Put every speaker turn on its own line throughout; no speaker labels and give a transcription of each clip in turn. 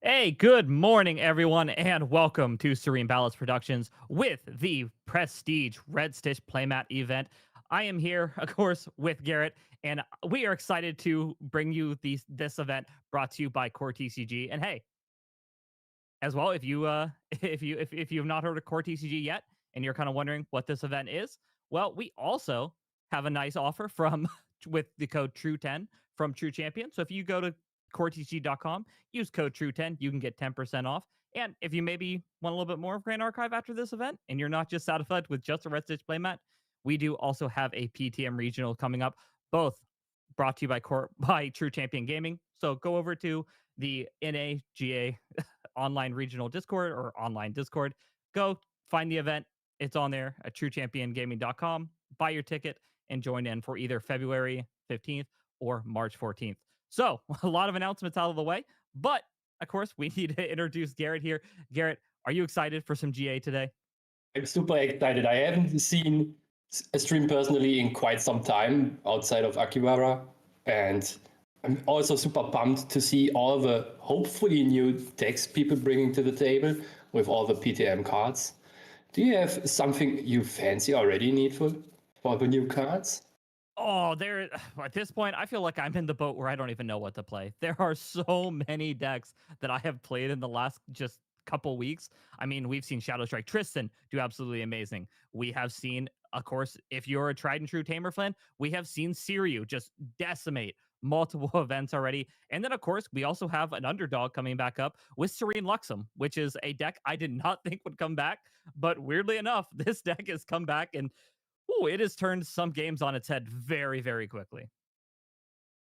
Hey, good morning, everyone, and welcome to Serene Ballots Productions with the Prestige Red Stitch Playmat event. I am here, of course, with Garrett, and we are excited to bring you this event brought to you by Core TCG. And hey, as well, if you if you have not heard of Core TCG yet, and you're kind of wondering what this event is, well, we also have a nice offer from with the code True10 from True Champion. So if you go to coretcg.com, use code True10, you can get 10% off. And if you maybe want a little bit more of Grand Archive after this event, and you're not just satisfied with just a Red Stitch playmat, we do also have a PTM regional coming up, both brought to you by True Champion Gaming. So go over to the NAGA online regional Discord or online Discord. Go find the event. It's on there at truechampiongaming.com. Buy your ticket and join in for either February 15th or March 14th. So, a lot of announcements out of the way, but of course, we need to introduce Garrett here. Garrett, are you excited for some GA today?
I'm super excited. I haven't seen a stream personally in quite some time outside of Akihabara, and I'm also super pumped to see all the hopefully new decks people bringing to the table with all the PTM cards. Do you have something you fancy already, Needful, for the new cards?
Oh, there at this point, I feel like I'm in the boat where I don't even know what to play. There are so many decks that I have played in the last just couple weeks. I mean, we've seen Shadow Strike Tristan do absolutely amazing. We have seen, of course, if you're a tried and true Tamer fan, we have seen Siriu just decimate multiple events already. And then, of course, we also have an underdog coming back up with Serene Luxem, which is a deck I did not think would come back. But weirdly enough, this deck has come back and it has turned some games on its head very, very quickly.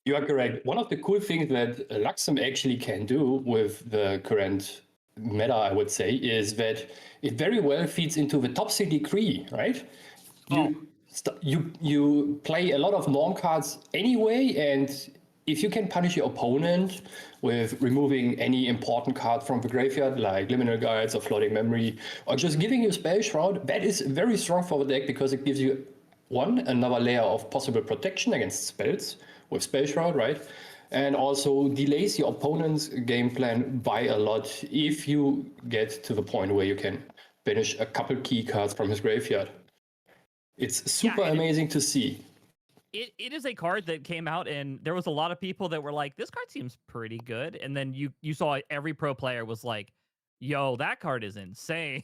You are correct. One of the cool things that Luxem actually can do with the current meta, I would say, is that it very well feeds into the Topsy decree, right?
Oh,
You play a lot of norm cards anyway, and if you can punish your opponent with removing any important card from the graveyard, like Liminal Guides or Floating Memory, or just giving you Spell Shroud, that is very strong for the deck because it gives you another layer of possible protection against spells with Spell Shroud, right? And also delays your opponent's game plan by a lot if you get to the point where you can banish a couple key cards from his graveyard. It's
yeah,
super
and
amazing to see.
it is a card that came out, and there was a lot of people that were like, "This card seems pretty good," and then you saw every pro player was like, "Yo, that card is insane."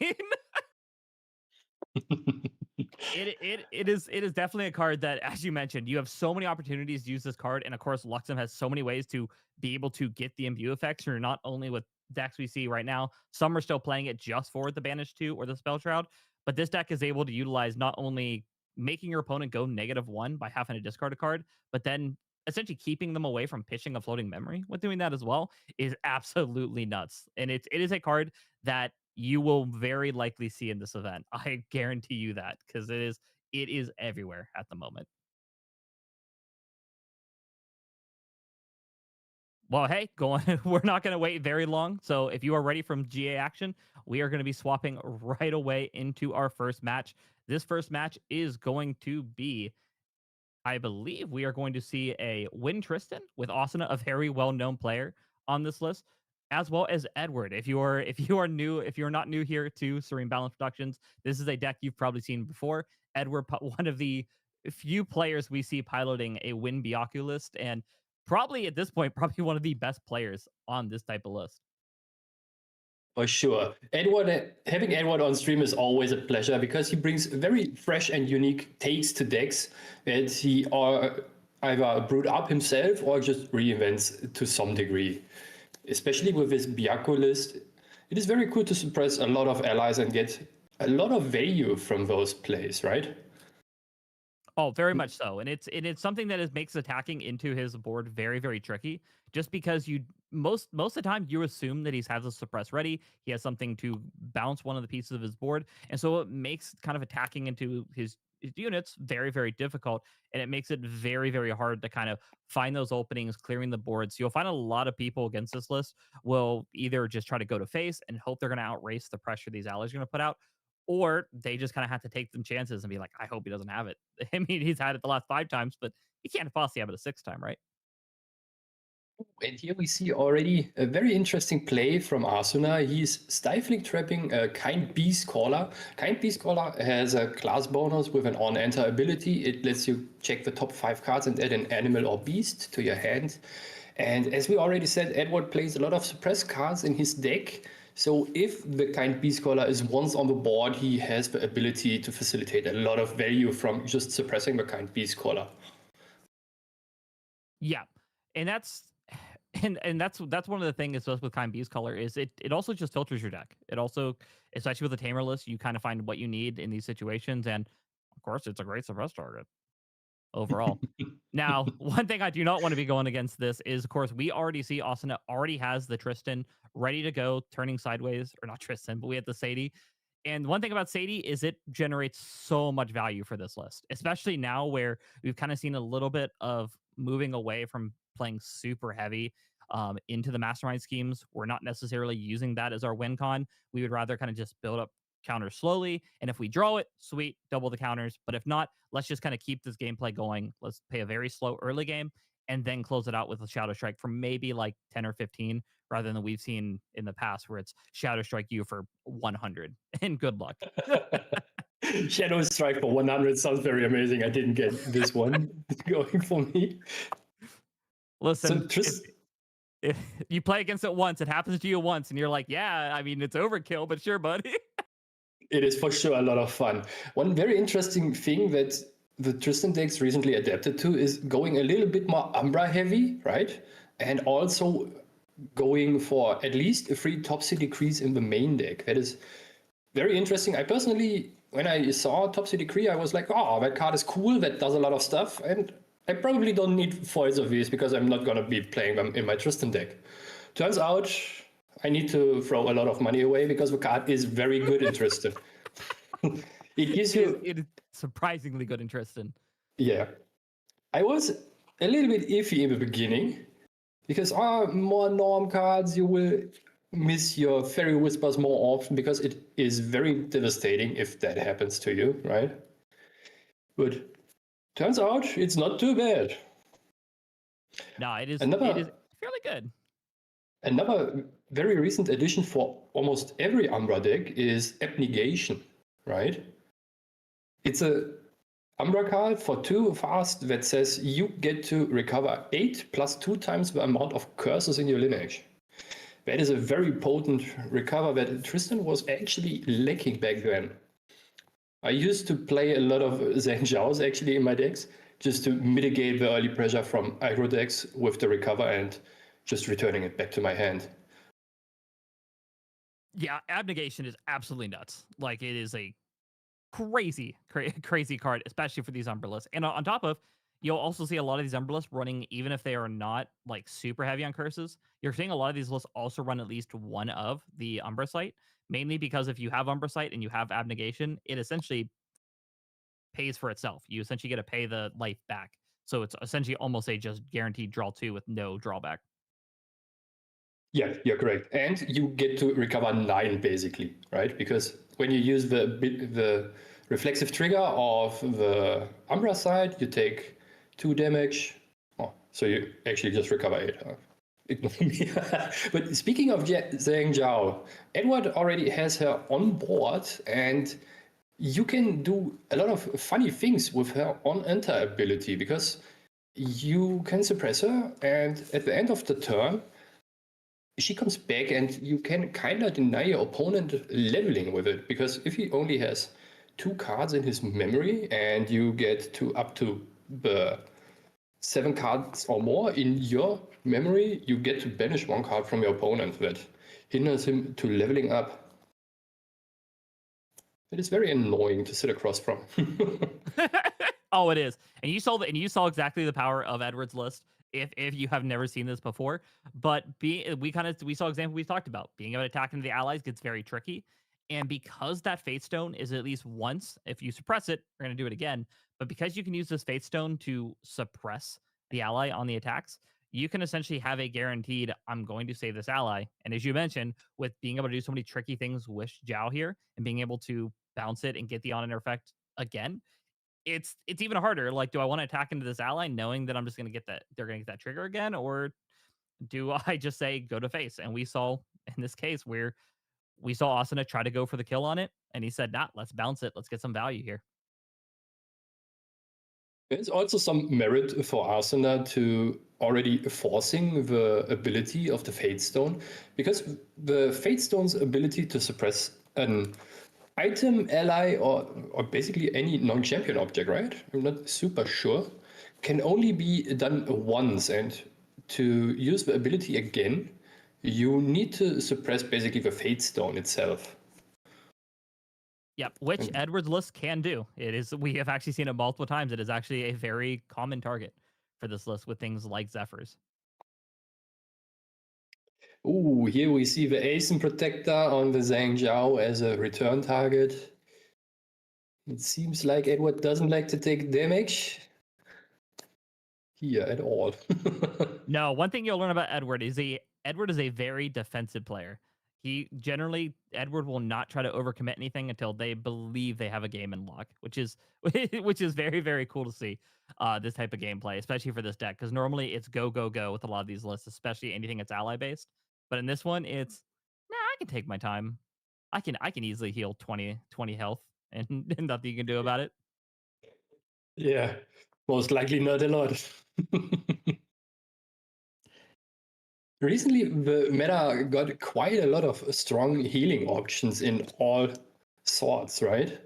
It is definitely a card that, as you mentioned, you have so many opportunities to use this card, and of course, Luxem has so many ways to be able to get the imbue effects. You're not only with decks we see right now, some are still playing it just for the Banish 2 or the Spell Shroud, but this deck is able to utilize not only making your opponent go -1 by having to discard a card, but then essentially keeping them away from pitching a floating memory with doing that as well is absolutely nuts. And it is a card that you will very likely see in this event. I guarantee you that because it is everywhere at the moment. Well, hey, go on. We're not going to wait very long. So if you are ready from GA action, we are going to be swapping right away into our first match. This first match is going to be, I believe, we are going to see a Win Tristan with Asuna, a very well-known player on this list, as well as Edward. If you're not new here to Serene Balance Productions, this is a deck you've probably seen before. Edward, one of the few players we see piloting a Win Byaku list, and probably at this point, probably one of the best players on this type of list.
For sure. Having Edward on stream is always a pleasure because he brings very fresh and unique takes to decks that he either brewed up himself or just reinvents to some degree. Especially with his Byaku list, it is very cool to suppress a lot of allies and get a lot of value from those plays, right?
Oh, very much so, and it's something that makes attacking into his board very, very tricky. Just because you most of the time you assume that he has a suppress ready, he has something to bounce one of the pieces of his board, and so it makes kind of attacking into his units very, very difficult, and it makes it very, very hard to kind of find those openings, clearing the board. So you'll find a lot of people against this list will either just try to go to face and hope they're going to outrace the pressure these allies are going to put out, or they just kind of have to take them chances and be like, I hope he doesn't have it. I mean, he's had it the last 5 times, but he can't possibly have it a 6th time, right?
And here we see already a very interesting play from Asuna. He's stifling trapping a Kind Beast Caller. Kind Beast Caller has a class bonus with an on-enter ability. It lets you check the top 5 cards and add an animal or beast to your hand. And as we already said, Edward plays a lot of suppressed cards in his deck. So if the Kind Beast Caller is once on the board, he has the ability to facilitate a lot of value from just suppressing the Kind Beast Caller.
Yeah, and that's one of the things with Kind Beast Color is it also just filters your deck. It also, especially with a tamer list, you kind of find what you need in these situations, and of course, it's a great suppress target overall. Now, one thing I do not want to be going against this is, of course, we already see Asuna already has the Tristan ready to go, turning sideways, or not Tristan, but we have the Sadie. And one thing about Sadie is it generates so much value for this list, especially now where we've kind of seen a little bit of moving away from playing super heavy into the mastermind schemes. We're not necessarily using that as our win con. We would rather kind of just build up counters slowly. And if we draw it, sweet, double the counters. But if not, let's just kind of keep this gameplay going. Let's play a very slow early game and then close it out with a Shadow Strike for maybe like 10 or 15 rather than we've seen in the past where it's Shadow Strike you for 100 and good luck.
Shadow Strike for 100 sounds very amazing. I didn't get this one going for me.
Listen,
So
if you play against it once, it happens to you once, and you're like, yeah, I mean, it's overkill, but sure, buddy.
it is for sure a lot of fun. One very interesting thing that the Tristan decks recently adapted to is going a little bit more Umbra heavy, right? And also going for at least a free Topsy Decrease in the main deck. That is very interesting. I personally, when I saw Topsy Decree, I was like, oh, that card is cool. That does a lot of stuff. And I probably don't need foils of these because I'm not going to be playing them in my Tristan deck. Turns out I need to throw a lot of money away because the card is very good in Tristan. It gives you...
It is surprisingly good in Tristan.
Yeah. I was a little bit iffy in the beginning because more norm cards, you will miss your Fairy Whispers more often because it is very devastating if that happens to you, right? But turns out it's not too bad.
No, it is fairly good.
Another very recent addition for almost every Umbra deck is Abnegation, right? It's a Umbra card for 2 fast that says you get to recover 8 plus 2 times the amount of curses in your lineage. That is a very potent recover that Tristan was actually lacking back then. I used to play a lot of Zhang Zhao's actually in my decks just to mitigate the early pressure from aggro decks with the recover and just returning it back to my hand.
Yeah, Abnegation is absolutely nuts. Like, it is a crazy card, especially for these Umbra lists. And on top of, you'll also see a lot of these Umbra lists running, even if they are not like super heavy on curses. You're seeing a lot of these lists also run at least one of the Umbra Sight, mainly because if you have Umbra Sight and you have Abnegation, it essentially pays for itself. You essentially get to pay the life back. So it's essentially almost a just guaranteed draw 2 with no drawback.
Yeah, you're correct. And you get to recover 9 basically, right? Because when you use the reflexive trigger of the Umbra side, you take 2 damage. Oh, so you actually just recover 8. Ignore me. But speaking of Zhang Zhao, Edward already has her on board, and you can do a lot of funny things with her on-enter ability because you can suppress her, and at the end of the turn, she comes back and you can kind of deny your opponent leveling with it, because if he only has 2 cards in his memory and you get to up to the 7 cards or more in your memory, you get to banish 1 card from your opponent that hinders him to leveling up. It is very annoying to sit across from.
Oh, it is. And you saw exactly the power of Edward's list if you have never seen this before. But we saw example we talked about. Being able to attack into the allies gets very tricky. And because that Fate Stone is at least once, if you suppress it, you're going to do it again. But because you can use this Fate Stone to suppress the ally on the attacks, you can essentially have a guaranteed, I'm going to save this ally. And as you mentioned, with being able to do so many tricky things with Zhao here and being able to bounce it and get the on-enter effect again, it's even harder. Like, do I want to attack into this ally knowing that I'm just going to get that, they're going to get that trigger again? Or do I just say go to face? And we saw in this case where we saw Asuna try to go for the kill on it, and he said, "Nah, let's bounce it. Let's get some value here."
There's also some merit for Arsenal to already forcing the ability of the Fate Stone, because the Fate Stone's ability to suppress an item, ally, or basically any non-champion object, right? I'm not super sure. Can only be done once, and to use the ability again, you need to suppress basically the Fate Stone itself.
Yep, which Edward's list can do. It is we have actually seen it multiple times. It is actually a very common target for this list with things like Zephyrs.
Ooh, here we see the Asen Protector on the Zhang Zhao as a return target. It seems like Edward doesn't like to take damage here at all.
No, one thing you'll learn about Edward is Edward is a very defensive player. Edward will not try to overcommit anything until they believe they have a game in lock, which is which is very, very cool to see this type of gameplay, especially for this deck, because normally it's go, go, go with a lot of these lists, especially anything that's ally based. But in this one, it's I can take my time. I can easily heal 20 health and, and nothing you can do about it.
Yeah, most likely not a lot. Recently, the meta got quite a lot of strong healing options in all sorts, right?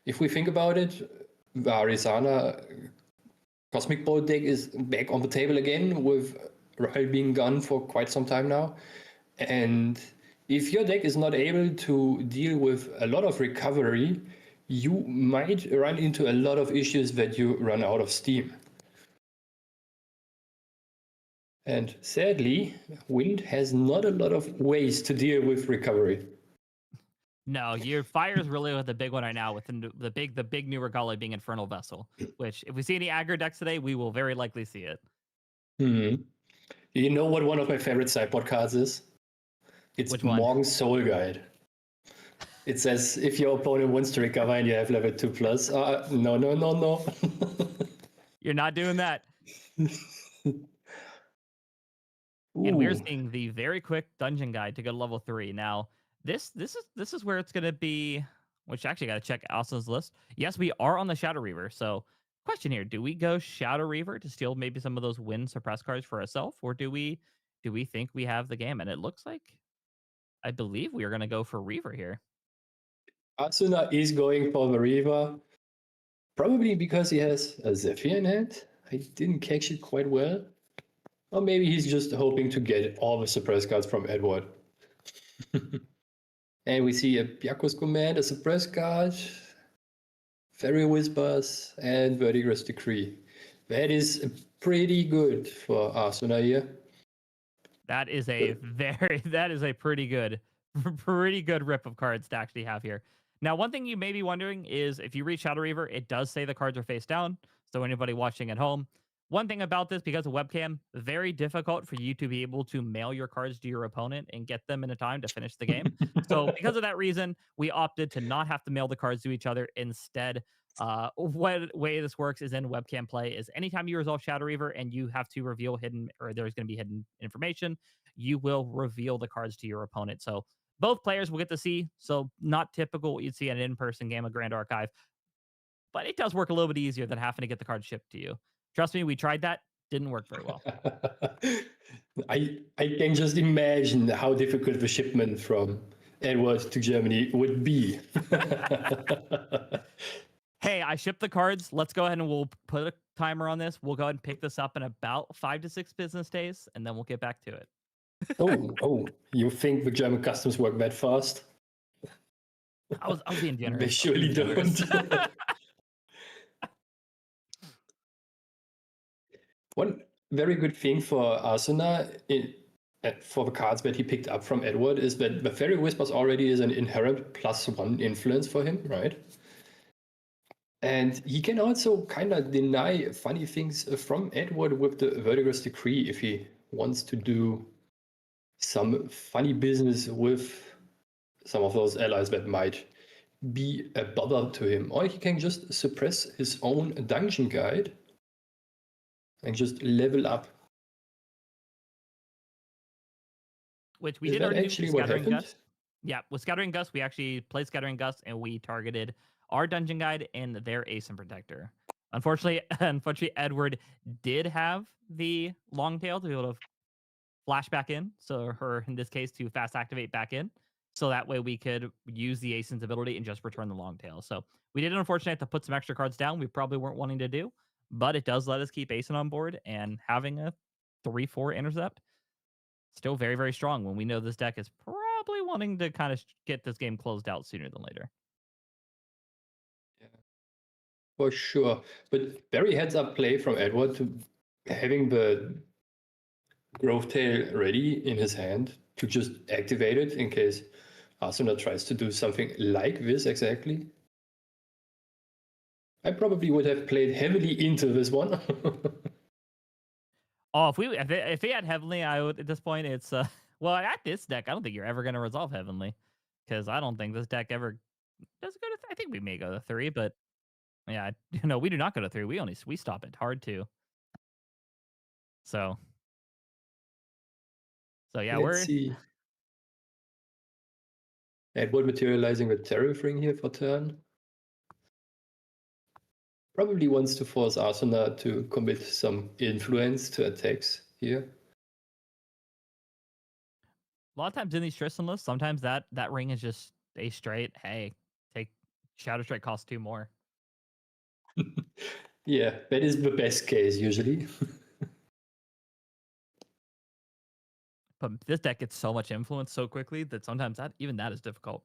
If we think about it, the Arizona Cosmic Bolt deck is back on the table again, with Ryle being gone for quite some time now. And if your deck is not able to deal with a lot of recovery, you might run into a lot of issues that you run out of steam. And sadly, Wind has not a lot of ways to deal with recovery.
No, your fire is really the big one right now with the big new Regale being Infernal Vessel, which if we see any aggro decks today, we will very likely see it.
You know what one of my favorite sideboard cards is? It's
Which one?
Morgan's Soul Guide. It says if your opponent wants to recover and you have level 2+, no.
You're not doing that. And we're seeing the very quick dungeon guide to go to level 3. Now, this is where it's gonna be, which actually gotta check Alsa's list. Yes, we are on the Shadow Reaver. So question here, do we go Shadow Reaver to steal maybe some of those win suppress cards for ourselves, or do we think we have the game? And it looks like I believe we are gonna go for Reaver here.
Asuna is going for the Reaver, probably because he has a Zephyr in hand. I didn't catch it quite well. Or maybe he's just hoping to get all the suppress cards from Edward. And we see a Byaku's Command, a suppress card, Fairy Whispers, and Vertigress Decree. That is pretty good for Asuna here.
That is a pretty good rip of cards to actually have here. Now, one thing you may be wondering is if you reach Shadow Reaver, it does say the cards are face down. So anybody watching at home, one thing about this, because of webcam, very difficult for you to be able to mail your cards to your opponent and get them in a time to finish the game. So because of that reason, we opted to not have to mail the cards to each other. Instead, what way this works is in webcam play is anytime you resolve Shadow Reaver and you have to reveal hidden, or there's going to be hidden information, you will reveal the cards to your opponent. So both players will get to see. So not typical what you'd see in an in-person game of Grand Archive, but it does work a little bit easier than having to get the card shipped to you. Trust me, we tried that. Didn't work very well.
I can just imagine how difficult the shipment from Edward to Germany would be.
Hey, I shipped the cards. Let's go ahead and we'll put a timer on this. We'll go ahead and pick this up in about 5 to 6 business days, and then we'll get back to it.
Oh, you think the German customs work that fast?
I was being generous.
They surely don't. One very good thing for Asuna for the cards that he picked up from Edward is that the Fairy Whispers already is an inherent +1 influence for him, right? And he can also kind of deny funny things from Edward with the Vertigress Decree if he wants to do some funny business with some of those allies that might be a bother to him. Or he can just suppress his own dungeon guide and just level up.
which we
Is
did
that
already do
actually
with
what
Scattering
happened?
Gust. Yeah, with Scattering Gust, we actually played Scattering Gust and we targeted our Dungeon Guide and their Ace and Protector. Unfortunately, Edward did have the long tail to be able to flash back in. So, her in this case, to fast activate back in. So that way we could use the Acen's ability and just return the long tail. So we did unfortunately have to put some extra cards down we probably weren't wanting to do, but it does let us keep Acen on board and having a 3-4 intercept. Still very, very strong when we know this deck is probably wanting to kind of get this game closed out sooner than later.
Yeah, for sure. But very heads up play from Edward to having the Growth Tail ready in his hand to just activate it in case Asuna tries to do something like this exactly. I probably would have played heavily into this one.
Oh, if he had Heavenly, I would at this point it's well at this deck, I don't think you're ever gonna resolve Heavenly. Because I don't think this deck ever does go to I think we may go to 3, but yeah, no, we do not go to 3. We stop it hard too. So yeah,
Let's
we're
see. Edward materializing with Tariff Ring here for turn. Probably wants to force Asuna to commit some influence to attacks here.
a lot of times in these Tristan lists, sometimes that ring is just a straight, hey, take Shadow Strike costs 2 more.
Yeah, that is the best case usually.
But this deck gets so much influence so quickly that sometimes even that is difficult.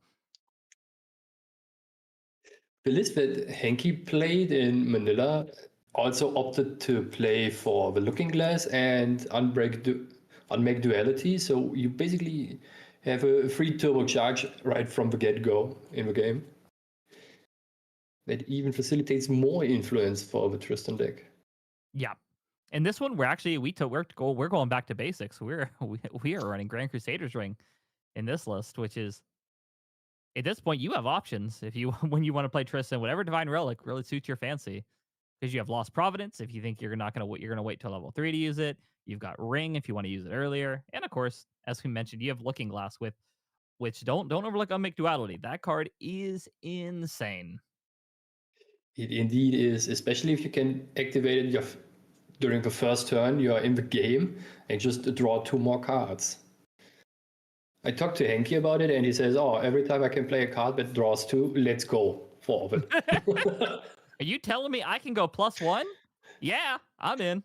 The list that Henki played in Manila also opted to play for the Looking Glass and Unmake Duality, so you basically have a free turbo charge right from the get-go in the game. That even facilitates more influence for the Tristan deck.
Yeah. And this one, we're going back to basics. We are running Grand Crusader's Ring in this list, which is at this point you have options if you when you want to play Tristan, whatever Divine Relic really suits your fancy. Because you have Lost Providence if you think you're not gonna you're gonna wait till level 3 to use it. You've got Ring if you want to use it earlier, and of course, as we mentioned, you have Looking Glass with which don't overlook Unmake Duality. That card is insane.
It indeed is, especially if you can activate it during the first turn you are in the game and just draw 2 more cards. I talked to Henki about it and he says, oh, every time I can play a card that draws 2, let's go for it.
Are you telling me I can go +1? Yeah, I'm in.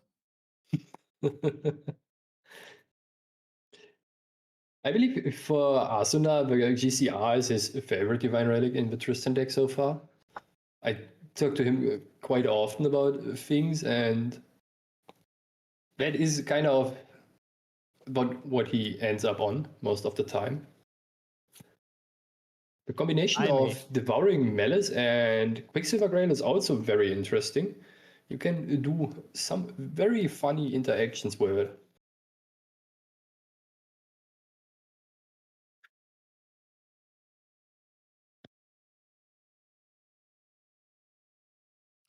I believe for Asuna, the GCR is his favorite Divine Relic in the Tristan deck so far. I talk to him quite often about things, and that is kind of about what he ends up on most of the time. The combination of Devouring Malice and Quicksilver Grail is also very interesting. You can do some very funny interactions with it.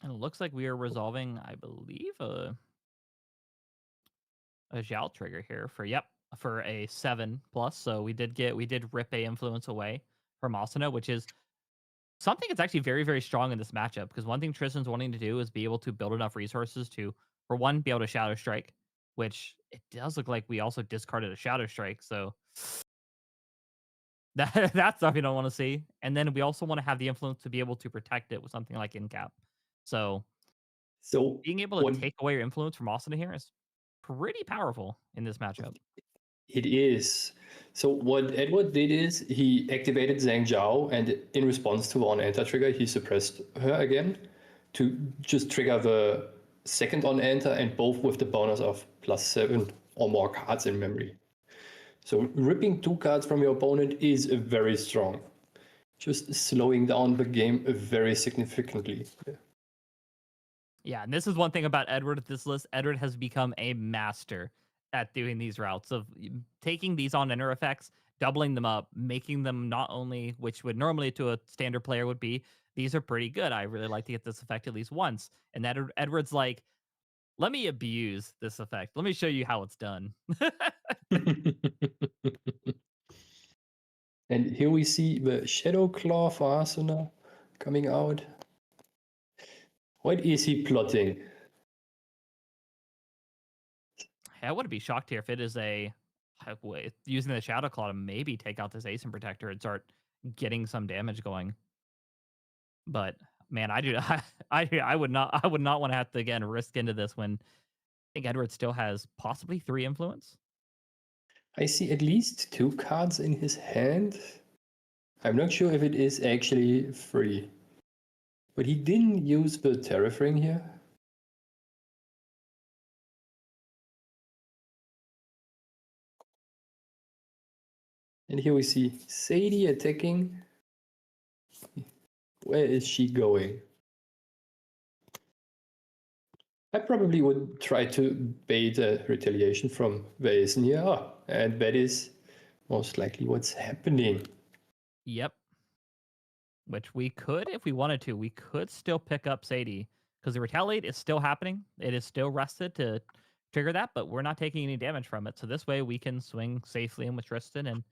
And it looks like we are resolving, I believe, a Zhao trigger here for a 7+. So we did rip a influence away from Asuna, which is something that's actually very, very strong in this matchup. Because one thing Tristan's wanting to do is be able to build enough resources to, for one, be able to Shadow Strike, which it does look like we also discarded a Shadow Strike. So that's stuff you don't want to see. And then we also want to have the influence to be able to protect it with something like Incap. So being able to take away your influence from Asuna here is pretty powerful in this matchup.
It is. So what Edward did is he activated Zhang Zhao, and in response to one enter trigger, he suppressed her again to just trigger the second on enter, and both with the bonus of +7 or more cards in memory. So ripping 2 cards from your opponent is very strong. Just slowing down the game very significantly.
Yeah, and this is one thing about Edward at this list. Edward has become a master at doing these routes of taking these on enter effects, doubling them up, making them not only, which would normally to a standard player would be, these are pretty good. I really like to get this effect at least once. And that Edward's like, let me abuse this effect. Let me show you how it's done.
And here we see the Shadow Claw for Asuna coming out. What is he plotting?
I wouldn't be shocked here if it is using the Shadow Claw to maybe take out this Ace Protector and start getting some damage going. But man, I would not want to have to again risk into this when I think Edward still has possibly 3 influence.
I see at least 2 cards in his hand. I'm not sure if it is actually 3. But he didn't use the Terrafring here. And here we see Sadie attacking. Where is she going? I probably would try to bait a retaliation from Vaesen here. Oh, and that is most likely what's happening.
Yep. Which we could, if we wanted to, we could still pick up Sadie. Because the Retaliate is still happening. It is still rested to trigger that, but we're not taking any damage from it. So this way we can swing safely in with Tristan and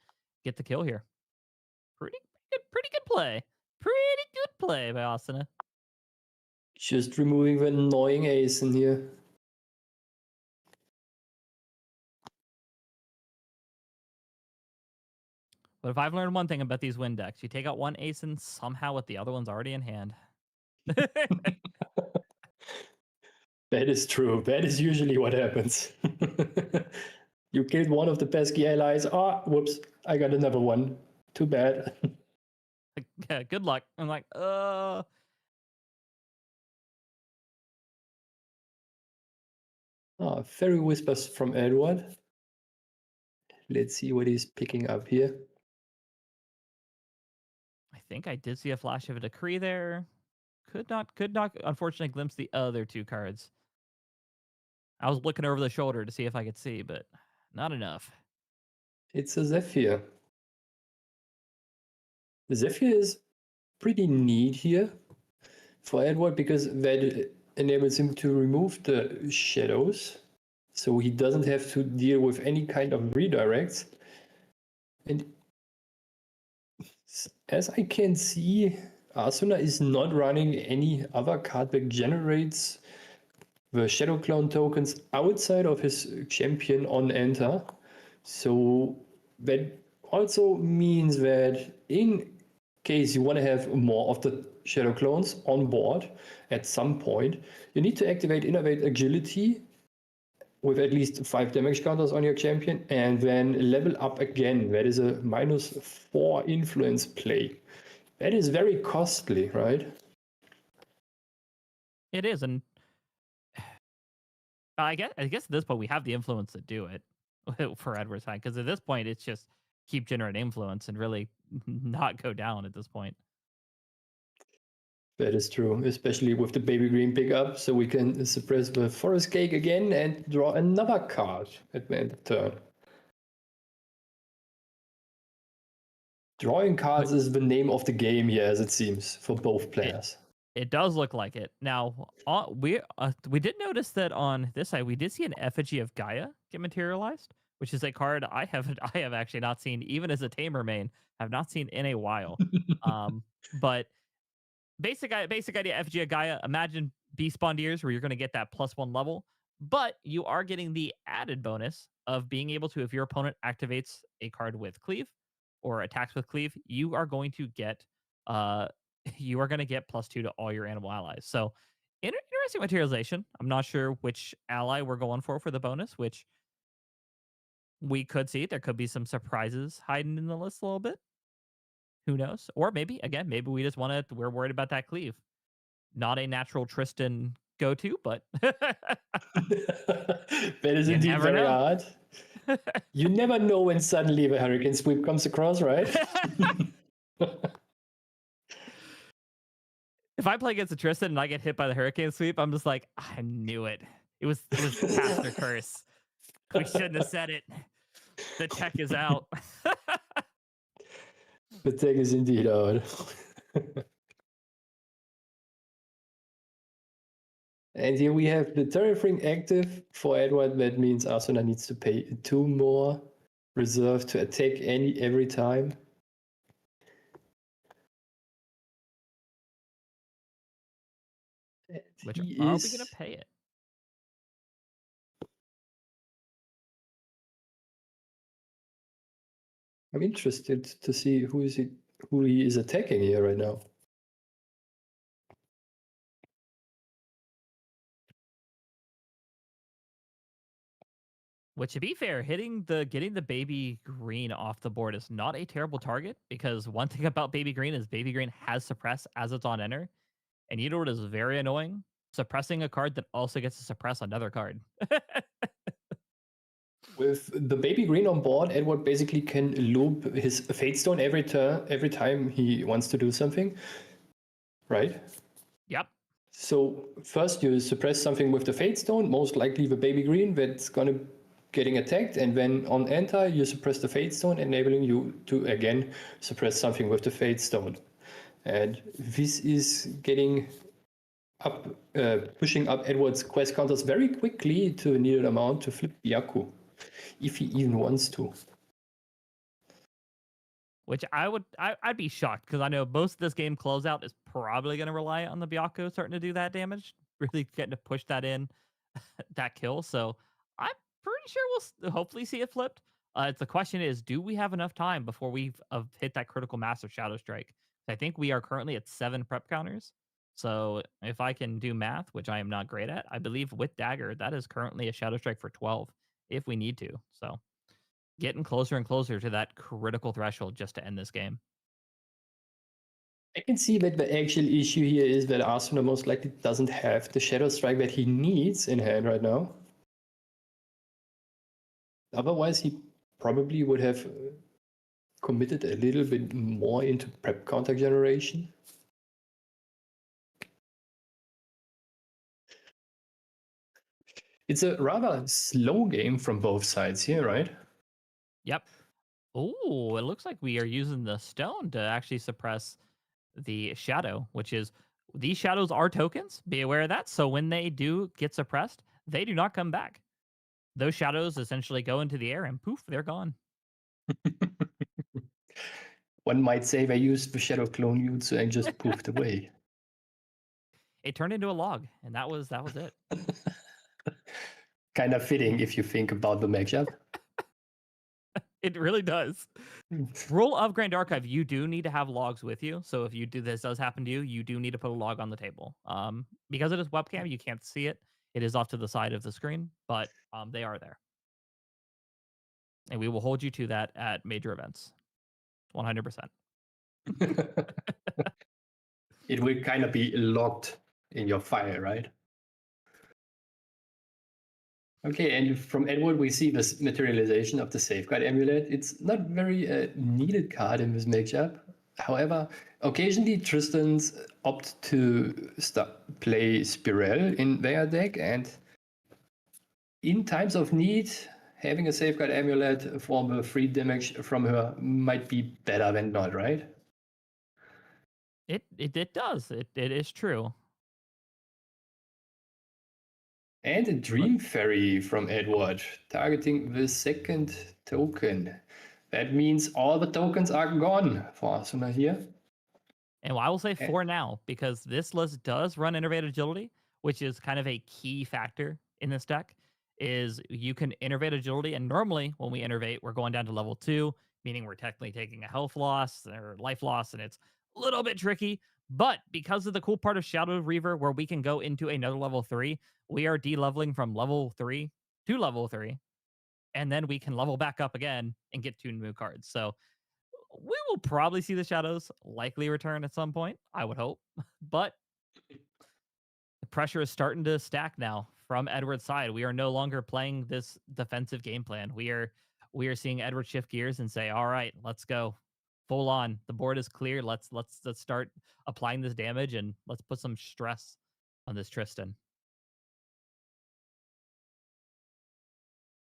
get the kill here. Pretty good play. Pretty good play by Asuna.
Just removing the annoying ace in here.
But if I've learned one thing about these win decks, you take out one ace and somehow with the other one's already in hand.
That is true. That is usually what happens. You killed one of the pesky allies. Ah, whoops. I got another one. Too bad.
Yeah, good luck. I'm like,
Fairy Whispers from Edward. Let's see what he's picking up here.
I think I did see a flash of a decree there. Could not, unfortunately, glimpse the other 2 cards. I was looking over the shoulder to see if I could see, but not enough.
It's a Zephyr. The Zephyr is pretty neat here for Edward because that enables him to remove the shadows, so he doesn't have to deal with any kind of redirects. And as I can see, Asuna is not running any other card that generates the Shadow Clone tokens outside of his champion on enter. So that also means that in case you want to have more of the Shadow Clones on board at some point, you need to activate Innovate Agility with at least 5 damage counters on your champion and then level up again. That is a -4 influence play. That is very costly, right?
It is, and I guess at this point we have the influence to do it for Edward's side, because at this point it's just keep generating influence and really not go down at this point.
That is true, especially with the baby green pickup, so we can suppress the forest cake again and draw another card at the end of turn. Drawing cards is the name of the game here, as it seems, for both players.
It does look like it. Now, we did notice that on this side, we did see an effigy of Gaia get materialized, which is a card I have actually not seen, even as a tamer main, have not seen in a while. But basic idea, effigy of Gaia. Imagine Beast Bondiers, where you're going to get that +1 level, but you are getting the added bonus of being able to, if your opponent activates a card with Cleave or attacks with Cleave, you are going to get +2 to all your animal allies. So interesting materialization. I'm not sure which ally we're going for the bonus, which we could see. There could be some surprises hiding in the list a little bit. Who knows? Or maybe we just want to, we're worried about that Cleave. Not a natural Tristan go-to, but
that is indeed very hard. You never know when suddenly the Hurricane Sweep comes across, right?
If I play against a Tristan and I get hit by the Hurricane Sweep, I'm just like, I knew it. It was Caster Curse. We shouldn't have said it. The tech is out.
The tech is indeed out. And here we have the Terrafring active for Edward. That means Asuna needs to pay 2 more reserve to attack every time.
Which
he
are we
is.
gonna pay it?
I'm interested to see who he is attacking here right now.
Which, to be fair, getting the baby green off the board is not a terrible target, because one thing about baby green is baby green has suppress as it's on enter, and you know what is very annoying? Suppressing a card that also gets to suppress another card.
With the baby green on board, Edward basically can loop his Fate Stone every time he wants to do something, right?
Yep.
So first you suppress something with the Fate Stone, most likely the baby green that's gonna getting attacked, and then on enter you suppress the Fate Stone, enabling you to again suppress something with the Fate Stone. And this is getting up, pushing up Edward's quest counters very quickly to a needed amount to flip Baku, if he even wants to.
Which I'd be shocked, because I know most of this game closeout is probably going to rely on the Byaku starting to do that damage, really getting to push that in, that kill. So I'm pretty sure we'll hopefully see it flipped. The question is, do we have enough time before we've hit that critical mass of Shadow Strike? I think we are currently at 7 prep counters. So if I can do math, which I am not great at, I believe with Dagger, that is currently a Shadow Strike for 12 if we need to. So getting closer and closer to that critical threshold just to end this game.
I can see that the actual issue here is that Arsenal most likely doesn't have the Shadow Strike that he needs in hand right now. Otherwise, he probably would have committed a little bit more into prep counter generation. It's a rather slow game from both sides here, right?
Yep. Oh, it looks like we are using the stone to actually suppress the shadow, which is, these shadows are tokens. Be aware of that. So when they do get suppressed, they do not come back. Those shadows essentially go into the air and poof, they're gone.
One might say they used the Shadow Clone Jutsu and just poofed away.
It turned into a log, and that was it.
Kind of fitting if you think about the matchup.
It really does. Rule of Grand Archive, you do need to have logs with you. So if this does happen to you, you do need to put a log on the table. Because it is webcam, you can't see it. It is off to the side of the screen, but they are there. And we will hold you to that at major events. 100%.
It will kind of be locked in your file, right? Okay, and from Edward, we see this materialization of the Safeguard Amulet. It's not very needed card in this matchup. However, occasionally Tristans opt to play Spirel in their deck, and in times of need, having a Safeguard Amulet for the free damage from her might be better than not, right?
It does. It is true.
And a Dream Fairy from Edward, targeting the second token. That means all the tokens are gone for Asuna here.
And I will say for now, because this list does run Innervate Agility, which is kind of a key factor in this deck, is you can Innervate Agility, and normally when we Innervate, we're going down to level 2, meaning we're technically taking a health loss or life loss, and it's a little bit tricky. But because of the cool part of Shadow Reaver, where we can go into another level 3, we are de-leveling from level 3 to level 3, and then we can level back up again and get 2 new cards. So we will probably see the shadows likely return at some point, I would hope. But the pressure is starting to stack now from Edward's side. We are no longer playing this defensive game plan. We are seeing Edward shift gears and say, "All right, let's go. Full on. The board is clear. Let's start applying this damage, and let's put some stress on this Tristan."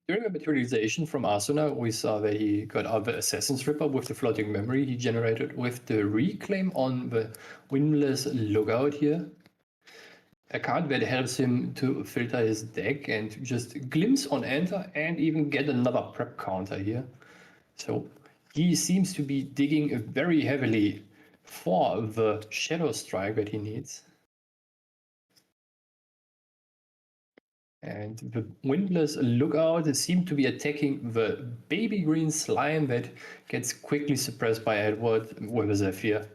During the materialization from Asuna, we saw that he got out the Assassin's Ripper with the floating memory he generated with the Reclaim on the Windless Lookout here. A card that helps him to filter his deck and just glimpse on enter and even get another prep counter here. So he seems to be digging very heavily for the Shadow Strike that he needs. And the Windless Lookout seem to be attacking the baby green slime that gets quickly suppressed by Edward with a Zephyr.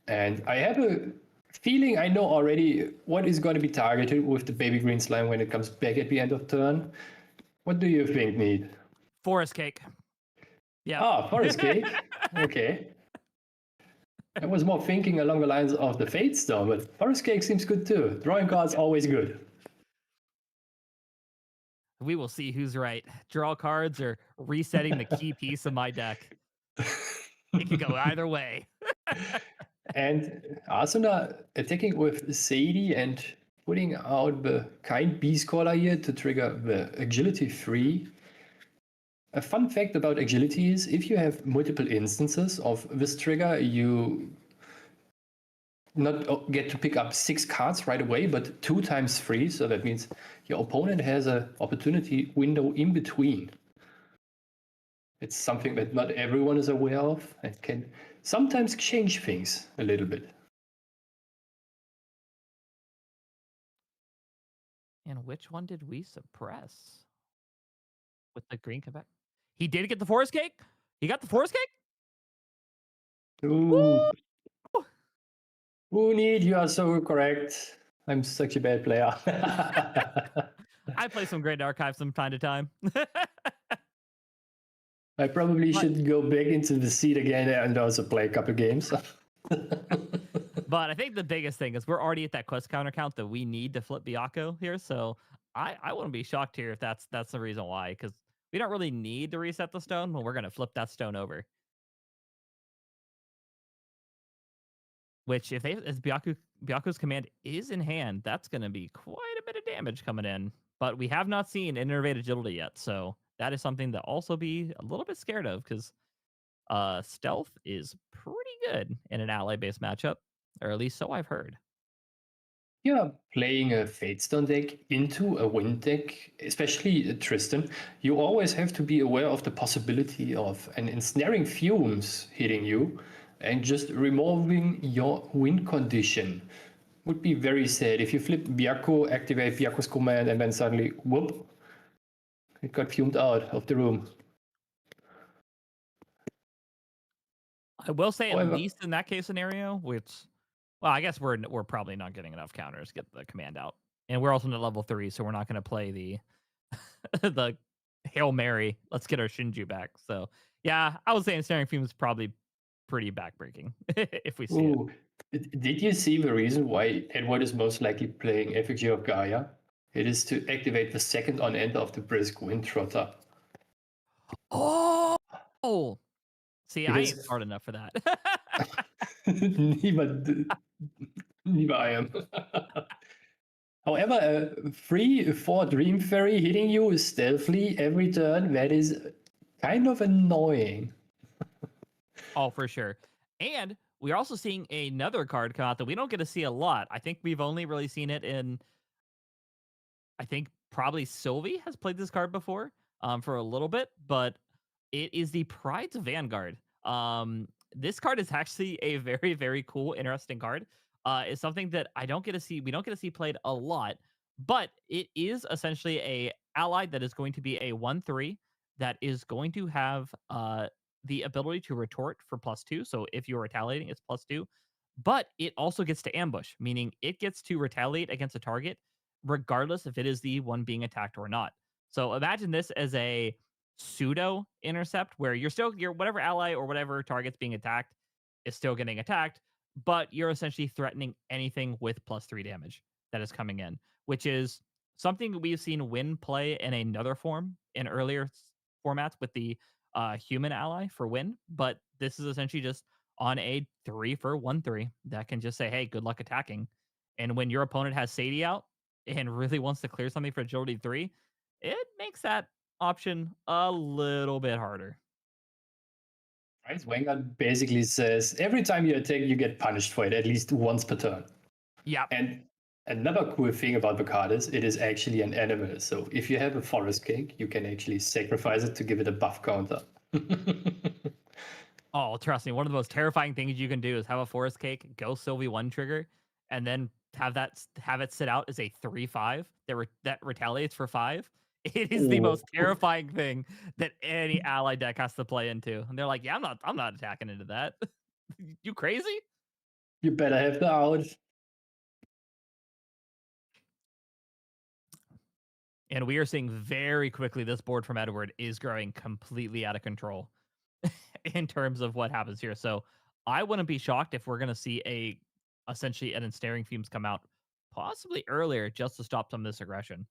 And I have a feeling I know already what is going to be targeted with the baby green slime when it comes back at the end of turn. What do you think, Need?
Forest cake. Yeah.
Ah, Forest Cake. Okay. I was more thinking along the lines of the Fate Stone, but Forest Cake seems good too. Drawing cards always good.
We will see who's right. Draw cards or resetting the key piece of my deck. It could go either way.
And Asuna attacking with Sadie and putting out the Kind Beast Caller here to trigger the Agility 3. A fun fact about agility is if you have multiple instances of this trigger, you not get to pick up 6 cards right away, but 2 times 3. So that means your opponent has an opportunity window in between. It's something that not everyone is aware of and can sometimes change things a little bit.
And which one did we suppress? With the green comeback? He did get the forest cake? He got the forest cake?
Ooh. Ooh, Need, you are so correct. I'm such a bad player.
I play some Great Archives from time to time.
I probably should go back into the seat again and also play a couple games.
But I think the biggest thing is we're already at that quest counter count that we need to flip Baku here. So I wouldn't be shocked here if that's the reason why, because we don't really need to reset the stone, but we're going to flip that stone over. Which, if Byaku's command is in hand, that's going to be quite a bit of damage coming in. But we have not seen Innervate Agility yet, so that is something to also be a little bit scared of, because stealth is pretty good in an ally-based matchup, or at least so I've heard.
Yeah, playing a Fate Stone deck into a Wind deck, especially Tristan, you always have to be aware of the possibility of an ensnaring fumes hitting you, and just removing your win condition would be very sad. If you flip Byaku, activate Byaku's command, and then suddenly, whoop, it got fumed out of the room.
I will say,
However,
at least in that case scenario, which, well, I guess we're probably not getting enough counters to get the command out, and we're also at level 3, so we're not going to play the the Hail Mary. Let's get our Shinju back. So yeah, I would say ensnaring fume is probably pretty backbreaking if we see it.
Did you see the reason why Edward is most likely playing Effigy of Gaia? It is to activate the second on end of the Brisk Wind Trotter.
Oh, see, I ain't
Because
smart enough for that.
neither I am. However, a 3/4 Dream Fairy hitting you stealthily every turn, that is kind of annoying.
Oh, for sure. And we're also seeing another card come out that we don't get to see a lot. I think we've only really seen it in, I think probably Sylvie has played this card before for a little bit, but it is the Pride's Vanguard. This card is actually a very, very cool, interesting card. It's something that we don't get to see played a lot, but it is essentially a ally that is going to be a 1/3 that is going to have the ability to retort for +2. So if you're retaliating, it's +2. But it also gets to ambush, meaning it gets to retaliate against a target, regardless if it is the one being attacked or not. So imagine this as a pseudo intercept where your whatever ally or whatever target's being attacked is still getting attacked, but you're essentially threatening anything with +3 damage that is coming in, which is something we've seen Win play in another form in earlier formats with the human ally for Win, but this is essentially just on a 3 for 1/3 that can just say, hey, good luck attacking. And when your opponent has Sadie out and really wants to clear something for agility 3, it makes that option a little bit harder.
Right? Vanguard basically says every time you attack, you get punished for it at least once per turn.
Yeah.
And another cool thing about the card is it is actually an animal. So if you have a forest cake, you can actually sacrifice it to give it a buff counter.
Oh, trust me, one of the most terrifying things you can do is have a forest cake, go Sylvie 1 trigger, and then have it sit out as a 3/5 that retaliates for 5. It is the
Oh,
most terrifying thing that any ally deck has to play into. And they're like, "Yeah, I'm not attacking into that." You crazy?
you better have the out.
And we are seeing very quickly this board from Edward is growing completely out of control in terms of what happens here. So I wouldn't be shocked if we're going to see essentially an ensnaring fumes come out possibly earlier just to stop some of this aggression.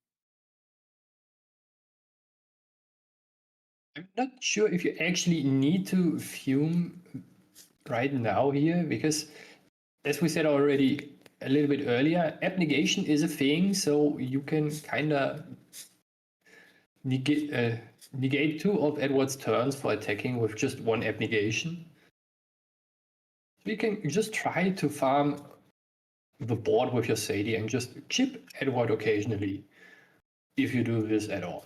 I'm not sure if you actually need to fume right now here, because as we said already a little bit earlier, abnegation is a thing, so you can kind of negate two of Edward's turns for attacking with just one abnegation. So you can just try to farm the board with your Sadie and just chip Edward occasionally, if you do this at all.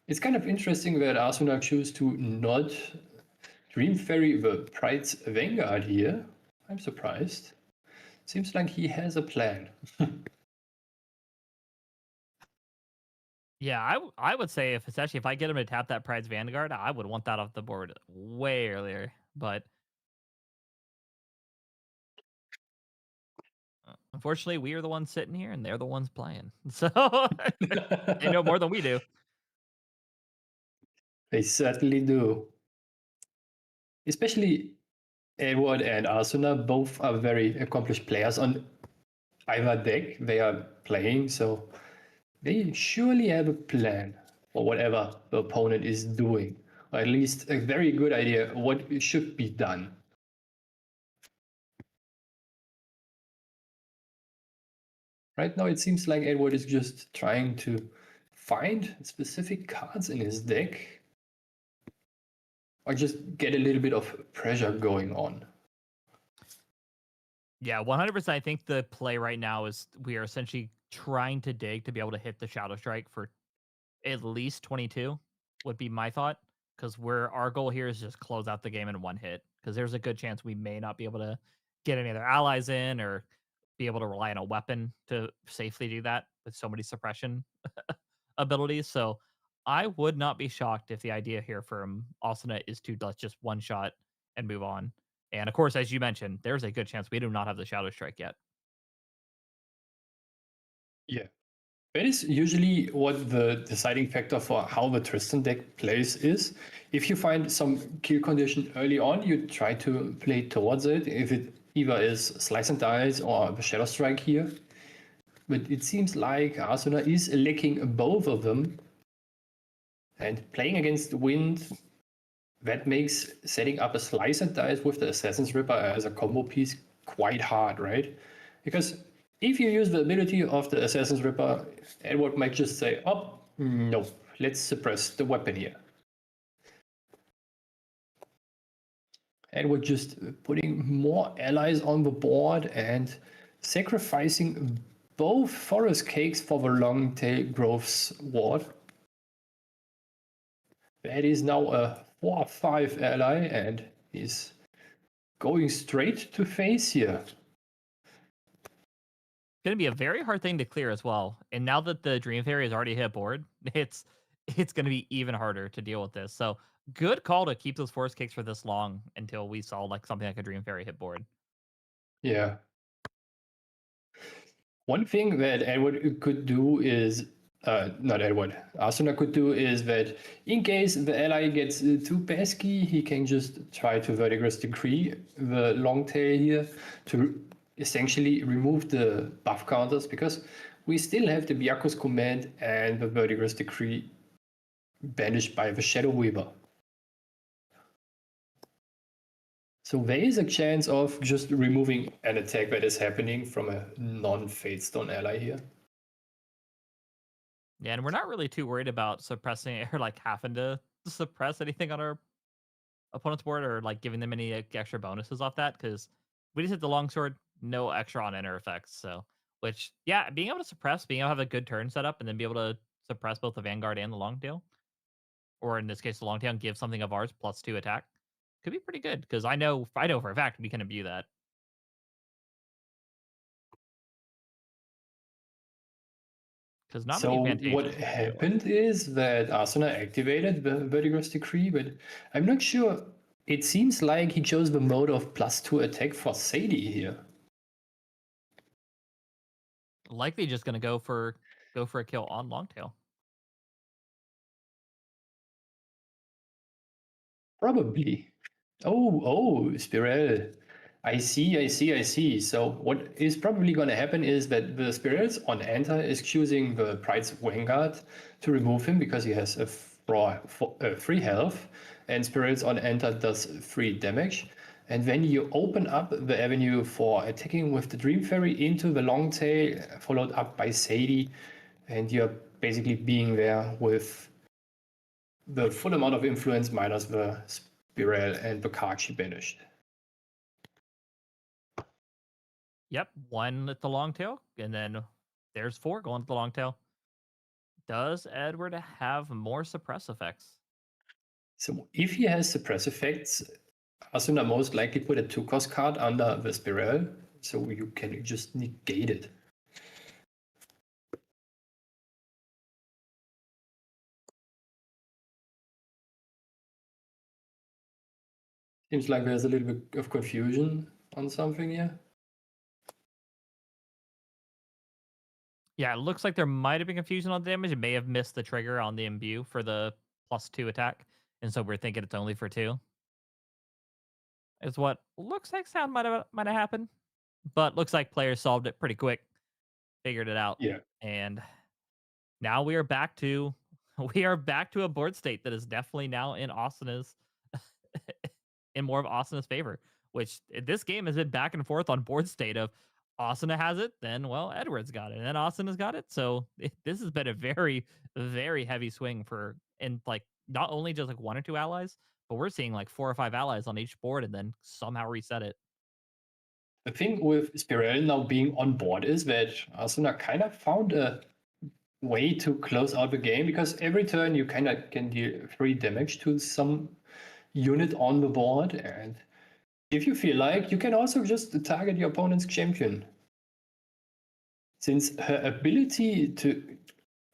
It's kind of interesting that Arsenal choose to not Dream Fairy the Pride's Vanguard here. I'm surprised. Seems like he has a plan.
Yeah, I would say if especially if I get him to tap that Pride's Vanguard, I would want that off the board way earlier. But unfortunately, we are the ones sitting here and they're the ones playing. So they know more than we do.
They certainly do. Especially Edward and Arsuna both are very accomplished players on either deck they are playing, so they surely have a plan for whatever the opponent is doing, or at least a very good idea what should be done. Right now, it seems like Edward is just trying to find specific cards in his deck, or just get a little bit of pressure going on.
Yeah, 100%. I think the play right now is we are essentially trying to dig to be able to hit the Shadow Strike for at least 22 would be my thought. Because our goal here is just close out the game in one hit. Because there's a good chance we may not be able to get any other allies in or be able to rely on a weapon to safely do that with so many suppression abilities. So I would not be shocked if the idea here from Asuna is to let's just one shot and move on. And of course, as you mentioned, there's a good chance we do not have the Shadow Strike yet.
Yeah. That is usually what the deciding factor for how the Tristan deck plays is. If you find some kill condition early on, you try to play towards it. If it either is Slice and Dice or the Shadow Strike here. But it seems like Arsuna is lacking both of them. And playing against the wind, that makes setting up a Slice and Dice with the Assassin's Ripper as a combo piece quite hard, right? Because if you use the ability of the Assassin's Ripper, Edward might just say, oh, no, let's suppress the weapon here. Edward just putting more allies on the board and sacrificing both Forest Cakes for the Long Tail Groves Ward. That is now a 4/5 ally and is going straight to face here.
Going to be a very hard thing to clear as well. And now that the Dream Fairy has already hit board, it's going to be even harder to deal with this. So good call to keep those force kicks for this long until we saw like something like a Dream Fairy hit board.
Yeah. One thing that Edward could do is, not Edward, Arsuna could do is that in case the ally gets too pesky, he can just try to Vertigress Decree the long tail here to essentially remove the buff counters, because we still have the Byaku's Command and the Vertigress Decree banished by the Shadow Weaver. So there is a chance of just removing an attack that is happening from a non-Fatestone ally here.
Yeah, and we're not really too worried about suppressing or like having to suppress anything on our opponent's board or like giving them any extra bonuses off that because we just hit the longsword, no extra on enter effects. So, which, yeah, being able to suppress, being able to have a good turn set up and then be able to suppress both the Vanguard and the Longtail, or in this case, the Longtail and give something of ours +2 attack could be pretty good because I know for a fact we can imbue that. Because not
So
many Fantasia.
what happened is that Arsenal activated the Vertigo's Decree, but I'm not sure. It seems like he chose the mode of +2 attack for Sadie here.
Likely just going to go for a kill on Longtail.
Probably. Oh, Spiral. I see. So what is probably going to happen is that the Spirals on Enter is choosing the Pride's Vanguard to remove him because he has a free health, and Spirals on Enter does free damage. And then you open up the avenue for attacking with the Dream Fairy into the Long Tail, followed up by Sadie, and you're basically being there with the full amount of influence minus the Spiral and the card she banished.
Yep, 1 at the Longtail, and then there's 4 going to the Longtail. Does Edward have more suppress effects?
So if he has suppress effects, Asuna most likely put a 2-cost card under the Spiral, so you can just negate it. Seems like there's a little bit of confusion on something here.
Yeah, it looks like there might have been confusion on the damage. It may have missed the trigger on the imbue for the +2 attack, and so we're thinking it's only for 2. Is what looks like might have happened, but looks like players solved it pretty quick, figured it out.
Yeah.
And now we are back to a board state that is definitely now in Asana's in more of Asana's favor, which this game has been back and forth on board state of Asana has it, then well, Edward's got it, and then Asana's got it. So this has been a very, very heavy swing and like not only just like 1 or 2 allies, but we're seeing like 4 or 5 allies on each board and then somehow reset it.
The thing with Spiral now being on board is that Asuna kind of found a way to close out the game, because every turn you kind of can deal 3 damage to some unit on the board, and if you feel like, you can also just target your opponent's champion. Since her ability to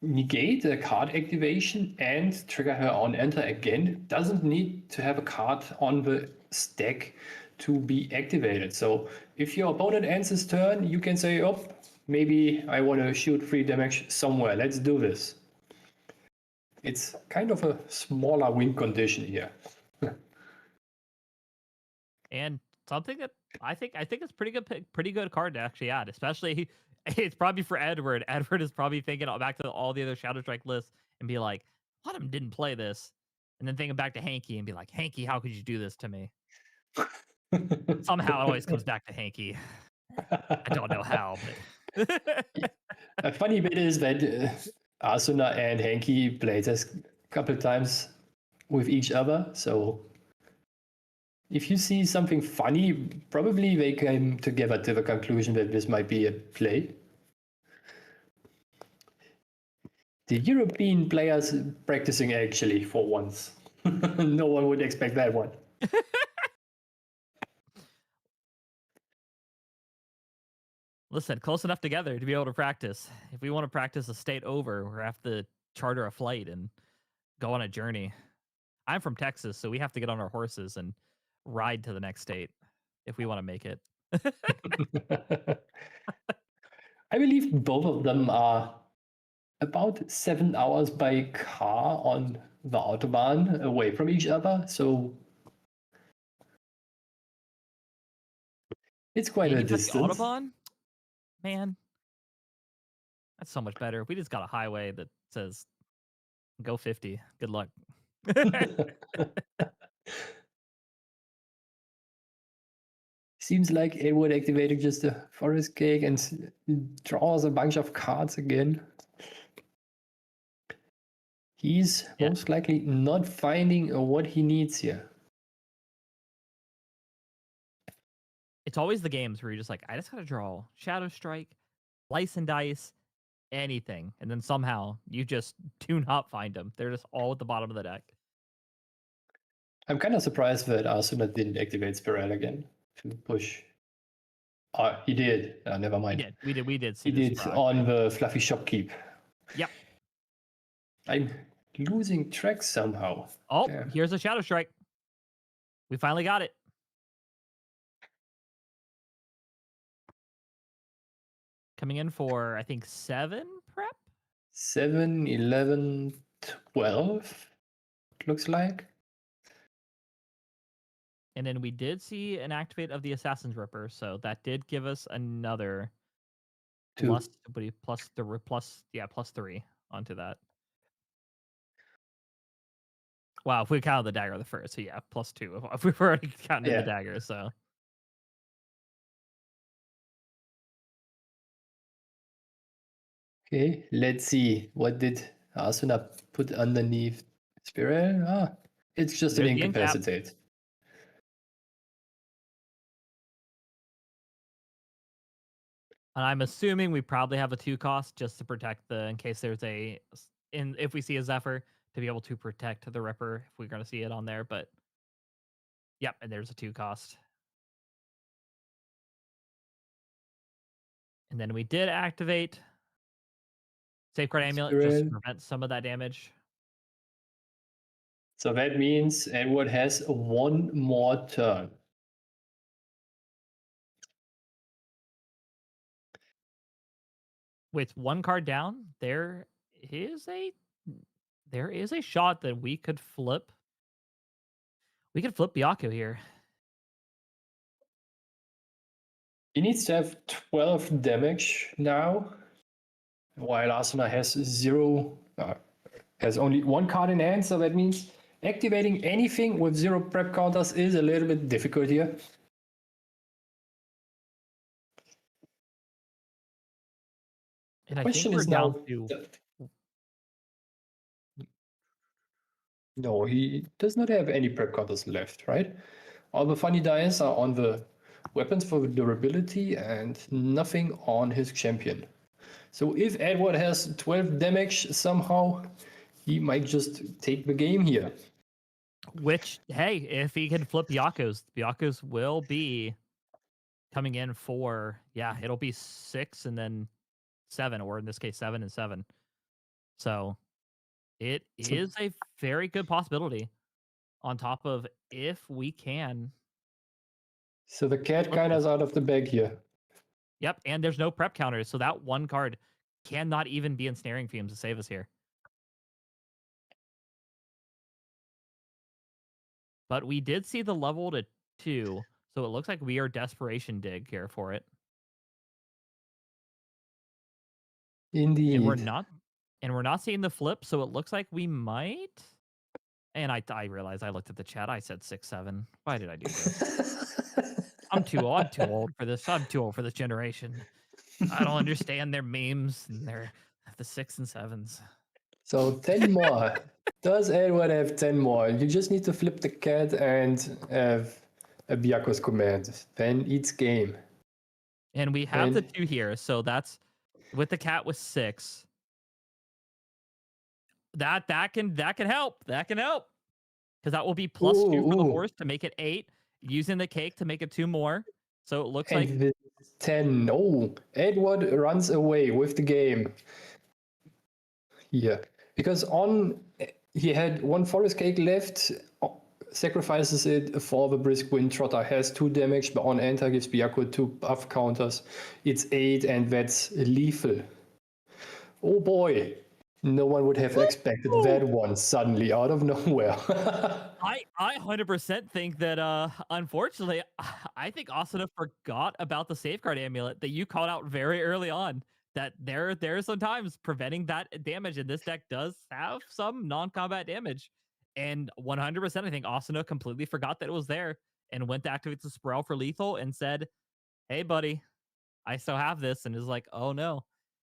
negate a card activation and trigger her on Enter again doesn't need to have a card on the stack to be activated. So if your opponent ends his turn, you can say, oh, maybe I want to shoot 3 damage somewhere. Let's do this. It's kind of a smaller win condition here.
And something that I think it's pretty good card to actually add, especially it's probably for Edward. Edward is probably thinking back to all the other Shadow Strike lists and be like, a lot of them didn't play this. And then thinking back to Hanky and be like, Hanky, how could you do this to me? Somehow it always comes back to Hanky. I don't know how, but
a funny bit is that Asuna and Hanky played this a couple times with each other. So if you see something funny, probably they came together to the conclusion that this might be a play. The European players practicing actually for once. No one would expect that one.
Listen, close enough together to be able to practice. If we want to practice a state over, we have to charter a flight and go on a journey. I'm from Texas, so we have to get on our horses and ride to the next state if we want to make it.
I believe both of them are about 7 hours by car on the Autobahn away from each other, so it's quite a distance.
The Autobahn? Man, that's so much better. We just got a highway that says go 50. Good luck.
Seems like Edward activating just a forest cake and draws a bunch of cards again. He's most likely not finding what he needs here.
It's always the games where you're just like, I just gotta draw Shadow Strike, Slice and Dice, anything. And then somehow you just do not find them. They're just all at the bottom of the deck.
I'm kind of surprised that Asuna didn't activate Spiral again to push. He did. Never mind.
We did see
He did on the Fluffy Shopkeep.
Yep.
I'm losing track somehow.
Oh,
Yeah.
here's a Shadow Strike. We finally got it. Coming in for, I think, 7 prep?
7, 11, 12, looks like.
And then we did see an activate of the Assassin's Ripper, so that did give us another plus, plus 3 onto that. Wow, if we count the dagger the first, so yeah, +2 if we've already counted the dagger, so.
Okay, let's see. What did Asuna put underneath Spiral? It's just an
There's the incap.
incapacitate.
And I'm assuming we probably have a 2 cost just to protect in case there's if we see a Zephyr, to be able to protect the Ripper if we're going to see it on there, but yep, and there's a 2 cost. And then we did activate Safeguard Amulet just to prevent some of that damage.
So that means Edward has 1 more turn.
With 1 card down, there is a shot that we could flip. We could flip Baku here.
He needs to have 12 damage now, while Asuna has 0, has only 1 card in hand, so that means activating anything with 0 prep counters is a little bit difficult here.
And I
Question
think we're
is
down
now,
to...
No, he does not have any prep counters left, right? All the funny dice are on the weapons for durability and nothing on his champion. So if Edward has 12 damage somehow, he might just take the game here.
Which, hey, if he can flip Byaku's will be coming in for, yeah, it'll be 6 and then 7, or in this case, 7 and 7. So it is a very good possibility on top of if we can.
So the cat kind of is out of the bag here.
Yep, and there's no prep counters, so that 1 card cannot even be ensnaring fumes to save us here. But we did see the level to 2, so it looks like we are Desperation Dig here for it.
Indeed.
And we're not seeing the flip, so it looks like we might. And I realized I looked at the chat. I said 6, 7. Why did I do this? I'm too old for this. I'm too old for this generation. I don't understand their memes and the 6 and 7s.
So 10 more. Does Edward have 10 more? You just need to flip the cat and have a Byaku's command. Then it's game.
And we have the 2 here, so that's with the cat with 6. That can help. That can help. Because that will be +2 for the horse to make it 8. Using the cake to make it 2 more. So it looks like
10. Oh, Edward runs away with the game. Yeah, because he had 1 forest cake left, sacrifices it for the brisk wind trotter, has 2 damage, but on enter gives Byaku 2 buff counters. It's 8, and that's lethal. Oh boy, no one would have expected that one suddenly out of nowhere.
I 100% think that unfortunately, I think Asuna forgot about the safeguard amulet that you called out very early on. That there are sometimes preventing that damage, and this deck does have some non-combat damage. And 100%, I think Asuna completely forgot that it was there and went to activate the Sprawl for lethal and said, "Hey, buddy, I still have this," and is like, "Oh no."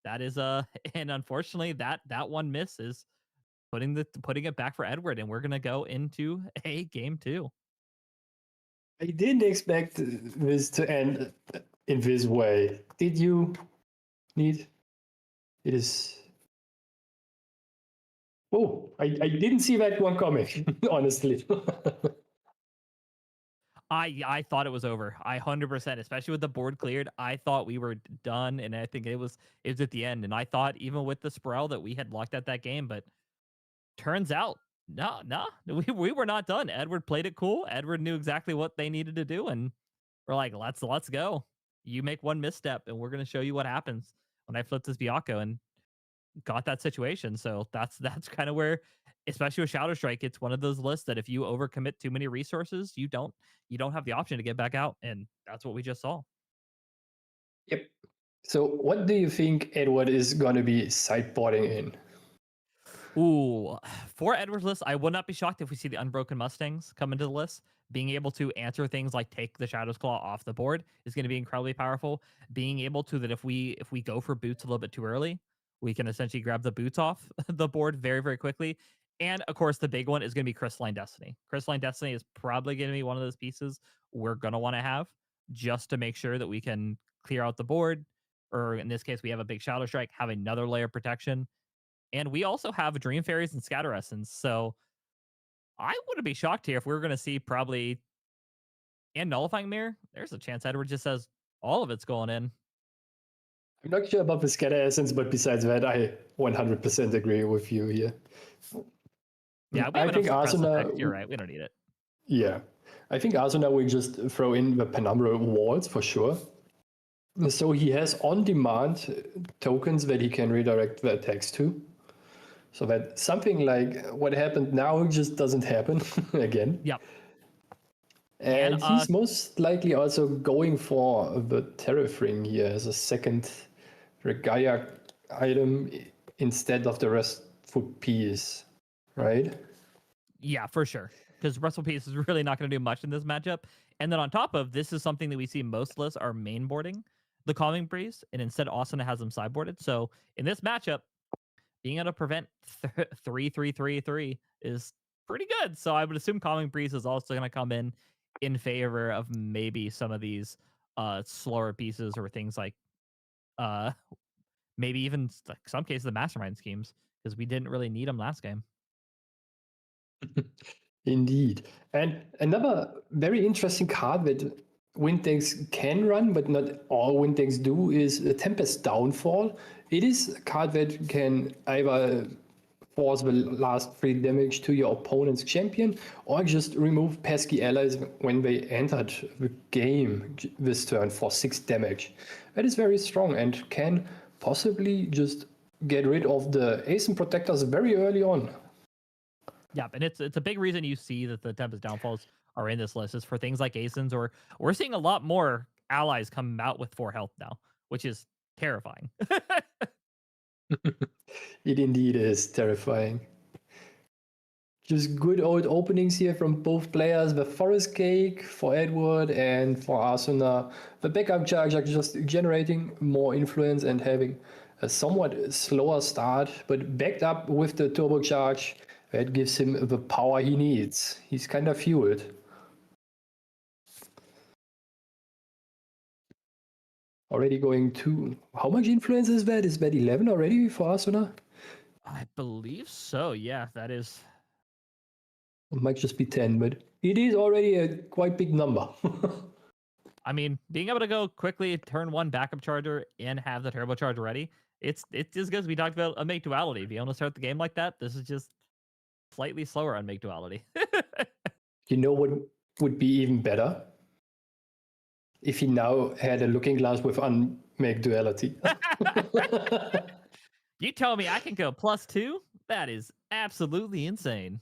That is and unfortunately that one miss is putting it back for Edward, and we're gonna go into a game 2.
I didn't expect this to end in this way. Did you? It is. Oh, I didn't see that one coming, honestly.
I thought it was over. I 100%, especially with the board cleared. I thought we were done, and I think it was at the end. And I thought even with the Sproul that we had locked out that game, but turns out no, we were not done. Edward played it cool. Edward knew exactly what they needed to do, and we're like, let's go. You make one misstep, and we're gonna show you what happens when I flip this Byaku, and got that situation. So that's kind of where, especially with Shadow Strike, it's one of those lists that if you overcommit too many resources, you don't have the option to get back out, and that's what we just saw.
Yep. So what do you think Edward is going to be sideboarding in?
Ooh, for Edward's list, I would not be shocked if we see the Unbroken Mustangs come into the list. Being able to answer things like take the Shadow's Claw off the board is going to be incredibly powerful. Being able to that if we go for boots a little bit too early, we can essentially grab the boots off the board very very quickly. And of course, the big one is going to be Crystalline Destiny. Crystalline Destiny is probably going to be one of those pieces we're going to want to have just to make sure that we can clear out the board, or in this case, we have a big Shadow Strike, have another layer of protection, and we also have Dream Fairies and Scatter Essence. So I wouldn't be shocked here if we were going to see probably and Nullifying Mirror. There's a chance Edward just says all of it's going in.
I'm not sure about the scatter essence, but besides that, I 100% agree with you here.
Yeah, we have enough suppress effect. You're right. We don't need it.
Yeah. I think Asuna will just throw in the Penumbra walls for sure. So he has on-demand tokens that he can redirect the attacks to. So that something like what happened now just doesn't happen again.
Yep.
And he's most likely also going for the Tariff Ring here as a second Regaya item instead of the Restful Piece, right?
Yeah, for sure. Because Restful Piece is really not going to do much in this matchup. And then on top of this is something that we see most lists are main boarding the Calming Breeze, and instead Asuna has them sideboarded. So in this matchup, being able to prevent 3-3-3-3 is pretty good. So I would assume Calming Breeze is also going to come in favor of maybe some of these slower pieces or things like maybe even like some cases the Mastermind schemes, because we didn't really need them last game.
Indeed. And another very interesting card that wind decks can run, but not all wind decks do, is the Tempest Downfall. It is a card that can either force the last 3 damage to your opponent's champion, or just remove pesky allies when they entered the game this turn for 6 damage. That is very strong and can possibly just get rid of the Ace Protectors very early on.
Yeah, and it's a big reason you see that the Tempest Downfalls are in this list is for things like Asins, or we're seeing a lot more allies come out with 4 health now, which is terrifying.
It indeed is terrifying. Just good old openings here from both players. The Forest Cake for Edward and for Asuna. The backup charge are just generating more influence and having a somewhat slower start, but backed up with the turbo charge that gives him the power he needs. He's kind of fueled. Already going to... How much influence is that? Is that 11 already for Asuna?
I believe so. Yeah, that is...
It might just be 10, but it is already a quite big number.
I mean, being able to go quickly turn 1 backup charger and have the turbo charge ready, it's just because we talked about a make duality. If you want to start the game like that, this is just slightly slower on make duality.
You know what would be even better? If he now had a looking glass with unmake duality.
You tell me I can go +2? That is absolutely insane.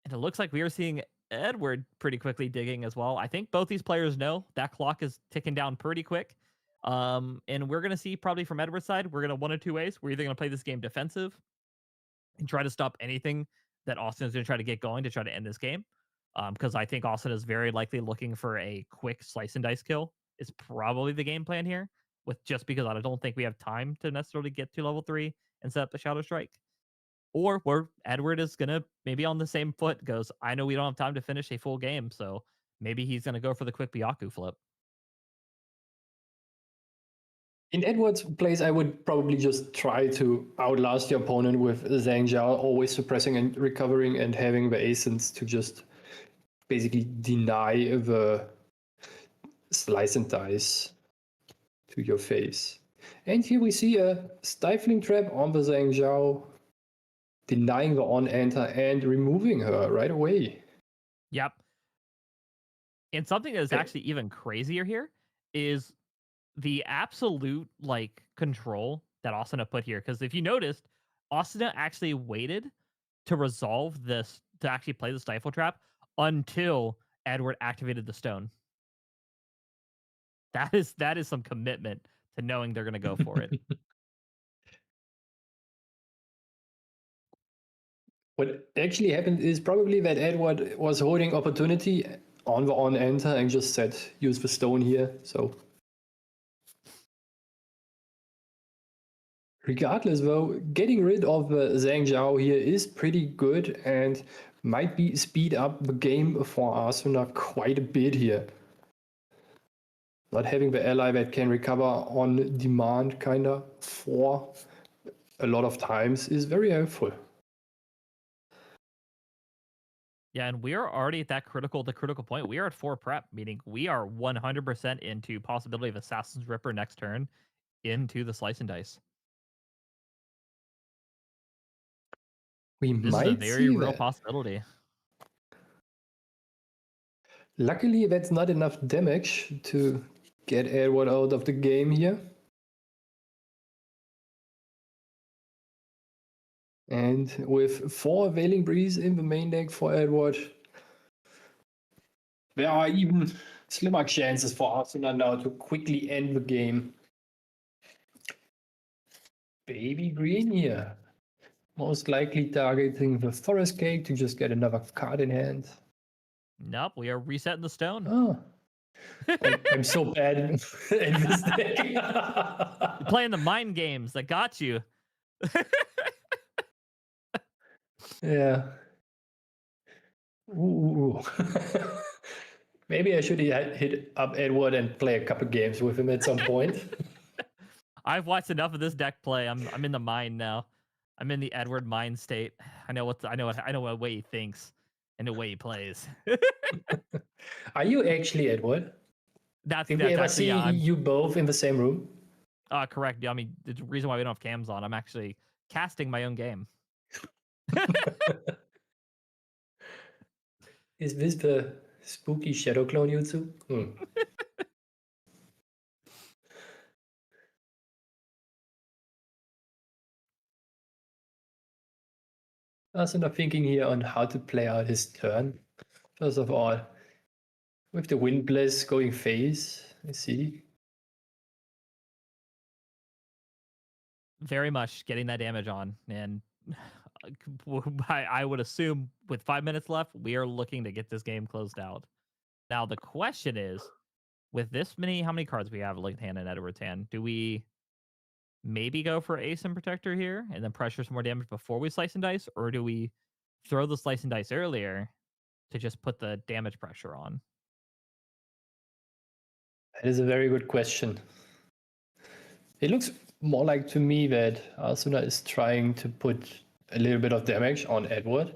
And it looks like we are seeing Edward pretty quickly digging as well. I think both these players know that clock is ticking down pretty quick. And we're going to see probably from Edward's side, we're going to one of 2 ways. We're either going to play this game defensive and try to stop anything that Austin is going to try to get going to try to end this game. Because I think Austin is very likely looking for a quick slice and dice kill is probably the game plan here, with just because I don't think we have time to necessarily get to level 3 and set up the Shadow Strike. Or where Edward is going to maybe on the same foot goes, I know we don't have time to finish a full game, so maybe he's going to go for the quick Byaku flip.
In Edward's place, I would probably just try to outlast the opponent with Zhang Jiao, always suppressing and recovering and having the ascents to just basically deny the slice and dice to your face. And here we see a stifling trap on the Zhang Jiao, denying the on-enter and removing her right away.
Yep. And something that's actually even crazier here is the absolute like control that Asuna put here. Because if you noticed, Asuna actually waited to resolve this to actually play the stifle trap until Edward activated the stone. That is some commitment to knowing they're going to go for it.
What actually happened is probably that Edward was holding opportunity on the on-enter and just said, use the stone here. So regardless, though, getting rid of the Zhang Jiao here is pretty good and might be speed up the game for Asuna quite a bit here. Not having the ally that can recover on demand kinda for a lot of times is very helpful.
Yeah, and we are already at the critical point. We are at 4 prep, meaning we are 100% into possibility of Assassin's Ripper next turn into the slice and dice.
We
This is a
might
very
see
real
that.
possibility.
Luckily, that's not enough damage to get Edward out of the game here. And with 4 Veiling Breeze in the main deck for Edward, there are even slimmer chances for Arsenal now to quickly end the game. Baby Green here. Most likely targeting the Forest Cake to just get another card in hand.
Nope, we are resetting the stone.
Oh. I'm so bad in this deck.
You're playing the mind games that got you.
Yeah. Ooh. Maybe I should hit up Edward and play a couple games with him at some point.
I've watched enough of this deck play. I'm in the mind now. I'm in the Edward mind state. I know what way he thinks and the way he plays.
Are you actually Edward?
That's
Did we ever
actually
see you both in the same room?
Correct. Yeah, I mean, the reason why we don't have cams on, I'm actually casting my own game.
Is this the spooky shadow clone jutsu? Also not thinking here on how to play out his turn. First of all, with the Windbless going phase, I see.
Very much getting that damage on, and I would assume with 5 minutes left, we are looking to get this game closed out. Now the question is, with this many, how many cards we have like hand in Edward's hand? Do we maybe go for Ace and Protector here and then pressure some more damage before we slice and dice, or do we throw the slice and dice earlier to just put the damage pressure on?
That is a very good question. It looks more like to me that Asuna is trying to put a little bit of damage on Edward,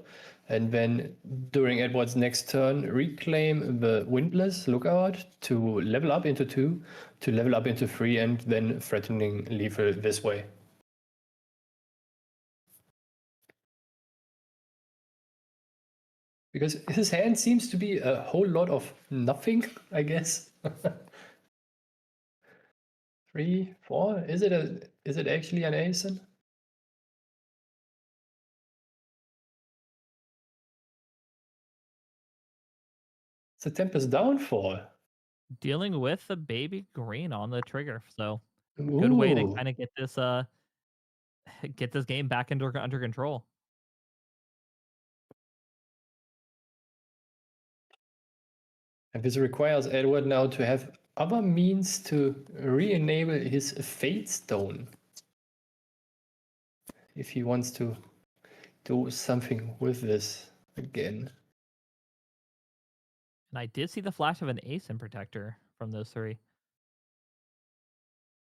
and then during Edward's next turn, reclaim the Windless Lookout to level up into 2, to level up into 3, and then threatening lethal this way. Because his hand seems to be a whole lot of nothing, I guess. 3, 4. Is it actually an ASIN? It's a Tempest Downfall.
Dealing with the baby green on the trigger, so good way to kind of get this game back under control.
And this requires Edward now to have other means to re-enable his Fate Stone if he wants to do something with this again.
And I did see the flash of an Ace and Protector from those 3.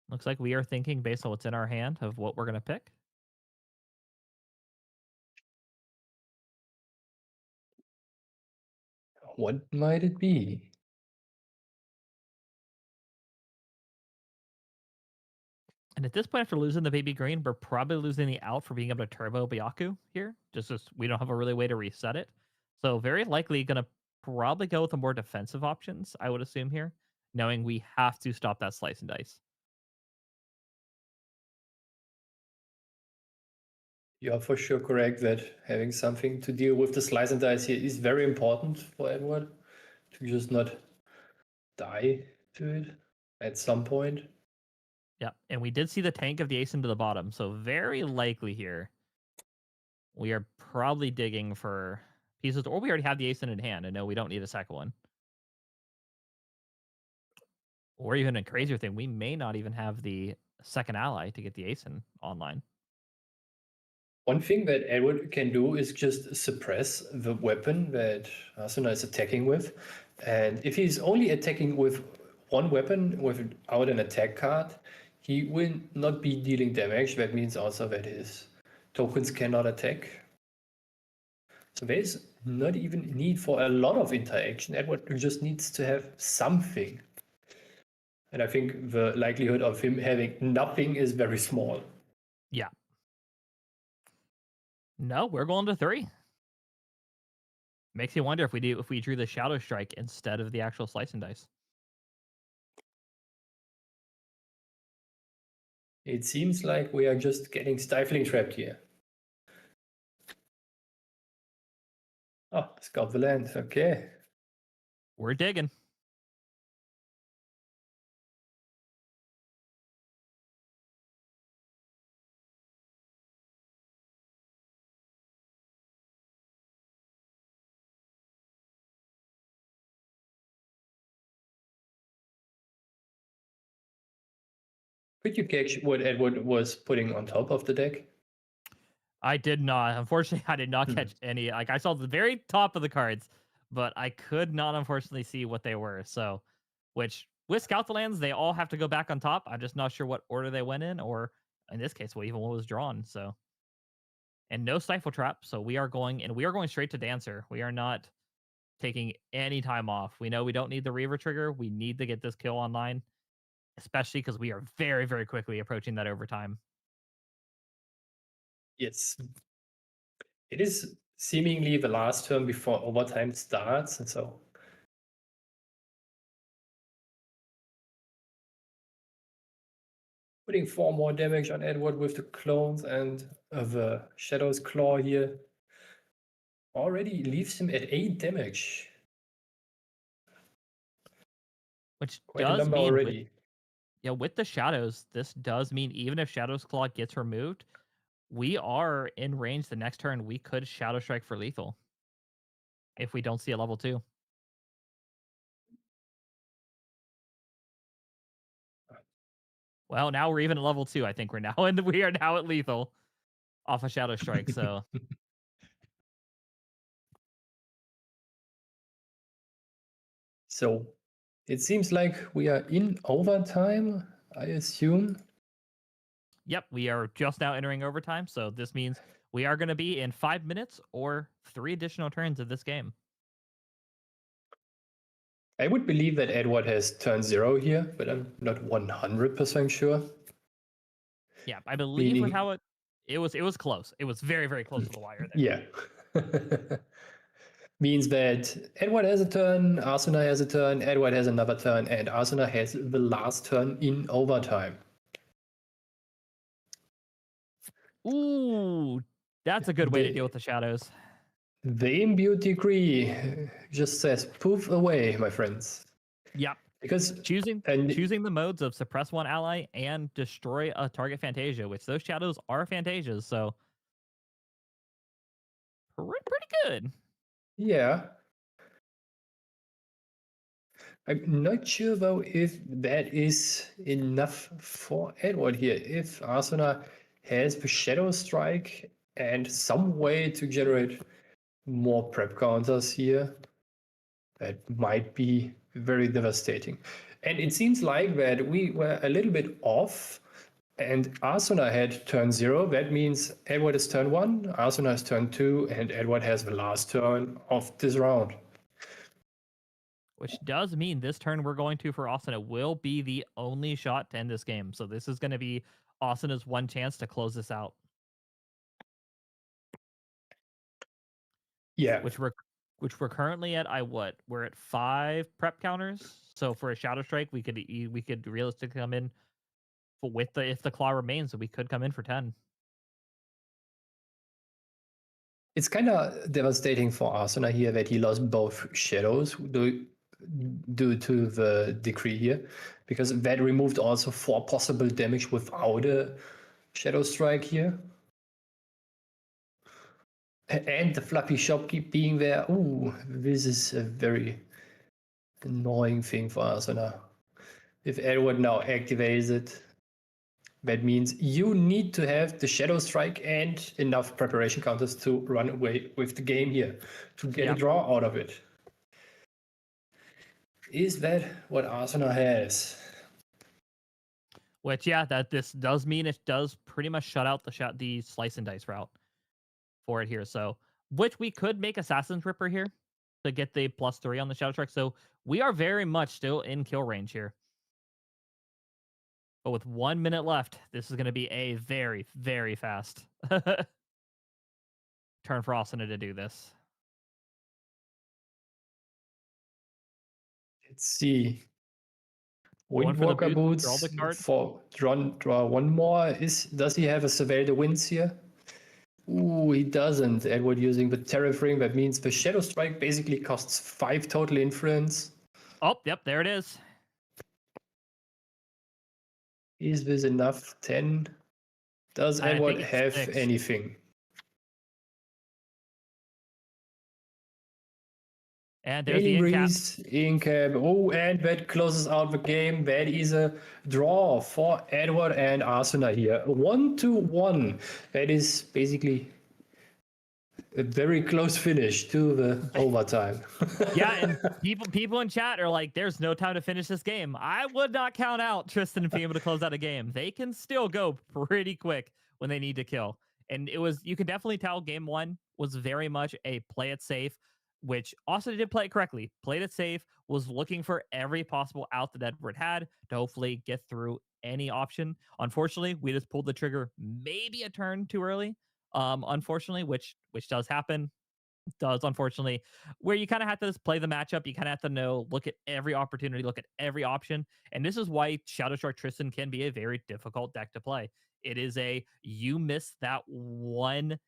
Looks like we are thinking based on what's in our hand of what we're going to pick.
What might it be?
And at this point, after losing the baby green, we're probably losing the out for being able to turbo Baku here. Just as we don't have a really way to reset it. So very likely going to probably go with the more defensive options, I would assume here, knowing we have to stop that slice and dice.
You are for sure correct that having something to deal with the slice and dice here is very important for Edward to just not die to it at some point.
Yeah, and we did see the tank of the ace into the bottom, so very likely here we are probably digging for pieces, or we already have the ace in hand, and no, we don't need a second one. Or even a crazier thing, we may not even have the second ally to get the ace in online.
One thing that Edward can do is just suppress the weapon that Asuna is attacking with. And if he's only attacking with one weapon without an attack card, he will not be dealing damage. That means also that his tokens cannot attack. So there's not even need for a lot of interaction. Edward just needs to have something. And I think the likelihood of him having nothing is very small.
Yeah. No, we're going to 3. Makes you wonder if we drew the Shadow Strike instead of the actual slice and dice.
It seems like we are just getting stifling trapped here. Oh, scout the land. Okay.
We're digging.
Could you catch what Edward was putting on top of the deck?
I did not. Unfortunately, I did not catch any. Like, I saw the very top of the cards, but I could not, unfortunately, see what they were. So, which with Scout the Lands, they all have to go back on top. I'm just not sure what order they went in, or in this case, what was drawn. So, and no Stifle Trap. So we are going straight to Dancer. We are not taking any time off. We know we don't need the Reaver trigger. We need to get this kill online, especially because we are very, very quickly approaching that overtime.
Yes. It is seemingly the last turn before overtime starts, and so putting 4 more damage on Edward with the clones and the Shadow's Claw here already leaves him at 8 damage.
Which
Quite a
does
number
mean
already.
with the Shadows, this does mean even if Shadow's Claw gets removed, we are in range the next turn. We could Shadow Strike for lethal if we don't see a level 2. Well, now we're even at level 2. I think we are now at lethal off a Shadow Strike. So
So it seems like we are in overtime, I assume.
yep, we are just now entering overtime. So this means we are going to be in 5 minutes or 3 additional turns of this game.
I would believe that Edward has turn 0 here, but I'm not 100% sure.
Yeah, I believe with how it was close. It was very, very close to the wire there.
Yeah. Means that Edward has a turn, Asuna has a turn, Edward has another turn, and Asuna has the last turn in overtime.
Ooh, that's a good way to deal with the Shadows.
The Imbue Decree just says poof away, my friends.
Yep.
Because
choosing the modes of suppress one ally and destroy a target Fantasia, which those Shadows are Fantasias, so pretty good.
Yeah. I'm not sure though if that is enough for Edward here. If Asuna has the Shadow Strike and some way to generate more prep counters here, that might be very devastating. And it seems like that we were a little bit off, and Arsena had turn 0. That means Edward is turn 1, Arsena is turn 2, and Edward has the last turn of this round.
Which does mean this turn we're going to for Asuna will be the only shot to end this game. So this is going to be Asuna's one chance to close this out.
Yeah.
Which we're currently at we're at 5 prep counters. So for a Shadow Strike, we could realistically come in if the claw remains, so we could come in for 10.
It's kind of devastating for Arsena here that he lost both shadows due to the decree here, because that removed also 4 possible damage without a Shadow Strike here. And the fluffy shopkeep being there. Ooh, this is a very annoying thing for Arsena. If Edward now activates it, that means you need to have the Shadow Strike and enough preparation counters to run away with the game here, to get a draw out of it. Is that what Arsena has?
Which, that this does mean it does pretty much shut out the slice and dice route for it here. So, which we could make Assassin's Ripper here to get the +3 on the Shadow Strike. So we are very much still in kill range here. But with 1 minute left, this is going to be a very, very fast turn for Asuna to do this.
Let's see. Windwalker Boots for draw one more. Does he have a Surveil the Winds here? Ooh, he doesn't. Edward using the Terrafring. That means the Shadow Strike basically costs 5 total influence.
Oh, yep, there it is.
Is this enough? 10? Does Edward have
6.
anything?
And there's the
Incap. Oh, and that closes out the game. That is a draw for Edward and Arsena here. 1-1. That is basically a very close finish to the overtime.
Yeah, and people in chat are like, there's no time to finish this game. I would not count out Tristan being able to close out a game. They can still go pretty quick when they need to kill. And you can definitely tell game 1 was very much a play it safe, which also did play it correctly. Played it safe, was looking for every possible out that Edward had to hopefully get through any option. Unfortunately, we just pulled the trigger maybe a turn too early. Unfortunately, which does happen. Unfortunately, where you kind of have to just play the matchup. You kind of have to look at every opportunity, look at every option. And this is why Shadow Strike Tristan can be a very difficult deck to play. It is you miss that one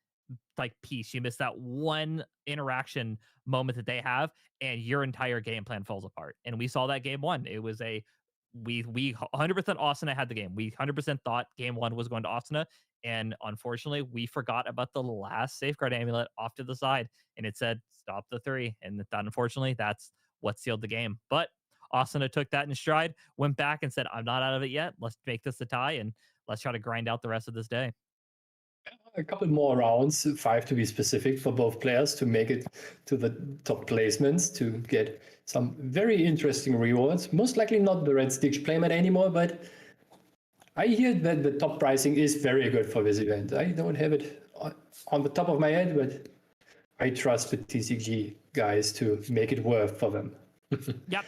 piece, you miss that one interaction moment that they have, and your entire game plan falls apart. And we saw that game 1. It was we 100% Asuna had the game. We 100% thought game 1 was going to Asuna, and unfortunately we forgot about the last safeguard amulet off to the side, and it said stop the 3, and unfortunately that's what sealed the game. But Asuna took that in stride, went back and said, I'm not out of it yet. Let's make this a tie, and let's try to grind out the rest of this day.
A couple more rounds, 5 to be specific, for both players to make it to the top placements, to get some very interesting rewards. Most likely not the Red Stitch playmat anymore, but I hear that the top pricing is very good for this event. I don't have it on the top of my head, but I trust the TCG guys to make it worth for them.
Yep.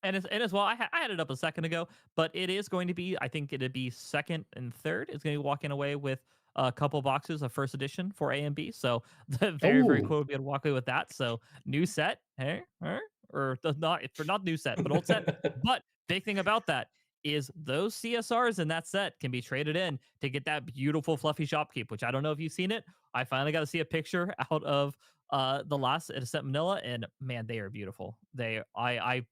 And as well, I had it up a second ago, but it is going to be, I think it'd be 2nd and 3rd. It's going to be walking away with a couple boxes of 1st edition for A and B. So very cool to be able to walk away with that. So new set, or not new set, but old set. But big thing about that is those CSRs in that set can be traded in to get that beautiful fluffy shopkeep, which I don't know if you've seen it. I finally got to see a picture out of the last set Manila, and man, they are beautiful. I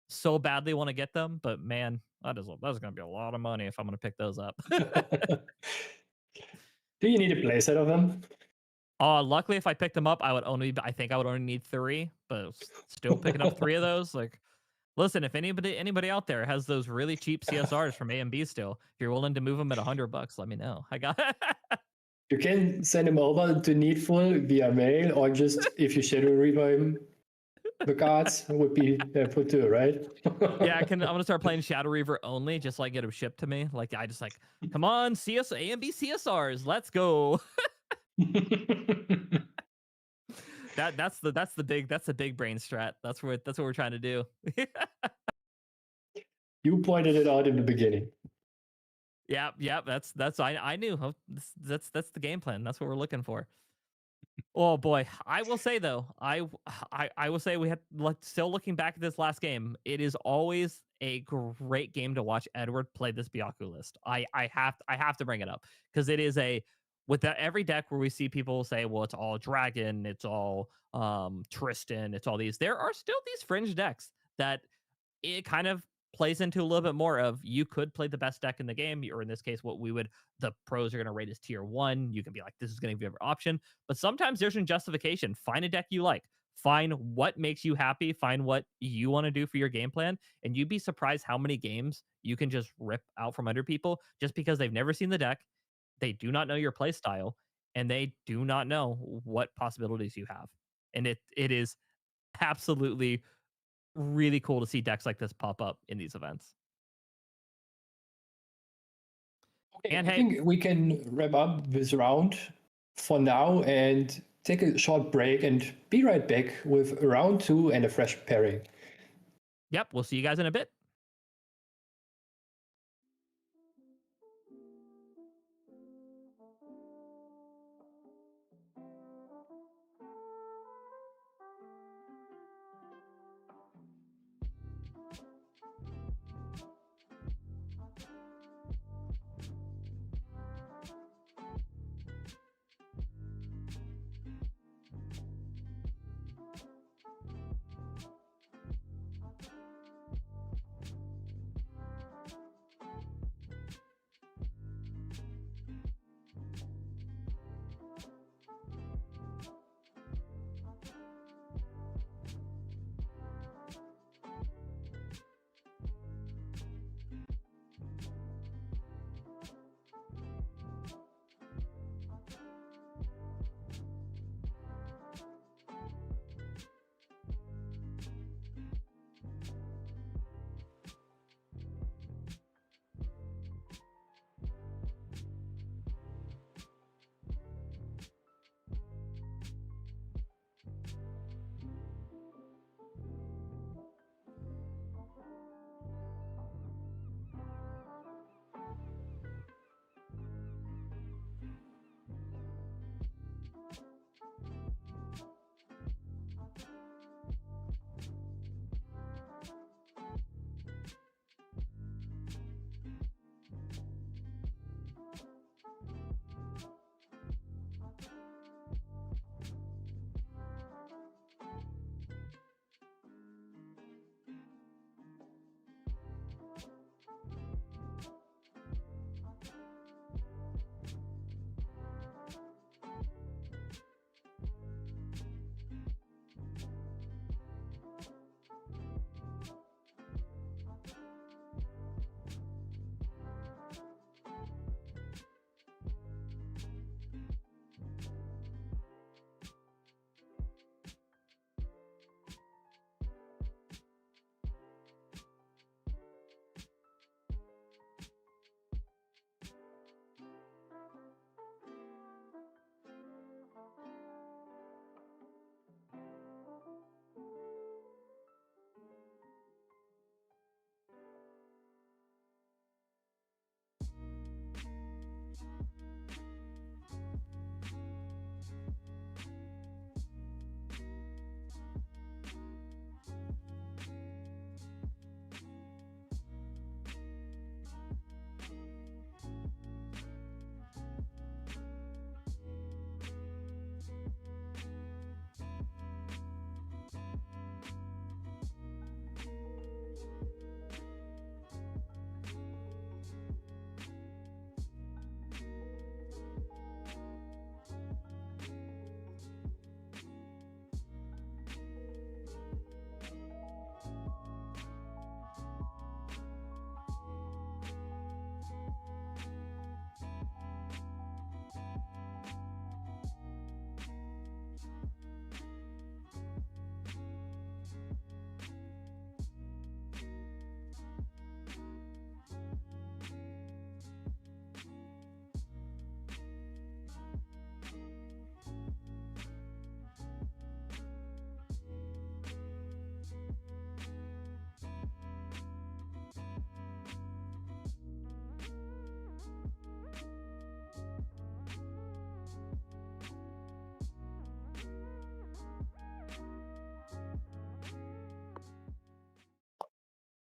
so badly want to get them, but man, that's going to be a lot of money if I'm going to pick those up.
Do you need a playset of them?
Luckily, if I picked them up, I think I would only need 3, but still picking up 3 of those. Like, listen, if anybody out there has those really cheap CSRs from A and B still, if you're willing to move them at $100, let me know. I got
You can send them over to NEETfull via mail, or just if you schedule rebuy them. the cards would be put to, right?
Yeah, I'm gonna start playing Shadow Reaver only, just like get them shipped to me. Like I just like, come on, CS A and B CSRs, let's go. That's the big brain strat. That's what we're trying to do.
You pointed it out in the beginning.
Yeah. That's I knew. That's the game plan. That's what we're looking for. Oh boy, I will say though, I will say we have still looking back at this last game. It is always a great game to watch Edward play this Baku list. I have to bring it up because it is a with that every deck where we see people say, well, it's all dragon, it's all Tristan, it's all these. There are still these fringe decks that it kind of plays into a little bit more of you could play the best deck in the game, or in this case, what we would the pros are going to rate as tier one. You can be like, this is going to be your option, but sometimes there's some justification. Find a deck you like, find what makes you happy, find what you want to do for your game plan, and you'd be surprised how many games you can just rip out from under people just because they've never seen the deck, they do not know your play style, and they do not know what possibilities you have. And it is absolutely really cool to see decks like this pop up in these events.
Okay,
And
I
hey,
think we can wrap up this round for now and take a short break and be right back with round 2 and a fresh pairing.
yep, we'll see you guys in a bit.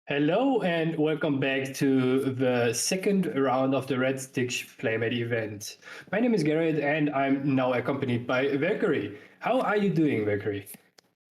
Hello and welcome back to the second round of the Red Stitch Playmat event. My name is Garrett and I'm now accompanied by Valkyrie. How are you doing, Valkyrie?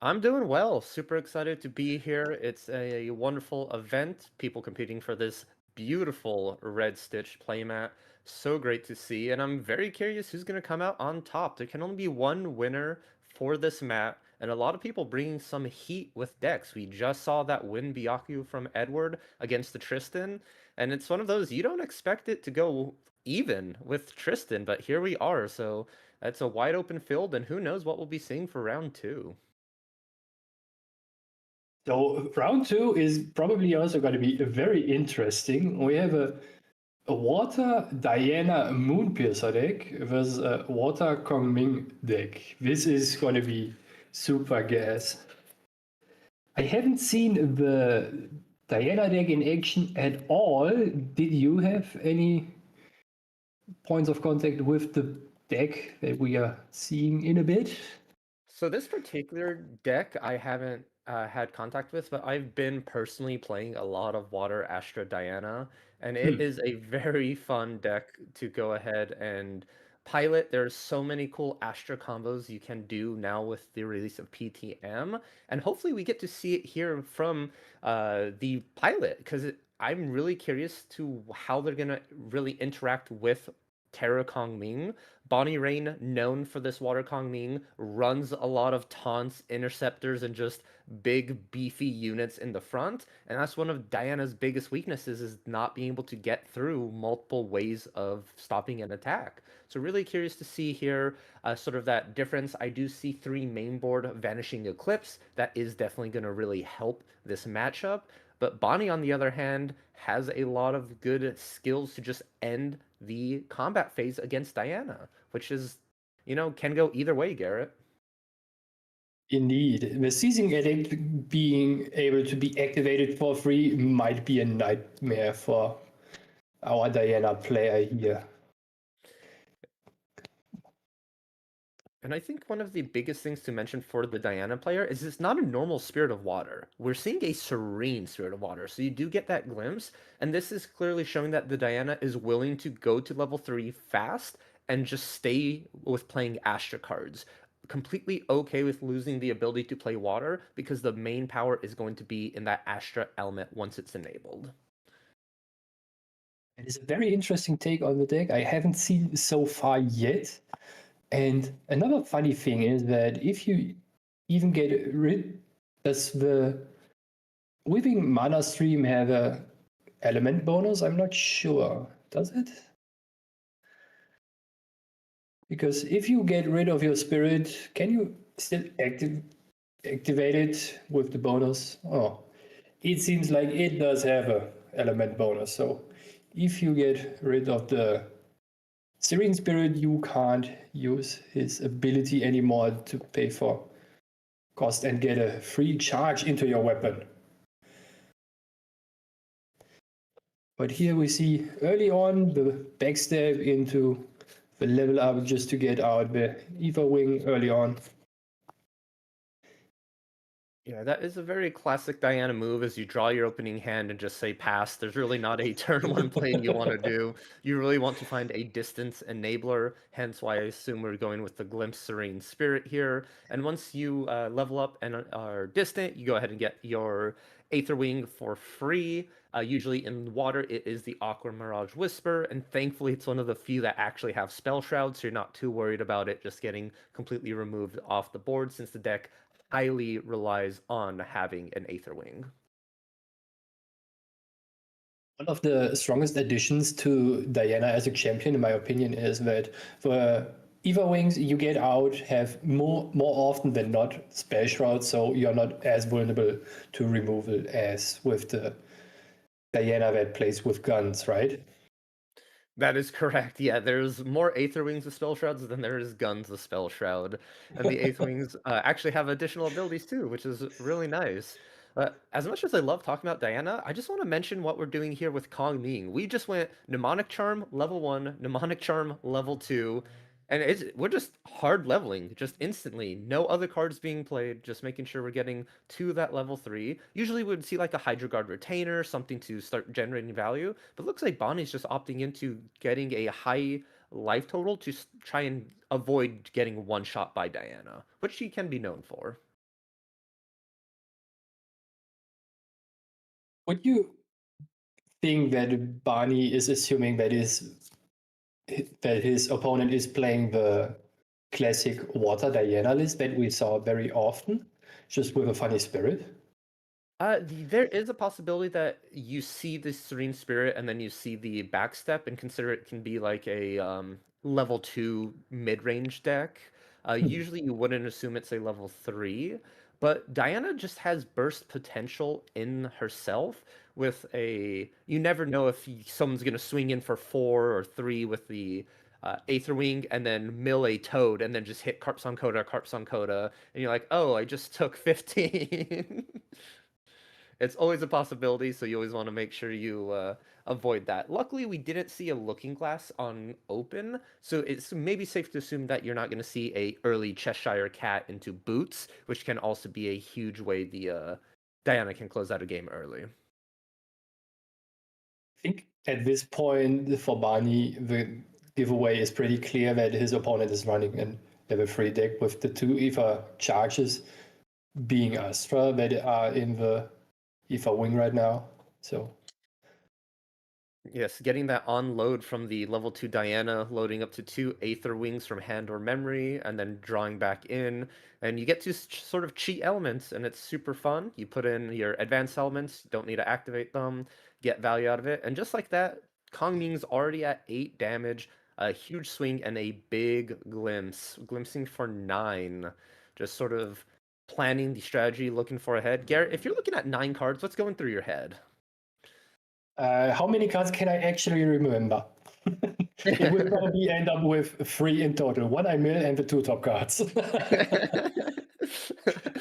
I'm doing well. Super excited to be here. It's a wonderful event. People competing for this beautiful Red Stitch playmat. So great to see. And I'm very curious who's going to come out on top. There can only be one winner for this mat. And a lot of people bringing some heat with decks. We just saw that win Baku from Edward against the Tristan. And it's one of those, you don't expect it to go even with Tristan. But here we are. So it's a wide open field. And who knows what we'll be seeing for round two.
So round two is probably also going to be very interesting. We have a water Diana Moonpiercer deck versus a water Kong Ming deck. This is going to be super gas. I haven't seen the Diana deck in action at all. Did you have any points of contact with the deck that we are seeing in a bit?
So this particular deck I haven't had contact with, but I've been personally playing a lot of Water Astra Diana, and it is a very fun deck to go ahead and pilot. There's so many cool Astra combos you can do now with the release of PTM, and hopefully we get to see it here from the pilot, because I'm really curious to how they're gonna really interact with Terra Kong Ming. Bonnie Rain, known for this Water Kong Ming, runs a lot of taunts, interceptors, and just big, beefy units in the front. And that's one of Diana's biggest weaknesses, is not being able to get through multiple ways of stopping an attack. So really curious to see here sort of that difference. I do see 3 mainboard Vanishing Eclipse. That is definitely going to really help this matchup. But Bonnie, on the other hand, has a lot of good skills to just end the combat phase against Diana, which is, can go either way, Garrett.
Indeed. The Seizing Edict being able to be activated for free might be a nightmare for our Diana player here.
And I think one of the biggest things to mention for the Diana player is it's not a normal Spirit of Water. We're seeing a Serene Spirit of Water, so you do get that glimpse, and this is clearly showing that the Diana is willing to go to level 3 fast and just stay with playing Astra cards. Completely okay with losing the ability to play Water, because the main power is going to be in that Astra element once it's enabled.
It is a very interesting take on the deck. I haven't seen so far yet. And another funny thing is that if you even get rid, does the Whipping Mana Stream have a element bonus? I'm not sure. Does it? Because if you get rid of your spirit, can you still activate it with the bonus? Oh, it seems like it does have a element bonus. So if you get rid of the Serene Spirit, you can't use his ability anymore to pay for cost and get a free charge into your weapon. But here we see early on the backstab into the level up just to get out the Ether Wing early on.
Yeah, that is a very classic Diana move, is you draw your opening hand and just say pass. There's really not a turn 1 playing you want to do. You really want to find a distance enabler, hence why I assume we're going with the Glimpse Serene Spirit here. And once you level up and are distant, you go ahead and get your Aether Wing for free. Usually in water, it is the Aqua Mirage Whisper, and thankfully it's one of the few that actually have Spell Shroud, so you're not too worried about it just getting completely removed off the board, since the deck highly relies on having an Aether Wing.
One of the strongest additions to Diana as a champion, in my opinion, is that for Ether Wings you get out have more often than not Spell Shroud, so you're not as vulnerable to removal as with the Diana that plays with guns, right?
That is correct. Yeah, there's more Aether Wings with Spell Shrouds than there is guns with Spell Shroud. And the Aether Wings actually have additional abilities too, which is really nice. As much as I love talking about Diana, I just want to mention what we're doing here with Kong Ming. We just went Mnemonic Charm level 1, Mnemonic Charm level 2, And we're just hard leveling, just instantly. No other cards being played, just making sure we're getting to that level 3. Usually we would see like a Hydro Guard Retainer, something to start generating value. But it looks like Bonnie's just opting into getting a high life total to try and avoid getting one shot by Diana, which she can be known for.
Would you think that Barney is assuming that his opponent is playing the classic water Diana list that we saw very often, just with a funny spirit?
There is a possibility that you see the Serene Spirit and then you see the backstep and consider it can be like a level 2 mid-range deck. Usually you wouldn't assume it's a level 3, but Diana just has burst potential in herself with you never know if someone's going to swing in for 4 or 3 with the Aether Wing and then mill a Toad and then just hit Carps on Coda, and you're like, oh, I just took 15. It's always a possibility, so you always want to make sure you avoid that. Luckily, we didn't see a Looking Glass on open, so it's maybe safe to assume that you're not going to see a early Cheshire Cat into Boots, which can also be a huge way the Diana can close out a game early.
I think at this point for Barney, the giveaway is pretty clear that his opponent is running a level 3 deck with the 2 Aether charges being Astra that are in the Aether Wing right now. So
yes, getting that on load from the level 2 Diana, loading up to 2 Aether Wings from hand or memory, and then drawing back in. And you get to sort of cheat elements, and it's super fun. You put in your advanced elements, don't need to activate them, get value out of it. And just like that, Kong Ming's already at 8 damage, a huge swing, and a big glimpse. Glimpsing for 9. Just sort of planning the strategy, looking for a head. Garrett, if you're looking at 9 cards, what's going through your head?
how many cards can I actually remember? It will probably end up with 3 in total. 1 I mill and the 2 top cards.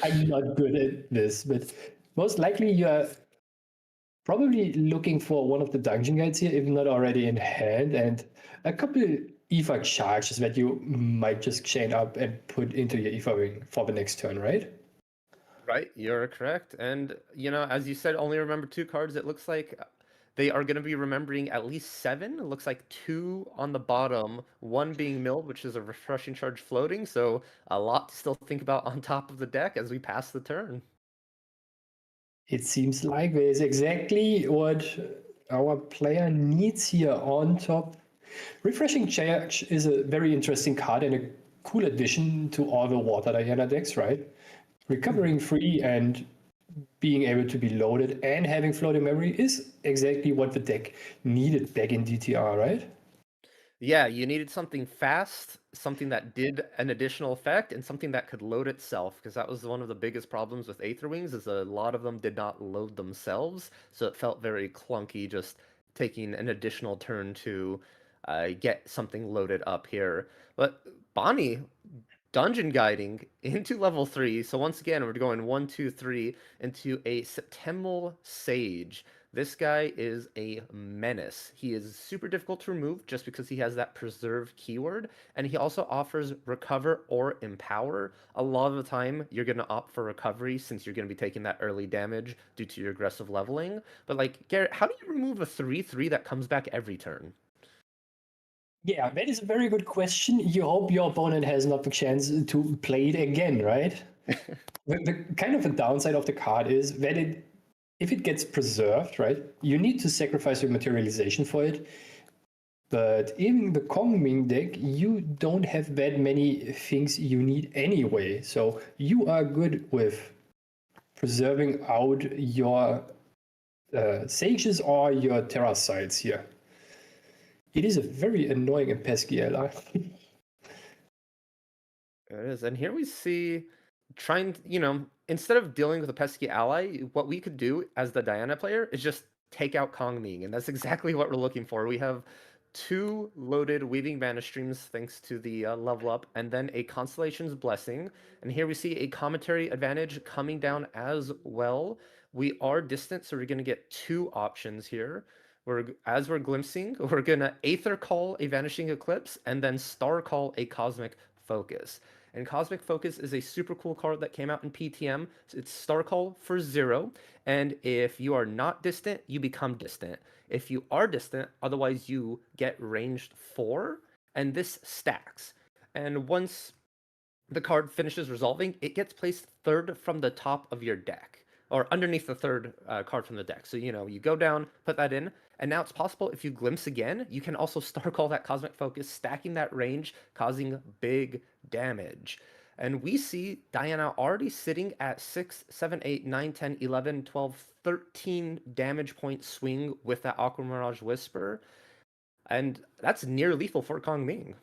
I'm not good at this, but most likely you're probably looking for one of the dungeon guides here, if not already in hand, and a couple Aether charges that you might just chain up and put into your Aether Wing for the next turn, right?
Right, you're correct. And, as you said, only remember 2 cards. It looks like they are going to be remembering at least 7. It looks like 2 on the bottom, 1 being milled, which is a refreshing charge floating. So a lot to still think about on top of the deck as we pass the turn.
It seems like there's exactly what our player needs here on top. Refreshing Charge is a very interesting card and a cool addition to all the Water Diana decks, right? Recovering free and being able to be loaded and having floating memory is exactly what the deck needed back in DTR, right?
Yeah, you needed something fast, something that did an additional effect, and something that could load itself, because that was one of the biggest problems with Aether Wings, is a lot of them did not load themselves, so it felt very clunky just taking an additional turn to get something loaded up here. But Bonnie, dungeon guiding into level 3, so once again, we're going 1, 2, 3 into a September Sage. This guy is a menace. He is super difficult to remove just because he has that preserve keyword, and he also offers recover or empower. A lot of the time, you're going to opt for recovery since you're going to be taking that early damage due to your aggressive leveling. But like, Garrett, how do you remove a 3/3 that comes back every turn?
Yeah, that is a very good question. You hope your opponent has not the chance to play it again, right? the kind of a downside of the card is that if it gets preserved, right, you need to sacrifice your materialization for it. But in the Kong Ming deck, you don't have that many things you need anyway. So you are good with preserving out your sages or your terrasites here. It is a very annoying and pesky ally.
It is. And here we see instead of dealing with a pesky ally, what we could do as the Diana player is just take out Kong Ming. And that's exactly what we're looking for. We have 2 loaded Weaving Mana Streams thanks to the level up, and then a Constellation's Blessing. And here we see a Commentary Advantage coming down as well. We are distant, so we're going to get 2 options here. As we're glimpsing, we're gonna Aether Call a Vanishing Eclipse and then Star Call a Cosmic Focus. And Cosmic Focus is a super cool card that came out in PTM. It's Star Call for 0, and if you are not distant, you become distant. If you are distant, otherwise you get ranged 4, and this stacks. And once the card finishes resolving, it gets placed third from the top of your deck, or underneath the third card from the deck. So, you go down, put that in, and now it's possible if you glimpse again, you can also Star Call that Cosmic Focus, stacking that range, causing big damage. And we see Diana already sitting at 6, 7, 8, 9, 10, 11, 12, 13 damage point swing with that Aqua Mirage Whisper. And that's near lethal for Kong Ming.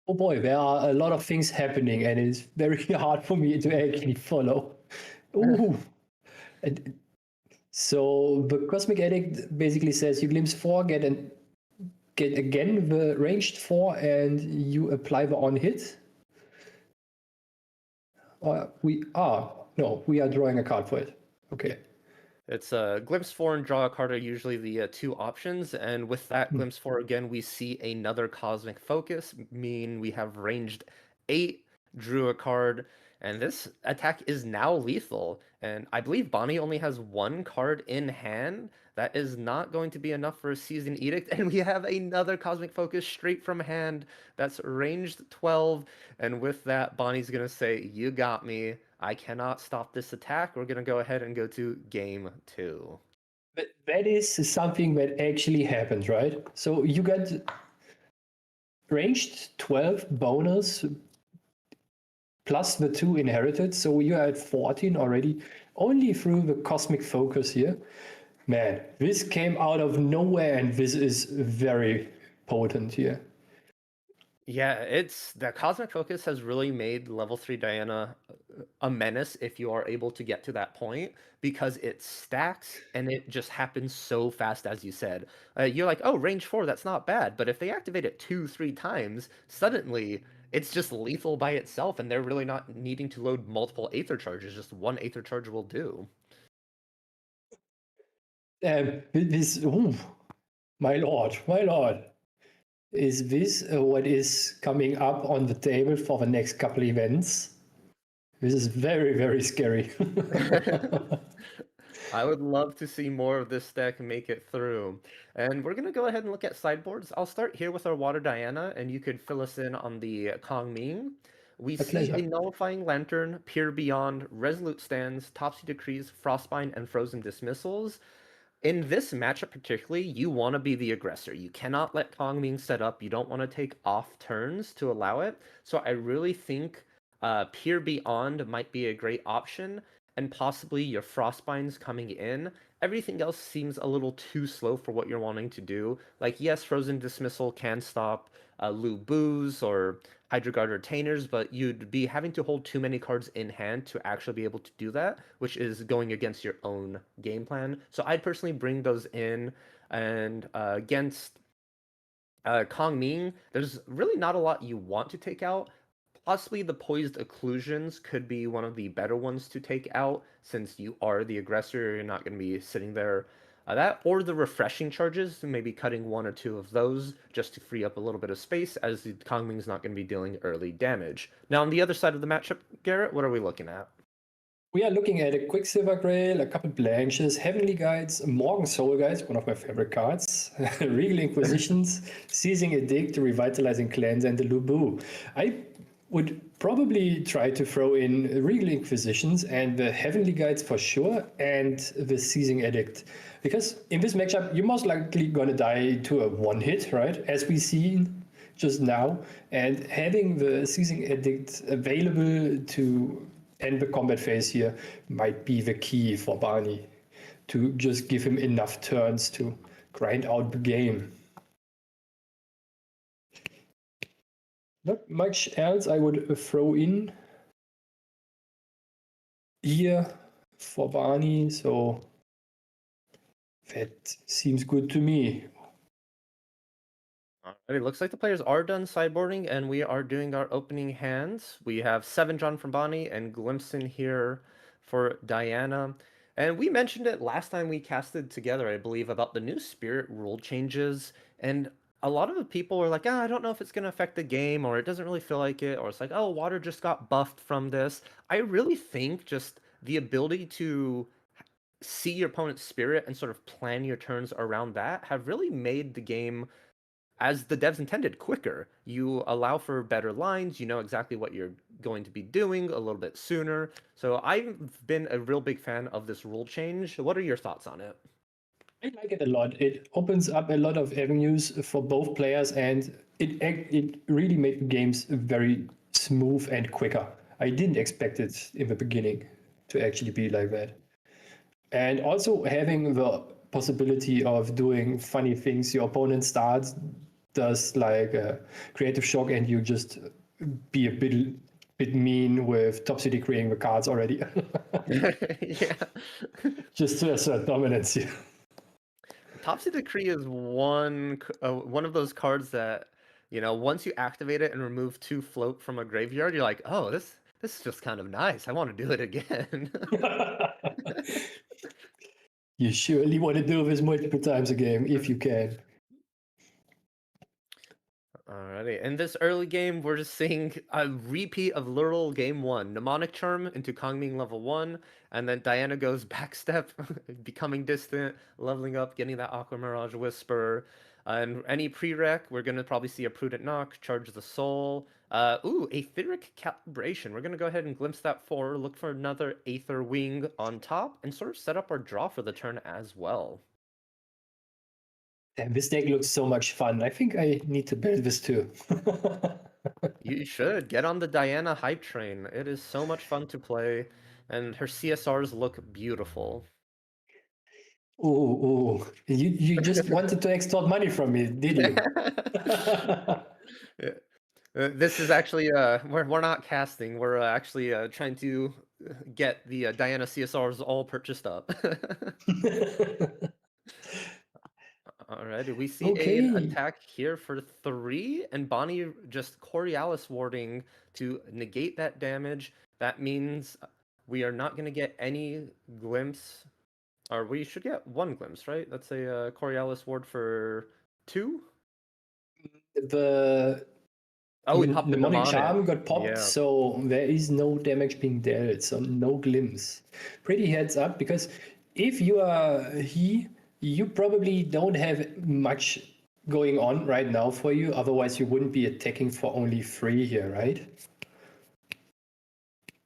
Oh boy, there are a lot of things happening, and it's very hard for me to actually follow. Ooh. So the Cosmic Addict basically says you glimpse 4, get again the ranged 4, and you apply the on hit. We are drawing a card for it. Okay.
It's Glimpse 4 and Draw a Card are usually the two options, and with that Glimpse 4 again, we see another Cosmic Focus, meaning we have ranged 8, drew a card, and this attack is now lethal. And I believe Bonnie only has 1 card in hand. That is not going to be enough for a Season Edict, and we have another Cosmic Focus straight from hand that's ranged 12, and with that, Bonnie's going to say, "You got me. I cannot stop this attack. We're going to go ahead and go to game 2."
But that is something that actually happens, right? So you got ranged 12 bonus plus the 2 inherited. So you're at 14 already, only through the Cosmic Focus here. Man, this came out of nowhere, and this is very potent here.
Yeah, the Cosmic Focus has really made level 3 Diana a menace if you are able to get to that point, because it stacks and it just happens so fast, as you said. You're like, oh, range 4, that's not bad. But if they activate it 2-3 times, suddenly it's just lethal by itself, and they're really not needing to load multiple Aether charges. Just one Aether charge will do.
My lord. Is this what is coming up on the table for the next couple events? This is very, very scary.
I would love to see more of this deck make it through. And we're going to go ahead and look at sideboards. I'll start here with our Water Diana, and you could fill us in on the Kong Ming. We see
pleasure.
a Nullifying Lantern, Peer Beyond, Resolute Stands, Topsy Decrees, Frostbind, and Frozen Dismissals. In this matchup particularly, you want to be the aggressor. You cannot let Kong Ming set up. You don't want to take off turns to allow it. So I really think Peer Beyond might be a great option, and possibly your Frostbinds coming in. Everything else seems a little too slow for what you're wanting to do. Like, yes, Frozen Dismissal can stop Lu Bu's or Hydro Guard Retainers, but you'd be having to hold too many cards in hand to actually be able to do that, which is going against your own game plan. So I'd personally bring those in, and against Kong Ming, there's really not a lot you want to take out. Possibly the Poised Occlusions could be one of the better ones to take out, since you are the aggressor. You're not going to be sitting there. That, or the Refreshing Charges, maybe cutting 1 or 2 of those just to free up a little bit of space, as the Kong Ming's not going to be dealing early damage. Now, on the other side of the matchup, Garrett, what are we looking at?
We are looking at a Quicksilver Grail, a couple Blanches, Heavenly Guides, Morgan Soul Guides, one of my favorite cards, Regal Inquisitions, Seizing Edict, Revitalizing Cleanse, and the Lubu. I would probably try to throw in Regal Inquisitions and the Heavenly Guides for sure, and the Seizing Edict. Because in this matchup, you're most likely going to die to a one-hit, right? As we see just now. And having the Seizing Edict available to end the combat phase here might be the key for Barney, to just give him enough turns to grind out the game. Not much else I would throw in here for Barney, so that seems good to me.
Alright, it looks like the players are done sideboarding, and we are doing our opening hands. We have 7 drawn from Bonnie and Glimpson here for Diana. And we mentioned it last time we casted together, I believe, about the new Spirit rule changes. And a lot of the people were like, I don't know if it's going to affect the game, or it doesn't really feel like it, or it's like, oh, water just got buffed from this. I really think just the ability to see your opponent's spirit and sort of plan your turns around that have really made the game, as the devs intended, quicker. You allow for better lines, you know exactly what you're going to be doing a little bit sooner. So I've been a real big fan of this rule change. What are your thoughts on it?
I like it a lot. It opens up a lot of avenues for both players, and it really made the games very smooth and quicker. I didn't expect it in the beginning to actually be like that. And also having the possibility of doing funny things. Your opponent starts, does like a creative shock, and you just be a bit mean with Topsy creating the cards already.
Yeah.
Just to assert dominance here.
Topsy Decree is one of those cards that, once you activate it and remove 2 float from a graveyard, you're like, oh, this is just kind of nice. I want to do it again.
You surely want to do this multiple times a game if you can.
Alrighty, in this early game, we're just seeing a repeat of literal game 1. Mnemonic Charm into Kong Ming level 1, and then Diana goes backstep, becoming distant, leveling up, getting that Aqua Mirage Whisper. And any prereq, we're going to probably see a Prudent Knock, Charge the Soul. Aetheric Calibration. We're going to go ahead and glimpse that forward, look for another Aether Wing on top, and sort of set up our draw for the turn as well.
Damn, this deck looks so much fun. I think I need to build this too.
You should get on the Diana hype train. It is so much fun to play, and her CSRs look beautiful.
Ooh. You just wanted to extort money from me, did you?
This is actually we're not casting. We're actually trying to get the Diana CSRs all purchased up. Alrighty, we see an attack here for 3, and Bonnie just Coriolis warding to negate that damage. That means we are not going to get any glimpse, or we should get 1 glimpse, right? That's a Coriolis ward for 2.
The mnemonic charm got popped, so there is no damage being dealt, so no glimpse. Pretty heads up, because if you are you probably don't have much going on right now for you. Otherwise, you wouldn't be attacking for only 3 here, right?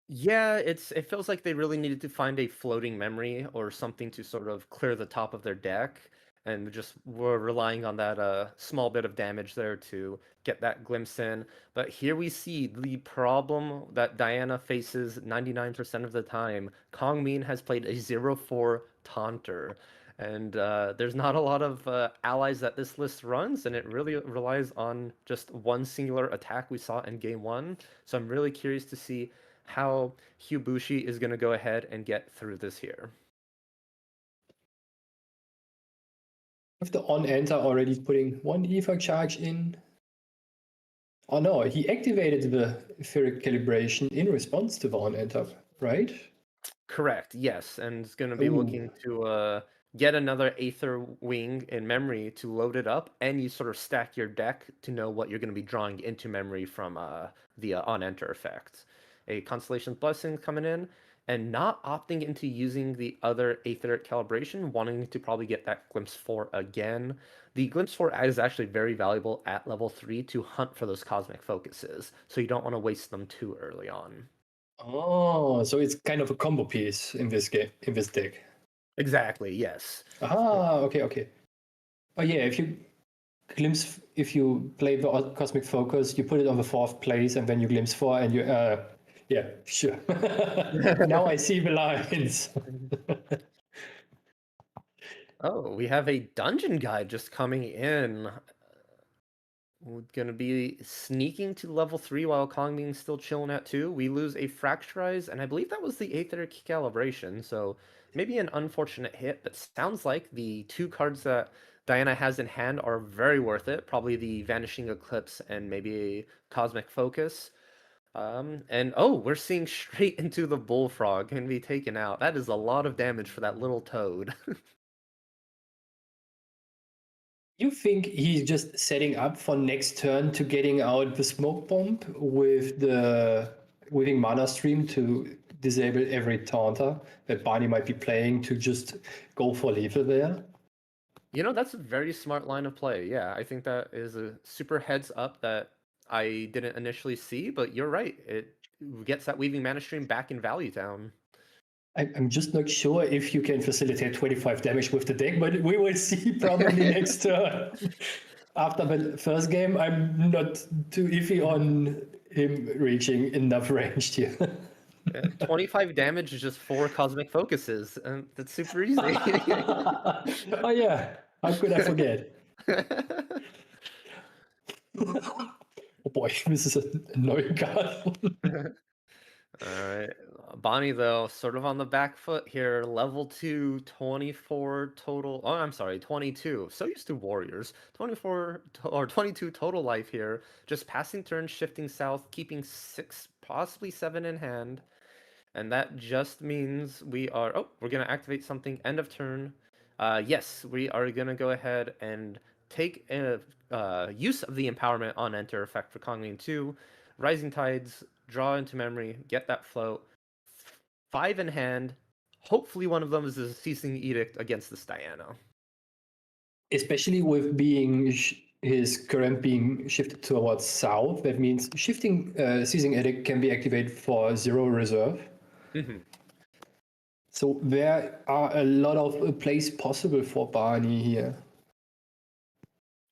Yeah, it feels like they really needed to find a floating memory or something to sort of clear the top of their deck, and just were relying on that small bit of damage there to get that glimpse in. But here we see the problem that Diana faces 99% of the time. Kong Ming has played a 0-4 Taunter. And there's not a lot of allies that this list runs, and it really relies on just one singular attack we saw in game 1. So I'm really curious to see how Hyobushi is going to go ahead and get through this here.
With the on-enter already putting 1 Ether charge in. Oh no, he activated the Etheric Calibration in response to the on-enter, right?
Correct, yes, and it's going to be looking to get another Aether Wing in memory to load it up, and you sort of stack your deck to know what you're going to be drawing into memory from the on-enter effect. A Constellation's Blessing coming in, and not opting into using the other Aetheric Calibration, wanting to probably get that Glimpse 4 again. The Glimpse 4 is actually very valuable at level 3 to hunt for those Cosmic Focuses, so you don't want to waste them too early on.
Oh, so it's kind of a combo piece in this game, in this deck.
Exactly, yes.
Okay. Oh yeah, if you play the Cosmic Focus, you put it on the 4th place, and then you glimpse 4, and you yeah, sure. Now I see the lines.
Oh, we have a dungeon guide just coming in. We're going to be sneaking to level 3 while Kong Ming's still chilling at 2. We lose a Fracturize, and I believe that was the Aetheric Calibration, so maybe an unfortunate hit, but sounds like the 2 cards that Diana has in hand are very worth it. Probably the Vanishing Eclipse and maybe a Cosmic Focus. And oh, we're seeing straight into the Bullfrog can be taken out. That is a lot of damage for that little toad.
You think he's just setting up for next turn to getting out the smoke bomb with the Weaving Mana Stream to disable every taunter that Barney might be playing to just go for lethal there?
You know, that's a very smart line of play. Yeah, I think that is a super heads up that I didn't initially see, but you're right. It gets that Weaving Mana Stream back in Value Town.
I'm just not sure if you can facilitate 25 damage with the deck, but we will see probably next turn. After the first game, I'm not too iffy on him reaching enough range here.
25 damage is just 4 Cosmic Focuses. And that's super easy.
Oh yeah, how could I forget? Oh boy, this is an annoying card.
Alright. Bonnie, though, sort of on the back foot here. Level 2, 24 total. Oh, I'm sorry, 22. So used to Warriors. 24 or 22 total life here. Just passing turns, shifting south, keeping 6, possibly 7 in hand. And that just means we are. Oh, we're going to activate something end of turn. Yes, we are going to go ahead and take use of the empowerment on enter effect for Kong Ming 2. Rising Tides, draw into memory, get that float. 5 in hand. Hopefully, one of them is a Ceasing Edict against this Diana.
Especially with being his current being shifted towards south, that means shifting Seizing Edict can be activated for 0 reserve.
Mm-hmm.
So there are a lot of plays possible for Barney here.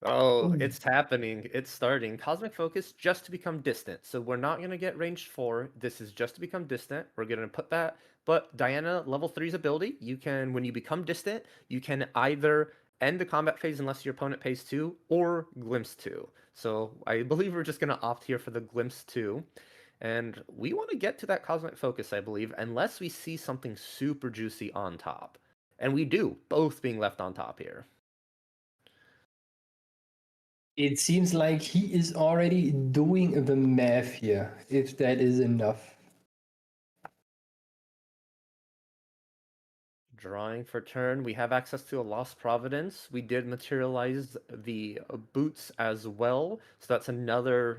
Oh, it's happening. It's starting. Cosmic Focus just to become distant. So we're not going to get range 4. This is just to become distant. We're going to put that. But Diana, level 3's ability, you can, when you become distant, you can either end the combat phase unless your opponent pays 2 or glimpse 2. So I believe we're just going to opt here for the glimpse 2. And we want to get to that Cosmic Focus, I believe, unless we see something super juicy on top. And we do, both being left on top here.
It seems like he is already doing the math here, if that is enough.
Drawing for turn. We have access to a Lost Providence. We did materialize the boots as well. So that's another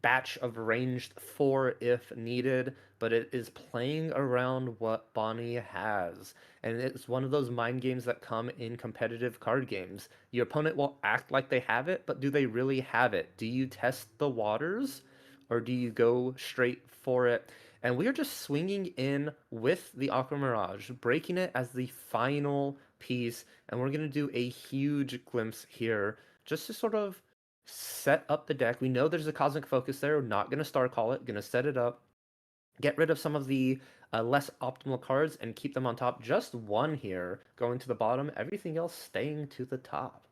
batch of ranged 4 if needed, but it is playing around what Bonnie has. And it's one of those mind games that come in competitive card games. Your opponent will act like they have it, but do they really have it? Do you test the waters or do you go straight for it? And we are just swinging in with the Aqua Mirage, breaking it as the final piece. And we're going to do a huge glimpse here just to sort of set up the deck. We know there's a Cosmic Focus there. We're not going to Star Call it. Going to set it up. Get rid of some of the less optimal cards and keep them on top. Just one here going to the bottom. Everything else staying to the top.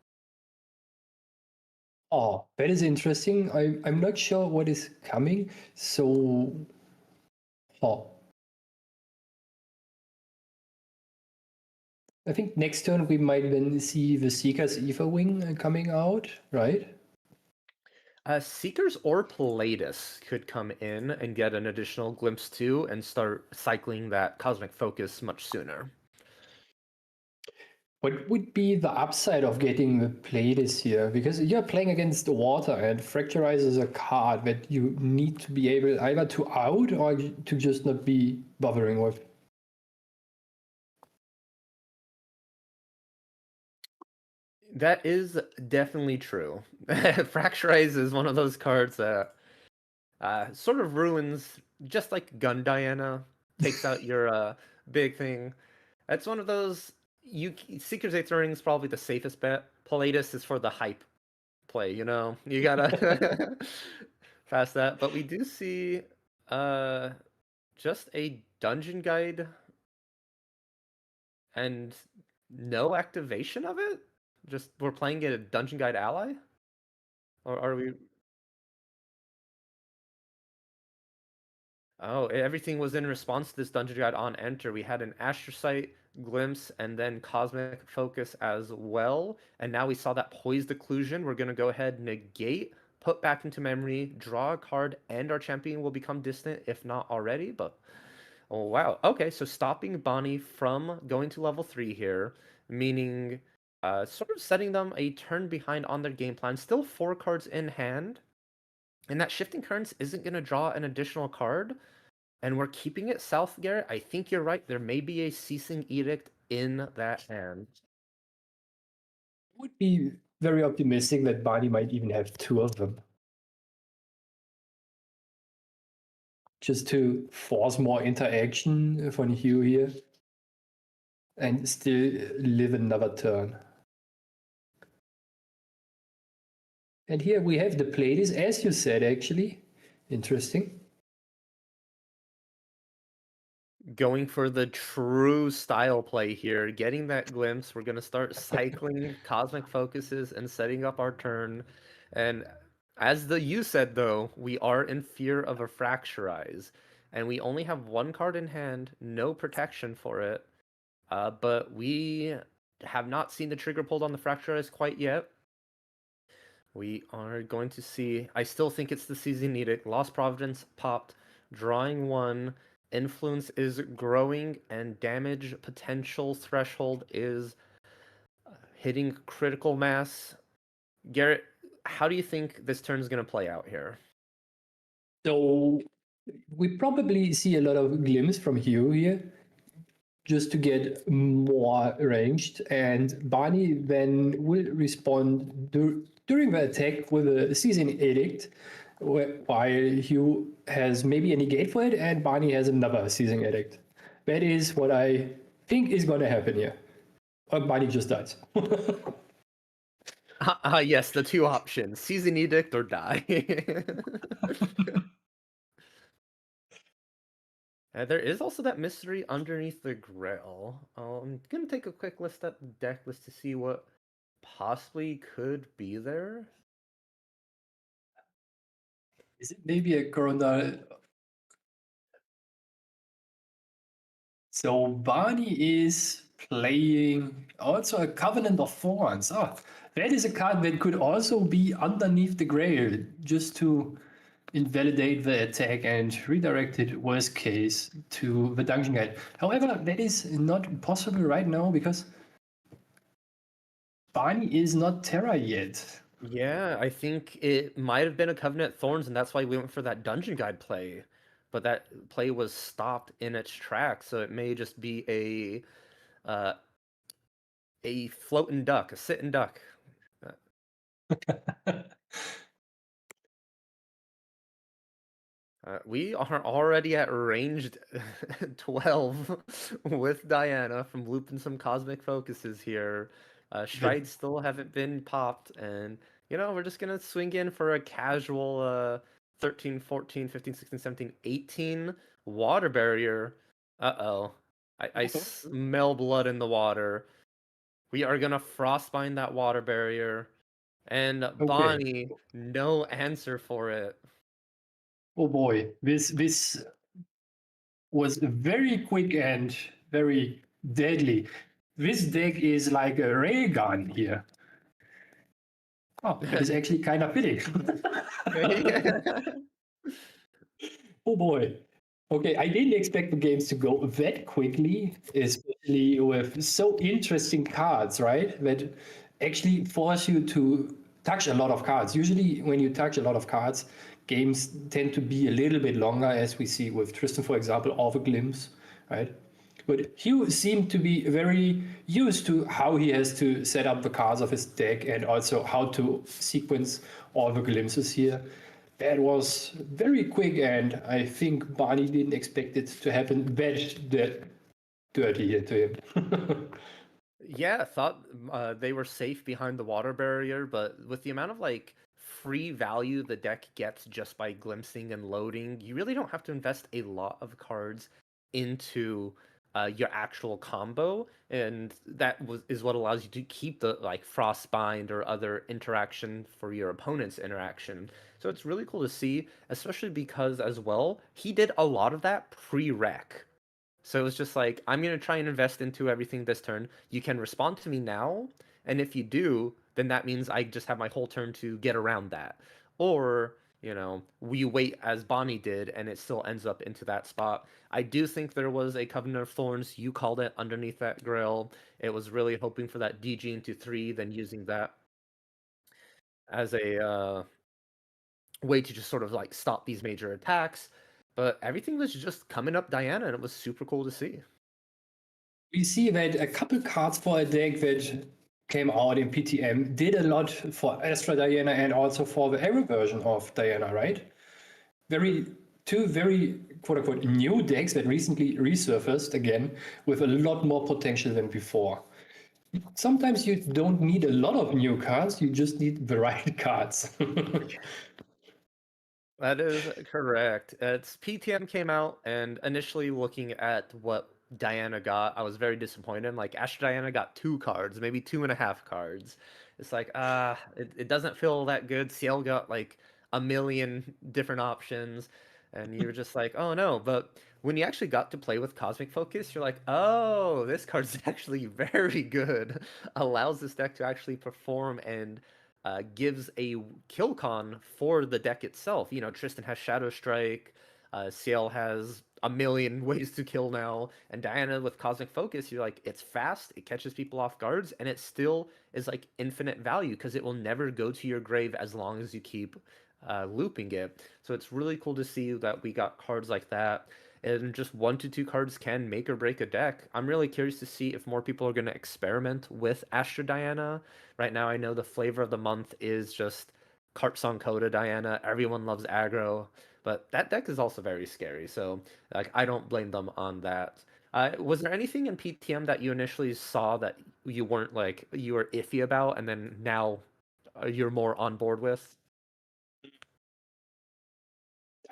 Oh, that is interesting. I'm not sure what is coming. So, I think next turn we might then see the Seeker's Ether Wing coming out, right?
Seekers or Palladius could come in and get an additional glimpse too and start cycling that Cosmic Focus much sooner.
What would be the upside of getting the play this here? Because you're playing against the water, and Fracturize is a card that you need to be able either to out or to just not be bothering with.
That is definitely true. Fracturize is one of those cards that sort of ruins, just like Gun Diana takes out your big thing. That's one of those. Seeker's Eighth Ring is probably the safest bet. Palladius is for the hype play. You know, you gotta pass that. But we do see just a dungeon guide and no activation of it. Just we're playing a dungeon guide ally, or are we? Oh, everything was in response to this dungeon guide on enter. We had an Astrocyte, Glimpse, and then Cosmic Focus as well. And now we saw that Poised Occlusion. We're going to go ahead and negate put back into memory, draw a card, and our champion will become distant, if not already. But oh wow, okay, so stopping Bonnie from going to level 3 here, meaning sort of setting them a turn behind on their game plan. Still 4 cards in hand, and that Shifting Currents isn't going to draw an additional card. And we're keeping it south, Garrett. I think you're right. There may be a Ceasing Edict in that hand.
Would be very optimistic that Barney might even have 2 of them. Just to force more interaction from Hugh here. And still live another turn. And here we have the playlist, as you said, actually. Interesting.
Going for the true style play here, getting that glimpse. We're going to start cycling Cosmic Focuses and setting up our turn. And as you said, though, we are in fear of a Fracturize. And we only have 1 card in hand, no protection for it. But we have not seen the trigger pulled on the Fracturize quite yet. We are going to see. I still think it's the Season Edict. Lost Providence popped, drawing 1. Influence is growing, and damage potential threshold is hitting critical mass. Garrett, how do you think this turn is going to play out here?
So we probably see a lot of glimpse from Hugh here, just to get more ranged, and Barney then will respond during the attack with a Season Edict, while Hugh has maybe a negate for it and Barney has another Season Edict. That is what I think is going to happen here. Or Barney just dies.
Yes, the 2 options, Season Edict or die. There is also that mystery underneath the Grail. I'm going to take a quick list at the deck list to see what possibly could be there.
Is it maybe a Corona? So Barney is playing also a Covenant of Thorns. Oh, that is a card that could also be underneath the Grail, just to invalidate the attack and redirect it, worst case, to the Dungeon Guide. However, that is not possible right now because Barney is not Terra yet.
Yeah, I think it might have been a Covenant Thorns, and that's why we went for that Dungeon Guide play. But that play was stopped in its tracks, so it may just be a floating duck, a sitting duck. We are already at ranged 12 with Diana from looping some Cosmic Focuses here. Strides still haven't been popped, and we're just gonna swing in for a casual 13, 14, 15, 16, 17, 18 water barrier. Uh-oh. I smell blood in the water. We are gonna frostbind that water barrier. And Bonnie, no answer for it.
Oh boy, this was very quick and very deadly. This deck is like a railgun here. Oh, that is actually kind of fitting. Oh boy. Okay, I didn't expect the games to go that quickly, especially with so interesting cards, right? That actually force you to touch a lot of cards. Usually, when you touch a lot of cards, games tend to be a little bit longer, as we see with Tristan, for example, or the Glimpse, right? But Hugh seemed to be very used to how he has to set up the cards of his deck and also how to sequence all the glimpses here. That was very quick, and I think Barney didn't expect it to happen that dirty here to him.
Yeah, I thought they were safe behind the water barrier, but with the amount of free value the deck gets just by glimpsing and loading, you really don't have to invest a lot of cards into your actual combo, and that is what allows you to keep the Frostbind or other interaction for your opponent's interaction. So it's really cool to see, especially because as well, he did a lot of that pre-rec. So it was just like, I'm going to try and invest into everything this turn. You can respond to me now, and if you do, then that means I just have my whole turn to get around that. or we wait as Bonnie did and it still ends up into that spot. I do think there was a Covenant of Thorns, you called it, underneath that Grail. It was really hoping for that DG into 3, then using that as a way to just sort of like stop these major attacks. But everything was just coming up Diana, and it was super cool to see.
We see that a couple cards for a deck that came out in PTM did a lot for Astra Diana and also for the Arrow version of Diana, right? Two very quote-unquote new decks that recently resurfaced again with a lot more potential than before. Sometimes you don't need a lot of new cards, you just need the right cards.
That is correct. It's PTM came out, and initially looking at what Diana got, I was very disappointed. Like Astra Diana got 2 cards, maybe 2.5 cards. It's like, it doesn't feel that good. Ciel got like a million different options, and you're just like, oh no. But when you actually got to play with Cosmic Focus, you're like, oh, this card's actually very good. Allows this deck to actually perform and gives a kill con for the deck itself. Tristan has Shadow Strike, Ciel has a million ways to kill now, and Diana with Cosmic Focus, you're like, it's fast, it catches people off guards, and it still is like infinite value because it will never go to your grave as long as you keep looping it. So it's really cool to see that we got cards like that. And just 1 to 2 cards can make or break a deck. I'm really curious to see if more people are going to experiment with Astra Diana. Right now, I know the flavor of the month is just Cart Song Coda Diana. Everyone loves aggro, but that deck is also very scary. So, like, I don't blame them on that. Was there anything in PTM that you initially saw that you weren't like you were iffy about, and then now you're more on board with?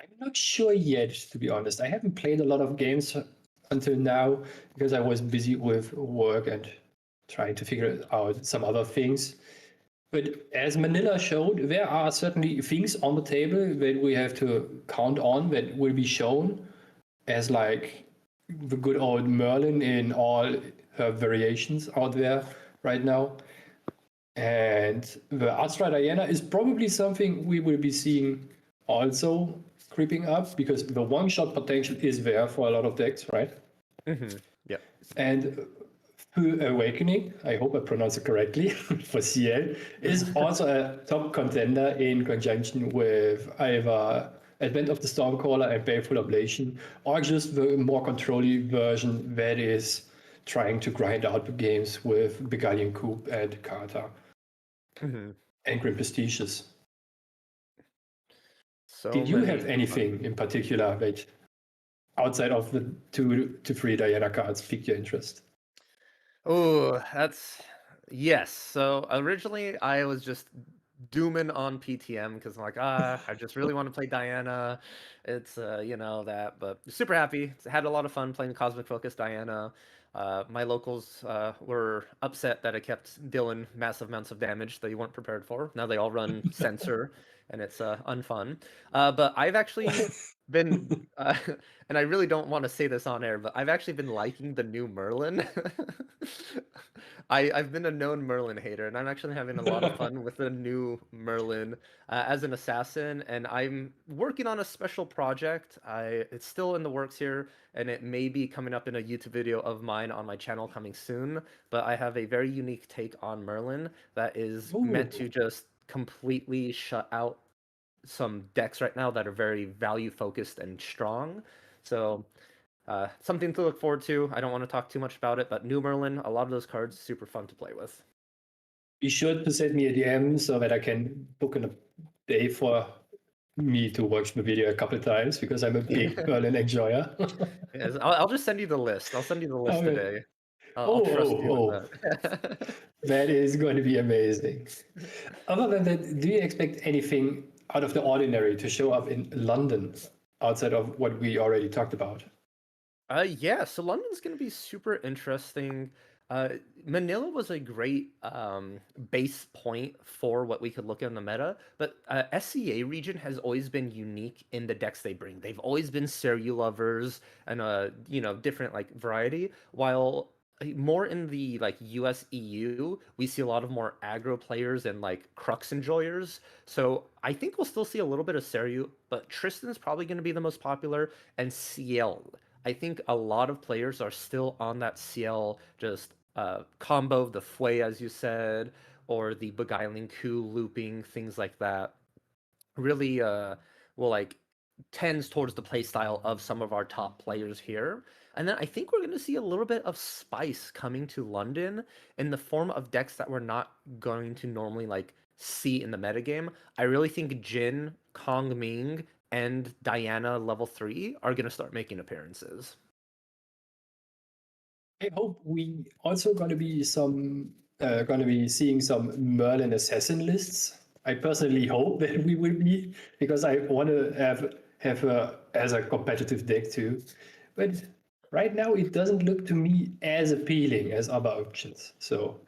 I'm not sure yet, to be honest. I haven't played a lot of games until now because I was busy with work and trying to figure out some other things. But as Manila showed, there are certainly things on the table that we have to count on that will be shown as like the good old Merlin in all her variations out there right now. And the Astra Diana is probably something we will be seeing also creeping up because the one-shot potential is there for a lot of decks, right?
Yeah.
And Awakening, I hope I pronounce it correctly, for CL, is also a top contender in conjunction with either Advent of the Stormcaller and Baleful Oblation, or just the more controlly version that is trying to grind out the games with Begallian Coup and Carta and Grim Prestigious.
So
Did you have anything in particular that, outside of the 2 to 3 Diana cards, piqued your interest?
Oh, yes. So originally I was just dooming on PTM because I'm like, I just really want to play Diana. It's that, but super happy. Had a lot of fun playing Cosmic Focus Diana. My locals were upset that I kept dealing massive amounts of damage that you weren't prepared for. Now they all run Censor, and it's unfun. But I've actually been, and I really don't want to say this on air, but I've actually been liking the new Merlin. I've been a known Merlin hater, and I'm actually having a lot of fun with the new Merlin as an assassin. And I'm working on a special project. It's still in the works here, and it may be coming up in a YouTube video of mine on my channel coming soon. But I have a very unique take on Merlin that is meant to just completely shut out some decks right now that are very value focused and strong. So something to look forward to. I don't want to talk too much about it, but New Merlin, a lot of those cards, super fun to play with.
Be sure to send me a DM so that I can book a day for me to watch the video a couple of times because I'm a big Merlin enjoyer.
Yes, I'll just send you the list. I'll send you the list today. I'll trust you with that.
That is going to be amazing. Other than that, do you expect anything out of the ordinary to show up in London outside of what we already talked about?
Yeah, so London's going to be super interesting. Manila was a great base point for what we could look at in the meta, but SCA region has always been unique in the decks they bring. They've always been Seru lovers and different like variety, while more in the like US EU, we see a lot of more aggro players and like Crux enjoyers. So I think we'll still see a little bit of Seryu, but Tristan's probably going to be the most popular, and CL. I think a lot of players are still on that CL just combo, the Fui as you said, or the Beguiling Coup looping, things like that. Really will like tends towards the play style of some of our top players here. And then I think we're going to see a little bit of spice coming to London in the form of decks that we're not going to normally like see in the metagame. I really think Jin, Kong Ming, and Diana level 3 are going to start making appearances.
I hope we also going to be seeing some Merlin assassin lists. I personally hope that we will be, because I want to have her as a competitive deck too. But right now it doesn't look to me as appealing as other options. So,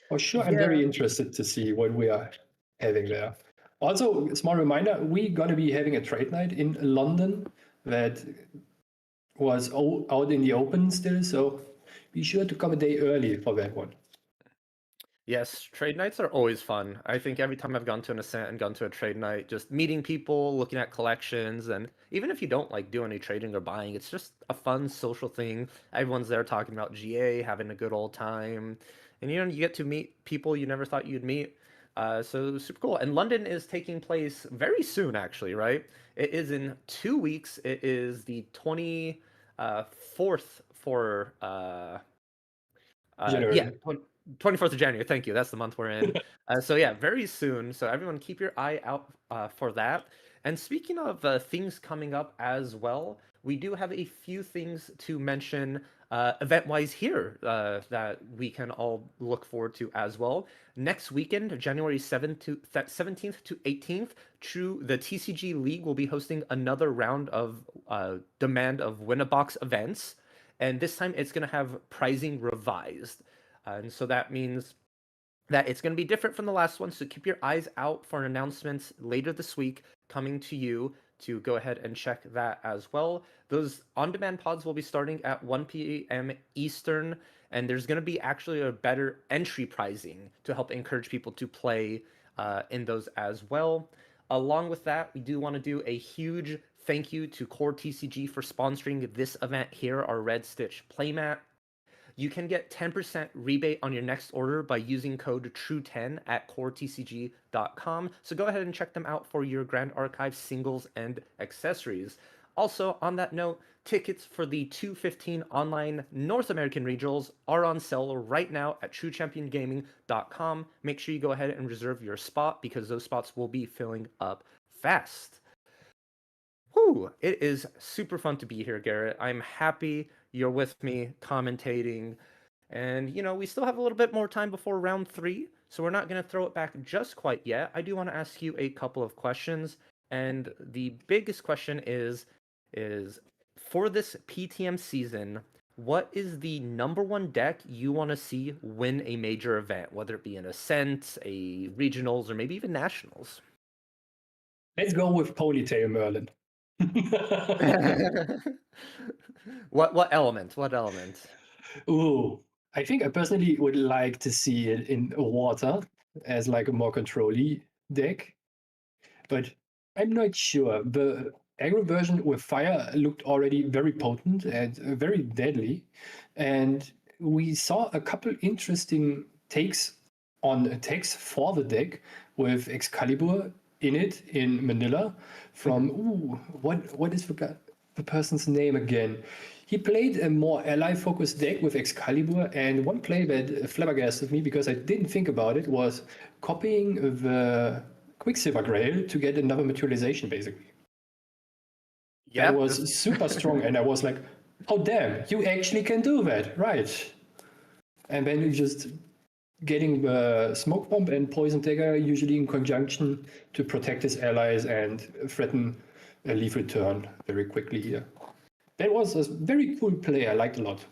for sure, I'm very interested to see what we are having there. Also, small reminder, we're going to be having a trade night in London that was out in the open still, so be sure to come a day early for that one.
Yes, trade nights are always fun. I think every time I've gone to an Ascent and gone to a trade night, just meeting people, looking at collections, and even if you don't like do any trading or buying, it's just a fun social thing. Everyone's there talking about GA, having a good old time, and you get to meet people you never thought you'd meet. So super cool. And London is taking place very soon, actually, right? It is in 2 weeks. It is the 24th for
January.
24th of January. Thank you. That's the month we're in. So yeah, very soon. So everyone, keep your eye out for that. And speaking of things coming up as well, we do have a few things to mention event-wise here that we can all look forward to as well. Next weekend, January 17th to 18th, the TCG League will be hosting another round of demand of Win-a-Box events. And this time it's going to have pricing revised. And so that means that it's going to be different from the last one. So keep your eyes out for announcements later this week coming to you to go ahead and check that as well. Those on-demand pods will be starting at 1 p.m. Eastern, and there's going to be actually a better entry pricing to help encourage people to play in those as well. Along with that, we do want to do a huge thank you to Core TCG for sponsoring this event here, our Red Stitch playmat. You can get 10% rebate on your next order by using code TRUE10 at coretcg.com. So go ahead and check them out for your Grand Archive singles and accessories. Also, on that note, tickets for the 215 online North American regionals are on sale right now at truechampiongaming.com. Make sure you go ahead and reserve your spot because those spots will be filling up fast. Whew, it is super fun to be here, Garrett. I'm happy you're with me commentating. And, we still have a little bit more time before round 3, so we're not going to throw it back just quite yet. I do want to ask you a couple of questions. And the biggest question is for this PTM season, what is the #1 deck you want to see win a major event, whether it be an Ascent, a Regionals, or maybe even Nationals?
Let's go with Ponytail Merlin.
What element? What element?
Ooh, I think I personally would like to see it in water as like a more control-y deck, but I'm not sure. The aggro version with fire looked already very potent and very deadly, and we saw a couple interesting takes on attacks for the deck with Excalibur in it in Manila from what is the person's name again? He played a more ally-focused deck with Excalibur, and one play that flabbergasted me because I didn't think about it was copying the Quicksilver Grail to get another materialization, basically.
Yeah,
that was super strong, and I was like, oh damn, you actually can do that, right? And then you just getting the Smoke Bomb and Poison Dagger usually in conjunction to protect his allies and threaten a lethal turn very quickly here. That was a very cool play. I liked a lot.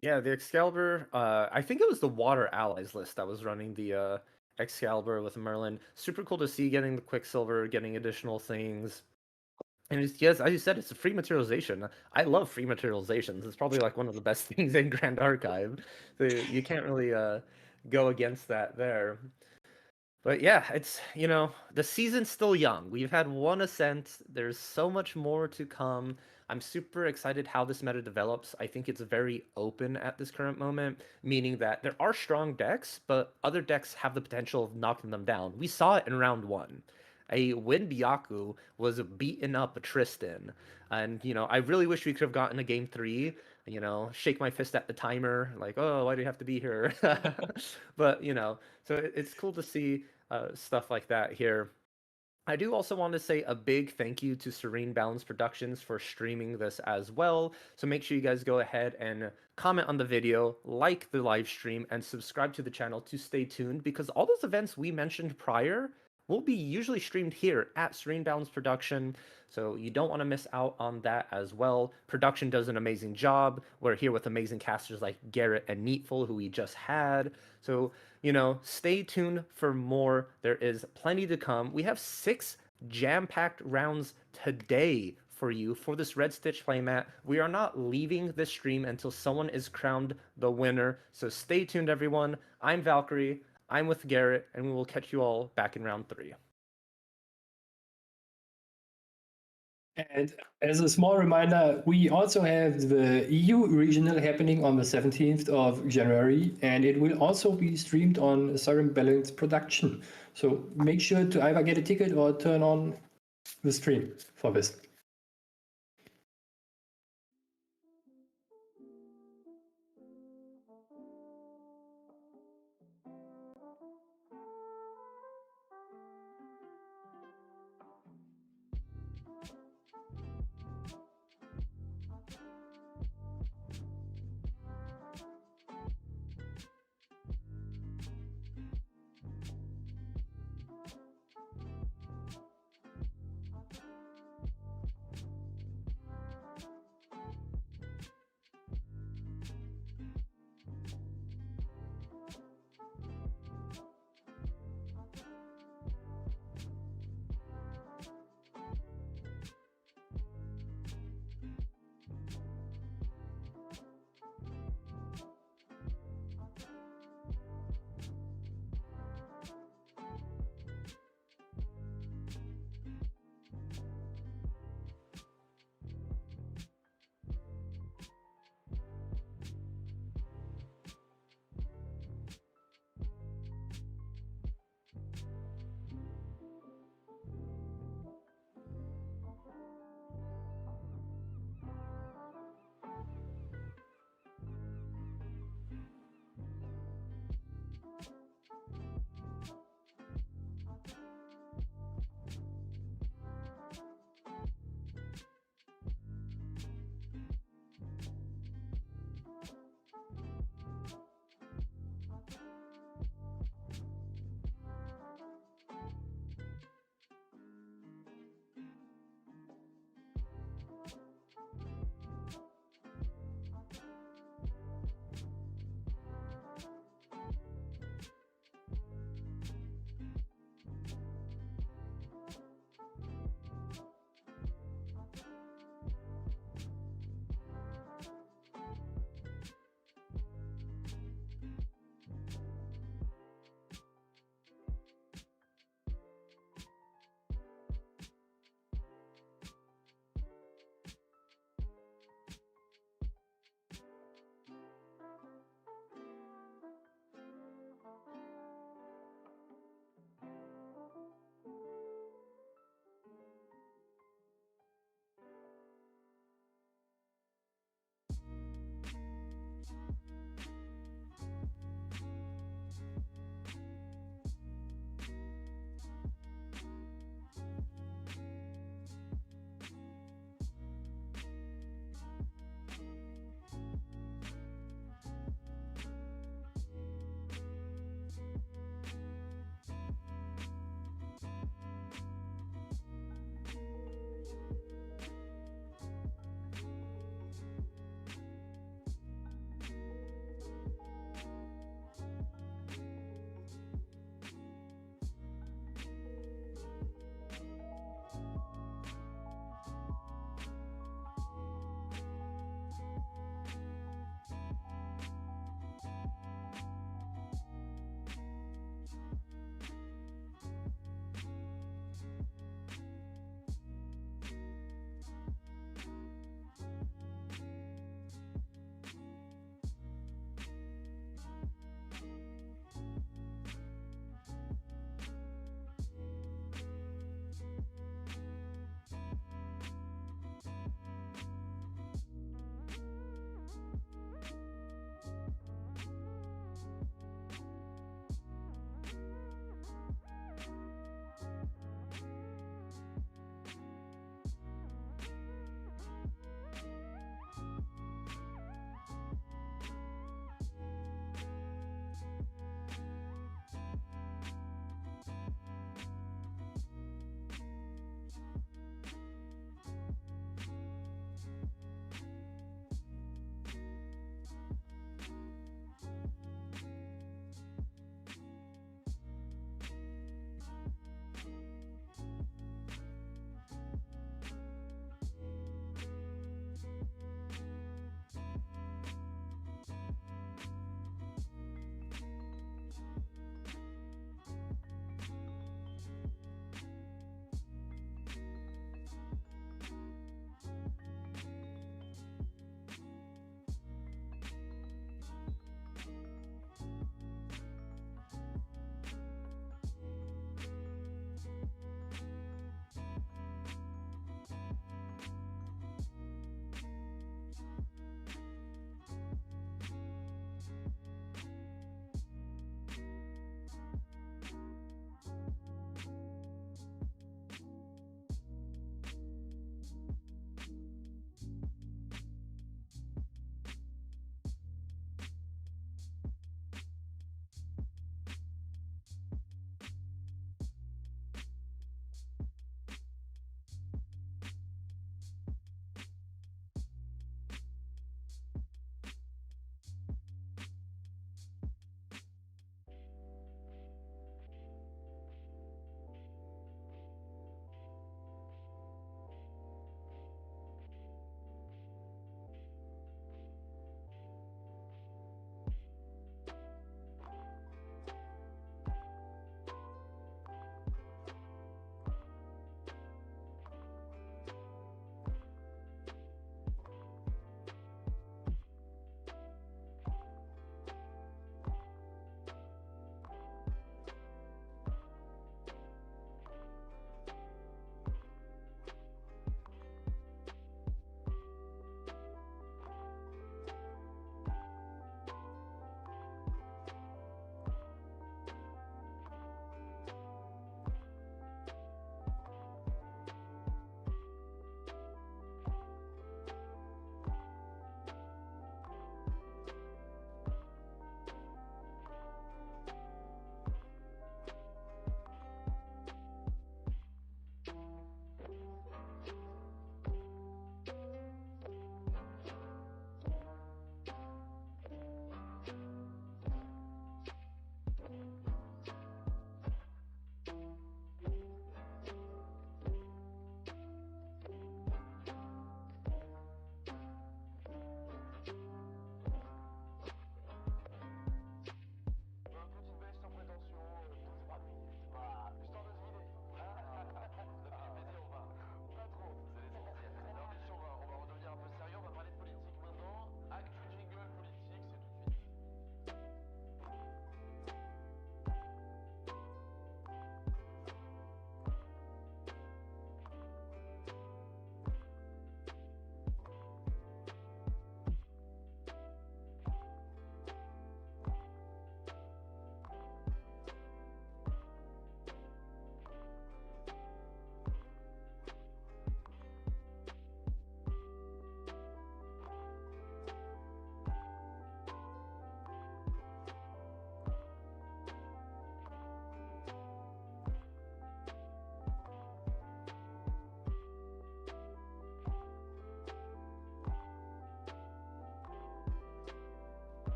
Yeah, the Excalibur, I think it was the Water Allies list that was running the Excalibur with Merlin. Super cool to see getting the Quicksilver, getting additional things. And it's, yes, as you said, it's a free materialization. I love free materializations. It's probably like one of the best things in Grand Archive. So you can't really go against that there. But yeah, it's, the season's still young. We've had one ascent. There's so much more to come. I'm super excited how this meta develops. I think it's very open at this current moment, meaning that there are strong decks, but other decks have the potential of knocking them down. We saw it in round one. A Win Baku was beating up Tristan. And, I really wish we could have gotten a game three, shake my fist at the timer, like, oh, why do you have to be here? But, so it's cool to see stuff like that here. I do also want to say a big thank you to Serene Balance Productions for streaming this as well. So make sure you guys go ahead and comment on the video, like the live stream, and subscribe to the channel to stay tuned, because all those events we mentioned prior will be usually streamed here at Serene Balance Production. So you don't want to miss out on that as well. Production does an amazing job. We're here with amazing casters like Garrett and NEETfull, who we just had. So, stay tuned for more. There is plenty to come. We have 6 jam-packed rounds today for you for this Red Stitch playmat. We are not leaving this stream until someone is crowned the winner. So stay tuned, everyone. I'm Valkyrie. I'm with Garrett, and we will catch you all back in round 3.
And as a small reminder, we also have the EU regional happening on the 17th of January, and it will also be streamed on Serene Balance Production. So make sure to either get a ticket or turn on the stream for this.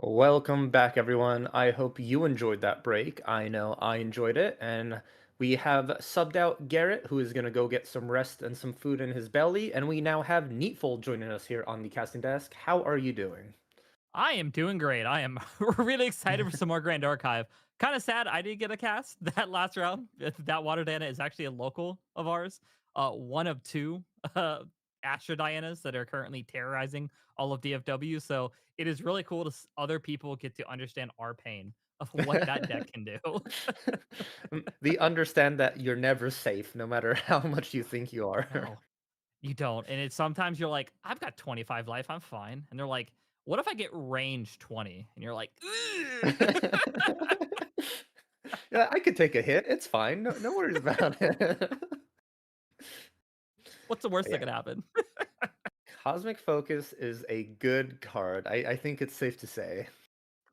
Welcome back, everyone. I hope you enjoyed that break. I know I enjoyed it. And we have subbed out Garrett, who is going to go get some rest and some food in his belly. And we now have NEETfull joining us here on the casting desk. How are you doing?
I am doing great. I am really excited for some more Grand Archive. Kind of sad I didn't get a cast that last round. That Water Diana is actually a local of ours. One of two Astro Dianas that are currently terrorizing all of DFW. So it is really cool to other people get to understand our pain of what that deck can do.
The understand that you're never safe, no matter how much you think you are.
No, you don't. And it's sometimes you're like, I've got 25 life, I'm fine. And they're like, what if I get range 20? And you're like,
Yeah, I could take a hit. It's fine. No worries about it.
what's the worst that
Yeah.
could happen?
Cosmic Focus is a good card. I think it's safe to say.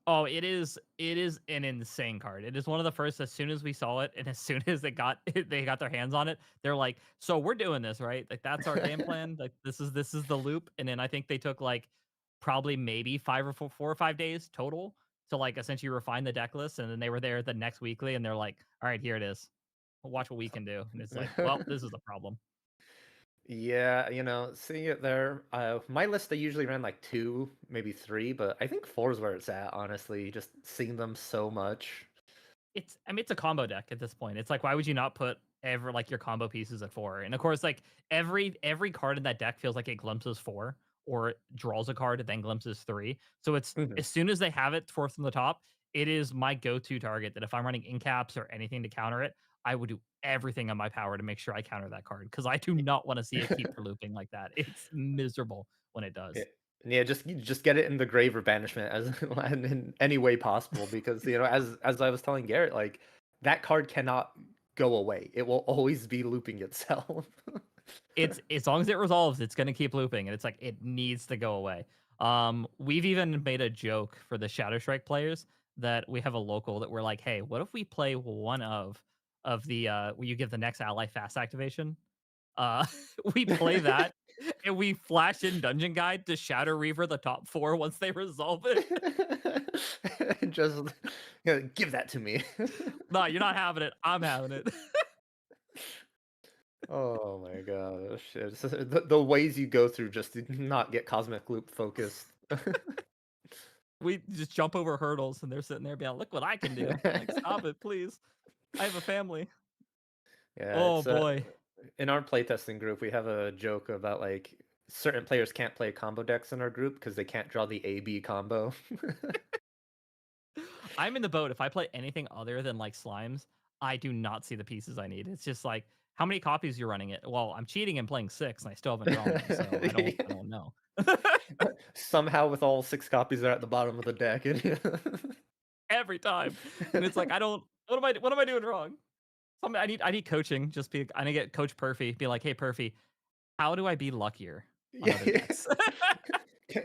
Oh, it is an insane card. It is one of the first as soon as we saw it and as soon as they got their hands on it, they're like, "So we're doing this, right? Like that's our game plan. Like this is the loop." And then I think they took like probably maybe 4 or 5 days total to like essentially refine the deck list and then they were there the next weekly and they're like, "All right, here it is. Watch what we can do." And it's like, "Well, this is the problem."
Yeah, seeing it there, my list I usually ran like two, maybe three, but I think four is where it's at, honestly. Just seeing them so much.
It's a combo deck at this point. It's like why would you not put ever like your combo pieces at 4? And of course, like every card in that deck feels like it glimpses 4 or draws a card and then glimpses 3. So it's
Mhm.
as soon as they have it fourth from the top, it is my go-to target that if I'm running incaps or anything to counter it, I would do everything in my power to make sure I counter that card because I do not want to see it keep looping like that. It's miserable when it
Yeah,
does.
yeah, just get it in the grave or banishment as in any way possible because as I was telling Garrett, like that card cannot go away. It will always be looping itself.
It's as long as it resolves, it's gonna keep looping, and it's like it needs to go away. We've even made a joke for the Shadow Strike players that we have a local that we're like, hey, what if we play one of the where you give the next ally fast activation? Uh, we play that and we flash in Dungeon Guide to Shadow Reaver the top 4 once they resolve it.
Just give that to me.
No, you're not having it. I'm having it.
Oh my gosh. It's the ways you go through just to not get Cosmic Loop focused.
We just jump over hurdles and they're sitting there being like, look what I can do. Like, stop it, please. I have a family.
Yeah,
Oh
it's
boy.
in our playtesting group, we have a joke about like certain players can't play combo decks in our group because they can't draw the AB combo.
I'm in the boat. If I play anything other than like slimes, I do not see the pieces I need. It's just like how many copies you're running it. Well, I'm cheating and playing 6 and I still haven't drawn them, so I don't know.
Somehow with all 6 copies are at the bottom of the deck.
Every time. And it's like I don't what am I doing wrong? I need coaching. Just be I need to get Coach Perfy, be like, hey Perfy, how do I be luckier on other
Yeah.
decks?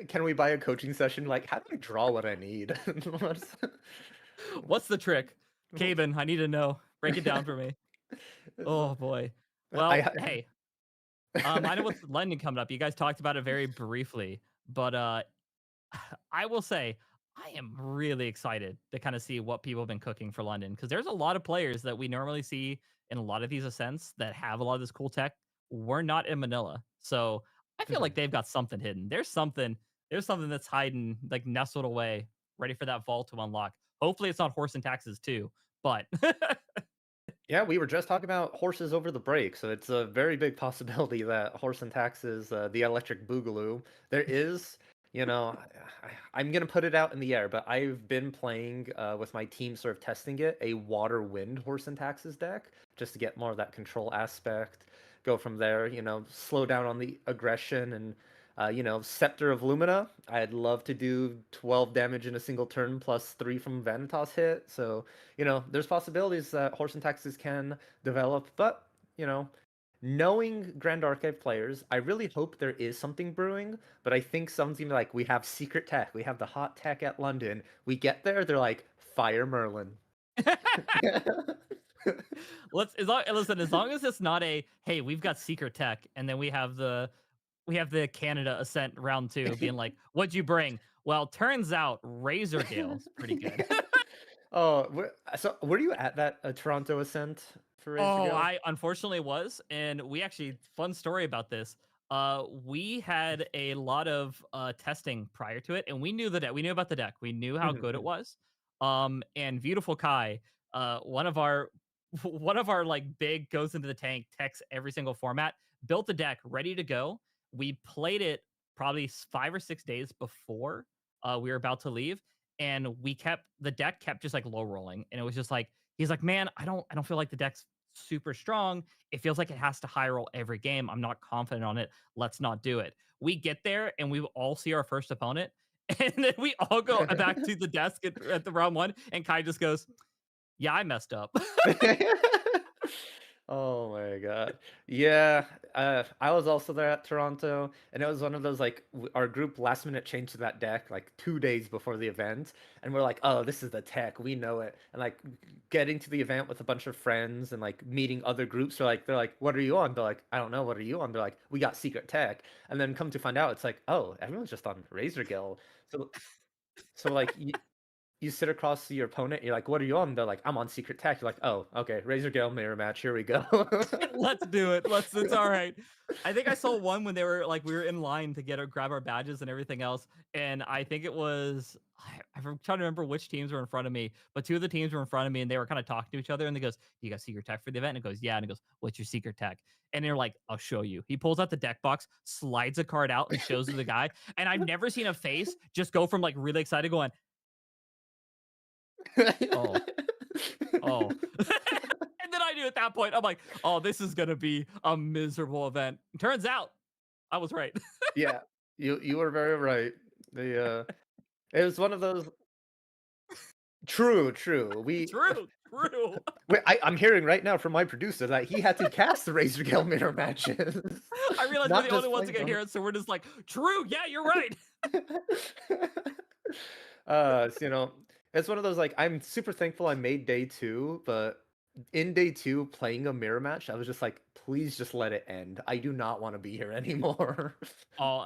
Can we buy a coaching session? Like, how do I draw what I need?
What's the trick? Caben, I need to know. Break it down for me. Oh boy. Well,
I
hey, I know what's London coming up. You guys talked about it very briefly, but I will say I am really excited to kind of see what people have been cooking for London because there's a lot of players that we normally see in a lot of these ascents that have a lot of this cool tech. We're not in Manila, so I feel like they've got something hidden. There's something that's hiding, like nestled away, ready for that vault to unlock. Hopefully, it's not horse and taxes too, but
Yeah, we were just talking about horses over the break, so it's a very big possibility that Horse and Taxes, the electric boogaloo, there is, I'm gonna put it out in the air, but I've been playing with my team, sort of testing it, a water wind Horse and Taxes deck, just to get more of that control aspect. Go from there, slow down on the aggression and Scepter of Lumina. I'd love to do 12 damage in a single turn plus 3 from Vanitas hit. So, there's possibilities that Horse and Taxes can develop. But, knowing Grand Archive players, I really hope there is something brewing. But I think someone's gonna be like, we have secret tech. We have the hot tech at London. We get there, they're like, fire Merlin.
Listen, as long as it's not a hey, we've got secret tech, and then we have the Canada Ascent round 2 being like, "What'd you bring?" Well, turns out Razor Gale's pretty good.
Oh, so were you at that Toronto Ascent for Razor
Oh,
Gale?
I unfortunately was, and we actually fun story about this. We had a lot of testing prior to it, and we knew the deck. We knew about the deck. We knew how good it was. And Beautiful Kai, one of our one of our like big goes into the tank techs every single format, built a deck ready to go. We played it probably 5 or 6 days before we were about to leave, and the deck kept just like low rolling, and it was just like he's like, man, I don't feel like the deck's super strong. It feels like it has to high roll every game. I'm not confident on it. Let's not do it. We get there and we all see our first opponent. And then we all go back to the desk at the round 1. And Kai just goes, yeah, I messed up.
Oh my god. Yeah, I was also there at Toronto, and it was one of those like our group last minute changed to that deck like 2 days before the event, and we're like, oh, this is the tech, we know it. And like getting to the event with a bunch of friends and like meeting other groups, they're like, what are you on? They're like, I don't know, what are you on? They're like, we got secret tech, and then come to find out, it's like, oh, everyone's just on Razor Gill. So like you sit across to your opponent, you're like, what are you on? They're like, I'm on secret tech. You're like, oh, okay, Razor Gale mirror match, here we go.
Let's do it. It's all right. I think I saw one when they were like we were in line to grab our badges and everything else, and I think it was I'm trying to remember which teams were in front of me, but 2 of the teams were in front of me, and they were kind of talking to each other, and they goes, "Do you got secret tech for the event?" And it goes, "Yeah," and it goes, "What's your secret tech?" And they're like, "I'll show you." He pulls out the deck box, slides a card out, and shows it to the guy, and I've never seen a face just go from like really excited, going, "Oh, oh." And then I knew at that point, I'm like, oh, this is gonna be a miserable event. Turns out I was right.
Yeah, you were very right. It was one of those. True, true.
True, true.
I'm hearing right now from my producer that he had to cast the Razor Gale mirror matches,
I realized we're
not
the only
just
ones that
playing
can
them.
hear it, so we're just like, true, yeah, you're right.
So, it's one of those like I'm super thankful I made day 2, but in day 2 playing a mirror match, I was just like, please just let it end. I do not want to be here anymore.
Oh,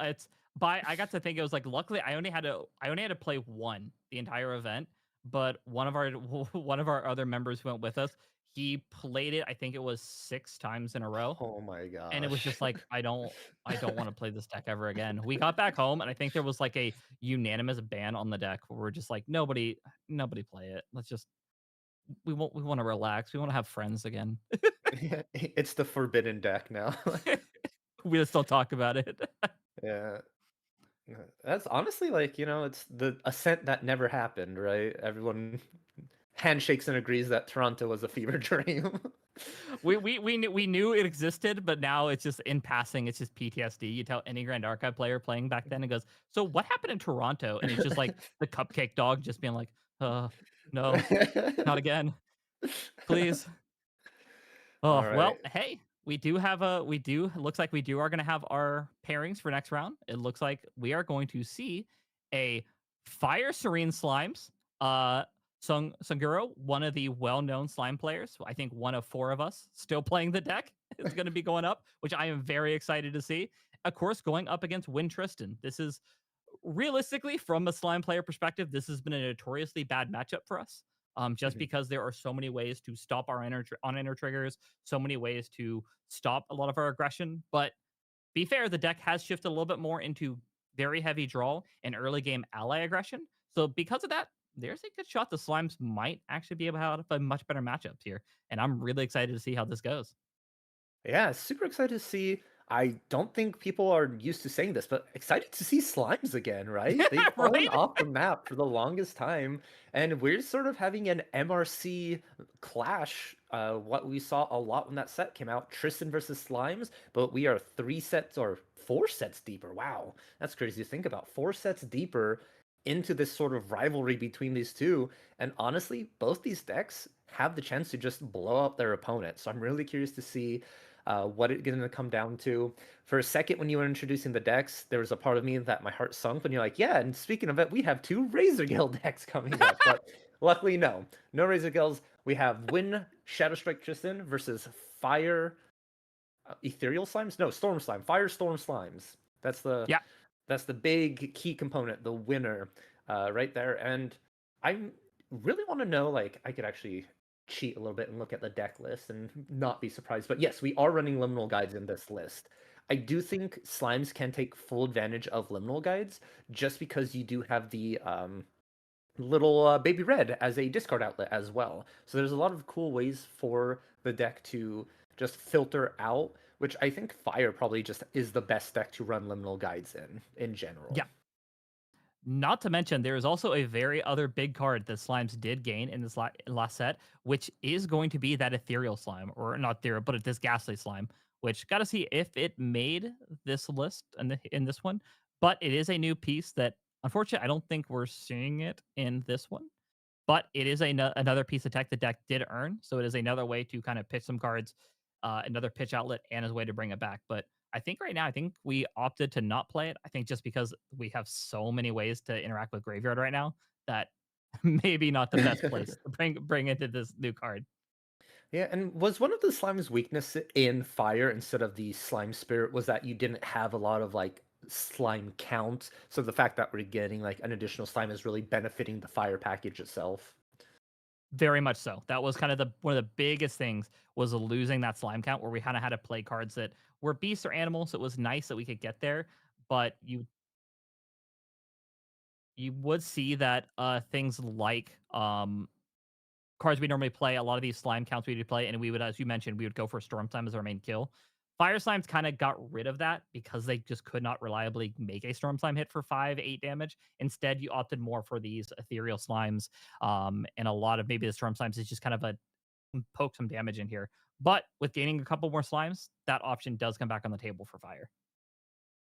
I got to think it was like luckily I only had to play one the entire event, but one of our one of our other members who went with us, he played it, I think it was 6 times in a row.
Oh my
And it was
gosh.
just like, I don't want to play this deck ever again. We got back home, and I think there was like a unanimous ban on the deck where we're just like, nobody play it. Let's just we want to relax. We want to have friends again.
It's the forbidden deck now.
We just don't talk about it.
Yeah. That's honestly like, it's the ascent that never happened, right? Everyone handshakes and agrees that Toronto was a fever dream.
We knew it existed, but now it's just in passing. It's just PTSD. You tell any Grand Archive player playing back then, it goes, "So what happened in Toronto?" And it's just like the cupcake dog just being like, no, not again, please."
All
Oh,
right.
well, hey, it looks like we are going to have our pairings for next round. It looks like we are going to see a Fire Serene Slimes. Sunguro, one of the well-known slime players. I think one of 4 of us still playing the deck is going to be going up, which I am very excited to see. Of course, going up against Tristan. This is realistically, from a slime player perspective, this has been a notoriously bad matchup for us. Just
Mhm.
because there are so many ways to stop our on enter triggers, so many ways to stop a lot of our aggression. But be fair, the deck has shifted a little bit more into very heavy draw and early game ally aggression. So because of that, there's a good shot the Slimes might actually be able to have a much better matchups here. And I'm really excited to see how this goes.
Yeah, super excited to see. I don't think people are used to saying this, but excited to see slimes again, right? They've fallen
Right?
off the map for the longest time, and we're sort of having an MRC clash. What we saw a lot when that set came out, Tristan versus Slimes, but we are 3 sets or 4 sets deeper. Wow, that's crazy to think about. 4 sets deeper into this sort of rivalry between these two, and honestly, both these decks have the chance to just blow up their opponent. So I'm really curious to see what it's going to come down to. For a second, when you were introducing the decks, there was a part of me that my heart sunk when you're like, yeah, and speaking of it, we have 2 Razor Guild decks coming up. But luckily, no Razor Guilds. We have Wind Shadow Strike Tristan versus Fire Ethereal Slimes? No, Storm Slime. Fire Storm Slimes. That's the
Yeah.
that's the big key component, the winner, right there. And I really want to know, like, I could actually cheat a little bit and look at the deck list and not be surprised. But yes, we are running liminal guides in this list. I do think slimes can take full advantage of liminal guides just because you do have the little baby red as a discard outlet as well. So there's a lot of cool ways for the deck to just filter out, which I think fire probably just is the best deck to run liminal guides in general.
Yeah. Not to mention, there is also a very other big card that Slimes did gain in this last set, which is going to be that Ethereal Slime, or not Ethereal, but this Ghastly Slime, which got to see if it made this list in this one. But it is a new piece that, unfortunately, I don't think we're seeing it in this one. But it is another piece of tech the deck did earn, so it is another way to kind of pitch some cards, another pitch outlet, and as a way to bring it back. But I think right now, I think we opted to not play it. I think just because we have so many ways to interact with Graveyard right now that maybe not the best place to bring into this new card.
Yeah, and was one of the slime's weakness in fire instead of the slime spirit was that you didn't have a lot of like slime count. So the fact that we're getting like an additional slime is really benefiting the fire package itself.
Very much so. That was kind of one of the biggest things was losing that slime count where we kind of had to play cards that were beasts or animals. So it was nice that we could get there, but you would see that things like cards we normally play, a lot of these slime counts we would play, and we would, as you mentioned, we would go for Storm Slime as our main kill. Fire Slimes kind of got rid of that because they just could not reliably make a Storm Slime hit for 5-8 damage. Instead, you opted more for these Ethereal Slimes, and a lot of maybe the Storm Slimes is just kind of a poke some damage in here. But with gaining a couple more Slimes, that option does come back on the table for Fire.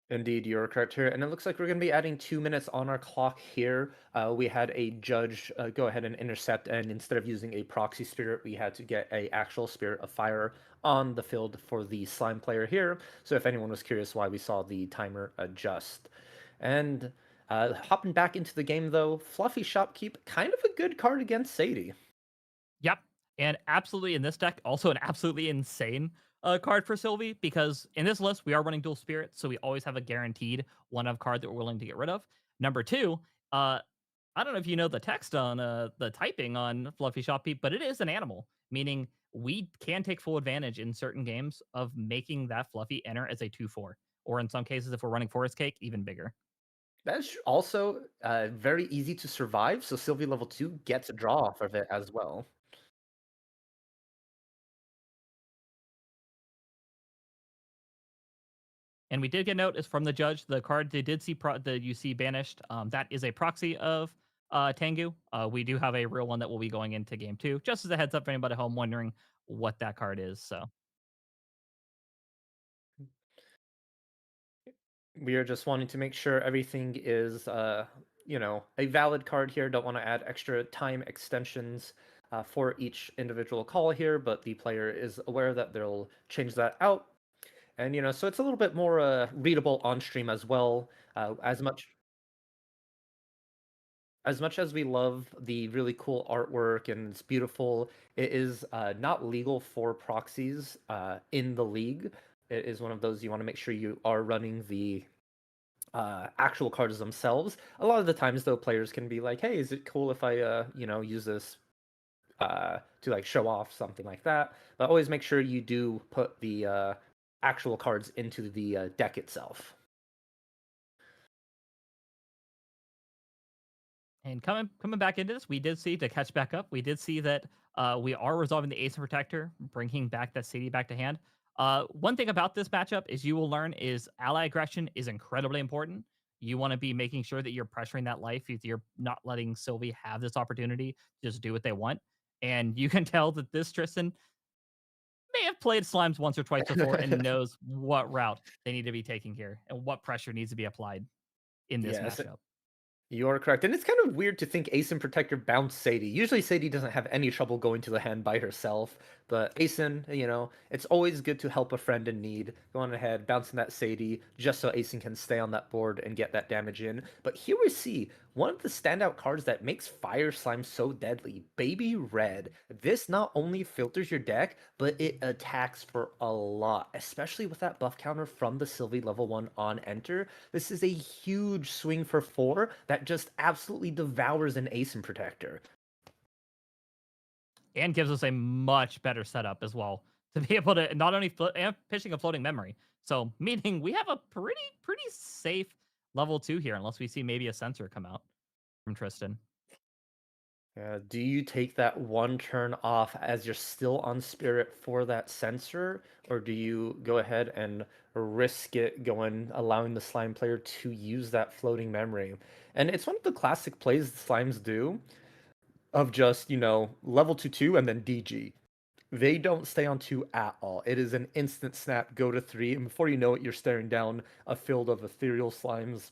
Indeed, you're correct here. And it looks like we're going to be adding 2 minutes on our clock here. We had a judge go ahead and intercept, and instead of using a proxy spirit, we had to get a actual spirit of fire on the field for the slime player here. So if anyone was curious why we saw the timer adjust. And hopping back into the game, though, Fluffy Shopkeep, kind of a good card against Sadie.
Yep. And absolutely in this deck, also an absolutely insane card for Sylvie, because in this list, we are running dual spirit, so we always have a guaranteed one of card that we're willing to get rid of. Number two, I don't know if you know the text on the typing on Fluffy Shopkeep, but it is an animal, meaning we can take full advantage in certain games of making that Fluffy enter as a 2/4, or in some cases, if we're running Forest Cake, even bigger.
That's also very easy to survive, so Sylvie level 2 gets a draw off of it as well.
And we did get notice from the judge. The card they did see that you see banished. That is a proxy of Tengu. We do have a real one that will be going into game 2. Just as a heads up for anybody at home wondering what that card is. So
We are just wanting to make sure everything is, a valid card here. Don't want to add extra time extensions for each individual call here, but the player is aware that they'll change that out. And, so it's a little bit more readable on stream as well. As much as we love the really cool artwork and it's beautiful, it is not legal for proxies in the league. It is one of those you want to make sure you are running the actual cards themselves. A lot of the times, though, players can be like, "Hey, is it cool if I, use this to like show off something like that?" But always make sure you do put the actual cards into the deck itself.
and coming back into this, we did see to catch back up. We did see that we are resolving the Ace of Protector, bringing back that city back to hand. One thing about this matchup is you will learn is ally aggression is incredibly important. You want to be making sure that you're pressuring that life. You're not letting Sylvie have this opportunity to just do what they want. And you can tell that this Tristan may have played Slimes once or twice before and knows what route they need to be taking here and what pressure needs to be applied in this
Yes,
matchup.
You are correct. And it's kind of weird to think Asen Protector bounced Sadie. Usually Sadie doesn't have any trouble going to the hand by herself. But Asen, it's always good to help a friend in need. Going ahead, bouncing that Sadie, just so Asen can stay on that board and get that damage in. But here we see one of the standout cards that makes Fire Slime so deadly, Baby Red. This not only filters your deck, but it attacks for a lot, especially with that buff counter from the Sylvie level 1 on enter. This is a huge swing for 4 that just absolutely devours an Asen Protector.
And gives us a much better setup as well to be able to not only and pitching a floating memory. So meaning we have a pretty safe level 2 here, unless we see maybe a sensor come out from Tristan.
Do you take that one turn off as you're still on Spirit for that sensor, or do you go ahead and risk it allowing the slime player to use that floating memory? And it's one of the classic plays the slimes do of just, level 2 and then DG. They don't stay on 2 at all. It is an instant snap, go to 3, and before you know it, you're staring down a field of ethereal slimes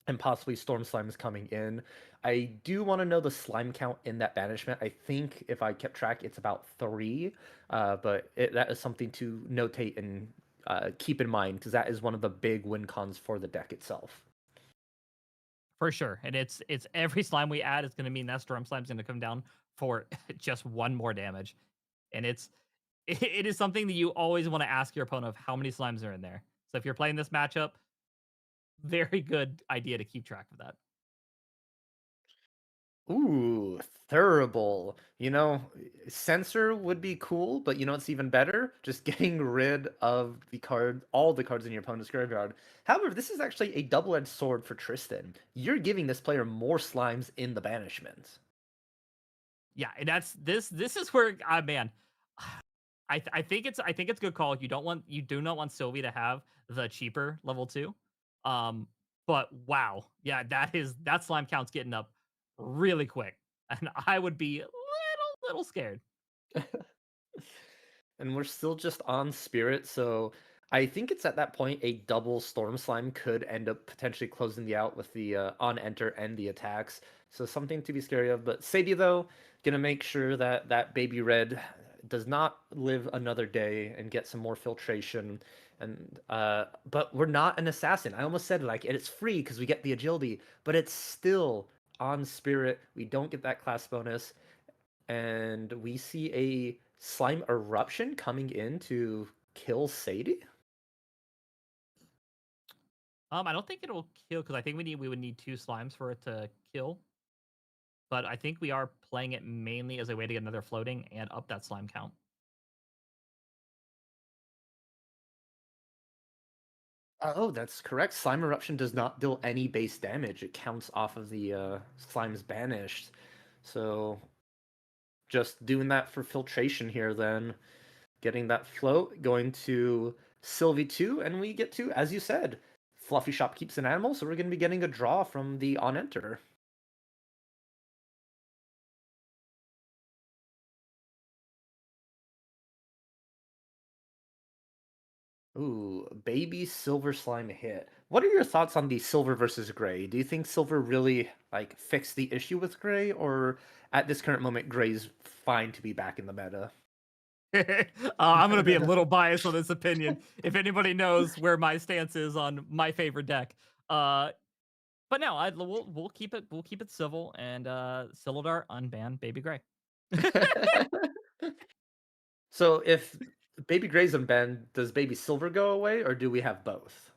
and possibly storm slimes coming in. I do want to know the slime count in that banishment. I think if I kept track, it's about 3, but that is something to notate and keep in mind, because that is one of the big win cons for the deck itself.
For sure. And it's every slime we add is going to mean that storm slime's going to come down for just 1 more damage. And it is something that you always want to ask your opponent of how many slimes are in there. So if you're playing this matchup, very good idea to keep track of that.
Ooh, Thurible. Sensor would be cool, but it's even better? Just getting rid of all the cards in your opponent's graveyard. However, this is actually a double-edged sword for Tristan. You're giving this player more slimes in the banishment.
Yeah, and this is where man, I think it's a good call. You do not want Sylvie to have the cheaper level 2. But wow, yeah, that slime count's getting up really quick, and I would be a little scared.
And we're still just on Spirit, so I think it's at that point a double Storm Slime could end up potentially closing the out with the on enter and the attacks. So something to be scary of. But Sadie, though, gonna make sure that that Baby Red does not live another day and get some more filtration. And but we're not an assassin. I almost said like it's free because we get the agility, but it's still on Spirit. We don't get that class bonus, and we see a slime eruption coming in to kill Sadie.
I don't think it will kill because I think we would need 2 slimes for it to kill. But I think we are playing it mainly as a way to get another floating and up that slime count.
Oh, that's correct. Slime eruption does not deal any base damage. It counts off of the slimes banished. So just doing that for filtration here then. Getting that float, going to Sylvie 2, and we get to, as you said, Fluffy Shop keeps an animal, so we're going to be getting a draw from the on enter. Ooh, baby silver slime hit. What are your thoughts on the silver versus gray? Do you think silver really fixed the issue with gray, or at this current moment gray's fine to be back in the meta?
I'm going to be a little biased on this opinion. If anybody knows where my stance is on my favorite deck, but no, we'll keep it civil and Silidar unban Baby Gray.
So if Baby Gray's unbanned, does Baby Silver go away, or do we have both?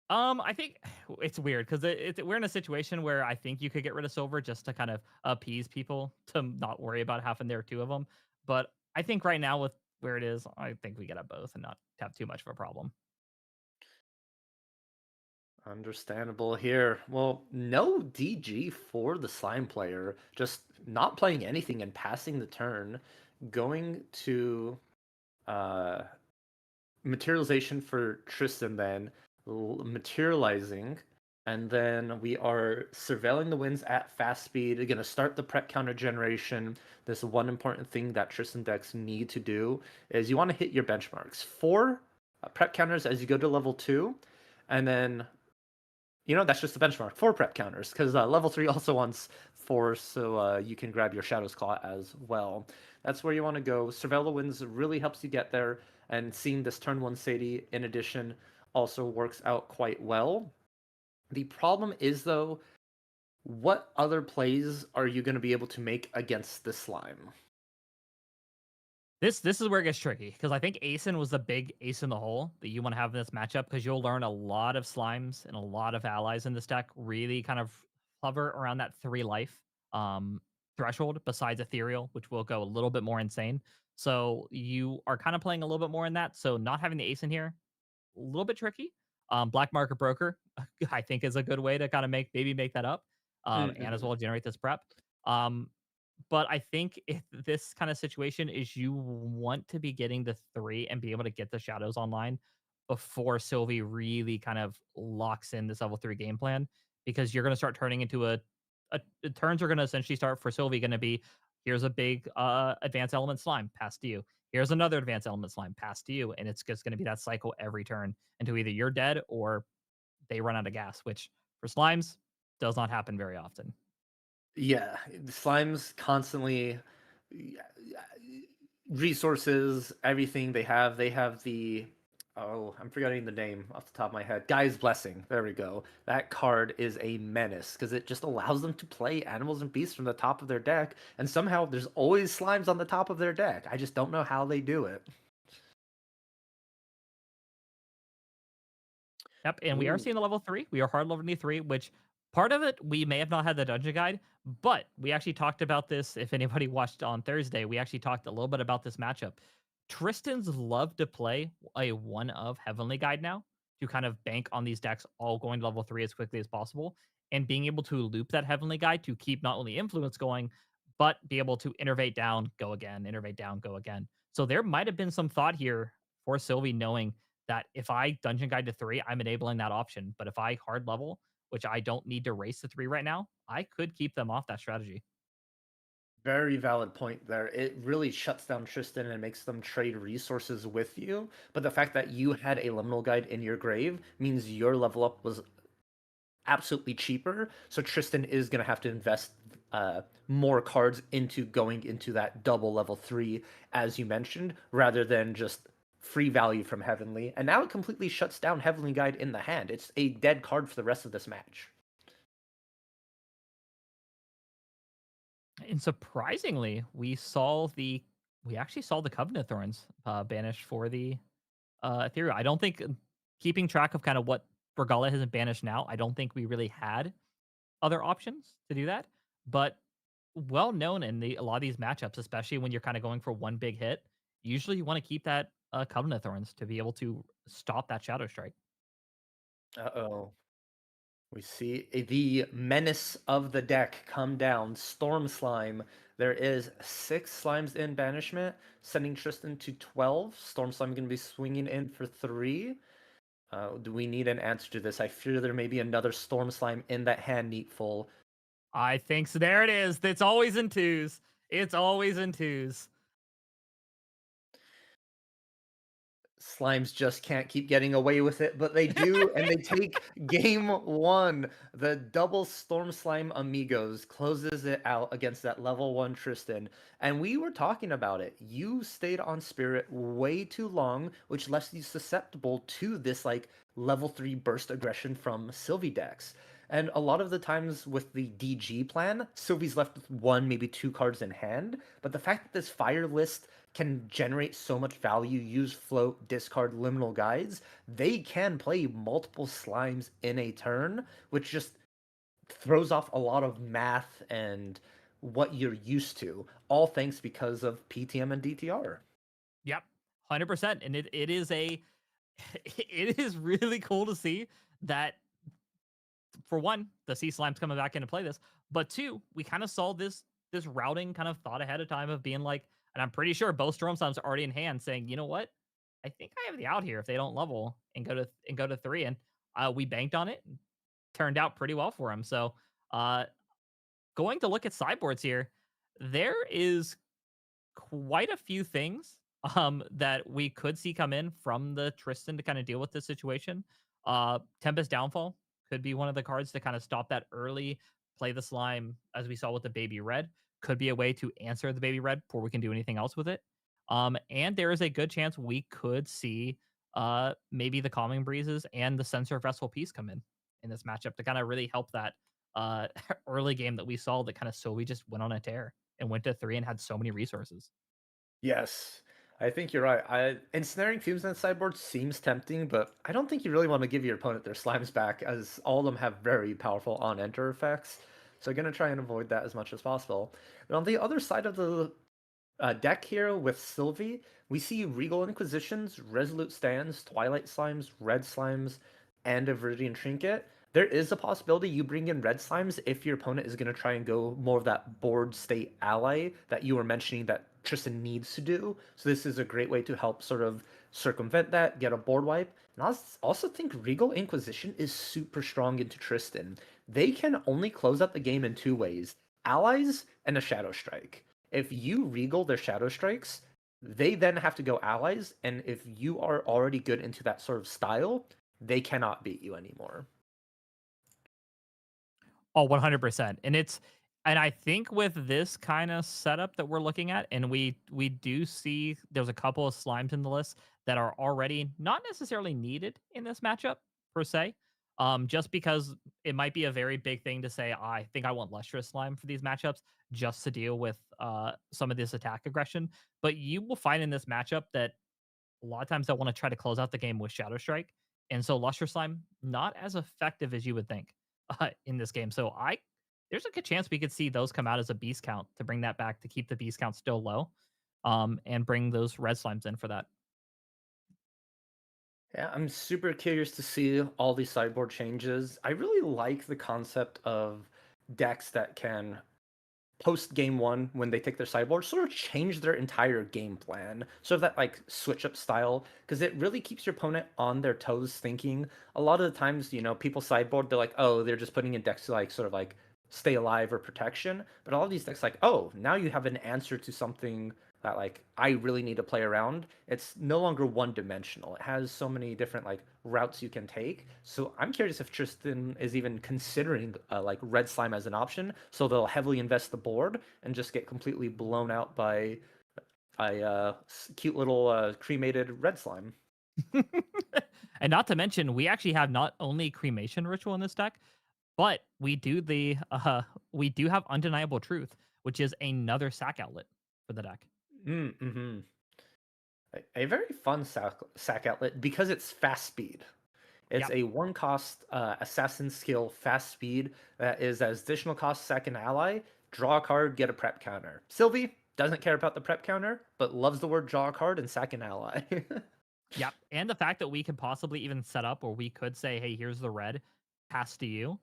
I think it's weird because we're in a situation where I think you could get rid of Silver just to kind of appease people to not worry about having there 2 of them. But I think right now with where it is, I think we get at both and not have too much of a problem.
Understandable here. Well, no DG for the slime player. Just not playing anything and passing the turn. Going to materialization for Tristan then. Materializing. And then we are surveilling the winds at fast speed. Going to start the prep counter generation. This one important thing that Tristan decks need to do is you want to hit your benchmarks. 4 prep counters as you go to level 2. And then That's just the benchmark for prep counters, because level 3 also wants 4, so you can grab your Shadow's Claw as well. That's where you want to go. Surveilla Winds really helps you get there, and seeing this turn 1 Sadie in addition also works out quite well. The problem is, though, what other plays are you going to be able to make against this slime?
This is where it gets tricky because I think Asen was the big ace in the hole that you want to have in this matchup because you'll learn a lot of slimes and a lot of allies in this deck really kind of hover around that 3 life threshold besides Ethereal, which will go a little bit more insane. So you are kind of playing a little bit more in that. So not having the ace in here, a little bit tricky. Black Market Broker, I think, is a good way to kind of maybe make that up, and as
Mm-hmm.
well generate this prep. Um, but I think if this kind of situation is you want to be getting the 3 and be able to get the shadows online before Sylvie really kind of locks in this level 3 game plan, because you're going to start turning into the turns are going to essentially start for Sylvie going to be, here's a big advanced element slime passed to you. Here's another advanced element slime passed to you, and it's just going to be that cycle every turn until either you're dead or they run out of gas, which for slimes does not happen very often.
Yeah, the slimes constantly resources, everything they have the I'm forgetting the name off the top of my head. Guy's Blessing. There we go. That card is a menace because it just allows them to play animals and beasts from the top of their deck, and somehow there's always slimes on the top of their deck. I just don't know how they do it.
Yep, and we are
Ooh.
seeing the level 3. We are hard level 3, which part of it, we may have not had the dungeon guide, but we actually talked about this. If anybody watched on Thursday, we actually talked a little bit about this matchup. Tristans love to play a one of Heavenly Guide now to kind of bank on these decks all going to level 3 as quickly as possible and being able to loop that Heavenly Guide to keep not only influence going, but be able to innervate down, go again, innervate down, go again. So there might have been some thought here for Sylvie knowing that if I dungeon guide to 3, I'm enabling that option. But if I hard level, which I don't need to race to 3 right now, I could keep them off that strategy.
Very valid point there. It really shuts down Tristan and makes them trade resources with you. But the fact that you had a liminal guide in your grave means your level up was absolutely cheaper. So Tristan is going to have to invest more cards into going into that double level 3, as you mentioned, rather than just free value from Heavenly. And now it completely shuts down Heavenly Guide in the hand. It's a dead card for the rest of this match.
And surprisingly, we actually saw the Covenant Thorns banished for the Ethereal. I don't think keeping track of kind of what Regala hasn't banished now, I don't think we really had other options to do that. But well known in a lot of these matchups, especially when you're kind of going for one big hit. Usually, you want to keep that Covenant Thorns to be able to stop that Shadow Strike.
Uh-oh. We see the menace of the deck come down. Storm Slime. There is 6 slimes in banishment, sending Tristan to 12. Storm Slime going to be swinging in for 3. Do we need an answer to this? I fear there may be another Storm Slime in that hand, NEETfull.
I think so. There it is. It's always in twos. It's always in twos.
Slimes just can't keep getting away with it, but they do, and they take game 1. The double Storm Slime Amigos closes it out against that level 1 Tristan. And we were talking about it. You stayed on Spirit way too long, which left you susceptible to this like level 3 burst aggression from Sylvie decks. And a lot of the times with the DG plan, Sylvie's left with 1, maybe 2 cards in hand. But the fact that this fire list can generate so much value, use float, discard liminal guides, they can play multiple slimes in a turn, which just throws off a lot of math and what you're used to, all thanks because of PTM and DTR.
Yep, 100%. And it is it is really cool to see that, for one, the sea slime's coming back into play this, but two, we kind of saw this routing kind of thought ahead of time of being like, and I'm pretty sure both storm slimes are already in hand, saying, you know what, I think I have the out here if they don't level and go to 3, and we banked on it. Turned out pretty well for him. So, uh, going to look at sideboards here, there is quite a few things that we could see come in from the Tristan to kind of deal with this situation. Tempest Downfall could be one of the cards to kind of stop that early play the slime, as we saw with the baby red. Could be a way to answer the baby red before we can do anything else with it. And there is a good chance we could see maybe the calming breezes and the sensor of restful peace come in this matchup to kind of really help that uh early game that we saw that kind of so we just went on a tear and went to 3 and had so many resources.
Yes, I think you're right. Ensnaring fumes on the sideboard seems tempting, but I don't think you really want to give your opponent their slimes back, as all of them have very powerful on-enter effects. So you're going to try and avoid that as much as possible. And on the other side of the deck here with Sylvie, we see Regal Inquisitions, Resolute Stands, Twilight Slimes, Red Slimes, and a Viridian Trinket. There is a possibility you bring in Red Slimes if your opponent is going to try and go more of that board state ally that you were mentioning that Tristan needs to do. So this is a great way to help sort of circumvent that, get a board wipe. And I also think Regal Inquisition is super strong into Tristan. They can only close out the game in two ways: allies and a Shadow Strike. If you regal their Shadow Strikes, they then have to go allies, and if you are already good into that sort of style, they cannot beat you anymore.
Oh, 100%. And I think with this kind of setup that we're looking at, and we do see there's a couple of slimes in the list that are already not necessarily needed in this matchup per se. Just because it might be a very big thing to say, I think I want lustrous slime for these matchups just to deal with some of this attack aggression. But you will find in this matchup that a lot of times they'll want to try to close out the game with Shadow Strike. And so Luster Slime, not as effective as you would think in this game. So there's a good chance we could see those come out as a beast count to bring that back to keep the beast count still low, and bring those red slimes in for that.
Yeah, I'm super curious to see all these sideboard changes. I really like the concept of decks that can post game one, when they take their sideboard, sort of change their entire game plan, sort of that like switch up style, because it really keeps your opponent on their toes thinking. A lot of the times, people sideboard, they're like, oh, they're just putting in decks to like sort of like stay alive or protection, but all of these decks like, oh, now you have an answer to something that like I really need to play around. It's no longer one dimensional. It has so many different like routes you can take. So I'm curious if Tristan is even considering like red slime as an option. So they'll heavily invest the board and just get completely blown out by a cute little cremated red slime.
And not to mention, we actually have not only cremation ritual in this deck, but we do have undeniable truth, which is another sack outlet for the deck.
Mm-hmm. A very fun sack outlet because it's fast speed. It's
Yep.
a one cost assassin skill fast speed that is as additional cost sack an ally, draw a card, get a prep counter. Sylvie doesn't care about the prep counter, but loves the word draw a card and sack an ally.
Yep. And the fact that we could possibly even set up where we could say, hey, here's the red, pass to you.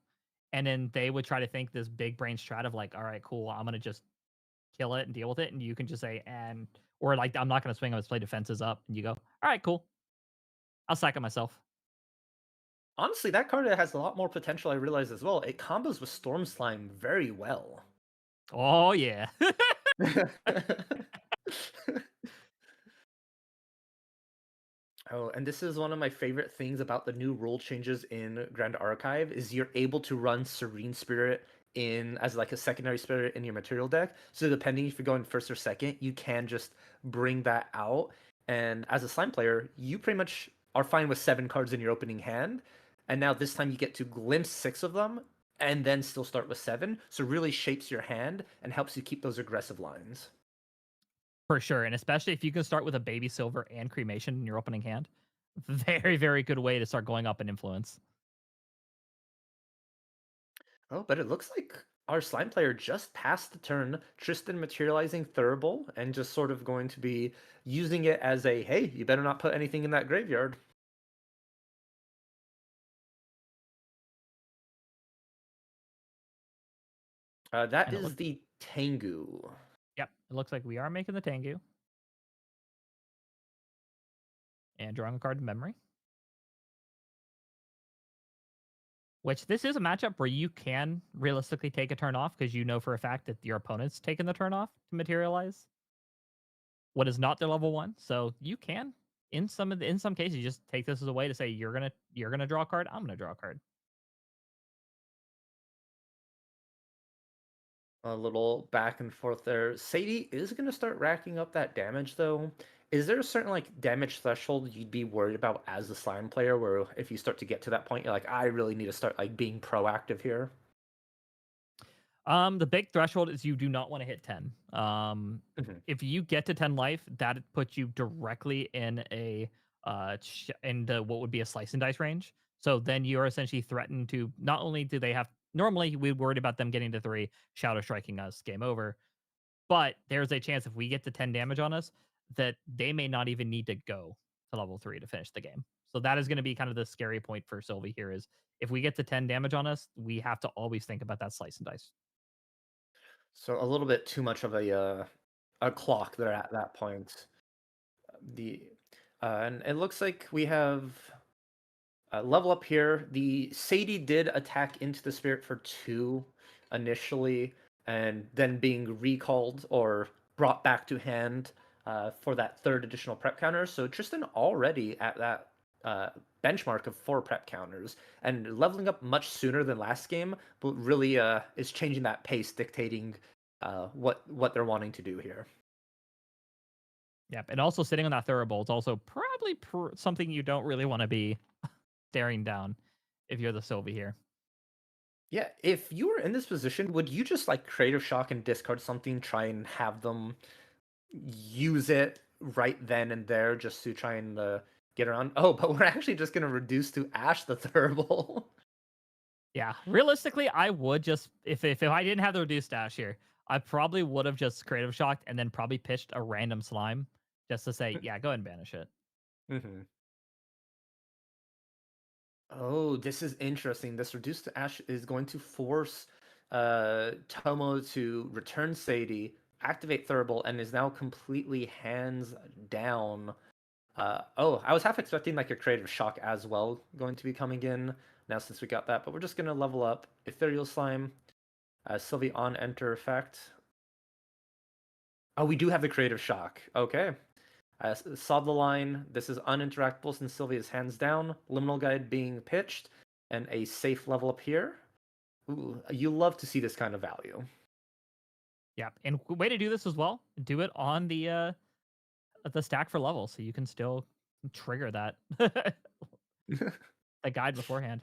And then they would try to think this big brain strat of like, all right, cool, I'm gonna just kill it and deal with it. And you can just say, and or like, I'm not gonna swing, let's play defenses up. And you go, all right, cool. I'll sack it myself.
Honestly, that card has a lot more potential, I realize as well. It combos with Storm Slime very well.
Oh yeah.
Oh, and this is one of my favorite things about the new rule changes in Grand Archive is you're able to run Serene Spirit in as like a secondary spirit in your material deck. So depending if you're going first or second, you can just bring that out. And as a slime player, you pretty much are fine with 7 cards in your opening hand. And now this time you get to glimpse 6 of them and then still start with 7. So it really shapes your hand and helps you keep those aggressive lines.
For sure. And especially if you can start with a baby silver and cremation in your opening hand. Very, very good way to start going up in influence.
Oh, but it looks like our slime player just passed the turn. Tristan materializing Thurible and just sort of going to be using it as a, hey, you better not put anything in that graveyard. That
And it
is
looks
the Tengu.
Yep, it looks like we are making the Tengu. And drawing a card in memory. Which this is a matchup where you can realistically take a turn off because you know for a fact that your opponent's taken the turn off to materialize what is not their level 1. So you can, in some cases, just take this as a way to say you're gonna draw a card, I'm gonna draw a card.
A little back and forth there. Sadie is going to start racking up that damage, though. Is there a certain like damage threshold you'd be worried about as a slime player, where if you start to get to that point, you're like, I really need to start like being proactive here?
The big threshold is you do not want to hit 10.
Mhm.
If you get to 10 life, that puts you directly in a in the what would be a slice and dice range. So then you're essentially threatened to not only do they have normally we worried about them getting to 3, shadow striking us, game over. But there's a chance if we get to 10 damage on us that they may not even need to go to level 3 to finish the game. So that is going to be kind of the scary point for Sylvie here is if we get to 10 damage on us, we have to always think about that slice and dice.
So a little bit too much of a clock there at that point. The and it looks like we have level up here. The Sadie did attack into the spirit for 2 initially, and then being recalled or brought back to hand for that 3rd additional prep counter. So Tristan already at that uh, benchmark of 4 prep counters and leveling up much sooner than last game, but really is changing that pace, dictating what they're wanting to do here.
Yep. And also sitting on that Thurible is also probably something you don't really want to be staring down if you're the Sylvie here.
Yeah, if you were in this position, would you just like creative shock and discard something, try and have them use it right then and there just to try and get around? Oh, but we're actually just gonna reduce to Ash the Thurible.
Yeah. Realistically, I would just if I didn't have the reduced dash here, I probably would have just creative shocked and then probably pitched a random slime just to say, yeah, go ahead and banish it.
hmm Oh, this is interesting. This reduce to Ash is going to force Tomo to return Sadie, activate Thurible, and is now completely hands down. Oh, I was half expecting like a creative shock as well going to be coming in now since we got that, but we're just gonna level up Ethereal Slime, Sylvie on enter effect. Oh, we do have the creative shock. Okay. Saw the line. This is uninteractable since Sylvie is hands down. Liminal Guide being pitched, and a safe level up here. Ooh, you love to see this kind of value.
Yeah. And way to do this as well, do it on the stack for level so you can still trigger that the guide beforehand.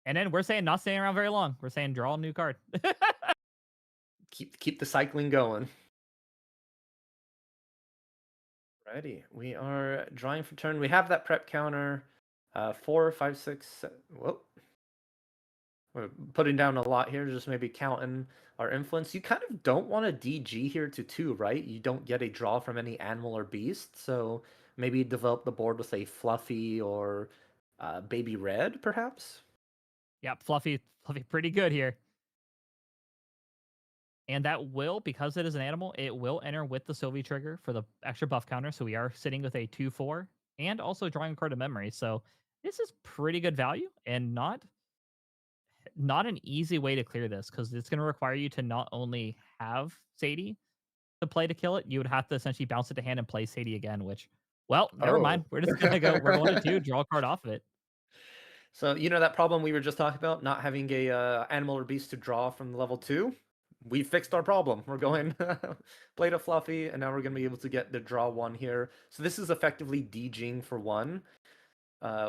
And then we're saying not staying around very long. We're saying draw a new card.
Keep the cycling going. Righty, we are drawing for turn. We have that prep counter. 4, 5, 6. Whoop. We're putting down a lot here, just maybe counting our influence. You kind of don't want a DG here to 2, right? You don't get a draw from any animal or beast, so maybe develop the board with a Fluffy or Baby Red, perhaps?
Yep, Fluffy pretty good here. And that will, because it is an animal, it will enter with the Sylvie trigger for the extra buff counter. So we are sitting with a 2/4 and also drawing a card of memory. So this is pretty good value and not an easy way to clear this because it's going to require you to not only have Sadie to play to kill it, you would have to essentially bounce it to hand and play Sadie again, which, well, never mind.
Oh.
We're just going to go, we're going to 2, draw a card off of it.
So, you know that problem we were just talking about, not having a animal or beast to draw from level 2? We fixed our problem. We're going Blade of Fluffy, and now we're going to be able to get the draw 1 here. So this is effectively DGing for 1,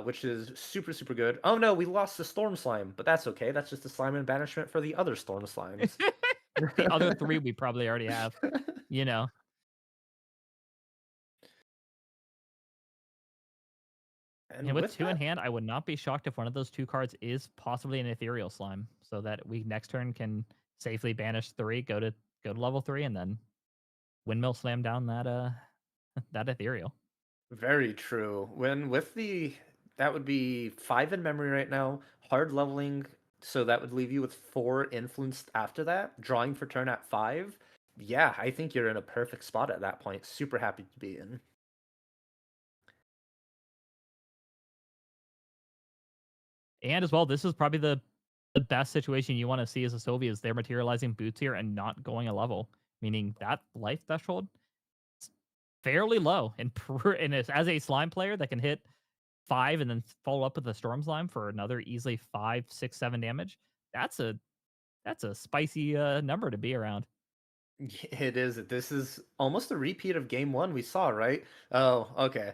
which is super, super good. Oh no, we lost the Storm Slime, but that's okay. That's just a slime and banishment for the other Storm Slimes.
The other 3 we probably already have, you know. And with 2 in hand, I would not be shocked if one of those 2 cards is possibly an Ethereal Slime, so that we next turn can safely banish 3, go to level 3, and then windmill slam down that that Ethereal.
Very true. When with the that would be 5 in memory right now, hard leveling, so that would leave you with 4 influenced after that, drawing for turn at 5. Yeah, I think you're in a perfect spot at that point. Super happy to be in.
And as well, this is probably the best situation you want to see as a Sylvie is they're materializing boots here and not going a level, meaning that life threshold is fairly low. And as a slime player that can hit 5 and then follow up with a storm slime for another easily 5, 6, 7 damage, that's a That's a spicy number to be around.
It is. This is almost a repeat of game one we saw, right? Oh, okay.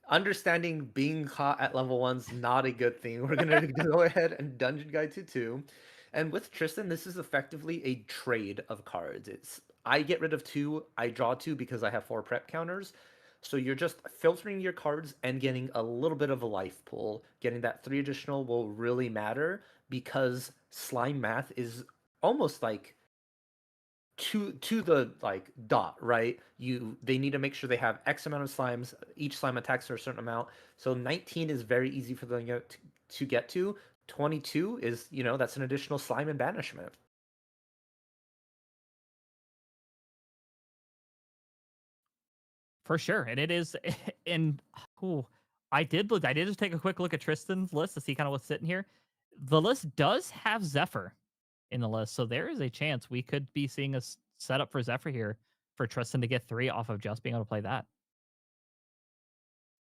Understanding being caught at level one's not a good thing. We're gonna go ahead and dungeon guide to two. And with Tristan, this is effectively a trade of cards. It's I get rid of two, I draw two because I have four prep counters. So you're just filtering your cards and getting a little bit of a life pool. Getting that three additional will really matter because slime math is almost like to the like dot, right? They need to make sure they have X amount of slimes. Each slime attacks for a certain amount. So 19 is very easy for them to get to. 22 is, that's an additional slime and banishment.
For sure, and it is. And ooh, I did look. I did just take a quick look at Tristan's list to see kind of what's sitting here. The list does have Zephyr in the list, so there is a chance we could be seeing a setup for Zephyr here for Tristan to get 3 off of just being able to play that.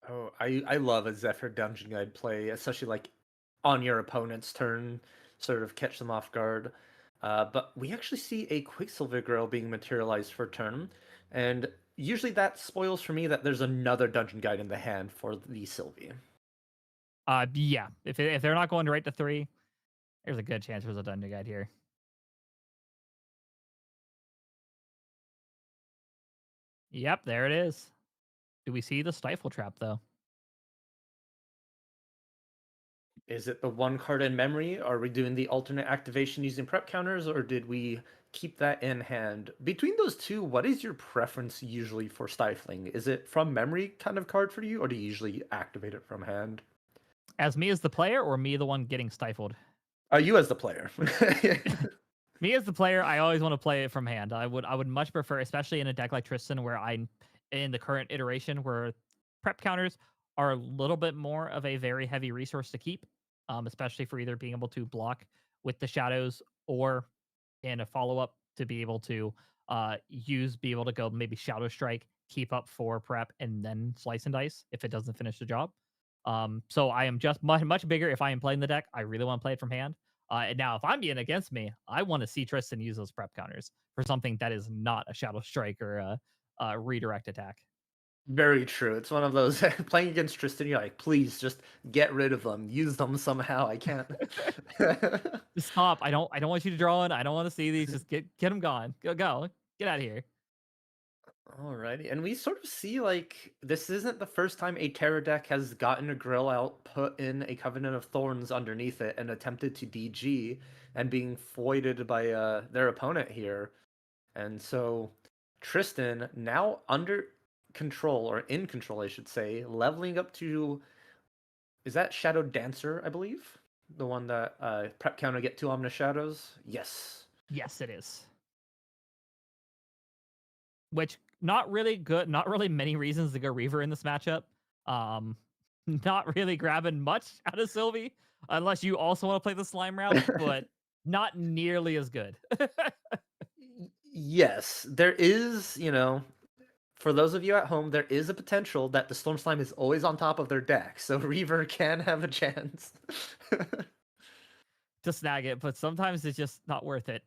Oh, I love a Zephyr dungeon guide play, especially like on your opponent's turn, sort of catch them off guard. But we actually see a Quicksilver Girl being materialized for turn, and usually that spoils for me that there's another dungeon guide in the hand for the Sylvie.
Yeah, if they're not going right to 3, there's a good chance there's a dungeon guide here. Yep, there it is. Do we see the stifle trap though?
Is it the one card in memory? Are we doing the alternate activation using prep counters, or did we keep that in hand? Between those two, what is your preference usually for stifling? Is it from memory kind of card for you, or do you usually activate it from hand?
As me as the player, or me the one getting stifled?
You as the player.
Me as the player, I always want to play it from hand. I would much prefer, especially in a deck like Tristan, where I'm in the current iteration where prep counters are a little bit more of a very heavy resource to keep, especially for either being able to block with the shadows or in a follow up to be able to be able to go maybe Shadow Strike, keep up for prep, and then slice and dice if it doesn't finish the job. So I am just much bigger if I am playing the deck. I really want to play it from hand. And now, if I'm being against me, I want to see Tristan use those prep counters for something that is not a Shadow Strike or a redirect attack.
Very true. It's one of those playing against Tristan, you're like, please just get rid of them. Use them somehow. I can't.
Just stop. I don't want you to draw in. I don't want to see these. Just get them gone. Go. Get out of here.
Alrighty, and we sort of see like this isn't the first time a Terror deck has gotten a grill out, put in a Covenant of Thorns underneath it, and attempted to DG and being foided by their opponent here. And so Tristan now under control, or in control, I should say, leveling up to, is that Shadow Dancer, I believe? The one that prep counter get 2 Ominous Shadows? Yes.
Yes, it is. Which not really good. Not really many reasons to go Reaver in this matchup. Um, not really grabbing much out of Sylvie unless you also want to play the slime route, but not nearly as good.
Yes, there is, for those of you at home, there is a potential that the Storm Slime is always on top of their deck, so Reaver can have a chance.
To snag it, but sometimes it's just not worth it.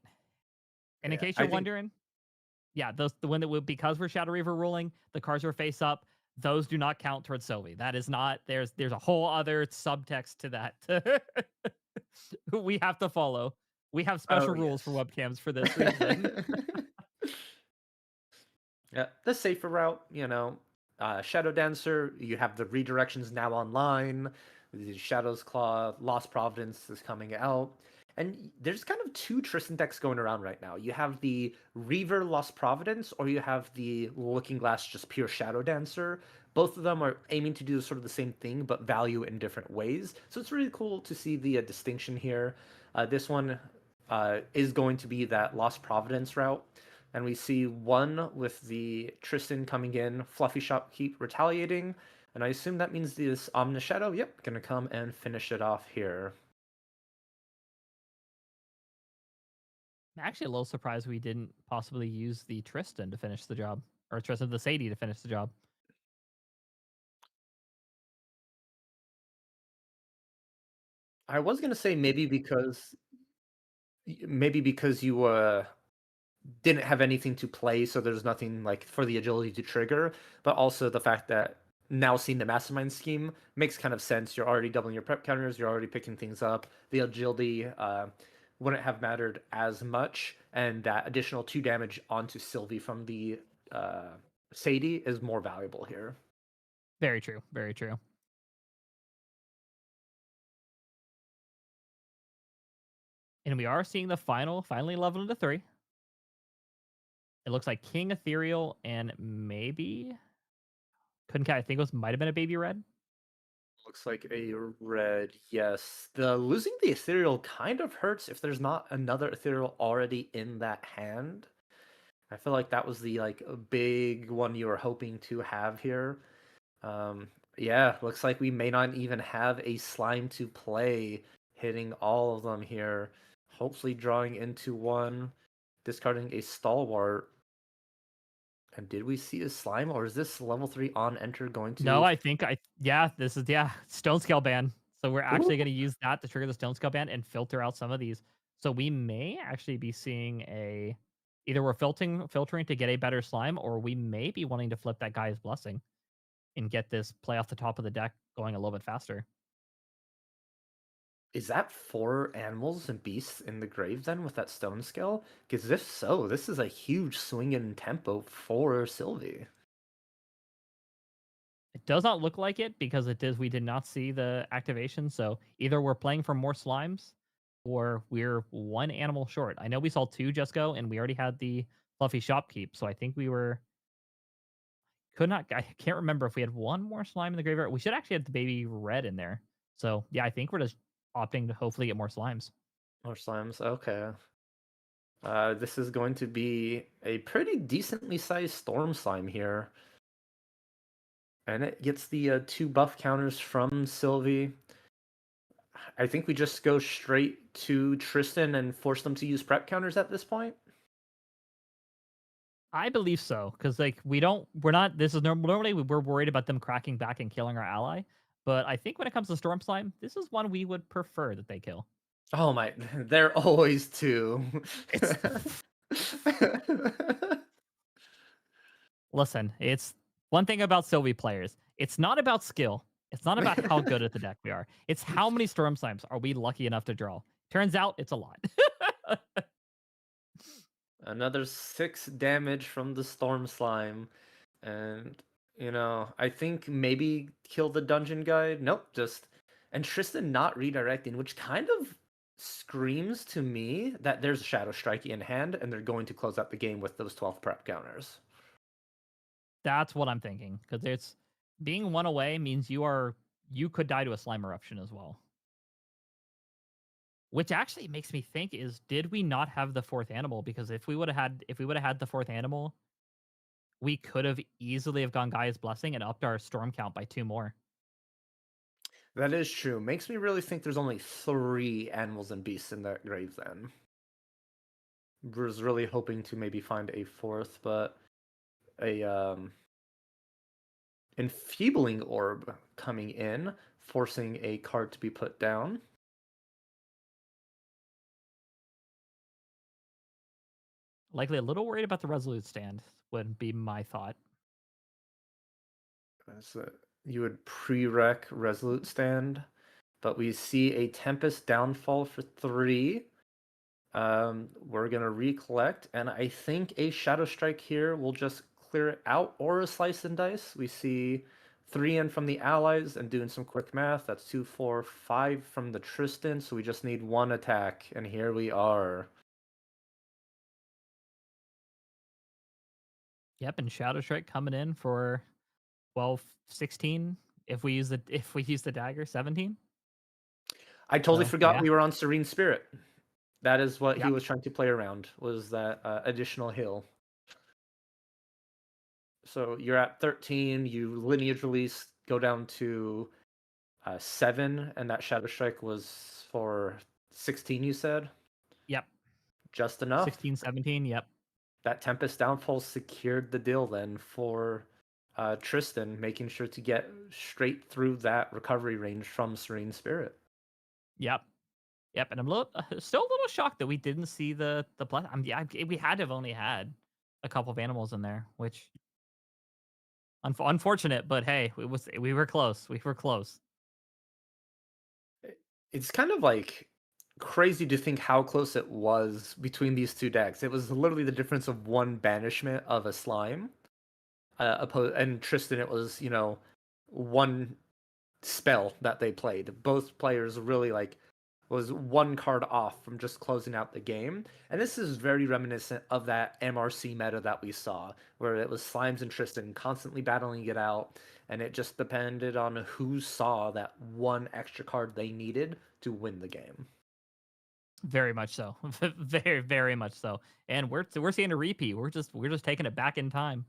And in
Yeah,
case
I
you're
think
wondering, yeah, the one that would, because we're Shadow Reaver ruling, the cards are face up. Those do not count towards Sylvie. That is not. There's a whole other subtext to that. We have to follow. We have special
oh
rules for
yes.
webcams for this reason.
Yeah, the safer route, Shadow Dancer, you have the redirections now online. The Shadow's Claw, Lost Providence is coming out. And there's kind of two Tristan decks going around right now. You have the Reaver Lost Providence, or you have the Looking Glass just pure Shadow Dancer. Both of them are aiming to do sort of the same thing, but value in different ways. So it's really cool to see the distinction here. This one is going to be that Lost Providence route. And we see one with the Tristan coming in, Fluffy Shopkeep retaliating. And I assume that means this Omnis Shadow, yep, gonna come and finish it off here.
I'm actually a little surprised we didn't possibly use the Tristan to finish the job, or Tristan the Sadie to finish the job.
I was gonna say maybe because maybe because you didn't have anything to play, so there's nothing like for the agility to trigger, but also the fact that now seeing the mastermind scheme makes kind of sense. You're already doubling your prep counters, you're already picking things up. The agility wouldn't have mattered as much, and that additional 2 damage onto Sylvie from the Sadie is more valuable here.
Very true. Very true. And we are seeing the finally leveled into 3. It looks like King Ethereal and maybe couldn't I think it was might have been a baby red.
Looks like a red, yes. The losing the ethereal kind of hurts if there's not another ethereal already in that hand. I feel like that was the like a big one you were hoping to have here. Yeah, looks like we may not even have a slime to play, hitting all of them here. Hopefully drawing into one, discarding a stalwart. And did we see a slime, or is this level 3 on enter going to?
No, I think this is stone scale ban. So we're actually going to use that to trigger the stone scale ban and filter out some of these. So we may actually be seeing either we're filtering to get a better slime, or we may be wanting to flip that guy's blessing and get this play off the top of the deck going a little bit faster.
Is that 4 animals and beasts in the grave then with that stone scale? Because if so, this is a huge swing in tempo for Sylvie.
It does not look like it because we did not see the activation. So either we're playing for more slimes or we're 1 animal short. I know we saw 2 just go and we already had the fluffy shopkeep. So I think we were I can't remember if we had 1 more slime in the graveyard. We should actually have the baby red in there. So yeah, I think we're just opting to hopefully get more slimes.
More slimes, okay. This is going to be a pretty decently sized storm slime here. And it gets the 2 buff counters from Sylvie. I think we just go straight to Tristan and force them to use prep counters at this point.
I believe so, because we're not. This is normally we're worried about them cracking back and killing our ally, but I think when it comes to Storm Slime, this is one we would prefer that they kill.
Oh my, they're always 2.
It's Listen, it's one thing about Sylvie players. It's not about skill. It's not about how good at the deck we are. It's how many Storm Slimes are we lucky enough to draw. Turns out it's a lot.
Another 6 damage from the storm slime. And, I think maybe kill the dungeon guy. Nope, just. And Tristan not redirecting, which kind of screams to me that there's a Shadow Strike in hand and they're going to close out the game with those 12 prep counters.
That's what I'm thinking. Because it's being 1 away means you could die to a slime eruption as well. Which actually makes me think did we not have the 4th animal? Because if we would have had the 4th animal, we could have easily have gone Gaia's Blessing and upped our storm count by 2 more.
That is true. Makes me really think there's only 3 animals and beasts in that grave then. Was really hoping to maybe find a 4th, but a enfeebling orb coming in, forcing a card to be put down.
Likely a little worried about the Resolute stand would be my thought.
So you would pre-rec Resolute stand, but we see a Tempest Downfall for 3. We're gonna recollect, and I think a Shadow Strike here will just clear it out, or a Slice and Dice. We see 3 in from the allies, and doing some quick math, that's 2, 4, 5 from the Tristan, so we just need 1 attack, and here we are.
Yep, and Shadow Strike coming in for 12, 16. If we use the dagger, 17.
I totally forgot
yeah.
we were on Serene Spirit. That is what
Yep.
he was trying to play around, was that additional heal. So you're at 13, you lineage release, go down to 7, and that Shadow Strike was for 16, you said?
Yep.
Just enough.
16, 17, yep.
That Tempest Downfall secured the deal then for Tristan, making sure to get straight through that recovery range from Serene Spirit.
Yep. Yep, and I'm still a little shocked that we didn't see the plus. We had to have only had a couple of animals in there, which unfortunate, but hey, we were close. We were close.
It's kind of like crazy to think how close it was between these two decks. It was literally the difference of one banishment of a slime. And Tristan, it was, one spell that they played. Both players really like was one card off from just closing out the game. And this is very reminiscent of that MRC meta that we saw, where it was Slimes and Tristan constantly battling it out, and it just depended on who saw that one extra card they needed to win the game.
Very much so. Very, very much so. And we're seeing a repeat. We're just taking it back in time.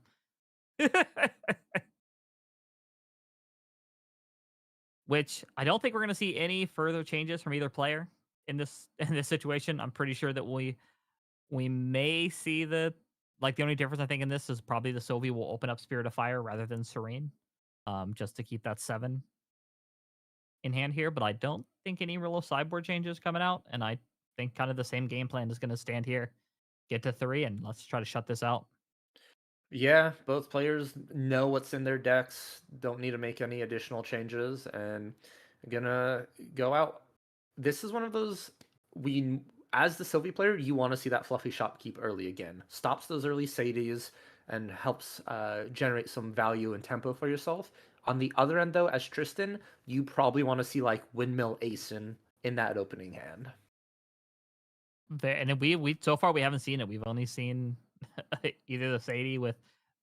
Which I don't think we're going to see any further changes from either player in this situation. I'm pretty sure that we may see the only difference I think in this is probably the Sylvie will open up Spirit of Fire rather than Serene, just to keep that 7 in hand here. But I don't think any real sideboard changes coming out, and I think kind of the same game plan is going to stand here. Get to 3 and let's try to shut this out.
Yeah, both players know what's in their decks, don't need to make any additional changes, and gonna go out. This is one of those we as the Sylvie player, you want to see that fluffy shopkeep early again. Stops those early Sadies and helps generate some value and tempo for yourself. On the other end, though, as Tristan, you probably want to see like Windmill Asen in that opening hand.
And we so far we haven't seen it. We've only seen either the Sadie with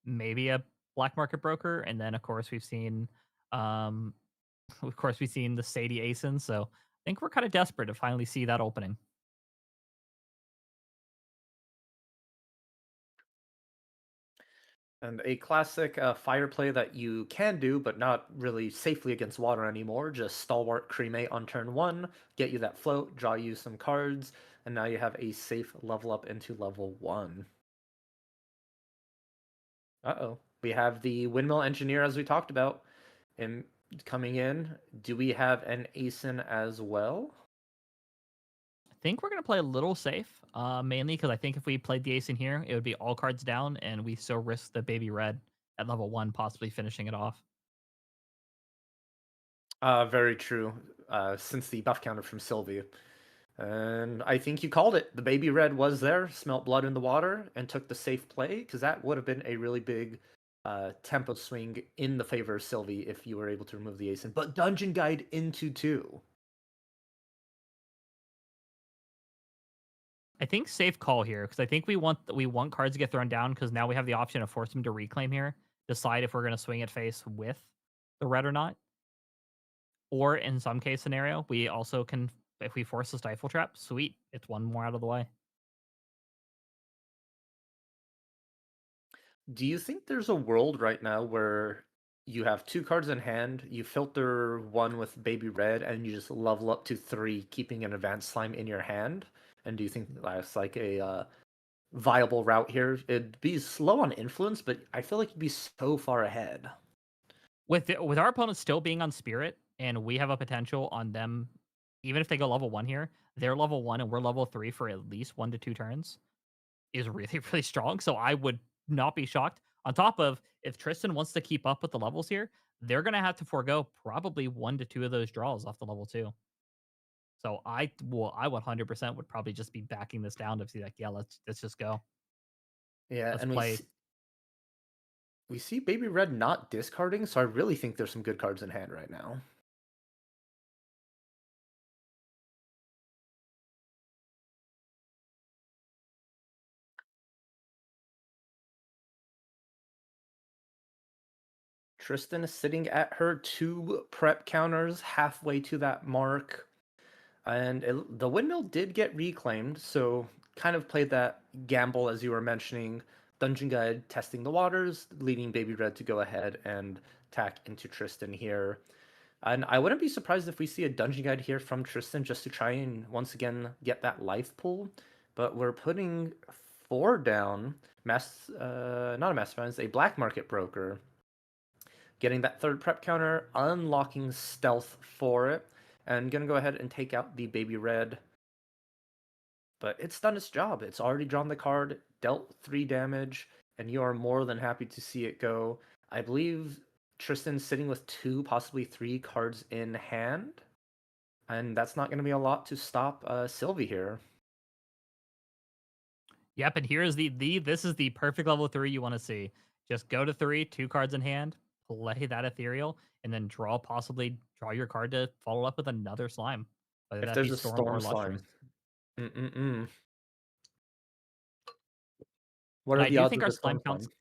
maybe a black market broker, and then of course we've seen um the Sadie Asen. So I think we're kind of desperate to finally see that opening.
And a classic fire play that you can do, but not really safely against water anymore. Just Stalwart Cremate on turn 1, get you that float, draw you some cards, and now you have a safe level up into level 1. Uh-oh. We have the Windmill Engineer, as we talked about, him coming in. Do we have an Asen as well?
I think we're gonna play a little safe, mainly because I think if we played the ace in here, it would be all cards down, and we still risk the baby red at level 1 possibly finishing it off.
Very true. Since the buff counter from Sylvie. And I think you called it. The baby red was there, smelt blood in the water, and took the safe play, because that would have been a really big tempo swing in the favor of Sylvie if you were able to remove the Asen. But Dungeon Guide into 2.
I think safe call here because I think we want cards to get thrown down because now we have the option to force them to reclaim here, decide if we're going to swing at face with the red or not. Or in some case scenario, we also can, if we force the stifle trap, sweet, it's one more out of the way.
Do you think there's a world right now where you have 2 cards in hand, you filter 1 with baby red, and you just level up to 3, keeping an advanced slime in your hand? And do you think that's like a viable route here? It'd be slow on influence, but I feel like you'd be so far ahead.
With our opponents still being on spirit, and we have a potential on them, even if they go level 1 here, they're level 1 and we're level 3 for at least 1 to 2 turns, is really, really strong. So I would not be shocked. On top of, if Tristan wants to keep up with the levels here, they're going to have to forego probably 1 to 2 of those draws off the level 2. So I 100% would probably just be backing this down to see like, yeah, let's just go.
Yeah,
Let's
and
play.
we see baby red not discarding, so I really think there's some good cards in hand right now. Tristan is sitting at her 2 prep counters halfway to that mark. And the windmill did get reclaimed, so kind of played that gamble as you were mentioning. Dungeon Guide testing the waters, leading Baby Red to go ahead and tack into Tristan here. And I wouldn't be surprised if we see a Dungeon Guide here from Tristan just to try and once again get that life pool. But we're putting 4 down. Not a Masterminds, a Black Market Broker. Getting that 3rd prep counter, unlocking stealth for it, and gonna go ahead and take out the baby red but it's done its job. It's already drawn the card, dealt 3 damage, and you are more than happy to see it go. I believe Tristan's sitting with 2, possibly 3 cards in hand, and that's not going to be a lot to stop Sylvie here.
Yep, and here's this is the perfect level 3 you want to see. Just go to 3, 2 cards in hand, play that ethereal, and then possibly draw your card to follow up with another slime, whether
If
that be
there's a
Storm or
Storm
Lustrous.
Slime. What
And
are
I
the
do
odds
think
of
our
the
slime
Storm
counts.
Slime?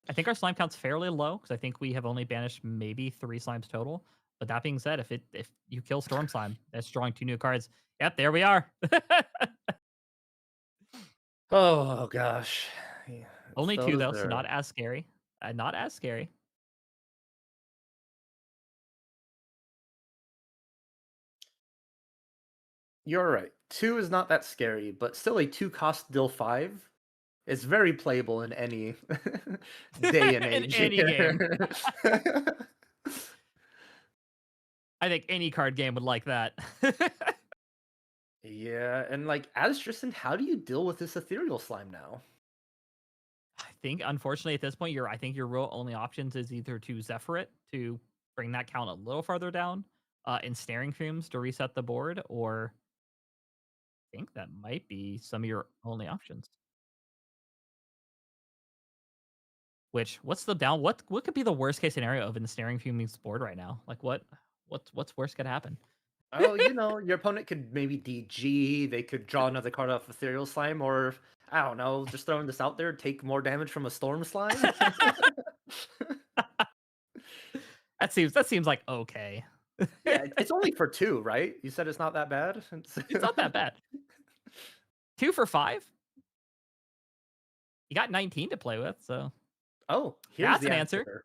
I think our slime count's fairly low because I think we have only banished maybe 3 slimes total. But that being said, if you kill Storm Slime, that's drawing 2 new cards. Yep, there we are.
Oh gosh. Yeah,
Only 2 though, so
are...
not as scary. Not as scary.
You're right. 2 is not that scary, but still a 2 cost deal 5 is very playable in any day and
In
age.
any game. I think any card game would like that.
Yeah, and like as Tristan, how do you deal with this ethereal slime now?
I think unfortunately at this point, I think your real only options is either to Zephyr it to bring that count a little farther down, and Staring Fumes to reset the board, or I think that might be some of your only options. Which what's the down? What could be the worst case scenario of Ensnaring Fumes board right now? Like what's worst could happen?
Oh, your opponent could maybe DG, they could draw another card off ethereal slime, or I don't know, just throwing this out there, take more damage from a storm slime.
That seems like okay.
Yeah, it's only for 2, right? You said it's not that bad.
It's not that bad. 2 for 5. You got 19 to play with, so
Oh, here's
that's
the
an answer.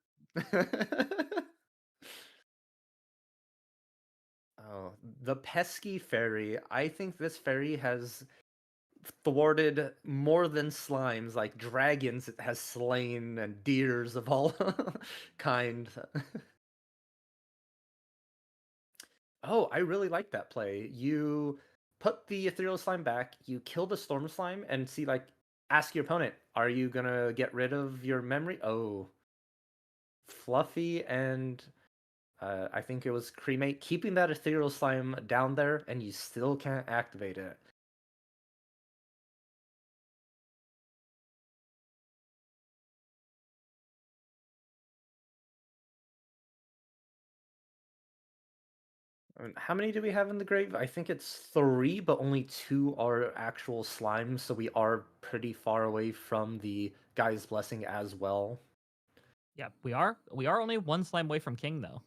Oh, the pesky fairy. I think this fairy has thwarted more than slimes, like dragons it has slain and deers of all kind. Oh, I really like that play. You put the ethereal slime back, you kill the storm slime, and see, like, ask your opponent, are you gonna get rid of your memory? Oh. Fluffy and I think it was Cremate, keeping that ethereal slime down there, and you still can't activate it. I mean, how many do we have in the grave? I think it's 3, but only 2 are actual slimes, so we are pretty far away from the Guy's Blessing as well.
Yeah, we are only 1 slime away from King though.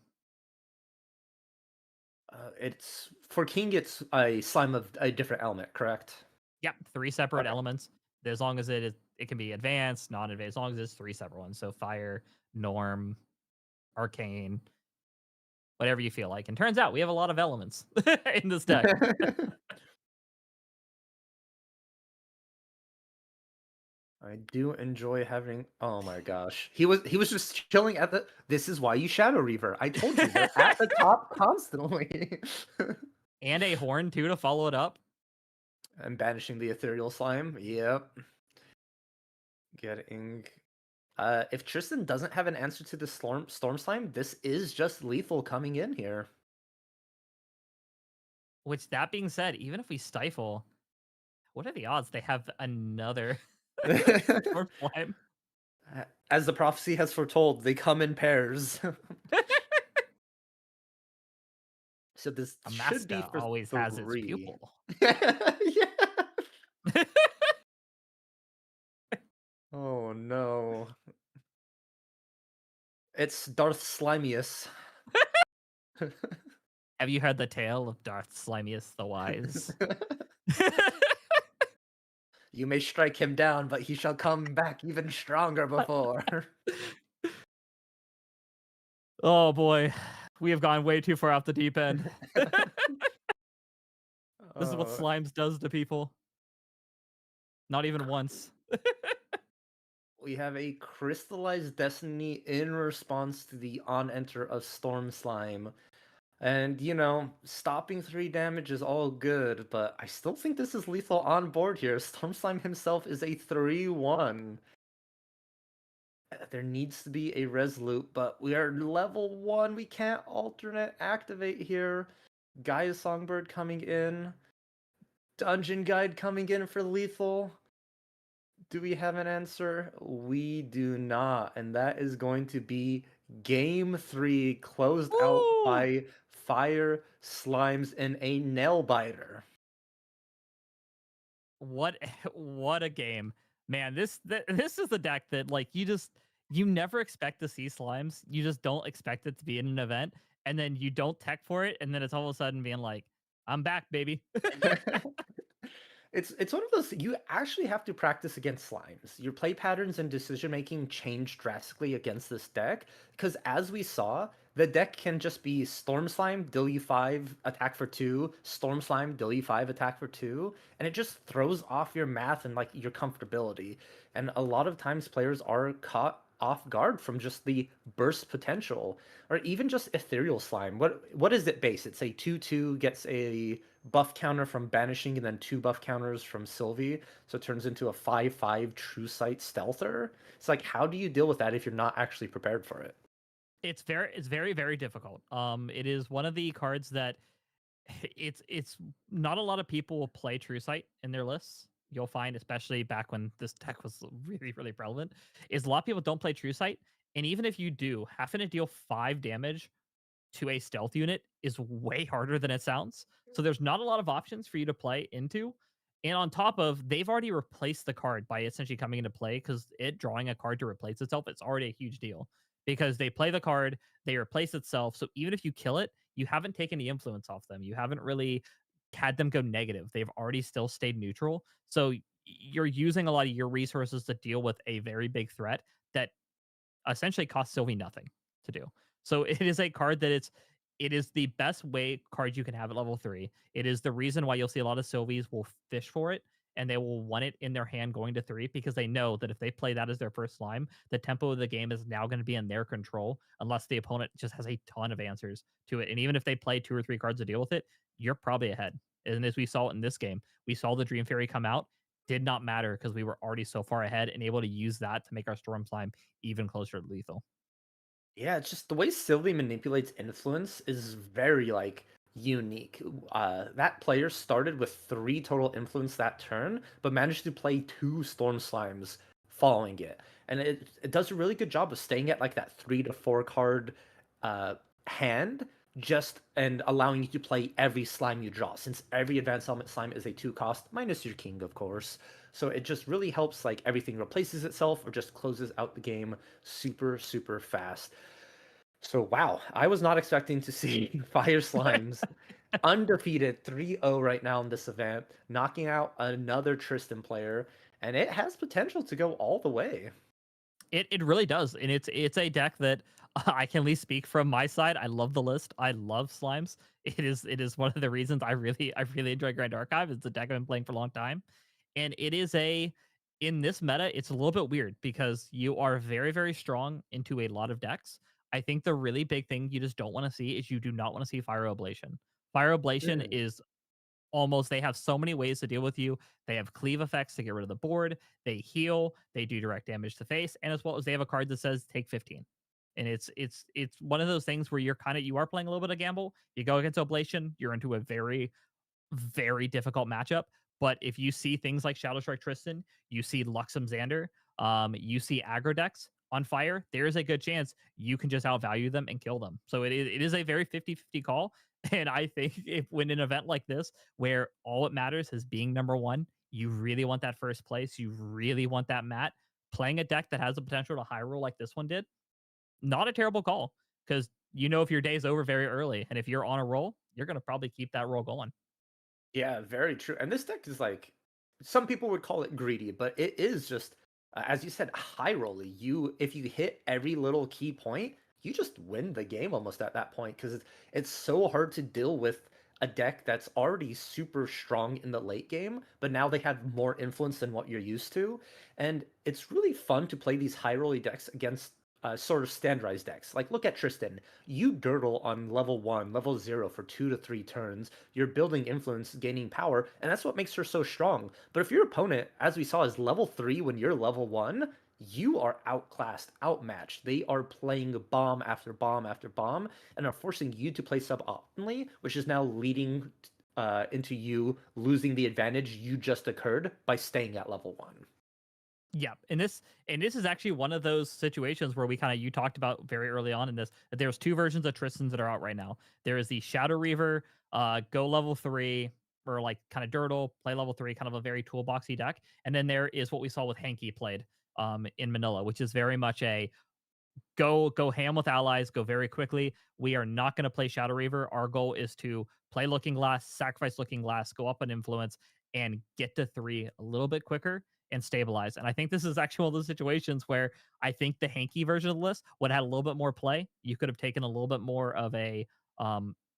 It's for King. It's a slime of a different element, correct?
Yep, 3 separate elements. As long as it can be advanced, non-advanced, as long as it's 3 separate ones. So fire, norm, arcane, whatever you feel like. And turns out we have a lot of elements in this deck.
I do enjoy having. Oh my gosh, he was just chilling at the. This is why you Shadow Reaver. I told you they're at the top constantly.
And a horn too to follow it up.
And banishing the ethereal slime. Yep. Getting. If Tristan doesn't have an answer to the storm slime, this is just lethal coming in here.
Which, that being said, even if we stifle, what are the odds they have another storm slime?
As the prophecy has foretold, they come in pairs. So this should be for
always
3.
has its pupil.
Yeah. Oh no. It's Darth Slimius.
Have you heard the tale of Darth Slimius the Wise?
You may strike him down, but he shall come back even stronger before.
Oh boy, we have gone way too far off the deep end. This is what Slimes does to people. Not even once.
We have a Crystallized Destiny in response to the on-enter of Storm Slime. And, stopping 3 damage is all good, but I still think this is lethal on board here. Storm Slime himself is a 3-1. There needs to be a Resolute, but we are level 1. We can't alternate activate here. Gaia Songbird coming in. Dungeon Guide coming in for lethal. Do we have an answer? We do not. And that is going to be game 3, closed out
Woo!
by Fire Slimes and a Nail Biter.
What what a game. Man, this is the deck that like you never expect to see slimes. You just don't expect it to be in an event, and then you don't tech for it, and then it's all of a sudden being like, I'm back, baby.
It's one of those, you actually have to practice against slimes. Your play patterns and decision making change drastically against this deck because, as we saw, the deck can just be Storm Slime, deal you 5, attack for 2, Storm Slime, deal you 5, attack for 2, and it just throws off your math and like your comfortability. And a lot of times players are caught off guard from just the burst potential, or even just Ethereal Slime. What is it base? It's a 2/2, gets a buff counter from Banishing and then 2 buff counters from Sylvie, so it turns into a 5/5 True Sight Stealther. It's like, how do you deal with that if you're not actually prepared for it?
It's very very difficult. It is one of the cards that it's not a lot of people will play True Sight in their lists. You'll find, especially back when this deck was really prevalent, is a lot of people don't play True Sight, and even if you do, having to deal 5 damage to a stealth unit is way harder than it sounds. So there's not a lot of options for you to play into. And on top of, they've already replaced the card by essentially coming into play because it drawing a card to replace itself, it's already a huge deal because they play the card, they replace itself. So even if you kill it, you haven't taken the influence off them. You haven't really had them go negative. They've already still stayed neutral. So you're using a lot of your resources to deal with a very big threat that essentially costs Sylvie nothing to do. So it is a card that it is the best way card you can have at level 3. It is the reason why you'll see a lot of Sylvies will fish for it and they will want it in their hand going to 3 because they know that if they play that as their first slime, the tempo of the game is now going to be in their control unless the opponent just has a ton of answers to it. And even if they play 2 or 3 cards to deal with it, you're probably ahead. And as we saw in this game, we saw the Dream Fairy come out, did not matter because we were already so far ahead and able to use that to make our Storm Slime even closer to lethal.
Yeah, it's just the way Sylvie manipulates influence is very like unique. That player started with 3 total influence that turn, but managed to play 2 Storm Slimes following it, and it does a really good job of staying at like that 3 to 4 card uh, hand, just and allowing you to play every slime you draw. Since every advanced element slime is a 2 cost minus your king, of course. So it just really helps like everything replaces itself or just closes out the game super fast. So wow, I was not expecting to see Fire Slimes undefeated 3-0 right now in this event, knocking out another Tristan player, and it has potential to go all the way.
It really does, and it's a deck that I can at least speak from my side. I love the list. I love slimes. It is one of the reasons I really enjoy Grand Archive. It's a deck I've been playing for a long time, and it is a in this meta. It's a little bit weird because you are very strong into a lot of decks. I think the really big thing you just don't want to see is you do not want to see Fire Oblation. Fire Oblation
Mm.
is almost they have so many ways to deal with you. They have cleave effects to get rid of the board. They heal. They do direct damage to face, and as well as they have a card that says take 15. And it's one of those things where you are playing a little bit of gamble. You go against Oblation, you're into a very difficult matchup. But if you see things like Shadow Strike Tristan, you see Luxem Xander, you see aggro decks on fire, there is a good chance you can just outvalue them and kill them. So it is a very 50-50 call. And I think if when an event like this, where all it matters is being number 1, you really want that first place, you really want that mat, playing a deck that has the potential to high roll like this one did, not a terrible call. Because if your day's over very early, and if you're on a roll, you're going to probably keep that roll going.
Yeah, very true. And this deck is like, some people would call it greedy, but it is just, as you said, high rolly. If you hit every little key point, you just win the game almost at that point because it's so hard to deal with a deck that's already super strong in the late game, but now they have more influence than what you're used to. And it's really fun to play these high rolly decks against sort of standardized decks. Like, look at Tristan. You girdle on level 1, level 0 for 2 to 3 turns. You're building influence, gaining power, and that's what makes her so strong. But if your opponent, as we saw, is level 3 when you're level 1, you are outclassed, outmatched. They are playing bomb after bomb after bomb and are forcing you to play suboptimally, which is now leading into you losing the advantage you just occurred by staying at level 1.
Yeah, and this is actually one of those situations where we kind of you talked about very early on in this that there's two versions of Tristans that are out right now. There is the Shadow Reaver, go level 3 or like kind of Dirtle, play level 3, kind of a very toolboxy deck, and then there is what we saw with Hanky played in Manila, which is very much a go ham with allies, go very quickly. We are not going to play Shadow Reaver. Our goal is to play Looking Glass, sacrifice Looking Glass, go up an influence, and get to 3 a little bit quicker and stabilize. And I think this is actually one of those situations where I think the Hanky version of the list would have had a little bit more play. You could have taken a little bit more of a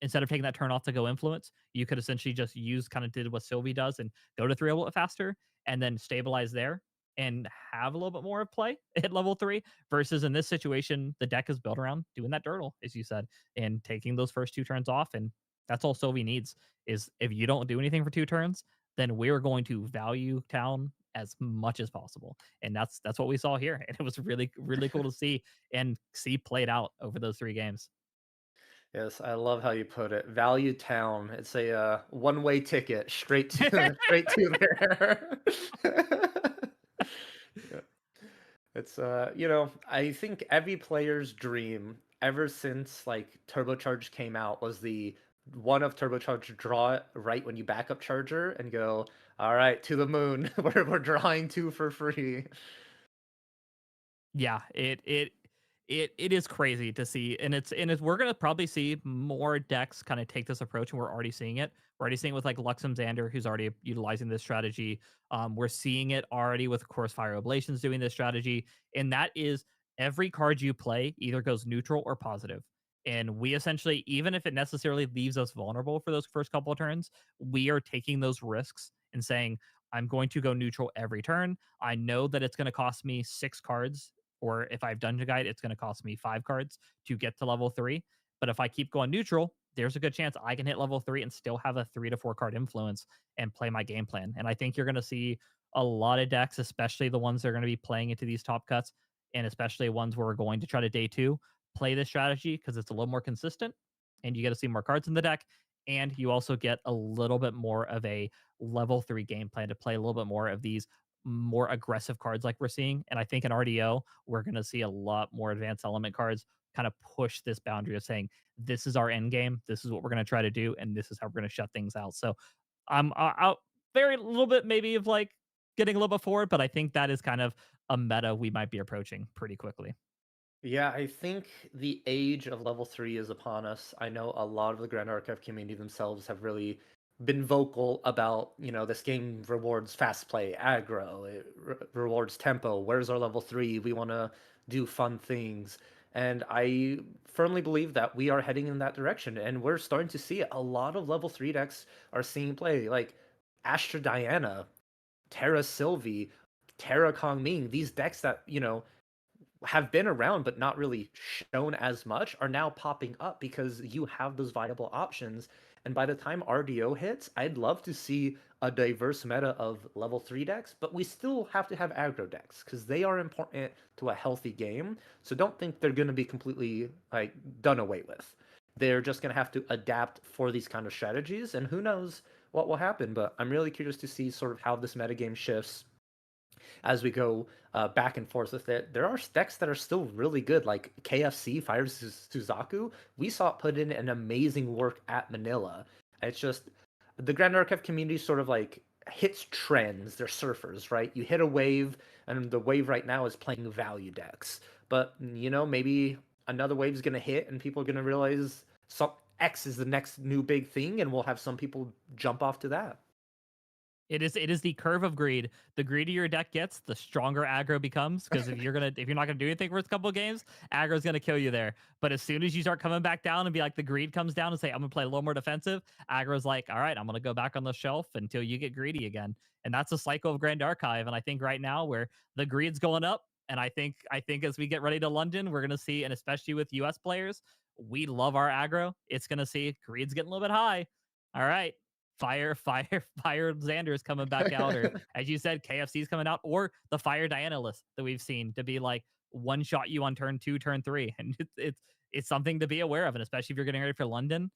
instead of taking that turn off to go influence, you could essentially just use kind of did what Sylvie does and go to 3 a little bit faster and then stabilize there and have a little bit more of play at level 3 versus in this situation, the deck is built around doing that Dirtle, as you said, and taking those first 2 turns off. And that's all Sylvie needs is if you don't do anything for 2 turns, then we're going to value town as much as possible. And that's what we saw here. And it was really, really cool to see and see played out over those 3 games.
Yes, I love how you put it. Value Town. It's a one-way ticket straight to straight to there. Yeah. It's I think every player's dream ever since like Turbocharged came out was the one of Turbocharged draw it right when you back up Charger and go, all right, to the moon. We're drawing 2 for free.
Yeah, it is crazy to see, and it's we're gonna probably see more decks kind of take this approach, and we're already seeing it. We're already seeing it with like Luxem Xander, who's already utilizing this strategy. We're seeing it already with, of course, Fire Oblations doing this strategy, and that is every card you play either goes neutral or positive. And we essentially, even if it necessarily leaves us vulnerable for those first couple of turns, we are taking those risks and saying, I'm going to go neutral every turn. I know that it's going to cost me 6 cards, or if I have Dungeon Guide, it's going to cost me 5 cards to get to level 3. But if I keep going neutral, there's a good chance I can hit level 3 and still have a 3 to 4 card influence and play my game plan. And I think you're going to see a lot of decks, especially the ones that are going to be playing into these top cuts, and especially ones where we're going to try to day 2 play this strategy because it's a little more consistent and you get to see more cards in the deck. And you also get a little bit more of a level 3 game plan to play a little bit more of these more aggressive cards like we're seeing. And I think in RDO, we're going to see a lot more advanced element cards kind of push this boundary of saying, this is our end game. This is what we're going to try to do. And this is how we're going to shut things out. So I'm out very little bit maybe of like getting a little bit forward, but I think that is kind of a meta we might be approaching pretty quickly.
Yeah, I think the age of level 3 is upon us. I know a lot of the Grand Archive community themselves have really been vocal about, this game rewards fast play, aggro, it rewards tempo. Where's our level 3? We want to do fun things. And I firmly believe that we are heading in that direction. And we're starting to see it. A lot of level 3 decks are seeing play, like Astra Diana, Terra Sylvie, Terra Kong Ming, these decks that, have been around but not really shown as much are now popping up because you have those viable options. And by the time RDO hits, I'd love to see a diverse meta of level 3 decks, but we still have to have aggro decks because they are important to a healthy game. So don't think they're going to be completely like done away with. They're just going to have to adapt for these kind of strategies, and who knows what will happen. But I'm really curious to see sort of how this metagame shifts as we go back and forth with it. There are decks that are still really good, like KFC Fire Suzaku. We saw it put in an amazing work at Manila. It's just the Grand Archive community sort of like hits trends. They're surfers, right? You hit a wave, and the wave right now is playing value decks. But maybe another wave is gonna hit, and people are gonna realize some X is the next new big thing, and we'll have some people jump off to that.
It is the curve of greed. The greedier your deck gets, the stronger aggro becomes. Because if you're not gonna do anything for a couple of games, aggro's gonna kill you there. But as soon as you start coming back down and be like the greed comes down and say, I'm gonna play a little more defensive, aggro's like, all right, I'm gonna go back on the shelf until you get greedy again. And that's a cycle of Grand Archive. And I think right now where the greed's going up, And I think as we get ready to London, we're gonna see, and especially with US players, we love our aggro. It's gonna see greed's getting a little bit high. All right. Fire Xander's coming back out, or as you said, KFC's coming out, or the Fire Diana list that we've seen to be like one shot you on turn 2, turn 3. And it's something to be aware of. And especially if you're getting ready for London,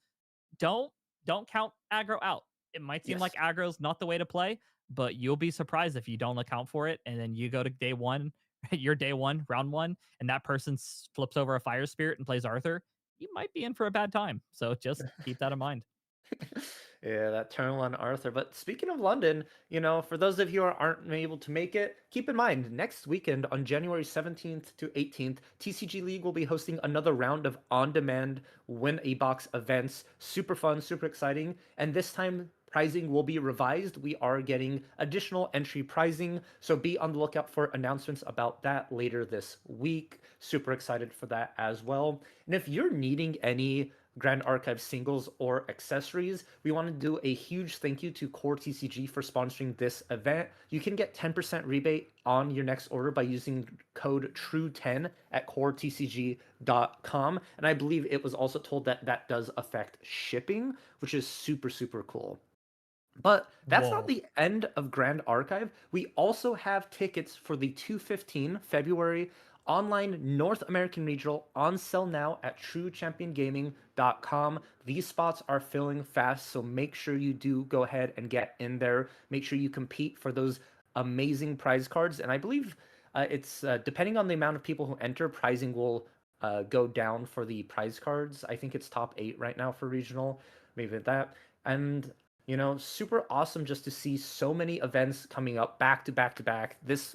don't don't count aggro out. It might seem like
Yes.
aggro's not the way to play, but you'll be surprised if you don't account for it, and then you go to day one, your day one, round one, and that person flips over a fire spirit and plays Arthur. You might be in for a bad time. So just keep that in mind.
Yeah, that turn one Arthur. But speaking of London, for those of you who aren't able to make it, keep in mind next weekend on January 17th to 18th, TCG League will be hosting another round of on-demand win a box events. Super fun, super exciting. And this time pricing will be revised. We are getting additional entry pricing, so be on the lookout for announcements about that later this week. Super excited for that as well. And if you're needing any Grand Archive singles or accessories, we want to do a huge thank you to Core TCG for sponsoring this event. You can get 10% rebate on your next order by using code TRUE10 at coretcg.com. And I believe it was also told that that does affect shipping, which is super, super cool. But that's not
Whoa.
the end of Grand Archive. We also have tickets for the 215 February online North American Regional on sale now at truechampiongaming.com. These spots are filling fast, so make sure you do go ahead and get in there. Make sure you compete for those amazing prize cards. And I believe it's depending on the amount of people who enter, pricing will go down for the prize cards. I think it's top 8 right now for regional, maybe that. And super awesome just to see so many events coming up back to back to back this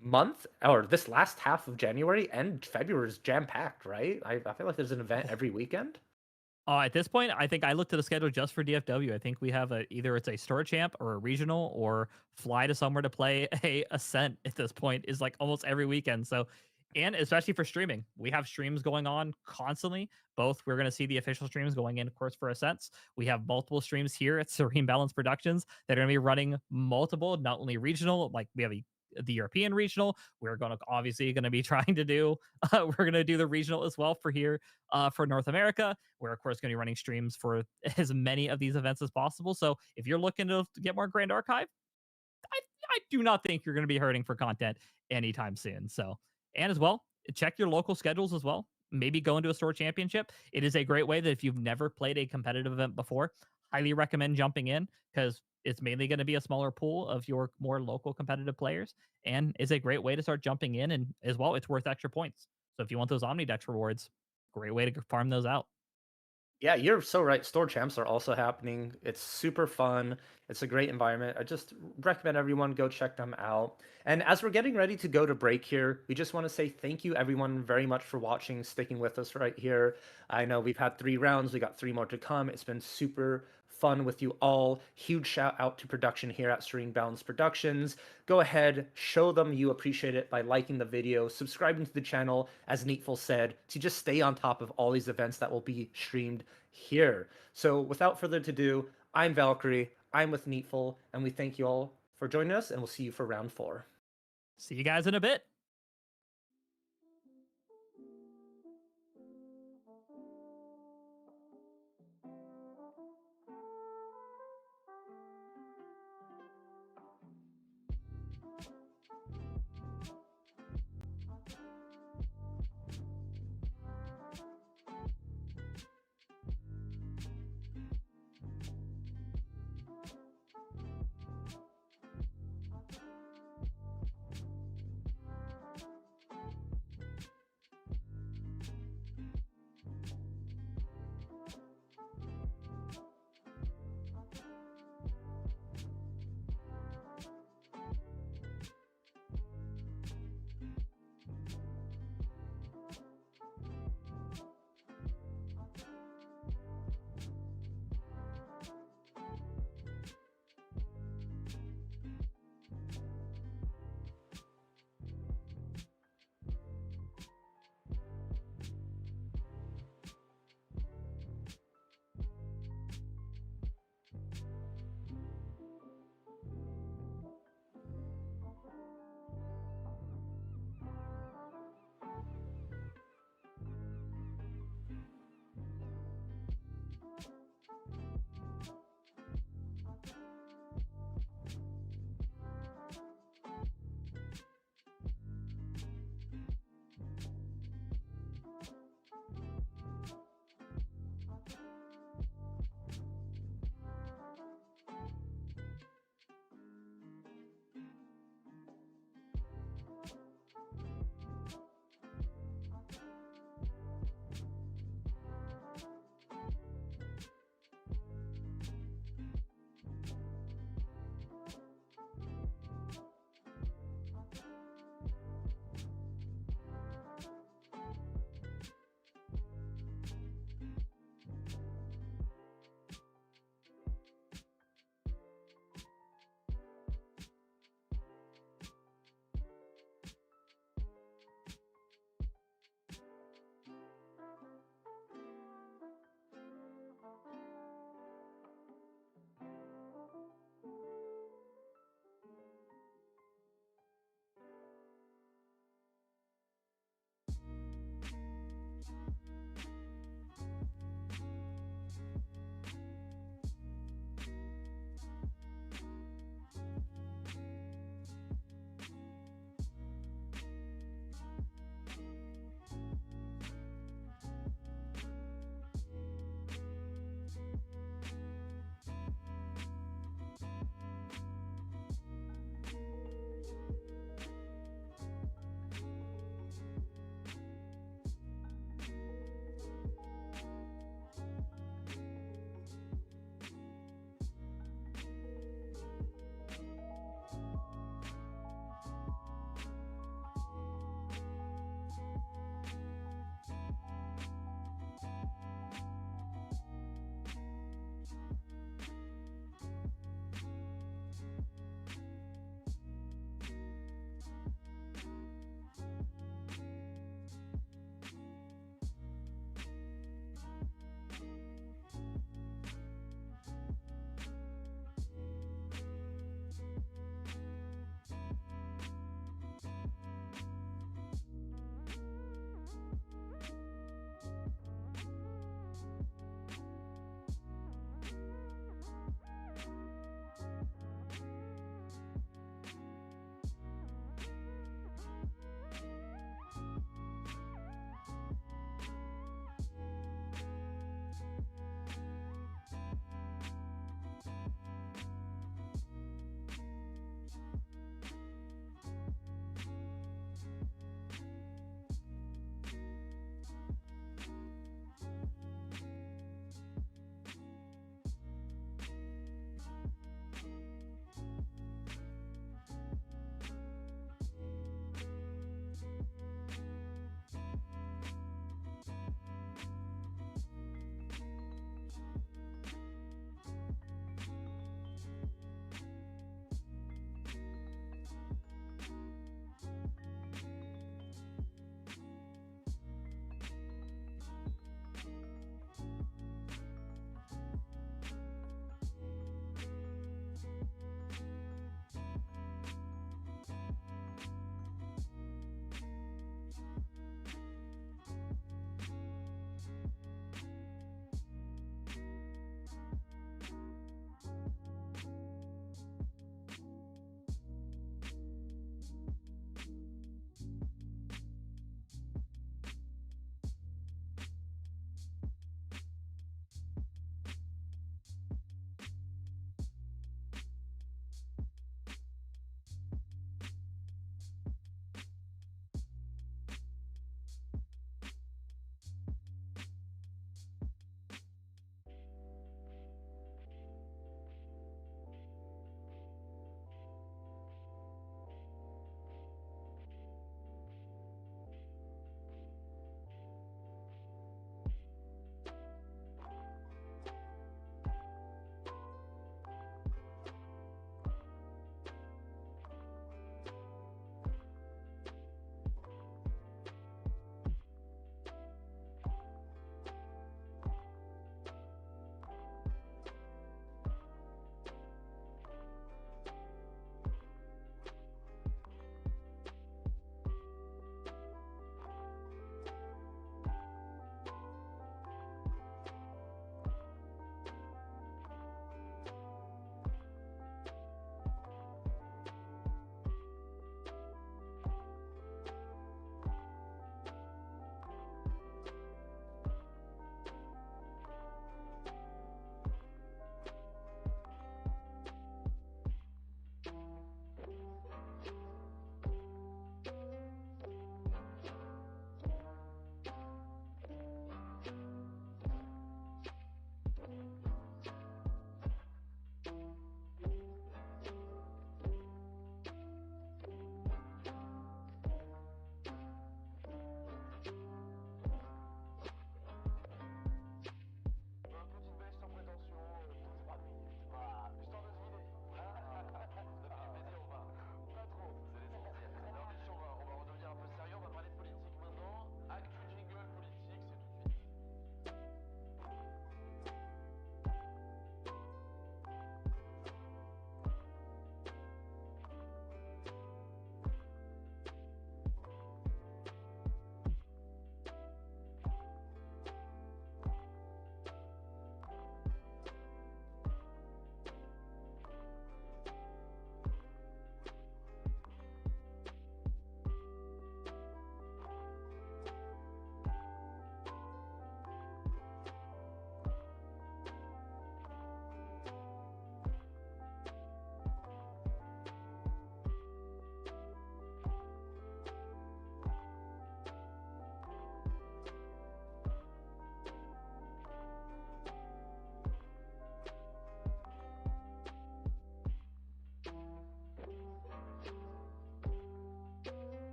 month, or this last half of January, and February is jam-packed, right? I feel like there's an event every weekend.
At this point, I think I looked at the schedule just for DFW. I think we have either it's a store champ or a regional or fly to somewhere to play a ascent at this point is like almost every weekend. So, and especially for streaming, we have streams going on constantly. Both we're going to see the official streams going in, of course, for ascents. We have multiple streams here at Serene Balance Productions that are going to be running multiple, not only regional, like we have the European regional. We're going to obviously going to be trying to do. We're going to do the regional as well for here for North America. We're of course going to be running streams for as many of these events as possible. So if you're looking to get more Grand Archive, I do not think you're going to be hurting for content anytime soon. So, and as well, check your local schedules as well. Maybe go into a store championship. It is a great way that if you've never played a competitive event before, highly recommend jumping in because it's mainly going to be a smaller pool of your more local competitive players, and is a great way to start jumping in. And as well, it's worth extra points. So if you want those Omnidex rewards, great way to farm those out.
Yeah, you're so right. Store champs are also happening. It's super fun. It's a great environment. I just recommend everyone go check them out. And as we're getting ready to go to break here, we just want to say thank you everyone very much for watching, sticking with us right here. I know we've had 3 rounds. We got 3 more to come. It's been super fun with you all. Huge shout out to production here at Serene Balance Productions. Go ahead, show them you appreciate it by liking the video, subscribing to the channel, as NEETfull said, to just stay on top of all these events that will be streamed here. So without further ado, I'm Valkyrie, I'm with NEETfull, and we thank you all for joining us, and we'll see you for round 4.
See you guys in a bit.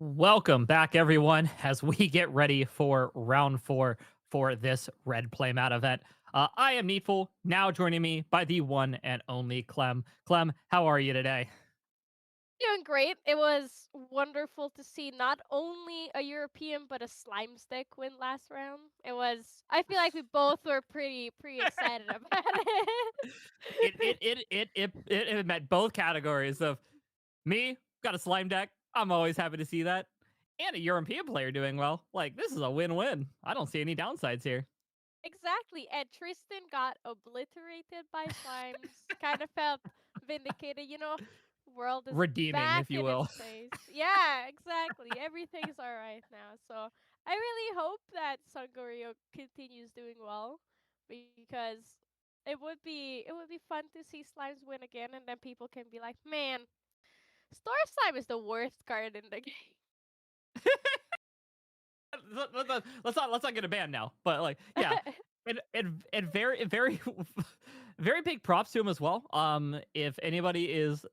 Welcome back, everyone, as we get ready for round four for this red playmat event. I am NEETfull, now joining me by the one and only Clem. Clem, how are you today?
Doing great. It was wonderful to see not only a European but a slime stick win last round. I feel like we both were pretty excited about it.
It met both categories of me, got a slime deck. I'm always happy to see that. And a European player doing well. Like, this is a win win. I don't see any downsides here.
Exactly. And Tristan got obliterated by slimes. Kind of felt vindicated, world is
Redeeming,
back
if you
in its
will.
place. Yeah, exactly. Everything's all right now. So I really hope that Sangorio continues doing well because it would be fun to see slimes win again, and then people can be like, man, Star Slime is the worst card in the game.
Let's not get a ban now. But like, yeah, and very very big props to him as well. If anybody is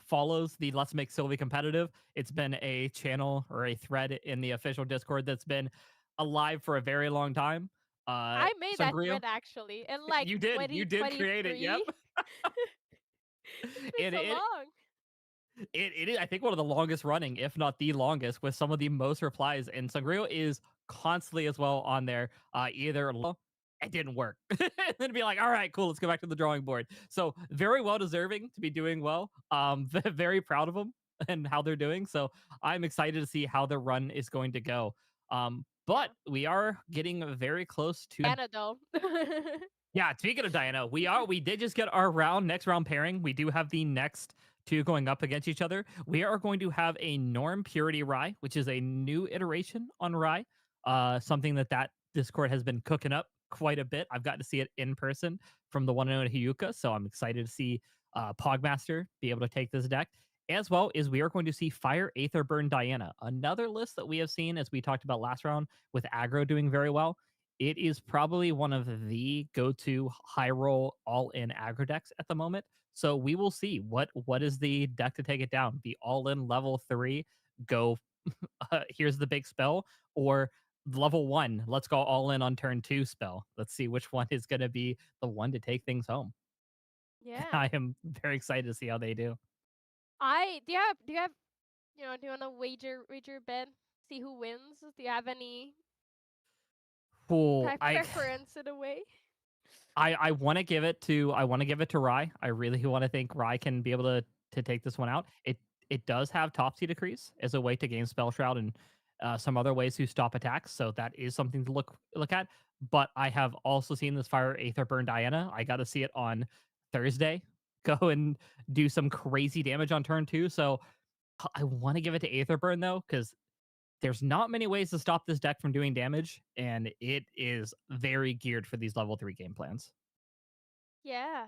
follows the Let's Make Sylvie competitive, it's been a channel or a thread in the official Discord that's been alive for a very long time.
I made that
Sangria,
thread actually in like
you did create it. Yep.
2023. It's been
and
so
it
long.
it is, I think, one of the longest running, if not the longest, with some of the most replies. And Sangrio is constantly as well on there. Either it didn't work, and then be like, all right, cool, let's go back to the drawing board. So very well deserving to be doing well. Very proud of them and how they're doing. So I'm excited to see how their run is going to go. But
Yeah.
we are getting very close to
Canada.
yeah, speaking of Diana, we did just get our next round pairing. We do have the next two going up against each other. We are going to have a Norm Purity Rye, which is a new iteration on Rye. Something that Discord has been cooking up quite a bit. I've gotten to see it in person from the one and only Hyuka, so I'm excited to see Pogmaster be able to take this deck. As well as we are going to see Fire Aether Burn Diana, another list that we have seen as we talked about last round with aggro doing very well. It is probably one of the go-to high roll all-in aggro decks at the moment. So we will see what is the deck to take it down. The all-in level 3 go here's the big spell, or level 1 let's go all in on turn 2 spell. Let's see which one is going to be the one to take things home.
Yeah.
I am very excited to see how they do.
Do you want to wager bet? See who wins? Do you have any
Cool.
preference in a way?
I want to give it to Rye. I really want to think Rye can be able to take this one out. It does have Topsy Decrease as a way to gain Spell Shroud and some other ways to stop attacks, so that is something to look at. But I have also seen this Fire Aether Burn Diana. I got to see it on Thursday. Go and do some crazy damage on turn 2. So I want to give it to Aether Burn though, because there's not many ways to stop this deck from doing damage, and it is very geared for these level 3 game plans.
Yeah.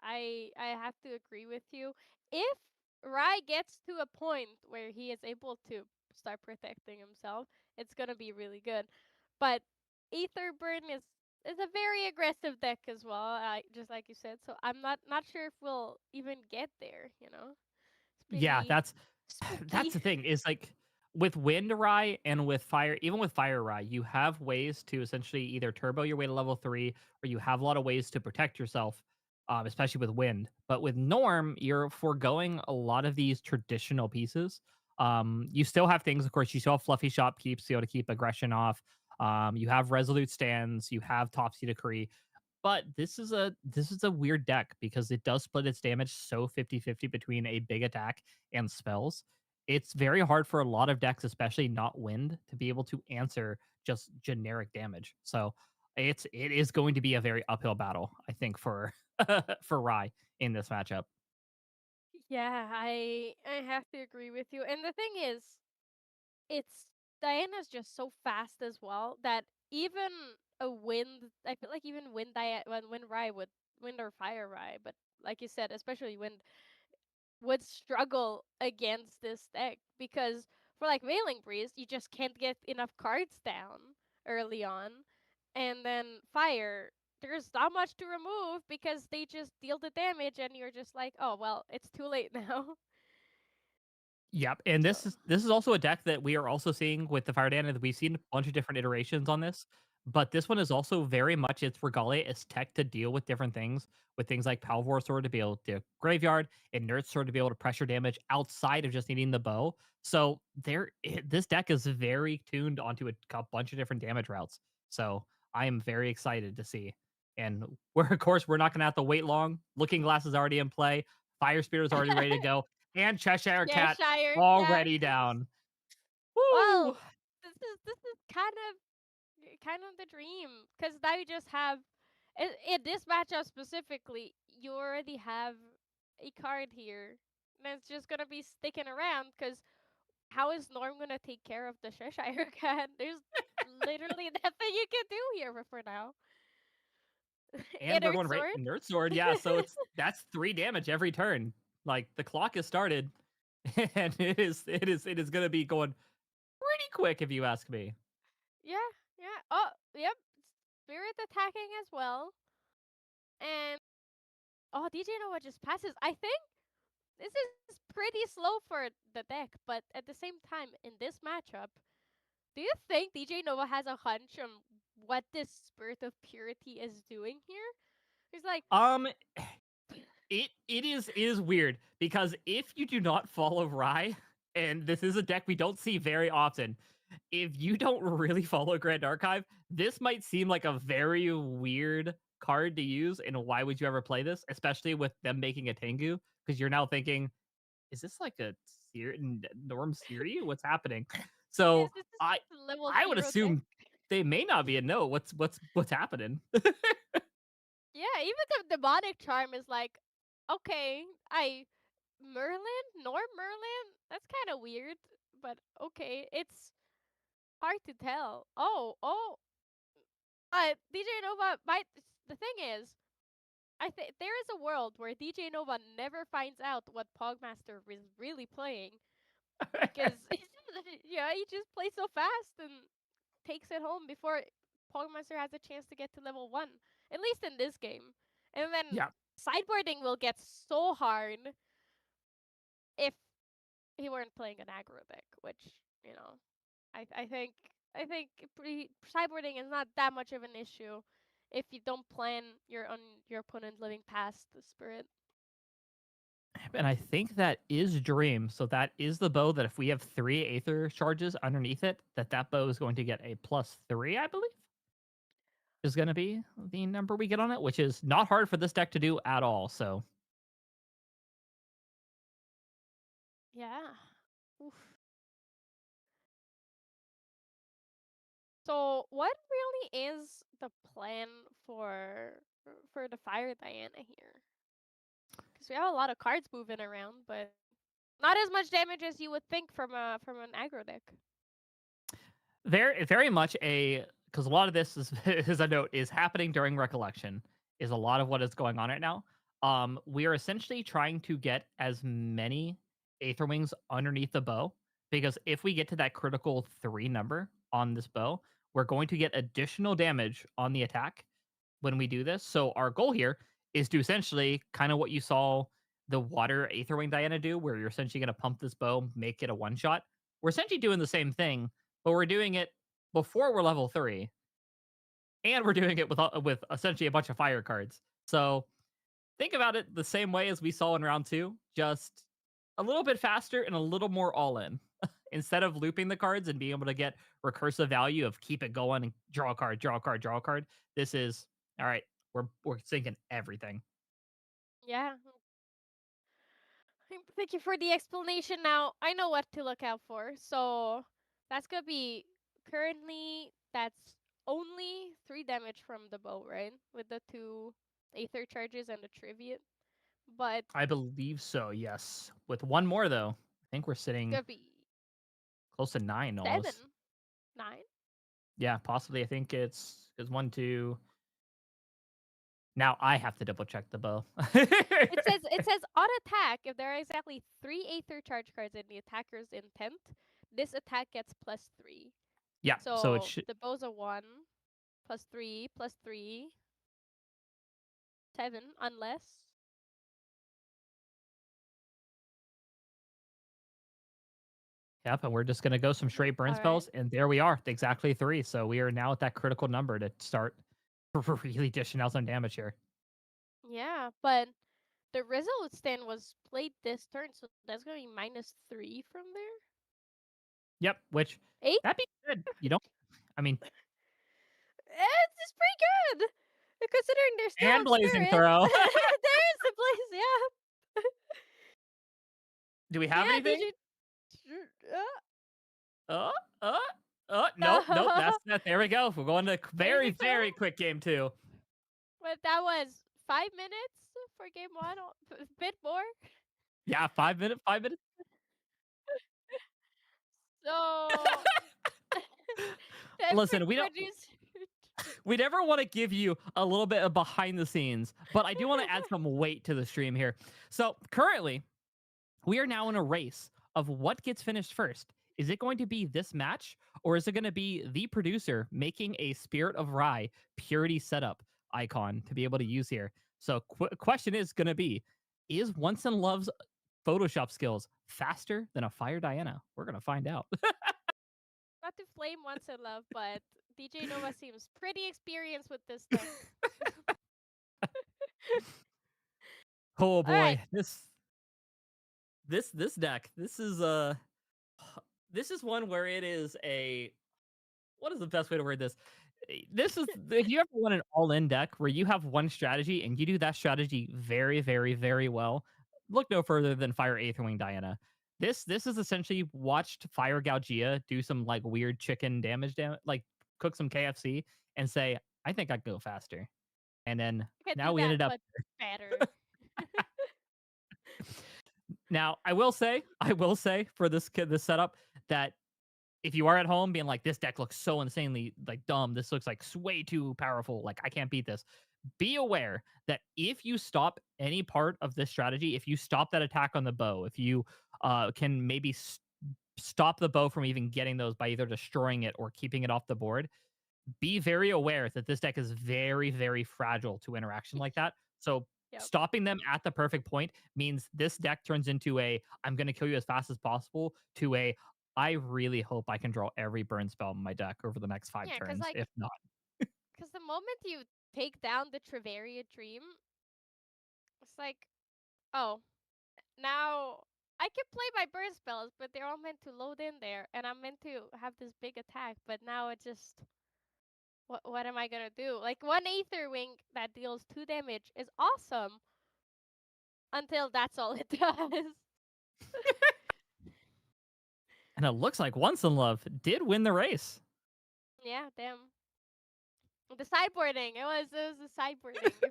I have to agree with you. If Rai gets to a point where he is able to start protecting himself, it's gonna be really good. But Aetherburn is a very aggressive deck as well, just like you said. So I'm not sure if we'll even get there. It's
Yeah,
pretty
that's
spooky.
the thing is like with Wind Rye and with Fire, even with Fire Rye, you have ways to essentially either turbo your way to level 3, or you have a lot of ways to protect yourself, especially with Wind. But with Norm, you're foregoing a lot of these traditional pieces. You still have things, of course, you still have Fluffy Shop keeps to be able to keep aggression off. You have Resolute Stands, you have Topsy Decree, but this is a weird deck because it does split its damage so 50-50 between a big attack and spells. It's very hard for a lot of decks, especially not Wind, to be able to answer just generic damage. So it is going to be a very uphill battle, I think, for for Rye in this matchup.
Yeah, I have to agree with you. And the thing is, it's Diana's just so fast as well that even a wind, I feel like even when Rye would wind or fire Rye, but like you said, especially wind would struggle against this deck because for like Veiling Breeze, you just can't get enough cards down early on, and then fire. There's not much to remove because they just deal the damage, and you're just like, oh well, it's too late now.
Yep, and
So
this is also a deck that we are also seeing with the Fire Dana. We've seen a bunch of different iterations on this, but this one is also very much its regale as tech to deal with different things, with things like Palvor Sword to be able to graveyard, and Nerd Sword to be able to pressure damage outside of just needing the bow. So this deck is very tuned onto a bunch of different damage routes. So I am very excited to see. And we're of course we're not going to have to wait long. Looking Glass is already in play. Fire Spirit is already ready to go, and Cheshire Cat
Cheshire Cat.
already down. Woo!
Well, this is kind of the dream, because now you just have in this matchup specifically, you already have a card here that's just gonna be sticking around. Because how is Norm gonna take care of the Cheshire Cat? There's literally nothing you can do here for now.
And we're
Inner
going right
sword.
Nerd Sword. Yeah, so that's 3 damage every turn. Like the clock has started, and it is going to be going pretty quick if you ask me.
Yeah, yeah. Oh, yep. Spirit attacking as well. And oh, DJ Nova just passes. I think this is pretty slow for the deck, but at the same time, in this matchup, do you think DJ Nova has a hunch on what this Spirit of Purity is doing here? He's like,
Um it is weird because if you do not follow Rye, and this is a deck we don't see very often, if you don't really follow Grand Archive, this might seem like a very weird card to use. And why would you ever play this, especially with them making a Tengu? Because you're now thinking, is this like a Norm Siri? What's happening?
yes,
So
this is
I
just a level
I would
0 deck.
assume they may not be a no. What's happening?
Yeah, even the demonic charm is like, okay, Norm Merlin? That's kind of weird, but okay, it's hard to tell. Oh, but DJ Nova might. The thing is, I think there is a world where DJ Nova never finds out what Pogmaster is really playing, because yeah, he just plays so fast and takes it home before Pogmaster has a chance to get to level 1. At least in this game. And then
Yeah.
sideboarding will get so hard if he weren't playing an aggro deck, which, you know, I think sideboarding is not that much of an issue if you don't plan your opponent living past the spirit.
And I think that is Dream. So that is the bow that if we have 3 Aether charges underneath it, that bow is going to get a +3, I believe, is going to be the number we get on it, which is not hard for this deck to do at all. So
Yeah. Oof. So what really is the plan for the Fire Diana here? Because we have a lot of cards moving around, but not as much damage as you would think from an aggro deck.
very much because a lot of this is as a note is happening during recollection is a lot of what is going on right now. We are essentially trying to get as many Aether Wings underneath the bow because if we get to that critical 3 number on this bow, we're going to get additional damage on the attack when we do this. So our goal here is to essentially kind of what you saw the water Aetherwing Diana do, where you're essentially going to pump this bow, make it a one shot. We're essentially doing the same thing, but we're doing it before we're level 3, and we're doing it with essentially a bunch of fire cards. So think about it the same way as we saw in round 2, just a little bit faster and a little more all in. Instead of looping the cards and being able to get recursive value of keep it going and draw a card, draw a card, draw a card, this is all right. We're sinking everything.
Yeah. Thank you for the explanation. Now I know what to look out for. So that's gonna be currently that's only 3 damage from the bow, right? With the 2 Aether charges and the tribute. But
I believe so. Yes. With one more though, I think we're
it's
sitting
gonna be
close to 9
7,
almost.
9.
Yeah, possibly. I think it's 1, 2. Now I have to double check the bow.
It says on attack, if there are exactly 3 Aether charge cards in the attacker's intent, this attack gets +3.
Yeah. So it
So
should.
the bow's a 1, +3, +3, 7, unless
Yep, and we're just gonna go some straight burn
All right.
spells, and there we are, exactly 3. So we are now at that critical number to start really dishing out some damage here.
Yeah, but the Resolute stand was played this turn, so that's gonna be -3 from there.
Yep, which
8?
that'd be good. You don't, I mean,
It's pretty good! Considering they're still
and
on
blazing
Spirit.
throw.
There is a place, yeah.
Do we have
Yeah,
anything?
DJ.
Uh, uh, nope, nope. That's that. There we go. We're going to very,
Blazing throw?
very quick game 2.
But that was 5 minutes for game 1, a bit more.
Yeah, 5 minutes. 5 minutes.
So, the
Listen, we don't.
producer.
We never want to give you a little bit of behind the scenes, but I do want to add some weight to the stream here. So currently, we are now in a race of what gets finished first. Is it going to be this match, or is it going to be the producer making a Spirit of Rye purity setup icon to be able to use here? So question is going to be, is Once in Love's Photoshop skills faster than a Fire Diana? We're going to find out.
Not to flame Once in Love, but DJ Nova seems pretty experienced with this deck.
Oh boy,
Alright.
this deck. This is one where it is a, what is the best way to word this? This is, if you ever want an all-in deck where you have one strategy and you do that strategy very, very, very well, look no further than Fire Aetherwing Diana. This is essentially watched Fire Gaugia do some like weird chicken damage, like cook some KFC and say, I think I'd go faster. And then
I can
now
do
we
that,
ended up.
but better.
Now I will say for this setup that if you are at home being like, this deck looks so insanely like dumb, this looks like way too powerful, like I can't beat this, be aware that if you stop any part of this strategy, if you stop that attack on the bow, if you can maybe stop the bow from even getting those by either destroying it or keeping it off the board, be very aware that this deck is very, very fragile to interaction like that. So
Yep.
stopping them at the perfect point means this deck turns into a, I'm going to kill you as fast as possible, to a, I really hope I can draw every burn spell in my deck over the next 5
Yeah,
turns.
like,
if not,
because the moment you take down the Treveria Dream, it's like, oh, now I can play my burn spells, but they're all meant to load in there, and I'm meant to have this big attack, but now it just, what am I gonna do? Like, one Aether Wing that deals 2 damage is awesome, until that's all it does.
and it looks like Once in Love did win the race.
Yeah, damn. The sideboarding, it was the sideboarding. If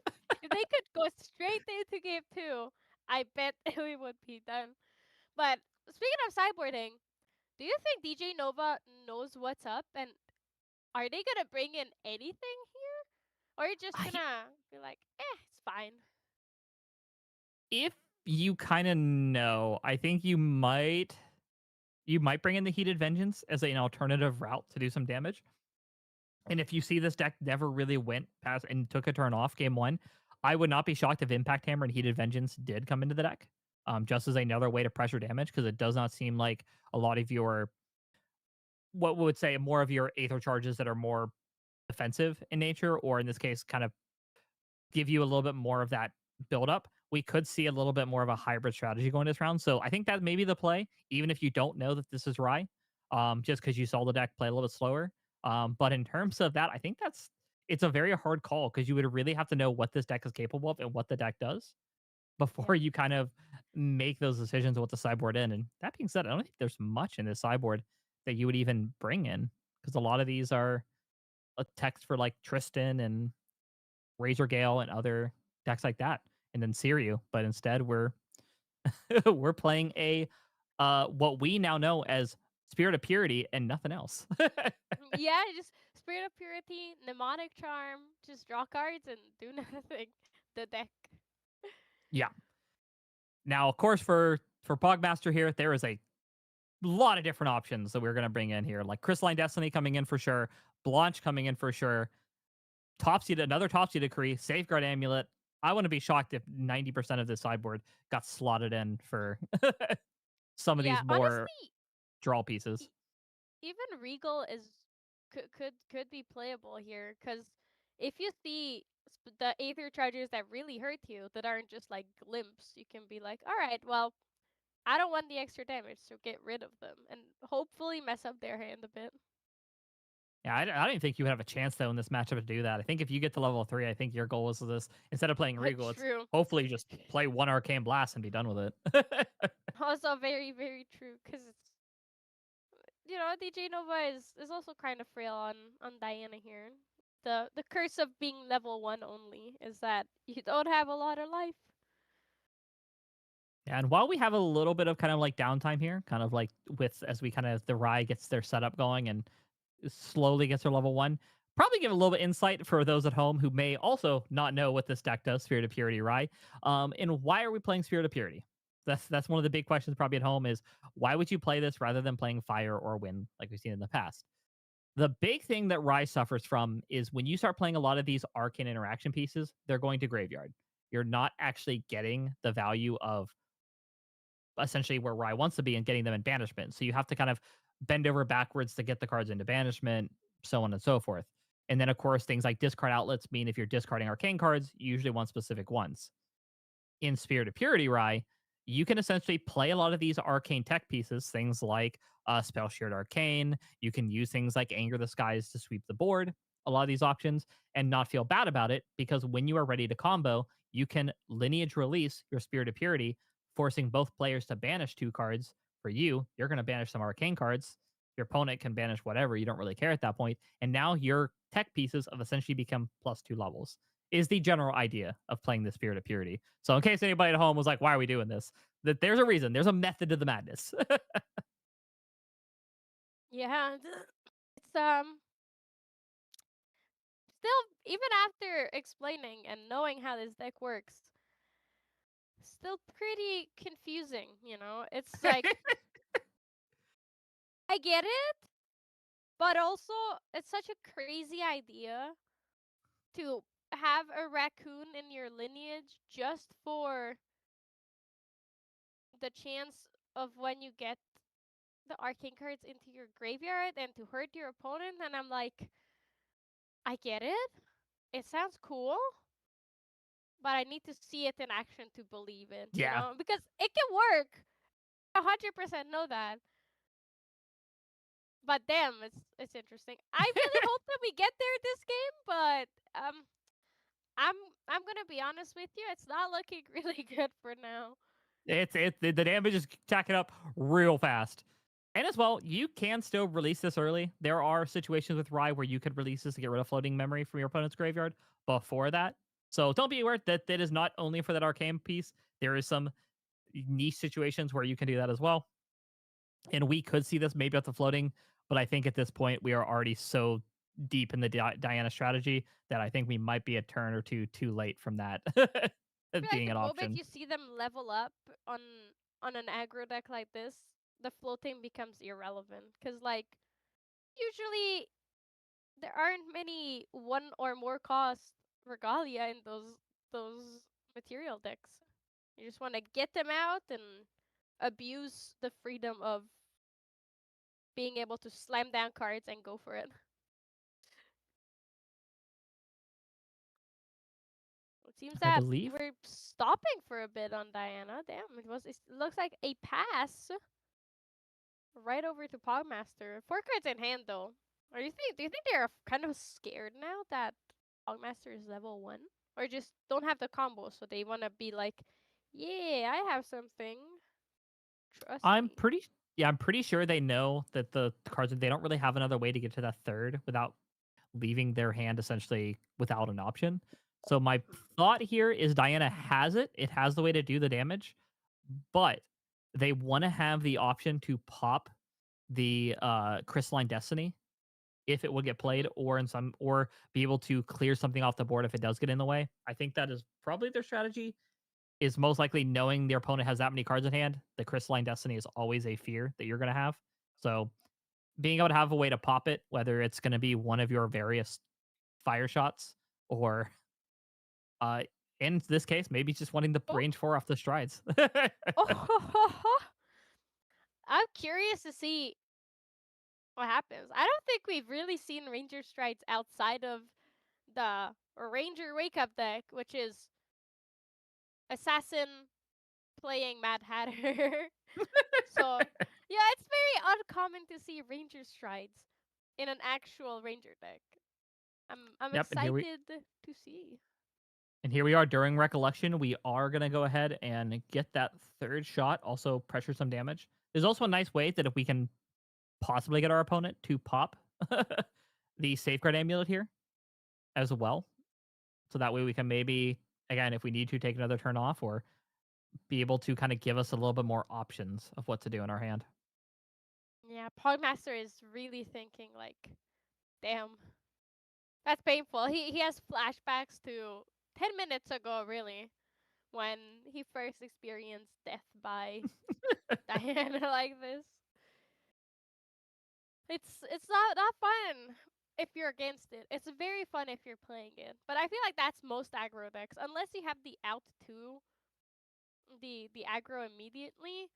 they could go straight into game 2, I bet we would be done. But speaking of sideboarding, do you think DJ Nova knows what's up, and are they gonna bring in anything here, or are you just gonna be like, it's fine?
If you kind of know, I think you might bring in the Heated Vengeance as an alternative route to do some damage. And if you see this deck never really went past and took a turn off game 1, I would not be shocked if Impact Hammer and Heated Vengeance did come into the deck, just as another way to pressure damage, because it does not seem like a lot of your, what we would say, more of your Aether charges that are more defensive in nature, or in this case, kind of give you a little bit more of that build up. We could see a little bit more of a hybrid strategy going this round. So I think that may be the play, even if you don't know that this is Rye, just because you saw the deck play a little bit slower. But in terms of that, I think it's a very hard call, because you would really have to know what this deck is capable of and what the deck does before
Yeah.
you kind of make those decisions of what the sideboard in. And that being said, I don't think there's much in this sideboard that you would even bring in, because a lot of these are a text for like Tristan and Razor Gale and other decks like that, and then Siriu. But instead, we're we're playing a what we now know as Spirit of Purity and nothing else.
Yeah, just Spirit of Purity, Mnemonic Charm, just draw cards and do nothing. The deck.
Yeah. Now, of course, for Pogmaster here, there is a lot of different options that we're going to bring in here, like Crystalline Destiny coming in for sure, Blanche coming in for sure, another Topsy Decree, Safeguard Amulet. I wouldn't be shocked if 90% of this sideboard got slotted in for some of these more.
Honestly,
draw pieces.
Even Regal is could be playable here, because if you see the Aether Chargers that really hurt you, that aren't just like glimpse, you can be like, all right, well, I don't want the extra damage, so get rid of them and hopefully mess up their hand a bit.
Yeah, I don't even think you would have a chance though in this matchup to do that. I think if you get to level 3, I think your goal is this, instead of playing Regal, it's
True.
hopefully just play one Arcane Blast and be done with it.
Also very, very true, because it's, DJ Nova is also kind of frail on Diana here. The curse of being level 1 only is that you don't have a lot of life.
And while we have a little bit of kind of like downtime here, kind of like with as we kind of the Rye gets their setup going and slowly gets her level 1, probably give a little bit insight for those at home who may also not know what this deck does, Spirit of Purity Rye. And why are we playing Spirit of Purity? That's one of the big questions probably at home is why would you play this rather than playing Fire or Wind like we've seen in the past? The big thing that Rye suffers from is when you start playing a lot of these arcane interaction pieces, they're going to graveyard. You're not actually getting the value of essentially where Rye wants to be and getting them in banishment. So you have to kind of bend over backwards to get the cards into banishment, so on and so forth. And then, of course, things like discard outlets mean if you're discarding arcane cards, you usually want specific ones. In Spirit of Purity Rye, you can essentially play a lot of these arcane tech pieces, things like Spell Sheared Arcane. You can use things like Anger the Skies to sweep the board, a lot of these options, and not feel bad about it because when you are ready to combo, you can lineage release your Spirit of Purity, forcing both players to banish 2 cards. For you, you're going to banish some arcane cards. Your opponent can banish whatever. You don't really care at that point. And now your tech pieces have essentially become +2 levels is the general idea of playing the Spirit of Purity. So in case anybody at home was like, why are we doing this? That there's a reason. There's a method to the madness.
Yeah, it's still, even after explaining and knowing how this deck works, still pretty confusing, It's like I get it, but also it's such a crazy idea to have a raccoon in your lineage just for the chance of when you get the arcane cards into your graveyard and to hurt your opponent. And I'm like, I get it. It sounds cool, but I need to see it in action to believe it,
Yeah.
Because it can work. 100% know that. But damn, it's interesting. I really hope that we get there this game, but I'm gonna be honest with you, it's not looking really good for now.
The damage is stacking up real fast. And as well, you can still release this early. There are situations with Rye where you could release this to get rid of floating memory from your opponent's graveyard before that. So don't be aware that that is not only for that arcane piece. There is some niche situations where you can do that as well. And we could see this maybe at the floating, but I think at this point we are already so deep in the Diana strategy that I think we might be a turn or two too late from that
I feel like
being
the
an
moment
option.
you see them level up on an aggro deck like this, the floating becomes irrelevant. Cause like usually there aren't many one or more cost regalia in those material decks. You just want to get them out and abuse the freedom of being able to slam down cards and go for it. It seems
I
that
believe
we're stopping for a bit on Diana. Damn, it looks like a pass right over to Pogmaster. 4 cards in hand though. Do you think they're kind of scared now that Pogmaster is level 1? Or just don't have the combo, so they wanna be like, yeah, I have something. Trust
I'm
me.
pretty I'm pretty sure they know that the cards they don't really have another way to get to that third without leaving their hand essentially without an option. So my thought here is Diana has it. It has the way to do the damage, but they want to have the option to pop the Crystalline Destiny if it would get played, or in some or be able to clear something off the board if it does get in the way. I think that is probably their strategy. Is most likely knowing their opponent has that many cards in hand. The Crystalline Destiny is always a fear that you're going to have. So being able to have a way to pop it, whether it's going to be one of your various fire shots or uh in this case, maybe just wanting the
Oh,
range 4 off the strides.
oh, I'm curious to see what happens. I don't think we've really seen Ranger Strides outside of the Ranger Wake Up deck, which is Assassin playing Mad Hatter. So yeah, it's very uncommon to see Ranger Strides in an actual Ranger deck. I'm
Yep, and here we
excited to see.
and here we are during Recollection. We are gonna go ahead and get that third shot. Also pressure some damage. There's also a nice way that if we can possibly get our opponent to pop the Safeguard Amulet here as well, so that way we can maybe again if we need to take another turn off or be able to kind of give us a little bit more options of what to do in our hand.
Yeah, Pogmaster is really thinking like, damn, that's painful. He has flashbacks to 10 minutes ago, really, when he first experienced death by Diana like this. It's not fun if you're against it. It's very fun if you're playing it. But I feel like that's most aggro decks, unless you have the out to the aggro immediately.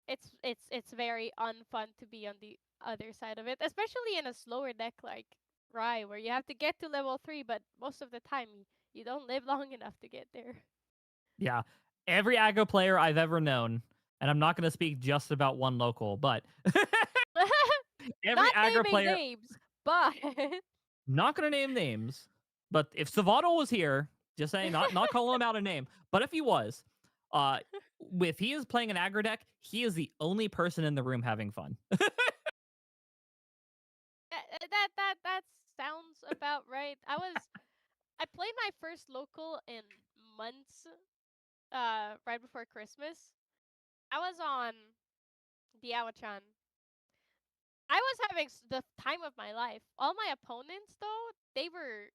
It's very unfun to be on the other side of it, especially in a slower deck like Rye, where you have to get to level 3, but most of the time you don't live long enough to get there.
Yeah, every aggro player I've ever known, and I'm not going to speak just about one local, but every
Not
aggro
naming
player,
names, but
not going to name names, but if Savato was here, just saying, not calling him out a name, but if he was, if he is playing an aggro deck, he is the only person in the room having fun.
that sounds about right. I played my first local in months, right before Christmas. I was on Diawachan. I was having the time of my life. All my opponents, though, they were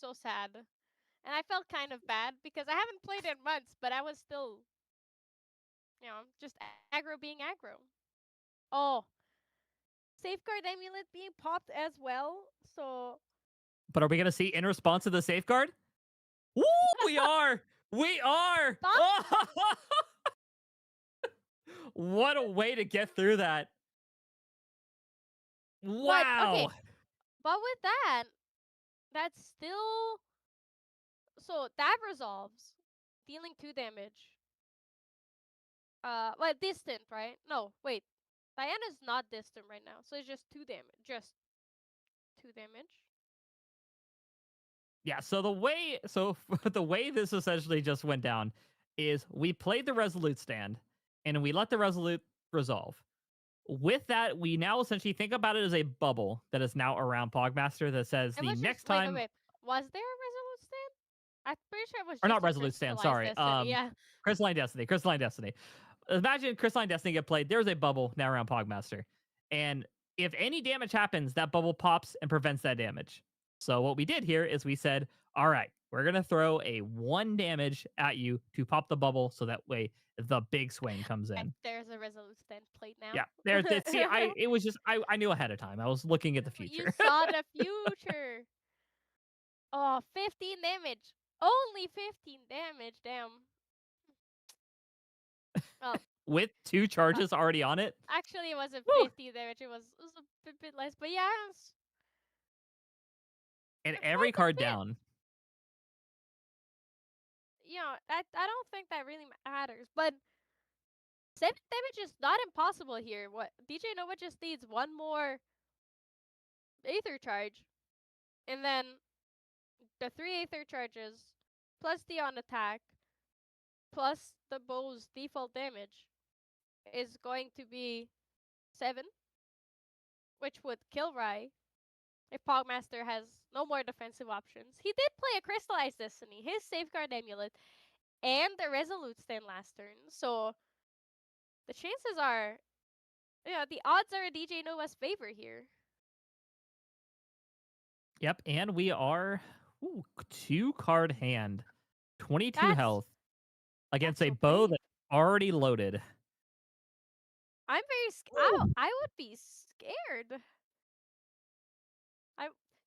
so sad, and I felt kind of bad because I haven't played in months, but I was still, just aggro being aggro. Oh, Safeguard Amulet being popped as well. So
But are we going to see in response to the Safeguard? Woo, we are! We are!
stop.
What a way to get through that.
But okay,
Wow.
but with that, that's still so that resolves, dealing 2 damage. Well, distant, right? No, wait. Diana's not distant right now, so it's just 2 damage. Just 2 damage.
Yeah, so the way this essentially just went down is we played the Resolute stand and we let the Resolute resolve. With that, we now essentially think about it as a bubble that is now around Pogmaster that says
It
the
was
next
just wait,
time
wait. Was there a Resolute stand? I'm pretty sure it was
or
just
not
a
Resolute stand,
crystallized
sorry.
destiny. Yeah.
Crystalline Destiny. Imagine Crystalline Destiny get played. There's a bubble now around Pogmaster. And if any damage happens, that bubble pops and prevents that damage. So what we did here is we said, all right, we're going to throw a 1 damage at you to pop the bubble so that way the big swing comes in.
There's a Resolute stand played now.
Yeah, see, I knew ahead of time. I was looking at the future.
You saw the future. Oh, 15 damage. Only 15 damage. Damn. Well,
With 2 charges already on it.
actually, it wasn't
Woo!
50 damage. It was a bit less. But yeah,
And
it's
every
quite a
card
bit.
down.
I don't think that really matters. But 7 damage is not impossible here. What DJ Nova just needs 1 more Aether charge, and then the 3 Aether charges plus the on attack plus the bow's default damage is going to be 7, which would kill Rai if Pogmaster has no more defensive options. He did play a Crystallized Destiny, his Safeguard Amulet, and the Resolute stand last turn. So the chances are, the odds are in DJ Nova's favor here.
Yep, and we are 2 card hand, 22
That's
health against a
so
bow
brave.
that's already loaded.
I'm very scared. I would be scared.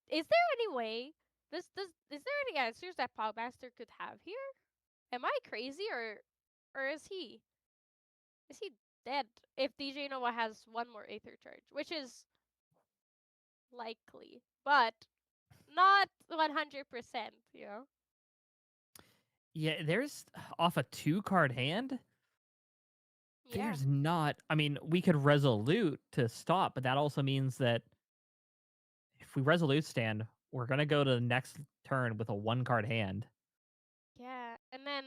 Is there any way is there any answers that Pogmaster could have here? Am I crazy or is he dead if DJ Nova has one more Aether Charge, which is likely, but not 100%, you know?
Yeah, there's off a 2-card hand.
Yeah.
There's not. I mean, we could resolute to stop, but that also means that if we resolute stand, we're gonna go to the next turn with a 1-card hand.
Yeah. And then,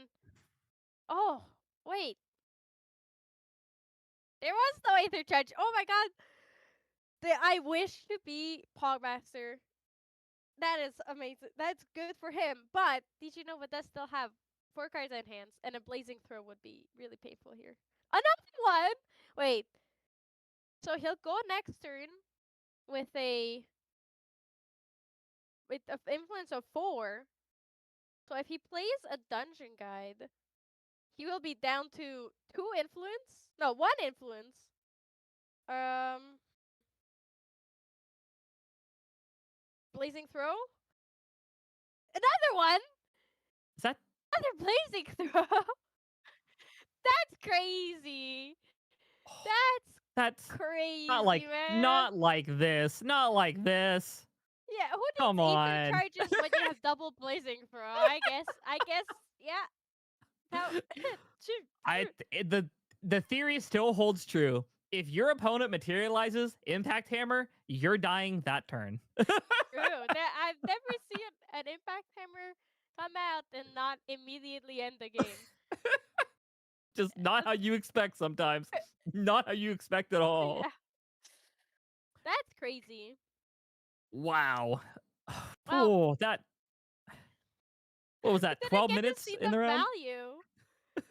oh, wait. There was no Aether Charge. Oh my god. I wish to be Pogmaster. That is amazing. That's good for him. But did you know what does still have 4 cards in hands, and a Blazing Throw would be really painful here. Another one. Wait. So he'll go next turn with a influence of 4. So if he plays a Dungeon Guide, he will be down to 2 influence. No, 1 influence. Blazing Throw. Another one.
Is that
Another Blazing Throw. That's crazy. That's
that's
crazy, man.
not like this. Not like this.
Yeah, who needs
Come
Aether
on.
Charges when you have double Blazing Throw? I guess, yeah. How,
The theory still holds true. If your opponent materializes Impact Hammer, you're dying that turn.
True. I've never seen an Impact Hammer come out and not immediately end the game.
Just not how you expect sometimes. Not how you expect at all.
Yeah. That's crazy.
Wow.
Well,
Oh, that. What was that?
didn't
12
get
minutes
to see
in the round?
value. No,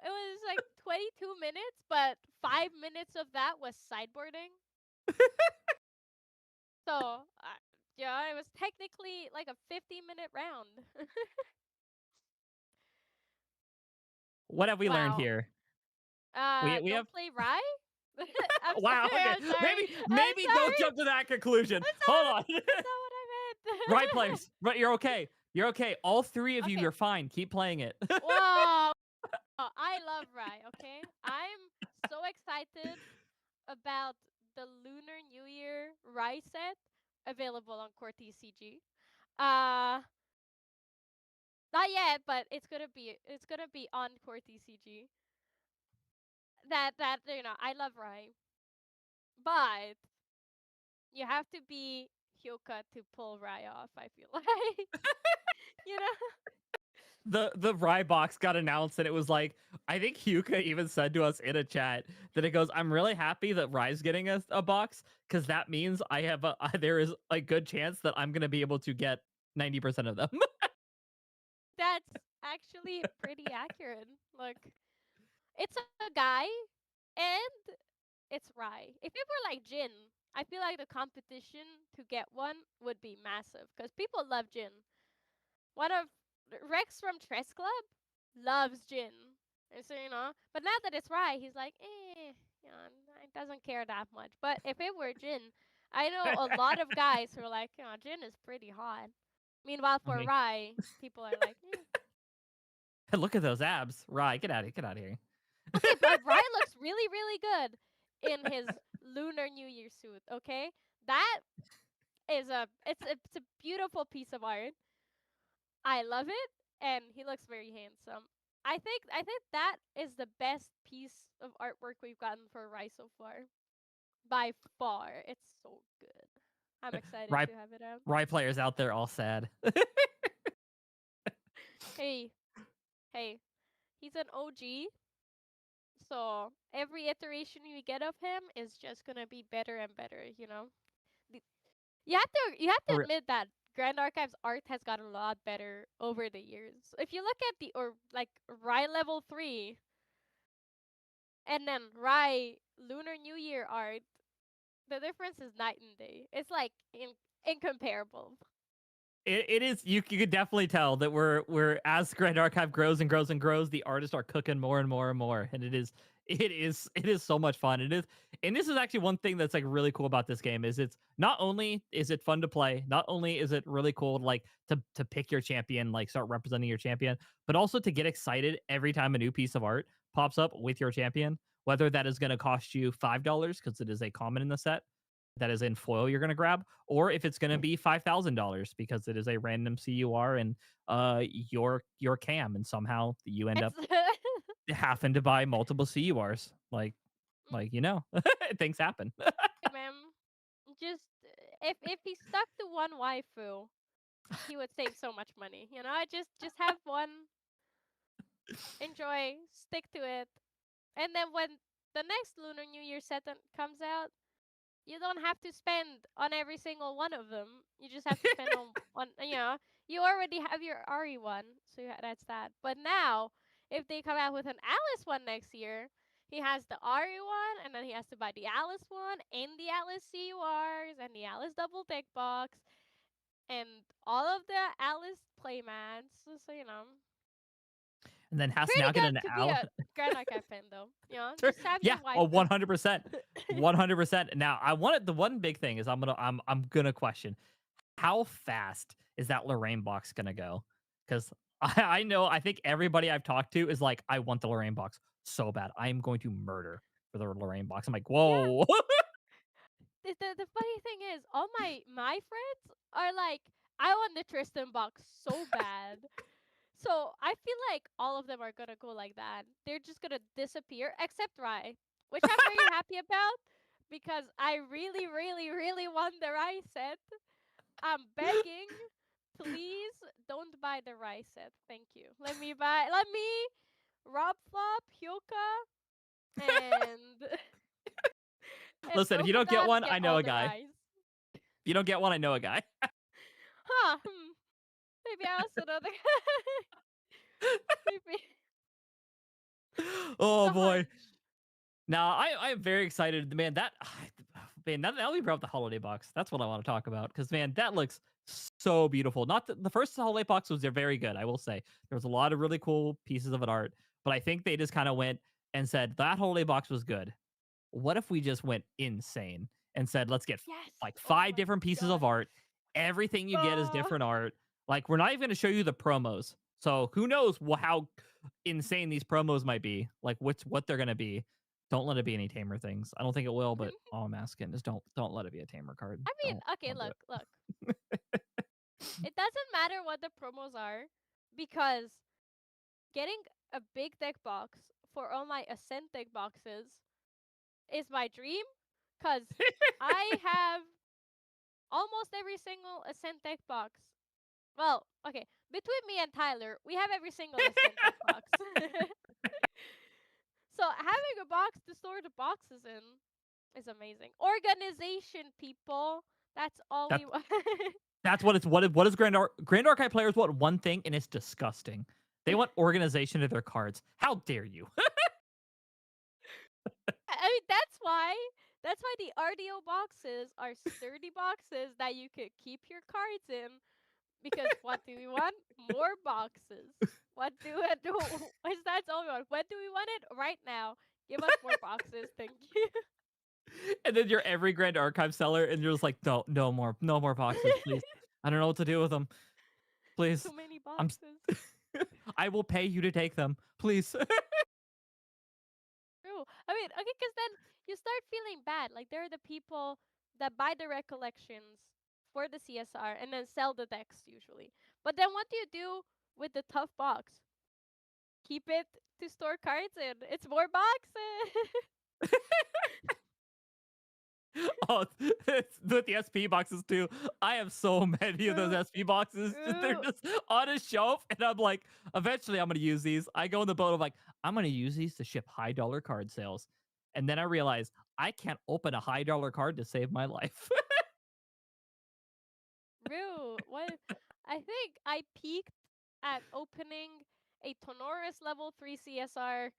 it was like 22 minutes, but 5 minutes of that was sideboarding. So, yeah, it was technically like a 50-minute round.
What have we learned
Wow.
here? We
Don't
have.
play Rye? I'm
Wow.
sorry,
Okay.
I'm sorry.
Maybe
I'm
don't
sorry.
jump to that conclusion.
I'm
Hold
sorry.
on.
That's not what I meant.
Right players. Right. You're okay. You're okay. All 3 of you,
Okay.
you're fine. Keep playing it.
Whoa. I love Rye, okay? I'm so excited about the Lunar New Year Rye set available on Core TCG. Not yet, but it's gonna be on Core TCG. That I love Rye, but you have to be Hyoka to pull Rye off. I feel like, you know.
The Rye box got announced, and it was like, I think Hyuka even said to us in a chat that it goes, I'm really happy that Rye's getting a box, because that means I have there is a good chance that I'm gonna be able to get 90% of them.
That's actually pretty accurate. Look, it's a guy, and it's Rye. If it were like Jin, I feel like the competition to get one would be massive because people love Jin. One of Rex from Tres Club loves Jin. And so, but now that it's Rye, he's like, he doesn't care that much. But if it were Jin, I know a lot of guys who are like, Jin is pretty hot. Meanwhile, for
Okay.
Rye, people are like,
Look at those abs. Rye, get out of here.
Okay, but Rye looks really, really good in his Lunar New Year suit. Okay, that is it's a beautiful piece of art. I love it, and he looks very handsome. I think that is the best piece of artwork we've gotten for Rye so far, by far. It's so good. I'm excited
Rye,
to have it out.
Rye players out there all sad.
Hey, he's an OG. So every iteration we get of him is just gonna be better and better, You have to
For-
admit that Grand Archives art has gotten a lot better over the years. If you look at Rye level 3 and then Rye Lunar New Year art, the difference is night and day. It's like incomparable.
It is you could definitely tell that we're as Grand Archive grows and grows and grows, the artists are cooking more and more and more. And it is so much fun. It is, and this is actually one thing that's like really cool about this game is it's not only is it fun to play, not only is it really cool to like to pick your champion, like start representing your champion, but also to get excited every time a new piece of art pops up with your champion, whether that is going to cost you $5 because it is a common in the set that is in foil you're going to grab, or if it's going to be $5,000 because it is a random CUR and your cam, and somehow you end up having to buy multiple CURs. Like things happen.
Man, just if he stuck to one waifu, he would save so much money. You know, just have one, enjoy, stick to it, and then when the next Lunar New Year set comes out, you don't have to spend on every single one of them. You just have to spend on you already have your Ari one, so that's that. But now, if they come out with an Alice one next year, he has the Ari one, and then he has to buy the Alice one, and the Alice CURs, and the Alice double deck box, and all of the Alice playmats. So
And then has to
pretty
now get
good
an
to be
owl.
a Grand Archive fan, though.
Sure.
Just have
Yeah,
your wife.
100%. 100%. Now, I wanted the one big thing is I'm gonna question how fast is that Lorraine box gonna go? Because I know I think everybody I've talked to is like, I want the Lorraine box so bad. I am going to murder for the Lorraine box. I'm like,
Yeah.
whoa.
The funny thing is, all my friends are like, I want the Tristan box so bad. So I feel like all of them are gonna go like that. They're just gonna disappear, except Rai, which I'm very happy about because I really, really, really want the Rai set. I'm begging, please don't buy the Rai set. Thank you. Let me Rob Flop, Hyoka, and and
Listen, if you don't get
Dokugan
one,
get
I know
all
a
the
guy.
Rais.
If you don't get one, I know a guy.
Huh? Maybe I also know the maybe
Oh
the
boy.
hunch.
Now I'm very excited, man. Now we brought up the holiday box. That's what I want to talk about because man, that looks so beautiful. Not the first holiday box was very good. I will say there was a lot of really cool pieces of art, but I think they just kind of went and said that holiday box was good. What if we just went insane and said let's get
Yes.
like
Oh
5
my
different pieces of
god.
art. Everything you get is
Oh.
different art. Like we're not even going to show you the promos. So who knows how insane these promos might be? Like what they're going to be. Don't let it be any tamer things. I don't think it will, but all I'm asking is don't let it be a tamer card.
I mean, okay,
Don't do
look. It doesn't matter what the promos are because getting a big deck box for all my Ascent deck boxes is my dream cuz I have almost every single Ascent deck box. Well, okay, between me and Tyler, we have every single Ascent deck box. So having a box to store the boxes in is amazing. Organization, people. That's all
that
we want.
that's what is Grand Archive players want one thing and it's disgusting. They want organization of their cards. How dare you?
I mean, that's why the RDO boxes are sturdy boxes that you could keep your cards in. Because what do we want? More boxes. What do we do? That's all we want. When do we want it? Right now. Give us more boxes, thank you.
And then you're every Grand Archive seller and you're just like, no more boxes, please. I don't know what to do with them. Please.
Too many
I'm
boxes.
I will pay you to take them. Please.
True. I mean, okay, because then you start feeling bad. Like there are the people that buy the recollections for the CSR and then sell the decks usually. But then what do you do with the tough box? Keep it to store cards in. It's more boxes.
Oh, it's with the SP boxes too. I have so many of those SP boxes. They're
Ooh.
just on a shelf, and I'm like, eventually I'm gonna use these. I go in the boat. I'm like, I'm gonna use these to ship high-dollar card sales, and then I realize I can't open a high-dollar card to save my life.
Rue, what? I think I peaked at opening a Tonoris level 3 CSR,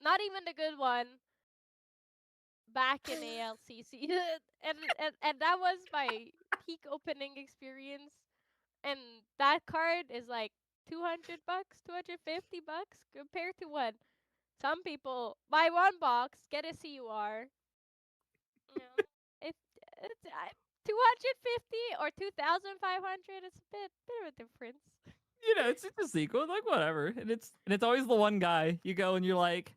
not even the good one, back in ALCC. and that was my peak opening experience. and that card is like $200, $250 compared to what some people buy one box, get a CUR. You know, it's 250 or 2,500. It's a bit of a difference.
It's just a sequel, like whatever. And it's always the one guy. You go and you're like,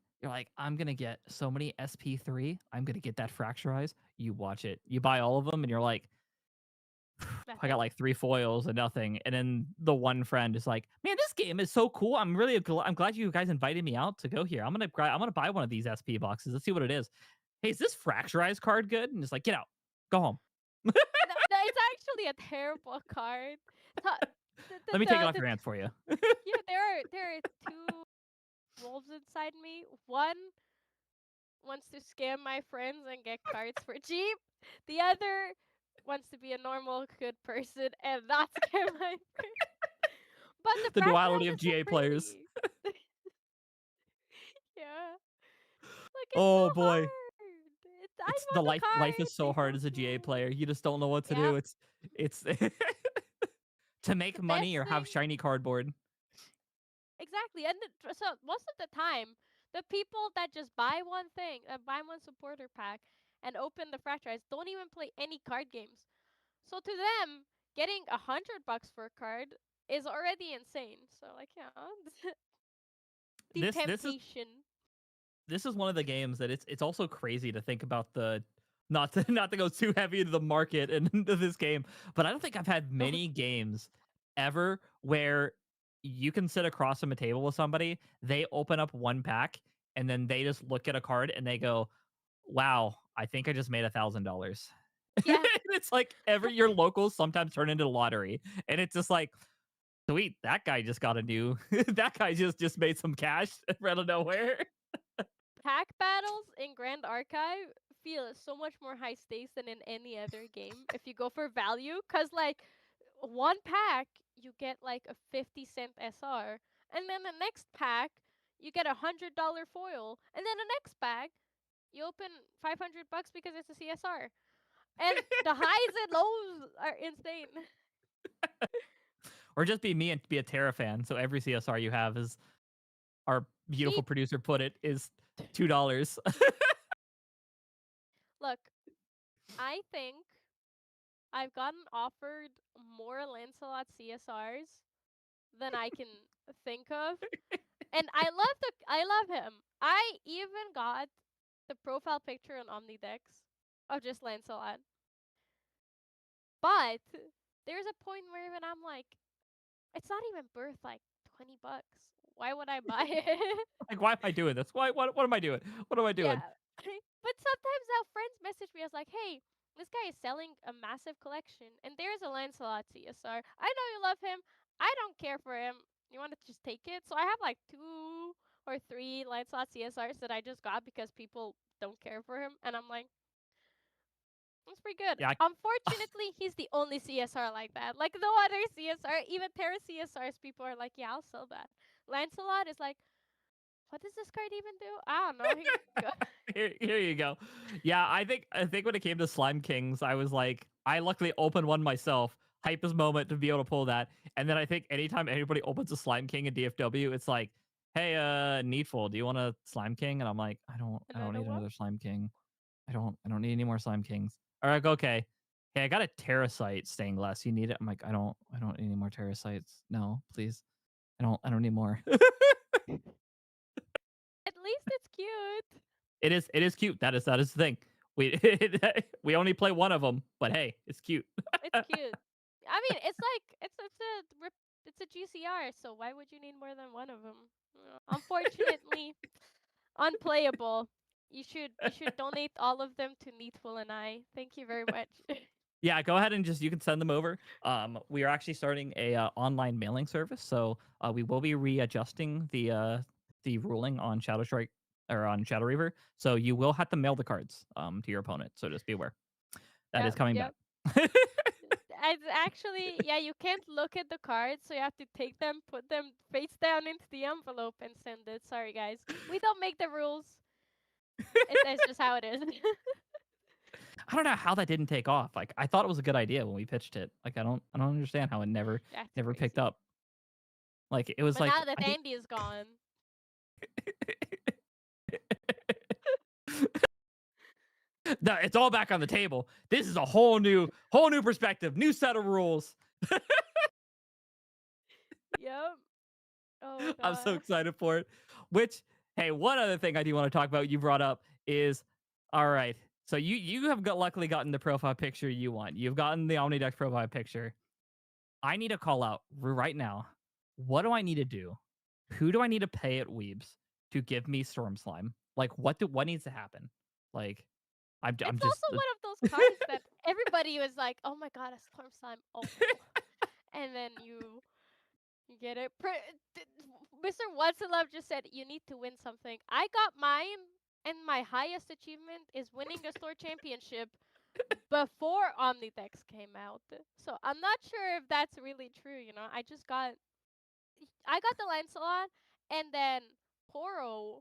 I'm gonna get so many SP3. I'm gonna get that fracturized. You watch it. You buy all of them, and you're like, I got like 3 foils and nothing. And then the one friend is like, "Man, this game is so cool. I'm glad you guys invited me out to go here. I'm gonna buy one of these SP boxes. Let's see what it is. Hey, is this fracturized card good?" And it's like, get out, go home.
No, it's actually a terrible card.
Let me take it off your hands for you.
Yeah, there are two wolves inside me. One wants to scam my friends and get cards for cheap. The other wants to be a normal, good person and not scam my friends. But the
duality of
fractals are so
GA players.
pretty. Yeah. Look, it's
Oh
so
boy.
hard. I
It's
want
the
the
life is
cards,
so
they
hard
don't
as a GA
know.
player. You just don't know what to
Yep.
do. It's to make
The
money
best
or have
thing-
shiny cardboard.
Exactly. And so most of the time, the people that just buy one thing, buy one supporter pack, and open the franchise don't even play any card games. So to them, getting $100 for a card is already insane. So like, yeah, the
This
temptation.
this is one of the games that it's also crazy to think about the not to not to go too heavy into the market and into this game, but I don't think I've had many games ever where you can sit across from a table with somebody, they open up one pack, and then they just look at a card and they go, "Wow, I think I just made $1,000."
Yeah.
It's like every your locals sometimes turn into lottery, and it's just like, sweet, that guy just got a new that guy just made some cash out of nowhere.
Pack battles in Grand Archive feel so much more high stakes than in any other game if you go for value. Cause like one pack you get like a 50-cent SR, and then the next pack you get $100 foil, and then the next pack you open $500 because it's a CSR. And the highs and lows are insane.
Or just be me and be a Terra fan. So every CSR you have is our beautiful
Neat.
producer put it is $2.
Look, I think I've gotten offered more Lancelot CSRs than I can think of. And I love him. I even got the profile picture on Omnidex of just Lancelot. But there's a point where even I'm like, it's not even worth like $20. Why would I buy it?
Like, why am I doing this? What am I doing? What am I doing?
Yeah. But sometimes our friends message me as like, hey, this guy is selling a massive collection and there's a Lancelot CSR. I know you love him. I don't care for him. You want to just take it? So I have like 2 or 3 Lancelot CSRs that I just got because people don't care for him. And I'm like, that's pretty good.
Yeah,
Unfortunately, he's the only CSR like that. Like no other CSR, even Terra CSRs, people are like, yeah, I'll sell that. Lancelot is like, what does this card even do? I don't know.
here you go. Yeah, I think when it came to Slime Kings, I was like, I luckily opened one myself. Hypest moment to be able to pull that. And then I think anytime anybody opens a Slime King in DFW, it's like, hey, NEETfull, do you want a Slime King? And I'm like, I don't
Another
need
one?
another Slime King. I don't need any more Slime Kings. All right, okay. Hey, I got a Terrasite stained glass. You need it? I'm like, I don't need any more Terrasites. No, please. I don't need more.
At least it's cute.
It is cute. That is the thing. We we only play one of them, but hey, it's cute.
It's cute. I mean, it's like it's a GCR, so why would you need more than one of them? Unfortunately, unplayable. You should donate all of them to NEETfull and I. Thank you very much.
Yeah, go ahead and you can send them over. We are actually starting a online mailing service, so we will be readjusting the ruling on Shadow Strike or on Shadow Reaver. So you will have to mail the cards to your opponent. So just be aware that is coming
Yep.
back.
It's actually, yeah, you can't look at the cards, so you have to take them, put them face down into the envelope, and send it. Sorry, guys. We don't make the rules. It's just how it is.
I don't know how that didn't take off. Like I thought it was a good idea when we pitched it. Like I don't understand how it never
That's
picked
crazy.
up. Like it was
But
like
now that Andy is gone,
no, it's all back on the table. This is a whole new perspective, new set of rules.
yep. Oh
I'm so
god.
excited for it. Which, hey, one other thing I do want to talk about you brought up is, all right, so you have luckily gotten the profile picture you want. You've gotten the Omnidex profile picture. I need to call out right now. What do I need to do? Who do I need to pay at Weebs to give me Storm Slime? Like, what needs to happen? Like, I'm
It's
just
also one of those cards that everybody was like, "Oh my god, a storm slime!" Oh, and then you get it. Mr. Once in Love just said you need to win something. I got mine, and my highest achievement is winning a store championship before Omnidex came out. So I'm not sure if that's really true. You know, I got the Lancelot, and then Poro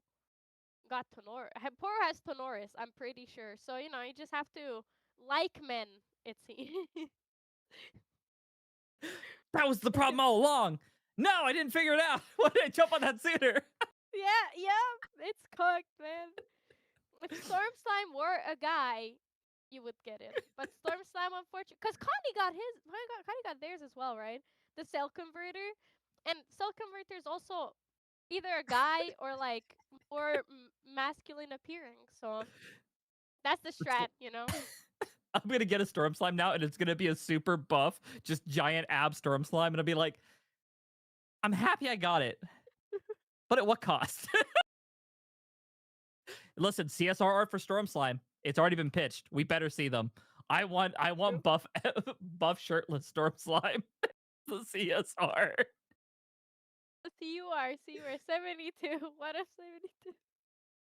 got Tonor. Poro has Tonoris, I'm pretty sure. So you know, you just have to like men. It seems.
that was the problem all along. No, I didn't figure it out. Why did I jump on that sooner?
yeah, it's cooked, man. If Storm Slime were a guy, you would get it. But Storm Slime, unfortunately, because Connie got theirs as well, right? The cell converter, and cell converter is also either a guy or like more masculine appearing. So that's the strat, you know.
I'm gonna get a Storm Slime now, and it's gonna be a super buff, just giant ab Storm Slime, and I'll be like, I'm happy I got it, but at what cost? Listen, CSR art for Storm Slime. It's already been pitched. We better see them. I want buff buff shirtless Storm Slime. The CSR.
CUR 72. What a 72.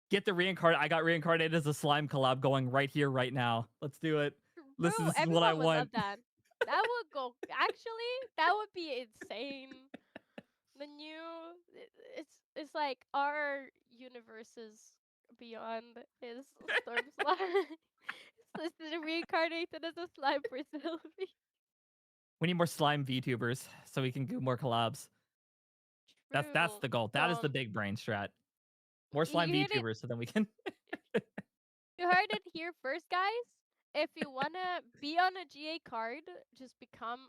Get the reincarnate. I got reincarnated as a slime collab going right here, right now. Let's do it.
Bro,
This is what I
everyone would love
want.
that. That would go. Actually, that would be insane. The new, it's like our universes beyond is Storm Slime. It's reincarnated as a slime for Sylvie.
We need more slime VTubers so we can do more collabs. That's
True.
the goal. That is the big brain strat. More slime
You heard
VTubers so then we can.
You heard it here first, guys. If you wanna be on a GA card, just become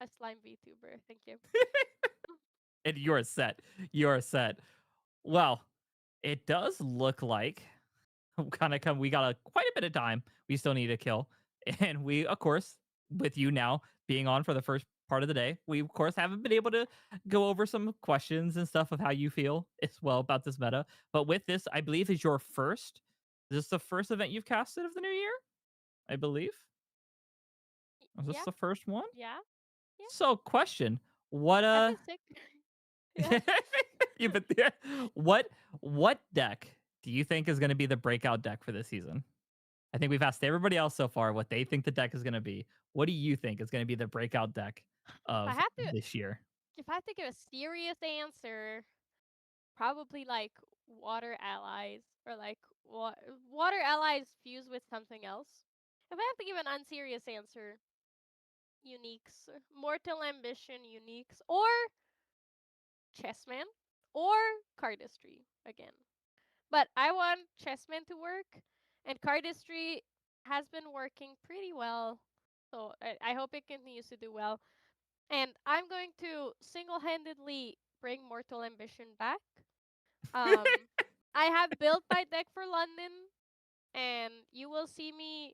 a slime VTuber. Thank you.
And you're set. You're set. Well, it does look like we got quite a bit of time we still need to kill. And we, of course, with you now being on for the first part of the day, we of course haven't been able to go over some questions and stuff of how you feel as well about this meta. But with this, I believe is this the first event you've casted of the new year? I believe. Is this
Yeah,
the first one?
yeah.
So, question: what
I've been sick. Yeah.
yeah, but what deck do you think is going to be the breakout deck for this season? I think we've asked everybody else so far what they think the deck is going to be. What do you think is going to be the breakout deck of this year?
If I have to give a serious answer, probably like water allies or like water allies fused with something else. If I have to give an unserious answer, uniques, mortal ambition uniques, or chessman, or cardistry again. But I want chessman to work, and cardistry has been working pretty well. So I hope it continues to do well. And I'm going to single-handedly bring Mortal Ambition back. I have built my deck for London, and you will see me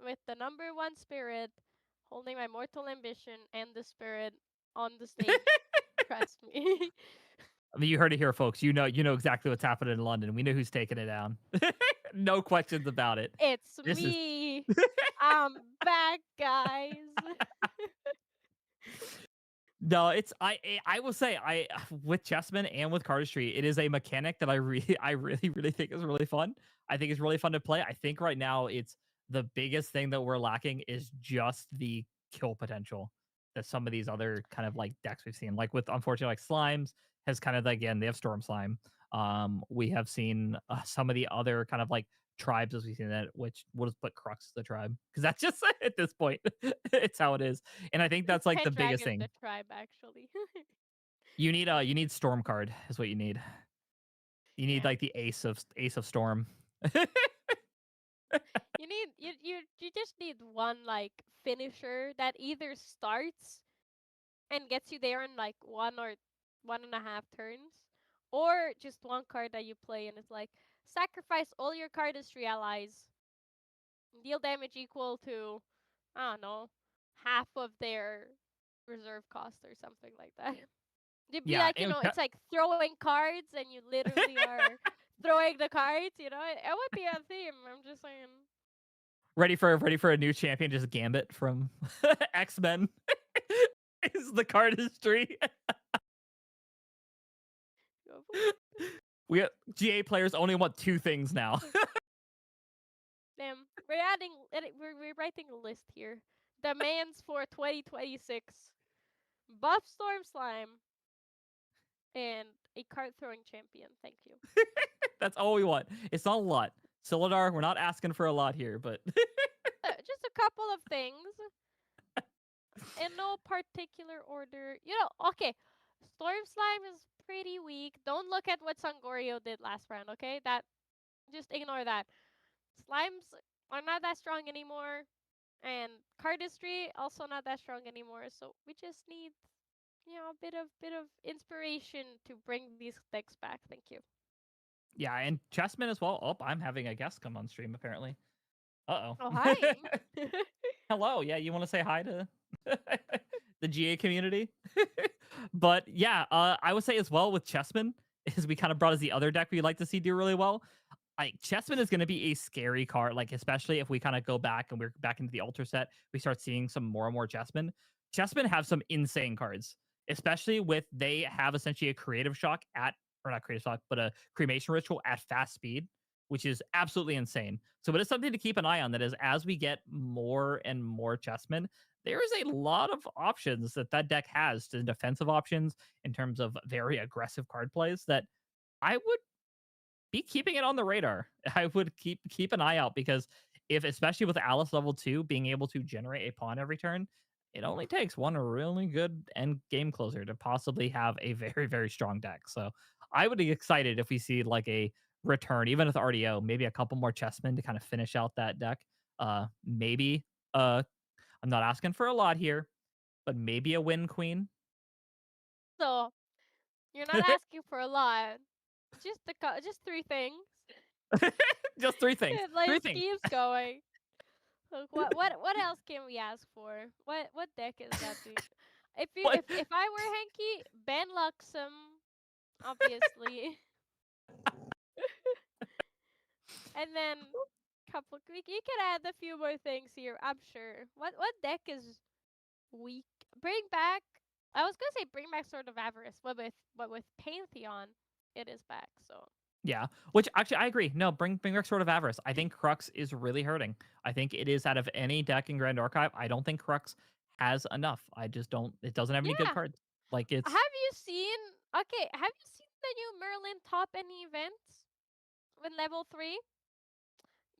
with the #1 spirit, holding my Mortal Ambition and the spirit on the stage. Trust me.
I mean, you heard it here, folks. You know exactly what's happening in London. We know who's taking it down. No questions about it.
It's me. I'm back, guys.
No, it's I will say with chessmen and with cardistry, it is a mechanic that I really think is really fun. I think it's really fun to play. I think right now it's the biggest thing that we're lacking is just the kill potential that some of these other kind of like decks we've seen, like with unfortunately like slimes has kind of again they have storm slime. We have seen some of the other kind of like tribes as we've seen that, which we'll just put Crux as the tribe because that's just at this point, it's how it is. And I think that's like the biggest
Pendragon's
thing.
the tribe, actually.
You need Storm card is what you need. You need
Yeah.
like the Ace of Storm.
You need you just need one like finisher that either starts and gets you there in like 1 or 1.5 turns, or just one card that you play and it's like sacrifice all your cardistry allies, deal damage equal to, I don't know, half of their reserve cost or something like that. It'd be
Yeah,
like, it's like throwing cards and you literally are throwing the cards, It would be a theme, I'm just saying.
ready for a new champion, just Gambit from X-Men. Is the cardistry. We GA players only want two things now.
Damn, we're writing a list here. Demands for 2026: buff Storm Slime and a card throwing champion. Thank you.
That's all we want. It's not a lot. Silidar, we're not asking for a lot here, but
Just a couple of things in no particular order. Okay. Storm Slime is pretty weak. Don't look at what Sangorio did last round, okay? Just ignore that. Slimes are not that strong anymore, and cardistry also not that strong anymore. So we just need, a bit of inspiration to bring these decks back. Thank you.
yeah, and Chessman as well. Oh, I'm having a guest come on stream apparently. Uh-oh.
Oh, hi.
Hello. Yeah, you want to say hi to the GA community? But yeah, I would say as well with Chessman, is we kind of brought as the other deck we like to see do really well. Like Chessman is going to be a scary card, like especially if we kind of go back and we're back into the Alter set, we start seeing some more and more Chessman. Chessmen have some insane cards, especially with they have essentially a creative shock or not creative shock, but a cremation ritual at fast speed, which is absolutely insane. So it is something to keep an eye on. That is, as we get more and more Chessmen, there is a lot of options that deck has, to defensive options in terms of very aggressive card plays that I would be keeping it on the radar. I would keep an eye out because if, especially with Alice level 2 being able to generate a pawn every turn, it only takes one really good end game closer to possibly have a very, very strong deck. So I would be excited if we see like a return, even with RDO, maybe a couple more chessmen to kind of finish out that deck. Maybe I'm not asking for a lot here, but maybe a win queen.
So you're not asking for a lot. Just three things.
Just three things.
It like
Three things.
keeps going. Look, what else can we ask for? What deck is that, dude? If I were Henky, Ben Luxem, obviously. And then you can add a few more things here, I'm sure. What deck is weak? Bring back, I was gonna say bring back Sword of Avarice, but with Pantheon, it is back. So
Yeah, which actually I agree. No, bring back Sword of Avarice. I think Crux is really hurting. I think it is out of any deck in Grand Archive. I don't think Crux has enough. I just don't. It doesn't have any good
yeah,
cards. Like it's
have you seen? Okay, have you seen the new Merlin top any events with level 3?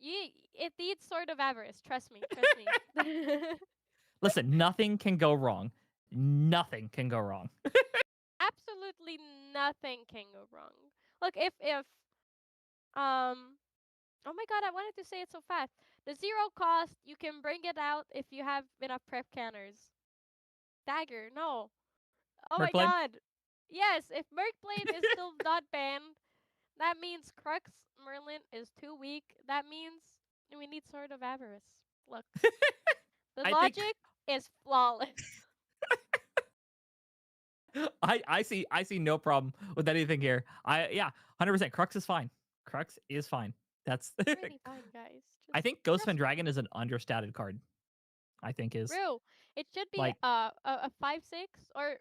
It needs Sword of Avarice. Trust me. Trust me.
listen. Nothing can go wrong. Nothing can go wrong.
Absolutely nothing can go wrong. Look, if oh my god, I wanted to say it so fast. The 0 cost, you can bring it out if you have enough prep canners. Dagger, no. Oh my
Merkblade?
god. Yes, if Merkblade is still not banned, that means Crux Merlin is too weak. That means we need Sword of Avarice. Look, the
I
logic
think
is flawless.
I see no problem with anything here. 100%. Crux is fine. Crux is fine. That's
Really fine, guys.
I
Just
think Ghost
trust me.
Dragon is an understated card. I think is
Bro, it should be
like
a 5/6 or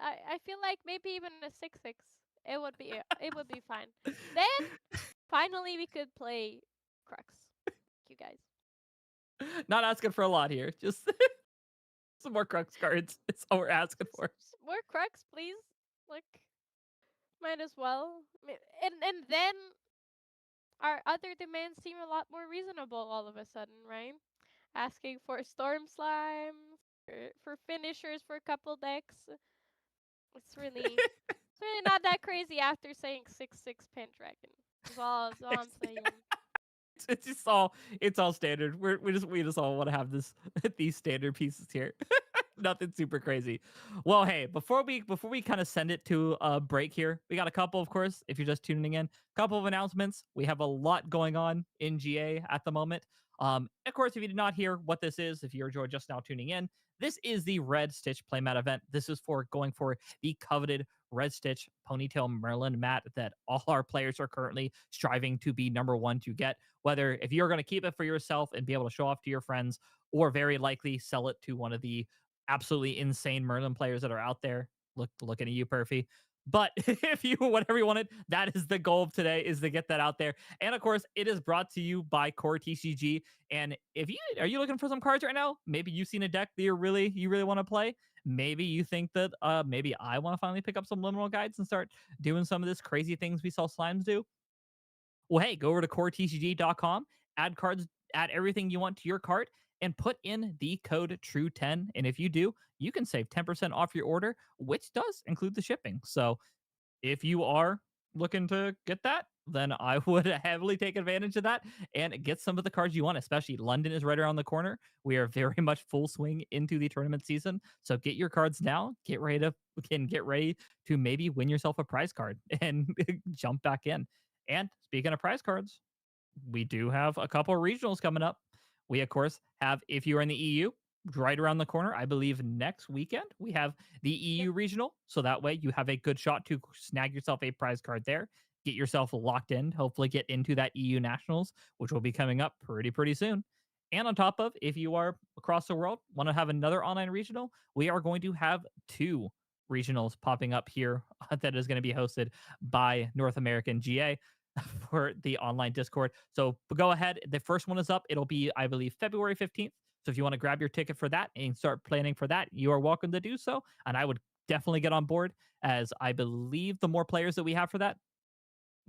I feel like maybe even a 6/6. It would be fine. Then finally we could play Crux. You guys.
not asking for a lot here. Just some more Crux cards. It's all we're asking for.
More Crux, please. Look. Might as well. And then our other demands seem a lot more reasonable all of a sudden, right? Asking for storm slime, for finishers for a couple decks. It's really not that crazy after saying 6/6 Pendragon. That's all I'm saying.
It's all standard. We just all want to have these standard pieces here. Nothing super crazy. Well, hey, before we kind of send it to a break here, we got a couple, of course, if you're just tuning in, couple of announcements. We have a lot going on in GA at the moment. Of course, if you did not hear what this is, if you're just now tuning in, this is the Red Stitch playmat event. This is for going for the coveted Red Stitch Ponytail Merlin mat that all our players are currently striving to be number one to get. Whether if you're going to keep it for yourself and be able to show off to your friends, or very likely sell it to one of the absolutely insane Merlin players that are out there. Looking at you, Perfy. But if you whatever you wanted, that is the goal of today, is to get that out there. And of course, it is brought to you by Core TCG. And if you are you looking for some cards right now, maybe you've seen a deck that you really want to play. Maybe you think that maybe I want to finally pick up some liminal guides and start doing some of this crazy things we saw slimes do. Well, hey, go over to coretcg.com, add cards, add everything you want to your cart, and put in the code TRUE10. And if you do, you can save 10% off your order, which does include the shipping. So if you are looking to get that, then I would heavily take advantage of that and get some of the cards you want, especially London is right around the corner. We are very much full swing into the tournament season. So get your cards now, get ready to maybe win yourself a prize card and jump back in. And speaking of prize cards, we do have a couple of regionals coming up. We, of course, have, if you're in the EU, right around the corner, I believe next weekend, we have the EU regional. So that way you have a good shot to snag yourself a prize card there, get yourself locked in, hopefully get into that EU nationals, which will be coming up pretty soon. And on top of, if you are across the world, want to have another online regional, we are going to have two regionals popping up here that is going to be hosted by North American GA for the online Discord. So go ahead. The first one is up. It'll be, I believe, February 15th. So if you want to grab your ticket for that and start planning for that, you are welcome to do so. And I would definitely get on board, as I believe the more players that we have for that,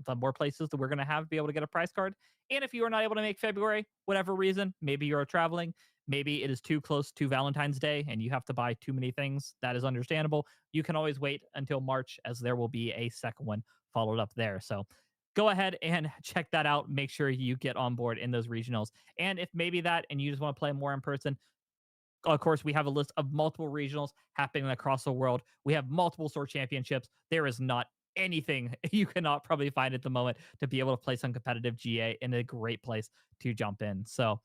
the more places that we're going to have to be able to get a prize card. And if you are not able to make February, whatever reason, maybe you're traveling, maybe it is too close to Valentine's Day and you have to buy too many things, that is understandable. You can always wait until March, as there will be a second one followed up there. So go ahead and check that out. Make sure you get on board in those regionals. And if maybe that and you just want to play more in person, of course, we have a list of multiple regionals happening across the world. We have multiple store championships. There is not anything you cannot probably find at the moment to be able to play some competitive GA, in a great place to jump in. So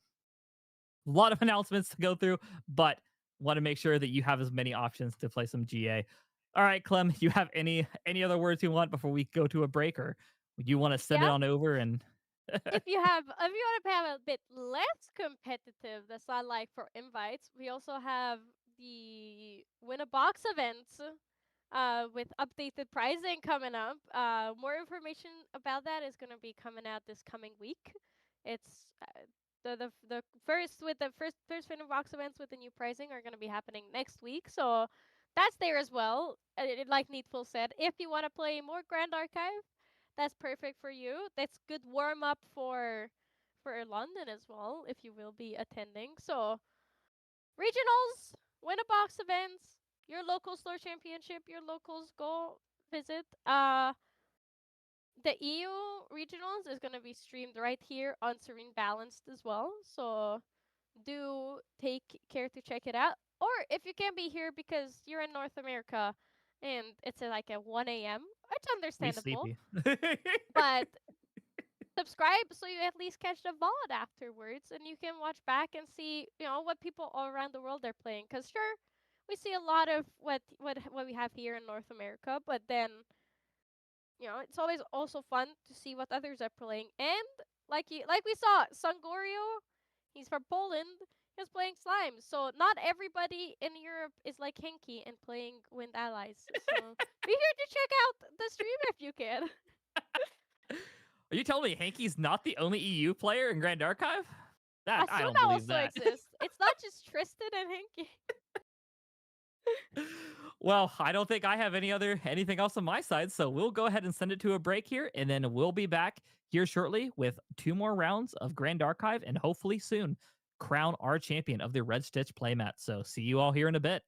a lot of announcements to go through, but want to make sure that you have as many options to play some GA. All right, Clem, you have any other words you want before we go to a break, or you want to send it
Yeah.
on over? And
If you want to have a bit less competitive, that's not like for invites, we also have the win a box events with updated pricing coming up. More information about that is going to be coming out this coming week. It's the first win a box events with the new pricing are going to be happening next week. So that's there as well. Like NEETfull said, if you want to play more Grand Archive, that's perfect for you. That's good warm up for London as well, if you will be attending. So regionals, win a box events, your local store championship, your locals go visit. The EU regionals is gonna be streamed right here on Serene Balanced as well. So do take care to check it out. Or if you can't be here because you're in North America and it's like at 1 a.m., it's
we
understandable.
sleepy.
But subscribe so you at least catch the VOD afterwards and you can watch back and see, what people all around the world are playing. Because sure, we see a lot of what we have here in North America, but then, it's always also fun to see what others are playing. And like we saw, Sangorio, he's from Poland, he's playing Slime. So not everybody in Europe is like Henky and playing Wind Allies. So be here to check out the stream if you can.
Are you telling me Hanky's not the only EU player in Grand Archive? That I don't
Asuna
believe
also
that.
exists. It's not just Tristan and Henky.
Well, I don't think I have anything else on my side, so we'll go ahead and send it to a break here, and then we'll be back here shortly with 2 more rounds of Grand Archive, and hopefully soon crown our champion of the Red Stitch playmat. So see you all here in a bit.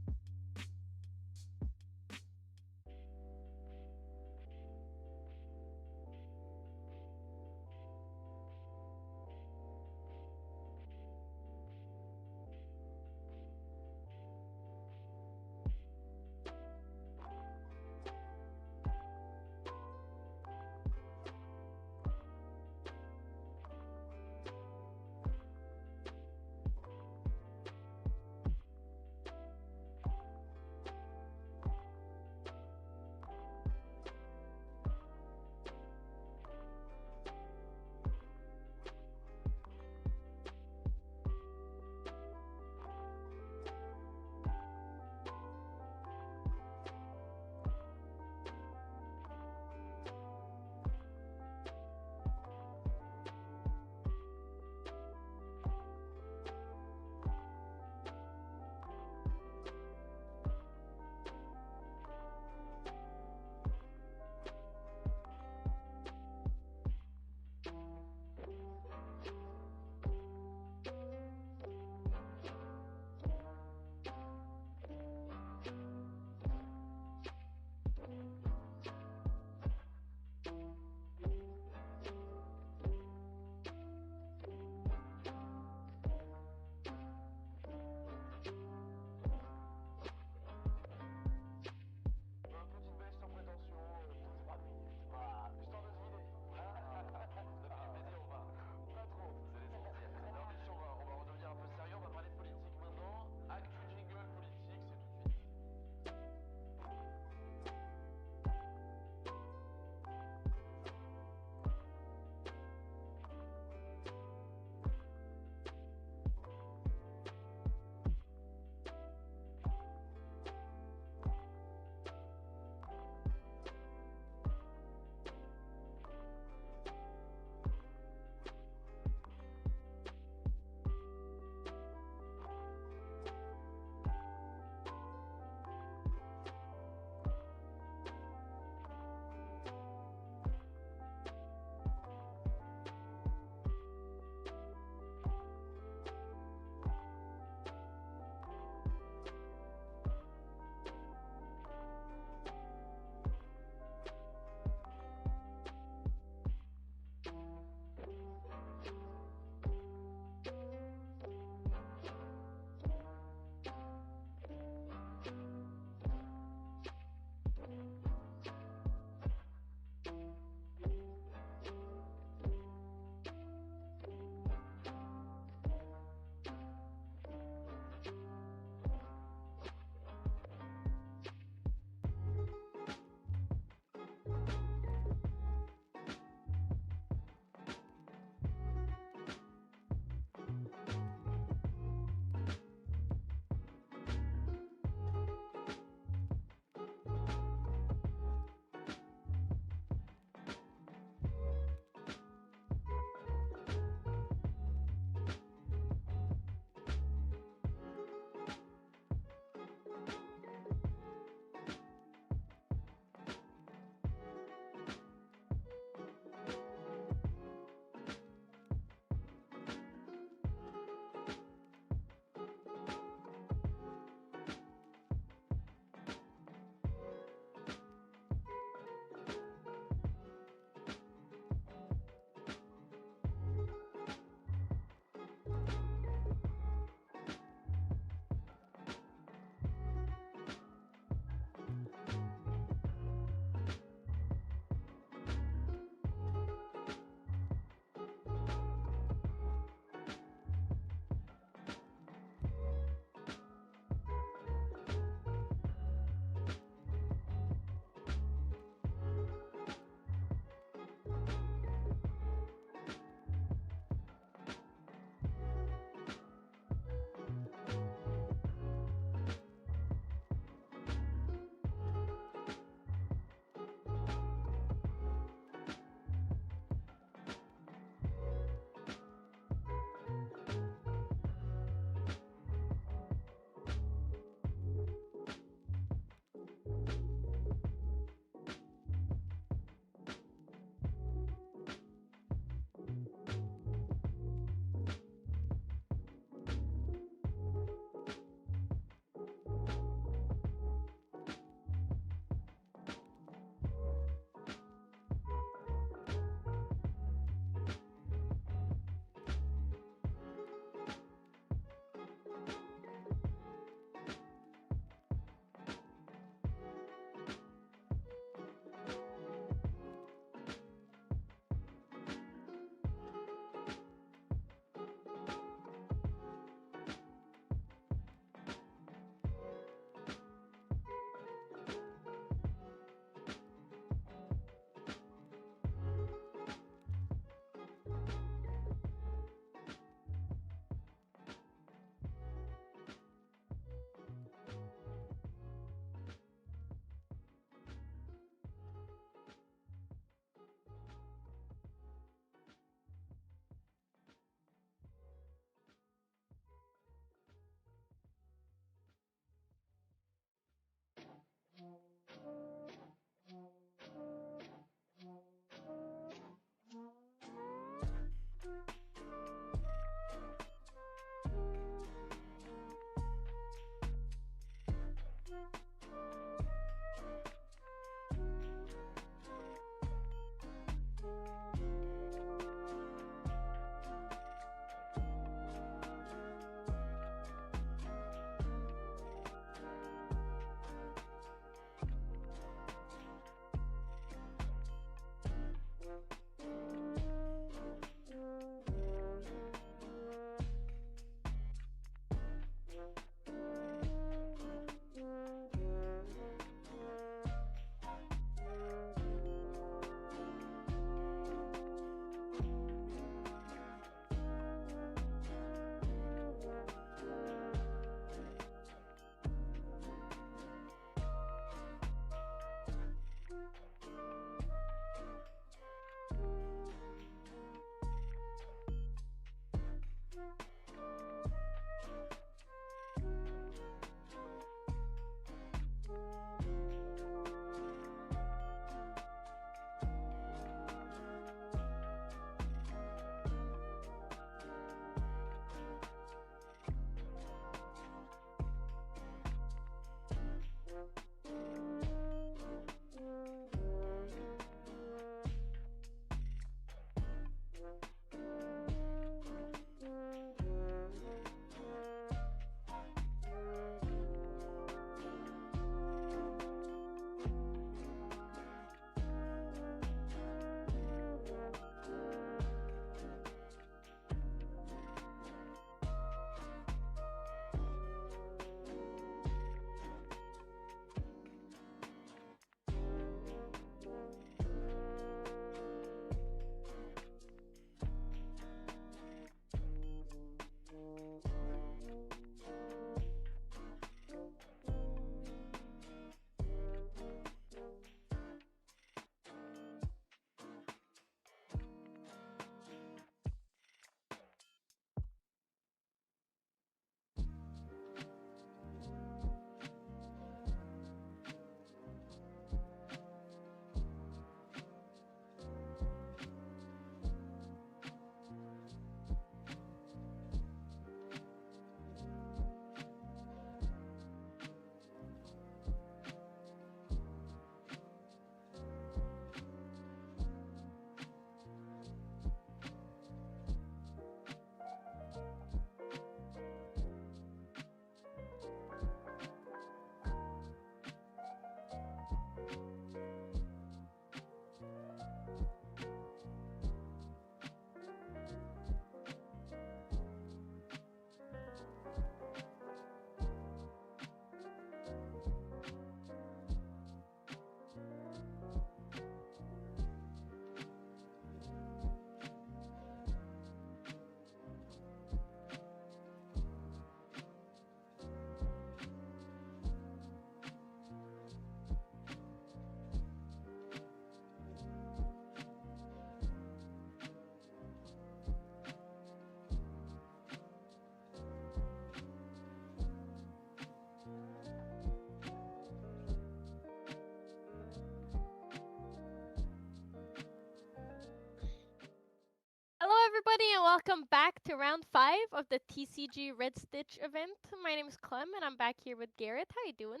welcome back to round 5 of the TCG Red Stitch event. My name is Clem, and I'm back here with Garrett. How you doing?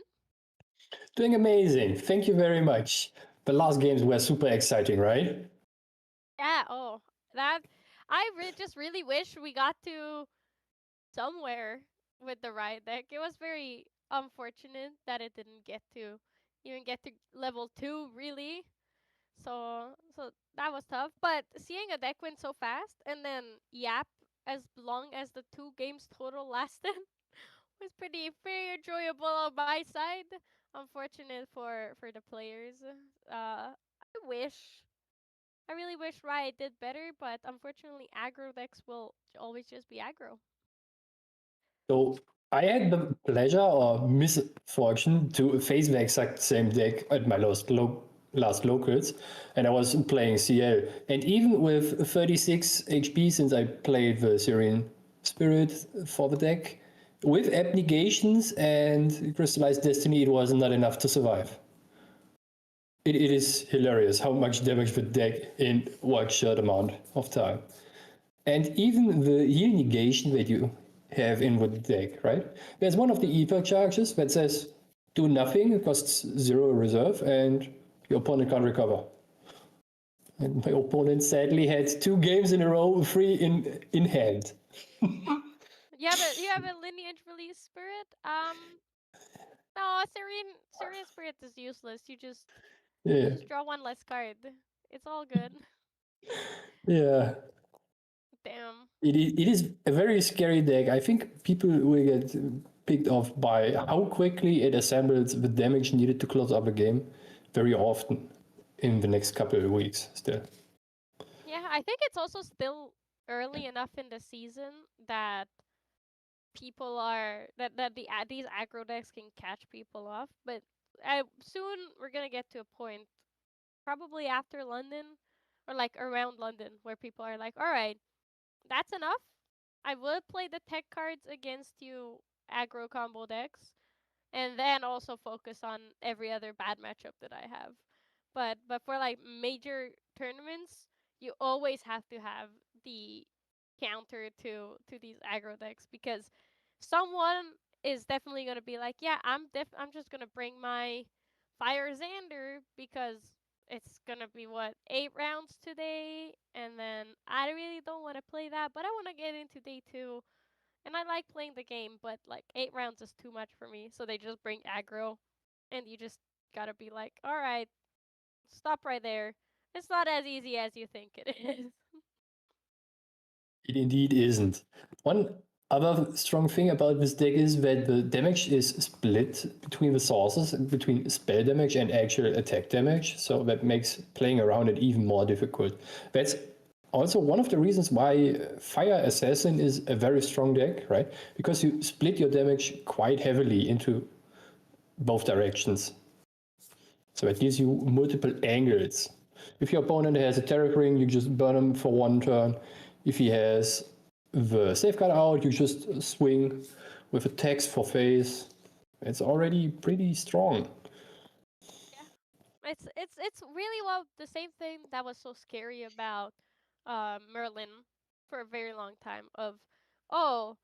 Doing amazing. Thank you very much. The last games were super exciting, right?
Yeah, that just really wish we got to somewhere with the ride deck. It was very unfortunate that it didn't even get to level 2 really. So that was tough. But seeing a deck win so fast and then yap as long as the 2 games total lasted was pretty enjoyable on my side. Unfortunate for the players. Wish I really wish Riot did better, but unfortunately aggro decks will always just be aggro.
So I had the pleasure or misfortune to face the exact same deck at my last locals, and I was playing CL. And even with 36 HP, since I played the Serene Spirit for the deck, with Abnegations and Crystallized Destiny, it was not enough to survive. It is hilarious how much damage the deck in one short amount of time. And even the heal negation that you have in the deck, right? There's one of the epoch charges that says do nothing, it costs 0 reserve, and your opponent can't recover. And my opponent sadly had 2 games in a row, 3 in hand.
Yeah, but you have a lineage release spirit. No, Serene Spirit is useless. You
Yeah,
just draw 1 less card. It's all good.
yeah.
Damn.
It is a very scary deck. I think people will get picked off by how quickly it assembles the damage needed to close up a game very often in the next couple of weeks still.
Yeah, I think it's also still early enough in the season that people are that these aggro decks can catch people off. But soon we're gonna get to a point, probably after London, or like around London, where people are like, all right, that's enough. I will play the tech cards against you aggro combo decks, and then also focus on every other bad matchup that I have. But for like major tournaments, you always have to have the counter to these aggro decks, because someone is definitely gonna be like, yeah, I'm just gonna bring my Fire Xander because it's gonna be what 8 rounds today, and then I really don't want to play that, but I want to get into day 2, and I like playing the game, but like 8 rounds is too much for me. So they just bring aggro, and you just gotta be like, all right, stop right there. It's not as easy as you think it is.
It indeed isn't. One other strong thing about this deck is that the damage is split between the sources, between spell damage and actual attack damage, so that makes playing around it even more difficult. That's also one of the reasons why Fire Assassin is a very strong deck, right? Because you split your damage quite heavily into both directions. So it gives you multiple angles. If your opponent has a Terror Ring, you just burn him for 1 turn. If he has the Safeguard out, you just swing with attacks for face. It's already pretty strong.
Yeah, it's really well the same thing that was so scary about Merlin for a very long time. Of oh,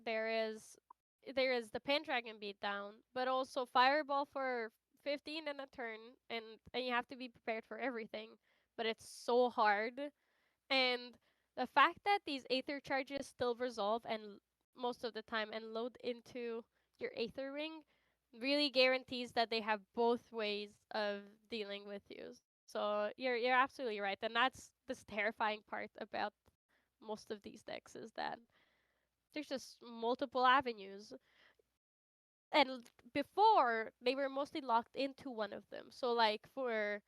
there is the Pendragon beatdown, but also Fireball for 15 in a turn, and you have to be prepared for everything. But it's so hard, and the fact that these Aether charges still resolve and most of the time and load into your Aether ring really guarantees that they have both ways of dealing with you. So you're absolutely right, and that's this terrifying part about most of these decks, is that there's just multiple avenues. And before, they were mostly locked into one of them. So, like for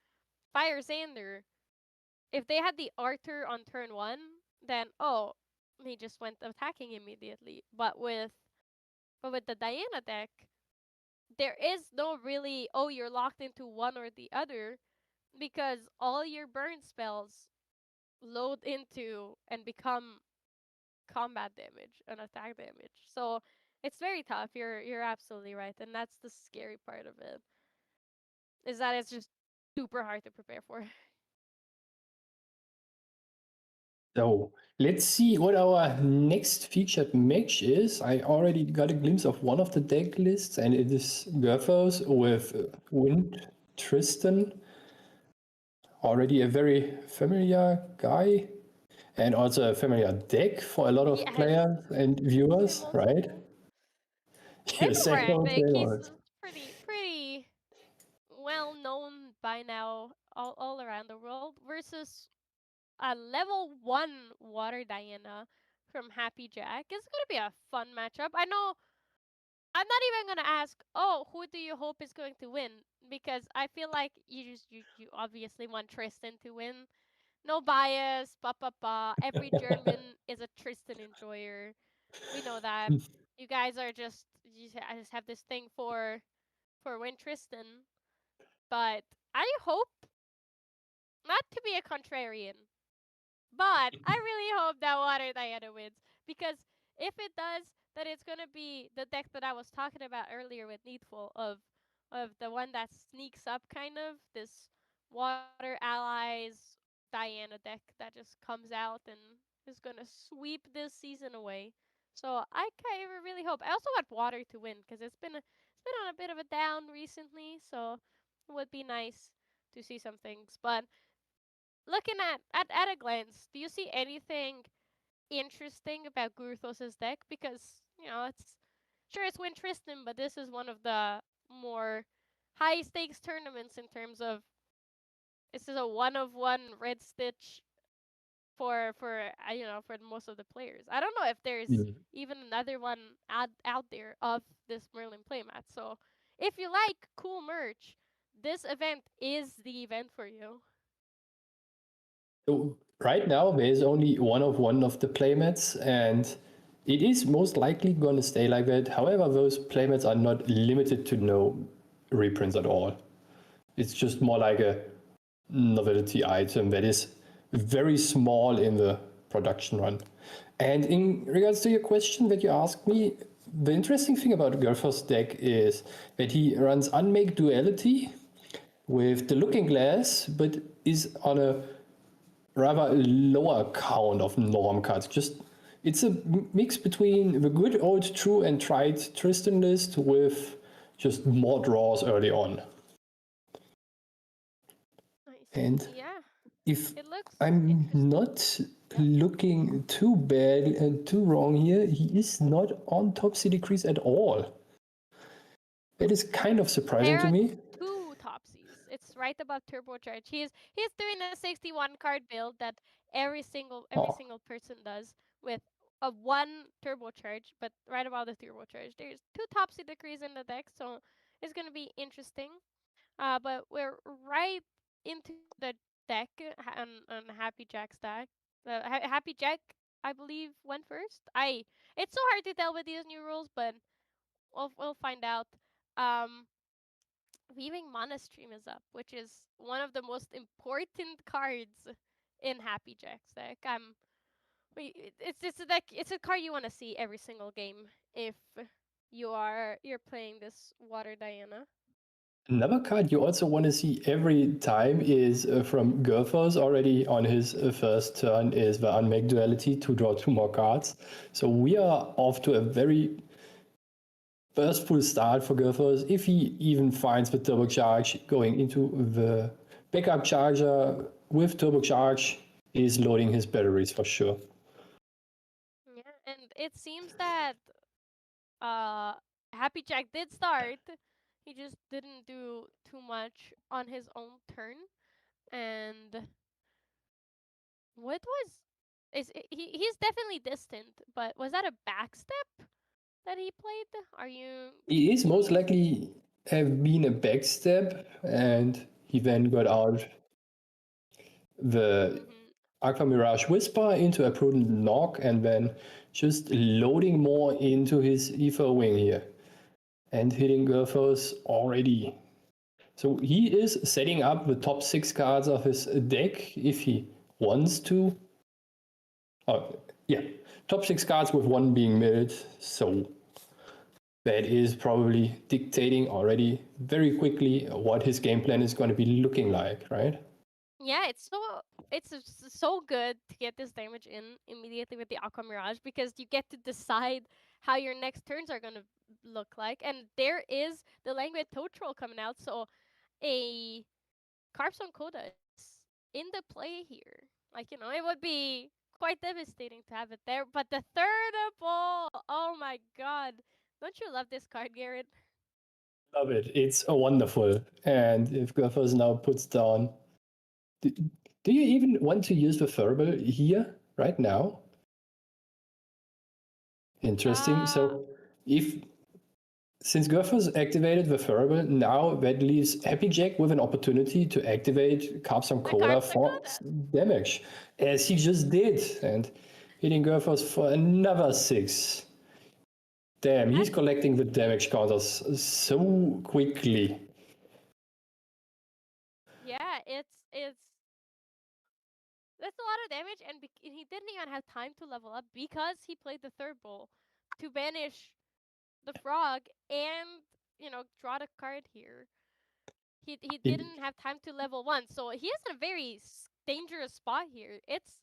Fire Xander, if they had the Arthur on turn 1, then he just went attacking immediately. But with the Diana deck, there is no really you're locked into one or the other, because all your burn spells load into and become combat damage and attack damage. So it's very tough. You're absolutely right, and that's the scary part of it. Is that it's just super hard to prepare for.
So let's see what our next featured match is. I already got a glimpse of one of the deck lists, and it is Gurthos with Wind Tristan. Already a very familiar guy, and also a familiar deck for a lot of
Yes.
players and viewers,
Symbols.
right? Yes,
Everywhere, I think he's
symbols.
pretty well known by now all around the world versus a level 1 Water Diana from Happy Jack. It's gonna be a fun matchup. I know I'm not even gonna ask, oh, who do you hope is going to win? Because I feel like you obviously want Tristan to win. No bias, pa. Every German is a Tristan enjoyer. We know that. You guys are I just have this thing for win Tristan. But I hope not to be a contrarian, but I really hope that Water Diana wins because if it does, then it's gonna be the deck that I was talking about earlier with NEETfull of the one that sneaks up kind of this Water Allies Diana deck that just comes out and is gonna sweep this season away. So I kind of really hope. I also want Water to win because it's been on a bit of a down recently. So it would be nice to see some things, but looking at a glance, do you see anything interesting about Gurthos's deck? Because it's sure it's Win Tristan, but this is one of the more high stakes tournaments in terms of this is a one of one red stitch for most of the players. I don't know if there's
Mm.
even another one out there of this Merlin playmat. So if you like cool merch, this event is the event for you.
So right now, there's only one of the playmats, and it is most likely going to stay like that. However, those playmats are not limited to no reprints at all. It's just more like a novelty item that is very small in the production run. And in regards to your question that you asked me, the interesting thing about Gurthos' deck is that he runs Unmake Duality with the Looking Glass, but is on a rather lower count of norm cards. It's a mix between the good old true and tried Tristan list with just more draws early on.
Nice.
And
Yeah,
if
it looks
I'm
interesting.
not looking too bad and too wrong here, he is not on top decrease at all. That is kind of surprising
There
to
are
me.
two Topsies. It's right above turbocharge. He's doing a 61 card build that every
Oh,
single person does with a one turbocharge, but right above the turbocharge. There's two Topsy decrees in the deck, so it's gonna be interesting. But we're right into the deck on Happy Jack's deck. Happy Jack, I believe, went first. It's so hard to tell with these new rules, but we'll find out. Um, Weaving Mana Stream is up, which is one of the most important cards in Happy Jack's deck. It's a card you want to see every single game if you're playing this Water Diana.
another card you also want to see every time is from Gurthos already on his first turn is the Unmake Duality to draw two more cards. So we are off to a very first full start for Gurthos. If he even finds the turbocharge going into the backup charger with turbocharge, is loading his batteries for sure.
Yeah, and it seems that uh Happy Jack did start. He just didn't do too much on his own turn. And what was he's definitely distant, but was that a backstep that he played? Are you
He is most
seeing?
likely have been a backstep, and he then got out the
Mhm.
Aqua Mirage Whisper into a Prudent Knock, and then just loading more into his Ether Wing here and hitting Gurthos already. So he is setting up the top 6 cards of his deck if he wants to. Oh, yeah, top 6 cards with one being milled. So that is probably dictating already very quickly what his game plan is going to be looking like, right?
Yeah, so good to get this damage in immediately with the Aqua Mirage because you get to decide how your next turns are gonna look like, and there is the Languid Toad Troll coming out, so a Carpstone Coda is in the play here. Like, it would be quite devastating to have it there, but the third ball, oh my god, don't you love this card, Garrett?
Love it. It's wonderful. And if Gophers now puts down, do you even want to use the Furble here right now? Interesting. So if since Gophers activated the Furble, now that leaves Happy Jack with an opportunity to activate Carpstone Coda for damage, as he just did, and hitting Gophers for another 6. Damn, he's collecting the damage counters so quickly.
Yeah, that's a lot of damage, and he didn't even have time to level up because he played the third bowl to banish the frog and draw the card here. He didn't have time to level 1, so he is in a very dangerous spot here. It's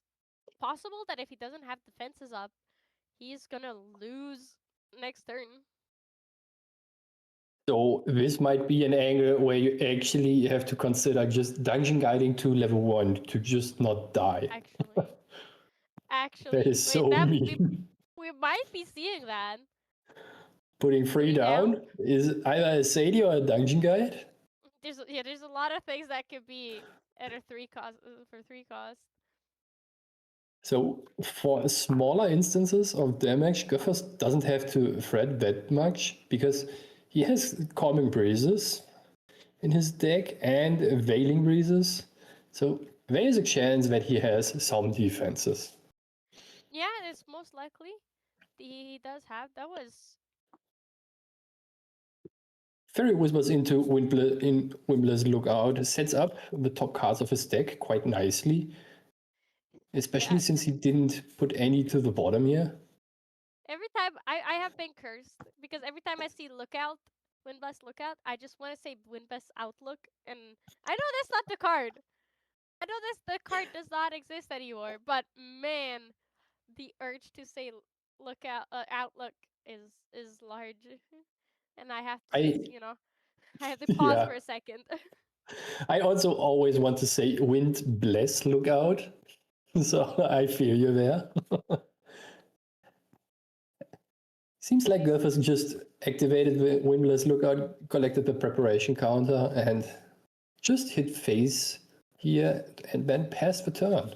possible that if he doesn't have defenses up, he's gonna lose next turn.
So this might be an angle where you actually have to consider just dungeon guiding to level 1 to just not die.
Actually,
That is so mean.
we might be seeing that.
Putting 3 down is either a Sadie or a dungeon guide.
There's a lot of things that could be at a 3 cost for 3 cost.
So for smaller instances of damage, Gophers doesn't have to fret that much because he has Calming Breezes in his deck and Veiling Breezes. So there is a chance that he has some defenses.
Yeah, it's most likely. He does have. That was...
Fairy Whispers into Wimbler's Lookout sets up the top cards of his deck quite nicely, especially since he didn't put any to the bottom here.
Every time I have been cursed because every time I see Windblast Lookout, I just want to say Windblast Outlook, and I know that's not the card. I know the card does not exist anymore, but man, the urge to say Outlook is large, and I have to I have to pause for a second.
I also always want to say Wind Bless Lookout, so I feel you there. Seems like Gophers just activated the Windless Lookout, collected the preparation counter, and just hit face here and then passed the turn.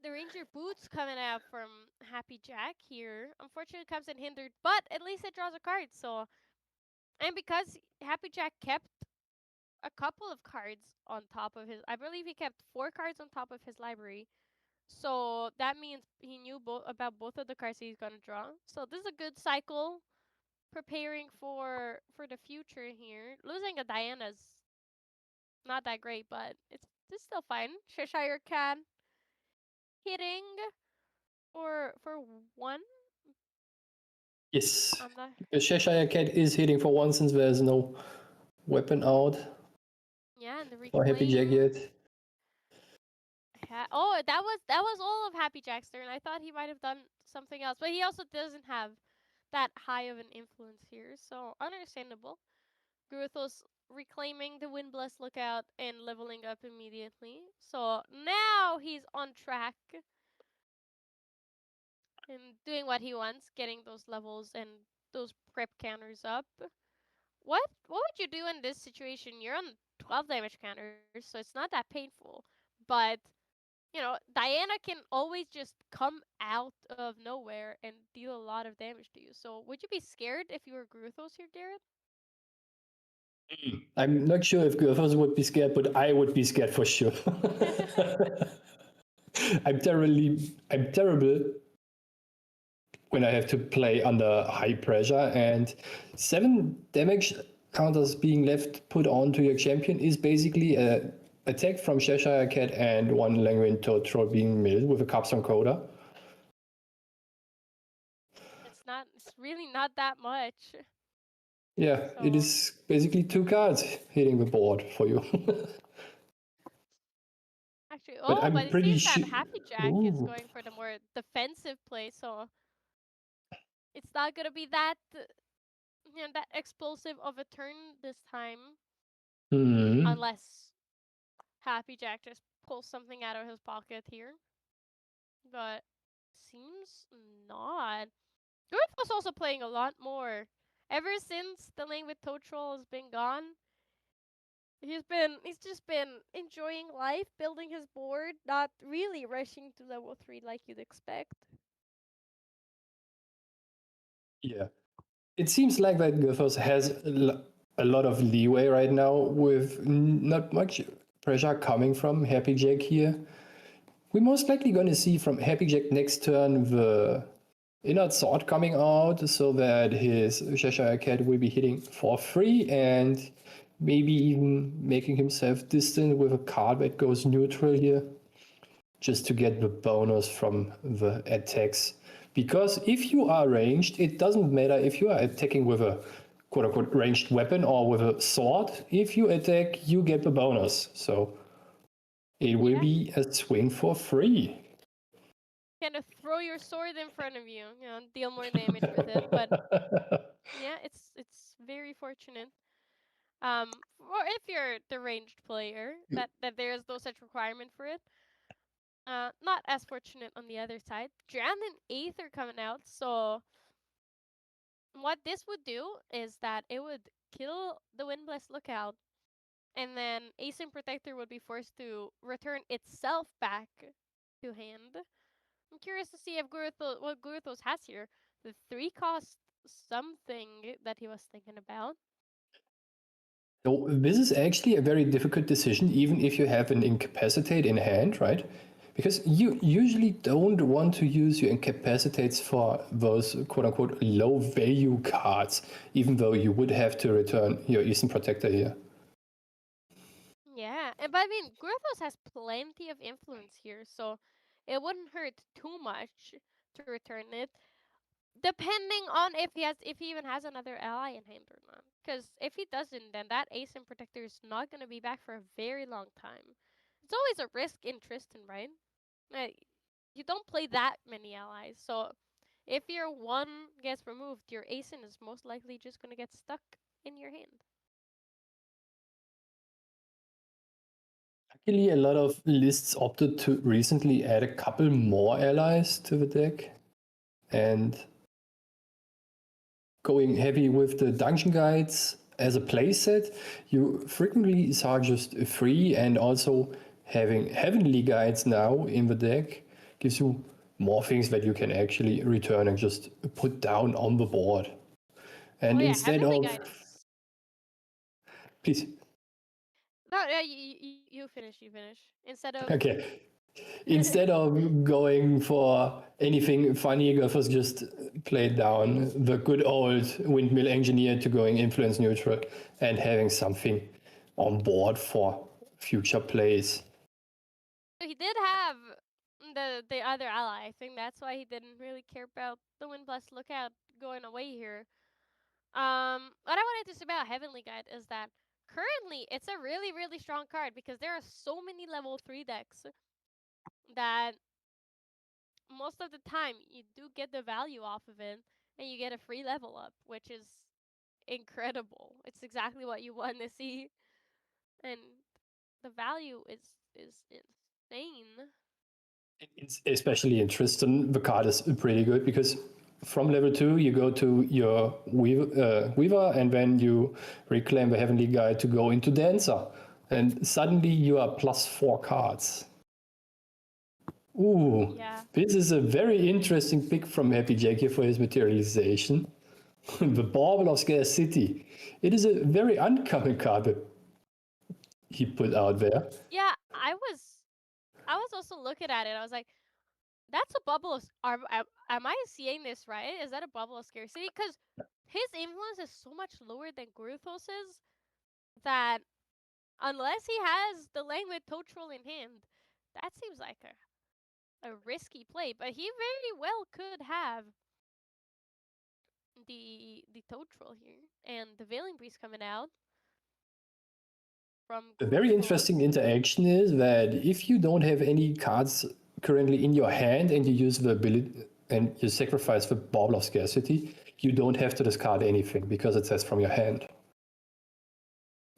The Ranger Boots coming out from Happy Jack here. Unfortunately, comes in hindered, but at least it draws a card. So, and because Happy Jack kept a couple of cards on top of his, I believe he kept 4 cards on top of his library. So that means he knew about both of the cards he's gonna draw. So this is a good cycle, preparing for the future here. Losing a Diana's not that great, but it's still fine. Cheshire Cat hitting for 1.
Yes, the Cheshire Cat is hitting for 1 since there's no weapon out.
Yeah, and the reclaim.
For Happy Jack yet.
Oh, that was all of Happy Jack's turn. I thought he might have done something else, but he also doesn't have that high of an influence here, so understandable. Gruthos reclaiming the Windbless Lookout and leveling up immediately. So now he's on track and doing what he wants, getting those levels and those prep counters up. What would you do in this situation? You're on 12 damage counters, so it's not that painful, but Diana can always just come out of nowhere and deal a lot of damage to you. So would you be scared if you were Gruthos here, Garrett?
I'm not sure if Gophers would be scared, but I would be scared for sure. I'm terrible when I have to play under high pressure, and 7 damage counters being put onto your champion is basically a attack from Cheshire Cat and 1 Languid Toad Troll being milled with a Capstone Coda.
It's really not that much.
Yeah, it is basically 2 cards hitting the board for you.
actually.
But
Oh, but
I'm
it
pretty
seems that
sure.
Happy Jack is
Ooh.
going for the more defensive play, so it's not gonna be that that explosive of a turn this time,
Hmm.
unless Happy Jack just pulls something out of his pocket here. But seems not. Griff was also playing a lot more. Ever since the lane with Toad Troll has been gone, he's just been enjoying life, building his board, not really rushing to level 3 like you'd expect.
Yeah. It seems like that Glyphos has a lot of leeway right now with not much pressure coming from Happy Jack here. We're most likely going to see from Happy Jack next turn the Inner Sword coming out so that his Cheshire Cat will be hitting for free and maybe even making himself distant with a card that goes neutral here just to get the bonus from the attacks. Because if you are ranged, it doesn't matter if you are attacking with a quote-unquote ranged weapon or with a sword. If you attack, you get the bonus. So it will be a swing for free.
Kind of throw your sword in front of you, deal more damage with it. But yeah, it's very fortunate. Or if you're the ranged player, that there's no such requirement for it. Not as fortunate on the other side. Drowned in Aether coming out, so what this would do is that it would kill the Windblessed Lookout, and then Asin Protector would be forced to return itself back to hand. I'm curious to see if what Guruthos has here. The 3 cost something that he was thinking about.
So this is actually a very difficult decision, even if you have an incapacitate in hand, right? Because you usually don't want to use your incapacitates for those quote-unquote low-value cards, even though you would have to return your Eastern Protector here.
Yeah, but I mean, Guruthos has plenty of influence here, so it wouldn't hurt too much to return it. Depending on if he even has another ally in hand or not. Because if he doesn't, then that Asin Protector is not gonna be back for a very long time. It's always a risk in Tristan, right? You don't play that many allies, so if your one gets removed, your Asin is most likely just gonna get stuck in your hand.
Luckily, a lot of lists opted to recently add a couple more allies to the deck, and going heavy with the dungeon guides as a playset, you frequently saw just 3, and also having heavenly guides now in the deck gives you more things that you can actually return and just put down on the board. And instead
Heavenly
of...
Guide is...
Please.
No, yeah, you finish, Instead of...
Okay. Instead of going for anything funny, Gophers just played down the good old windmill engineer to going influence neutral and having something on board for future plays.
He did have the other ally. I think that's why he didn't really care about the Windblessed Lookout going away here. What I wanted to say about Heavenly Guide is that currently it's a really, really strong card because there are so many level 3 decks that most of the time you do get the value off of it and you get a free level up, which is incredible. It's exactly what you want to see. And the value is insane.
Especially in Tristan, the card is pretty good because from level 2 you go to your Weaver, and then you reclaim the Heavenly Guide to go into Dancer, and suddenly you are +4 cards. Ooh,
Yeah.
this is a very interesting pick from Happy Jack here for his materialization. The Bauble of Scarcity. It is a very uncommon card that he put out there.
Yeah, I was also looking at it. I was like, that's a bubble of... am I seeing this right? Is that a bubble of scarcity? Because his influence is so much lower than Gruthos's that unless he has the lane with Toad Troll in hand, that seems like a risky play. But he very well could have the Toad Troll here. And the Veiling Breeze coming out from
A very
Gruthos.
interesting interaction is that if you don't have any cards currently in your hand and you use the ability and you sacrifice the Bauble of Scarcity, you don't have to discard anything because it says from your hand.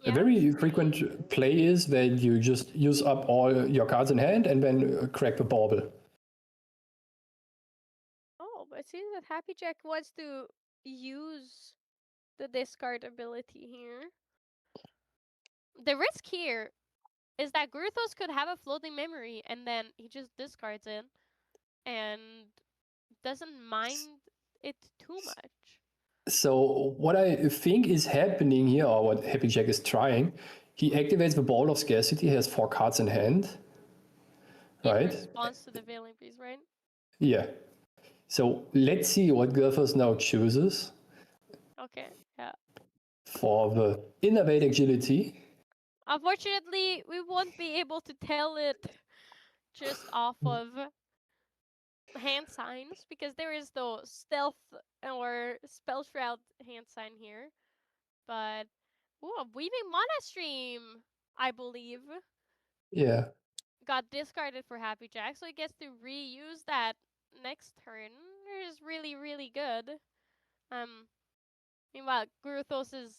Yeah,
A very
that's
frequent
pretty-
play is that you just use up all your cards in hand and then crack the Bauble.
Oh, but it seems that Happy Jack wants to use the discard ability here. The risk here is that Gruthos could have a floating memory and then he just discards it and doesn't mind it too much.
So what I think is happening here, or what Happy Jack is trying, he activates the Ball of Scarcity, he has 4 cards in hand,
In
right?
response to the Veiling Breeze, right?
Yeah. So let's see what Gruthos now chooses
Okay, yeah.
for the Innovate Agility.
Unfortunately, we won't be able to tell it just off of hand signs because there is the stealth or spell shroud hand sign here. But a weaving mana stream, I believe,
Yeah.
got discarded for Happy Jack, so he gets to reuse that next turn. It is really, really good. Meanwhile, Gruthos is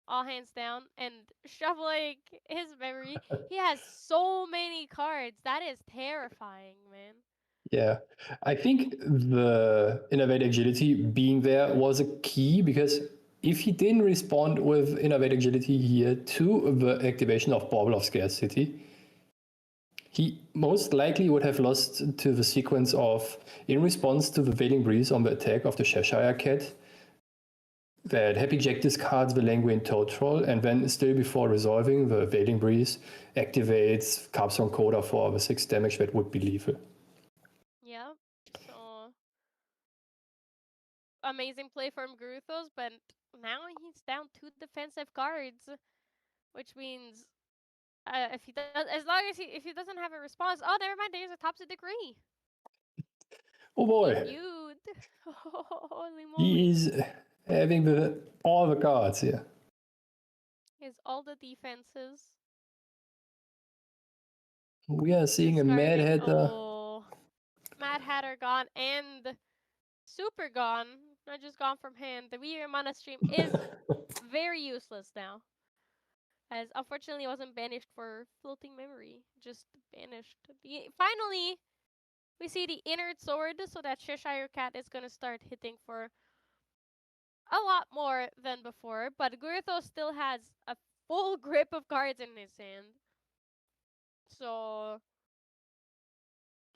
all hands down and shuffling his memory. He has so many cards. That is terrifying, man.
Yeah. I think the Innovate Agility being there was a key because if he didn't respond with Innovate Agility here to the activation of Bauble of Scarcity, he most likely would have lost to the sequence of, in response to the Veiling Breeze on the attack of the Cheshire Cat, that Happy Jack discards the Languin Toad Troll, and then still before resolving, the Veiling Breeze activates Carpson Coda for the 6 damage that would be lethal.
Yeah. So amazing play from Gruthos, but now he's down 2 defensive cards, which means if he does, as long as if he doesn't have a response, oh, never mind. There's a Topsy Degree.
Oh boy,
Dude, holy moly!
he's having all the cards here.
Is all the defenses
We are seeing a Mad
discarding?
Hatter.
Oh, Mad Hatter gone and Super gone. Not just gone from hand. The Weaver Mana Stream is very useless now. As unfortunately it wasn't banished for floating memory. Just banished. Finally, we see the Inner Sword, so that Cheshire Cat is gonna start hitting for a lot more than before. But Guruthos still has a full grip of cards in his hand. So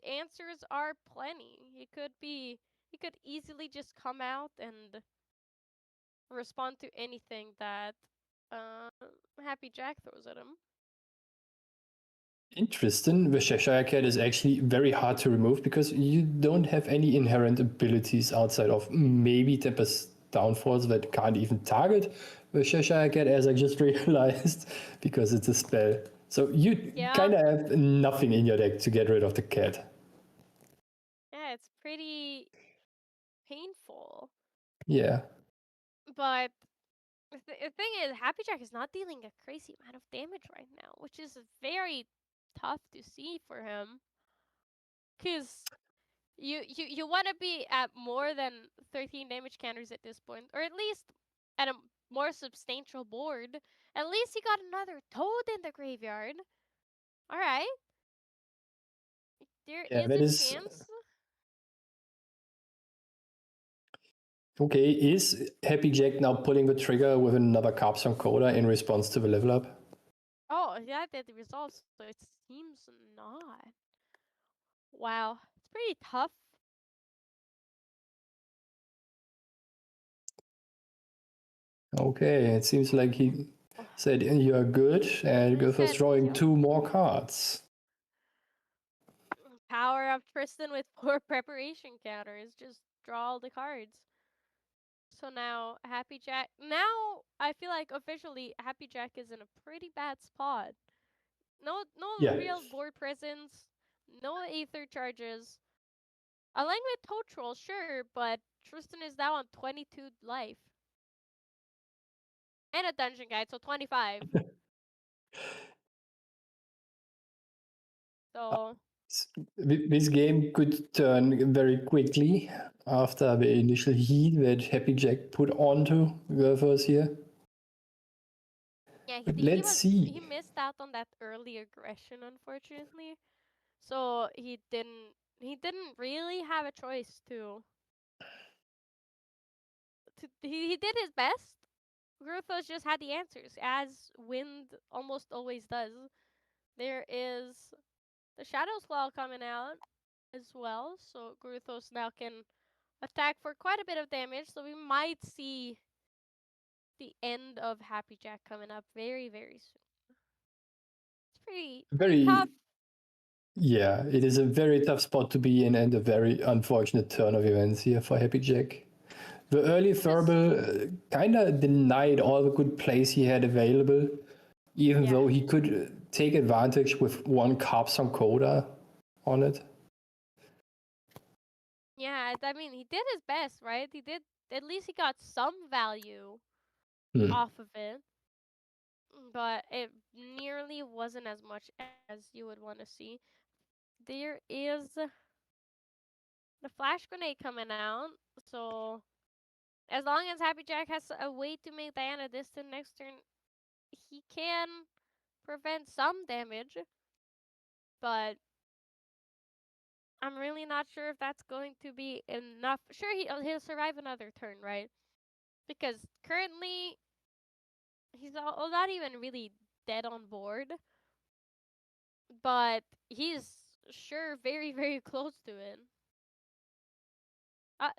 answers are plenty. He could easily just come out and respond to anything that Happy Jack throws at him.
In Tristan, the Cheshire Cat is actually very hard to remove because you don't have any inherent abilities outside of maybe Tempest Downfalls that can't even target the Cheshire Cat, as I just realized, because it's a spell. So you kind of have nothing in your deck to get rid of the cat.
Yeah, it's pretty painful.
Yeah.
But the thing is, Happy Jack is not dealing a crazy amount of damage right now, which is very tough to see for him. Cause you want to be at more than 13 damage counters at this point, or at least at a more substantial board. At least he got another Toad in the graveyard. All right, there
Yeah,
is
that
a
is
chance.
okay. Is Happy Jack now pulling the trigger with another Carpson Coda in response to the level up?
Oh, yeah, that resolves. So it seems not. Wow, it's pretty tough.
Okay, it seems like he said you are good, and goes for drawing 2 more cards.
Power of Tristan with 4 preparation counters. Just draw all the cards. So now Happy Jack. Now I feel like officially Happy Jack is in a pretty bad spot. No real board presence. No Aether charges. Alignment Toad Troll, sure, but Tristan is now on 22 life. And a dungeon guide, so 25. So
This game could turn very quickly after the initial heat that Happy Jack put onto Werfers here.
yeah,
But let's see.
he missed out on that early aggression, unfortunately. So he didn't really have a choice he did his best. Gruthos just had the answers, as Wind almost always does. There is the Shadow's Claw coming out as well, so Gruthos now can attack for quite a bit of damage, so we might see the end of Happy Jack coming up very, very soon. It's pretty tough.
Very, yeah, it is a very tough spot to be in and a very unfortunate turn of events here for Happy Jack. The early Verbal kind of denied all the good plays he had available, even
Yeah.
though he could take advantage with one Carpsong Coda on it.
Yeah, I mean, he did his best, right? At least he got some value off of it, but it nearly wasn't as much as you would want to see. There is the Flash Grenade coming out, so as long as Happy Jack has a way to make Diana distant next turn, he can prevent some damage, but I'm really not sure if that's going to be enough. Sure, he'll survive another turn, right? Because currently he's not even really dead on board, but he's sure very, very close to it.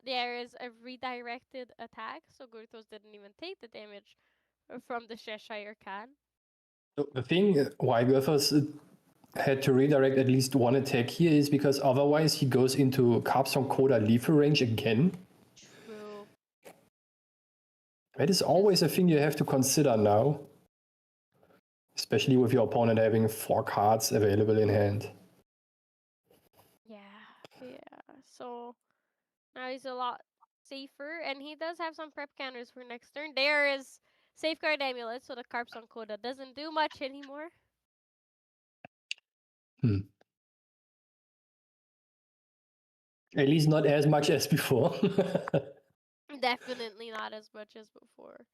There is a redirected attack, so Gurthos didn't even take the damage from the Cheshire Cat.
The thing why Werfers had to redirect at least one attack here is because otherwise he goes into Carpsong Coda lethal range again.
True.
That is always a thing you have to consider now, especially with your opponent having 4 cards available in hand.
Yeah. So now he's a lot safer, and he does have some prep counters for next turn. There is Safeguard Amulet, so the Carpsong Coda doesn't do much anymore.
At least not as much as before.
Definitely not as much as before.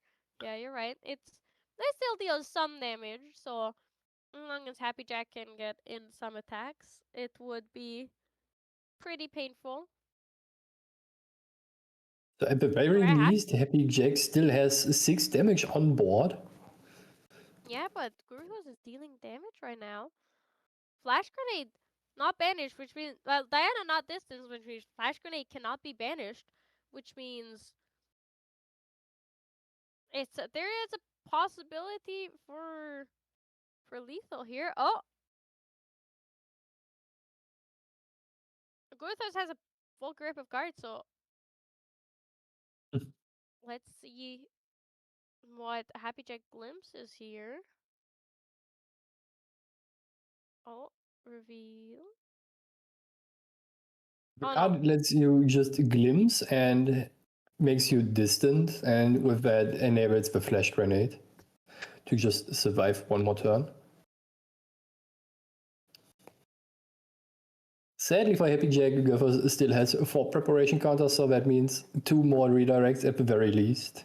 Yeah, you're right. They still deal some damage, so as long as Happy Jack can get in some attacks, it would be pretty painful.
So at the very least, Happy Jack still has 6 damage on board.
Yeah, but Gurthos is dealing damage right now. Flash Grenade not banished, which means, well, Diana not distance, which means Flash Grenade cannot be banished, which means there is a possibility for lethal here. Oh, Gurthos has a full grip of guard, so let's see what Happy Jack glimpses here. Oh, reveal.
The
Oh,
card
no.
lets you just glimpse and makes you distant, and with that enables the Flash Grenade to just survive one more turn. Sadly for Happy Jack, Werfers still has 4 preparation counters, so that means 2 more redirects at the very least,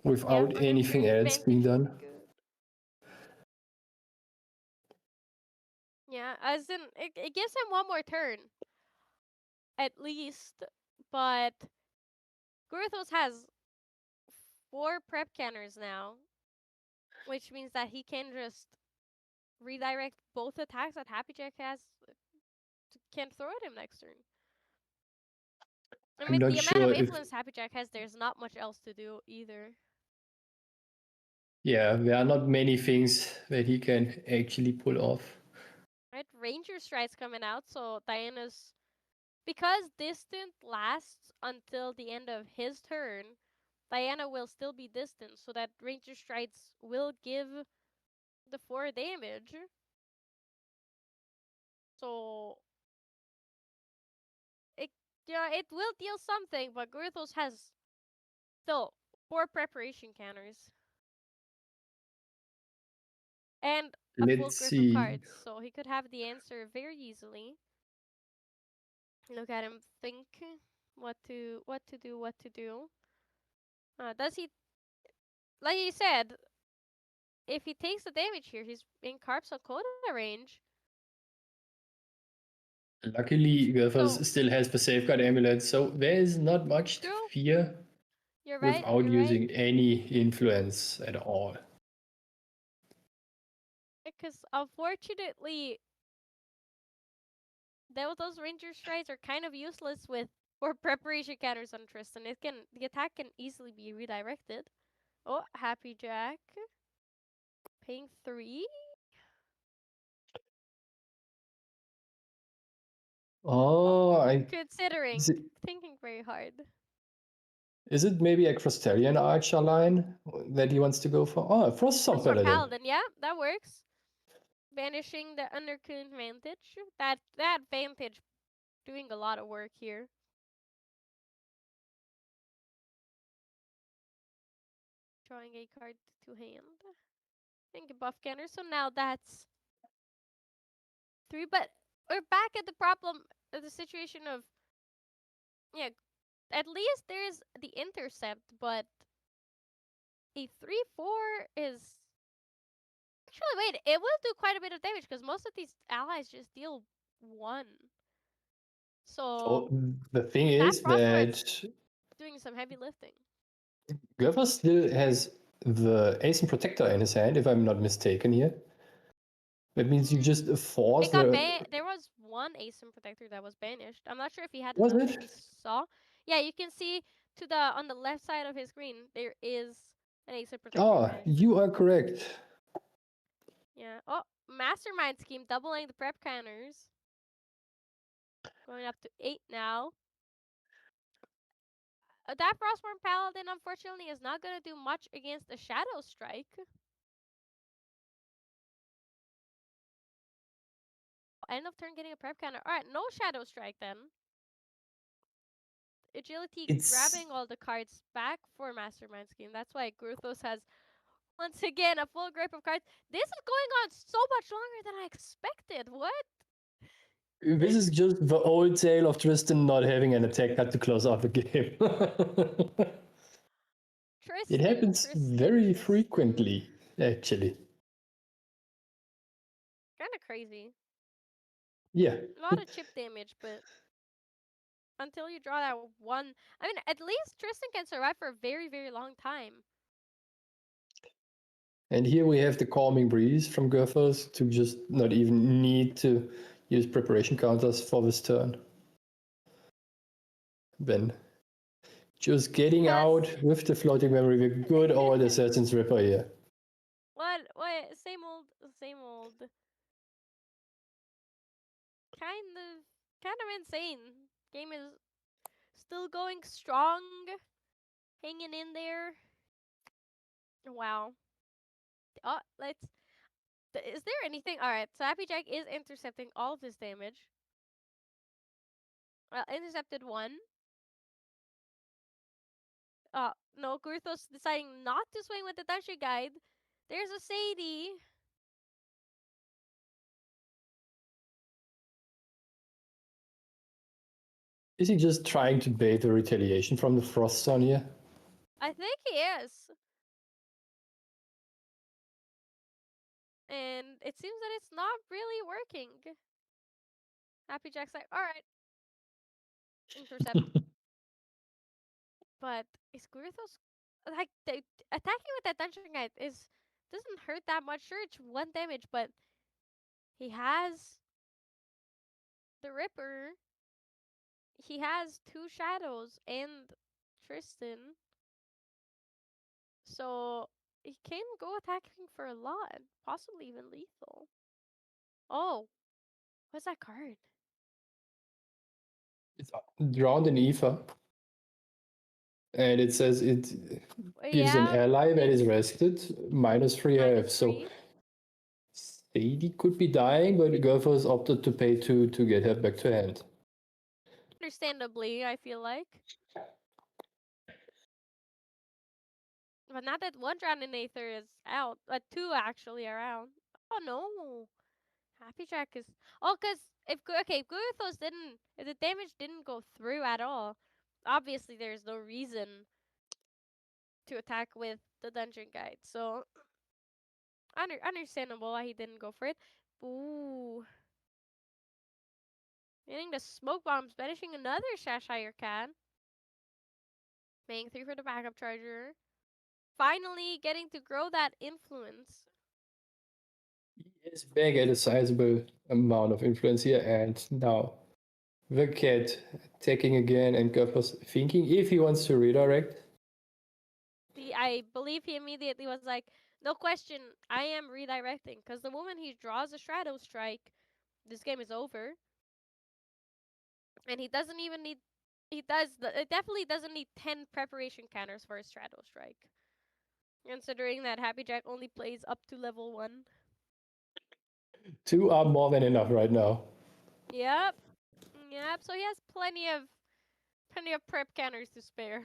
without anything else being done.
Yeah, as in, it gives him one more turn, at least, but Gurthos has 4 prep canners now, which means that he can just redirect both attacks that Happy Jack can throw at him next turn. I
I'm
mean,
not
the amount of
sure if...
influence Happy Jack has, there's not much else to do either.
Yeah, there are not many things that he can actually pull off.
Right, Ranger Stride's coming out, so Diana's... Because distant lasts until the end of his turn, Diana will still be distant, so that Ranger Strides will give the 4 damage. So it will deal something, but Gurthos has still 4 preparation counters. and a full
Let's
grip of
see.
cards, so he could have the answer very easily. Look at him think what to do. Does he, like you said, if he takes the damage here, he's in Carp's Coda range.
Luckily, Gurfas
So-
still has the safeguard amulet, so there is not much to
True.
fear
You're right.
without
You're right.
using any influence at all.
Because unfortunately, those ranger strides are kind of useless with for preparation counters on Tristan. The attack can easily be redirected. Oh, Happy Jack. Paying 3.
Oh,
Considering.
Is it,
Thinking very hard.
is it maybe a Crystalian Archer line that he wants to go for? Oh, Froststorm
Frostborn
Paladin.
Paladin, yeah, that works. Banishing the Undercoon Vantage. That Vantage doing a lot of work here. Drawing a card to hand. And a buff counter. So now that's 3. But we're back at the problem, the situation of, yeah, at least there's the intercept, but a 3/4 is. Actually, wait, it will do quite a bit of damage because most of these allies just deal 1. So
Oh, the thing
that
is
Frostbird's
that
doing some heavy lifting.
Gurfas still has the Ace and Protector in his hand, if I'm not mistaken here. That means you just force
There was one Ace Protector that was banished. I'm not sure if he had
Was
another.
it?
If he saw, yeah, you can see on the left side of his screen there is an Ace Protector
Oh,
banished.
you are correct.
Yeah. Oh, Mastermind Scheme doubling the prep counters, going up to 8 now. That Frostborn Paladin unfortunately is not gonna do much against a Shadow Strike. End of turn getting a prep counter. All right, no Shadow Strike then. Agility grabbing all the cards back for Mastermind Scheme. That's why Gruthos has, once again, a full grip of cards. This is going on so much longer than I expected. What?
This is just the old tale of Tristan not having an attack card to close out the game.
Tristan,
It happens very frequently, actually.
Kind of crazy.
Yeah.
A lot of chip damage, but until you draw that one, I mean, at least Tristan can survive for a very, very long time.
And here we have the calming breeze from Gurfos to just not even need to use preparation counters for this turn. Then just getting out with the floating memory, the good old Assassin's Ripper here.
What? Same old, same old. Kind of insane. Game is still going strong, hanging in there. Wow. Oh, let's. Is there anything? All right. So Happy Jack is intercepting all of his damage. Well, intercepted 1. No, Gurthos deciding not to swing with the Dungeon Guide. There's a Sadie.
Is he just trying to bait the retaliation from the Frost Zone here?
I think he is. And it seems that it's not really working. Happy Jack's like, alright. Intercept. But is Gurthos, like, attacking with that Dungeon Guide doesn't hurt that much. Sure, it's 1 damage, but he has the Ripper. He has 2 Shadows and Tristan. So he can go attacking for a lot, possibly even lethal. Oh, what's that card?
It's drowned in ether. And it says it gives an ally that is rested -3 health. So Sadie could be dying, but Gurfos opted to pay 2 to get her back to hand.
Understandably, I feel like. But now that 1 Drown in Aether is out, 2 actually are out. Oh no. Happy Jack is cause if Guruthos didn't if the damage didn't go through at all, obviously there's no reason to attack with the dungeon guide. So understandable why he didn't go for it. Ooh. Getting the smoke bombs, banishing another Cheshire Cat. Paying 3 for the backup charger. Finally getting to grow that influence.
He is back at a sizable amount of influence here, and now the cat attacking again, and Gophers thinking if he wants to redirect.
I believe he immediately was like, no question, I am redirecting. Because the moment he draws a Shadow Strike, this game is over. And he doesn't even need. It definitely doesn't need 10 preparation counters for a Shadow Strike. Considering that Happy Jack only plays up to level 1.
2 are more than enough right now.
Yep. Yep, so he has plenty of prep counters to spare.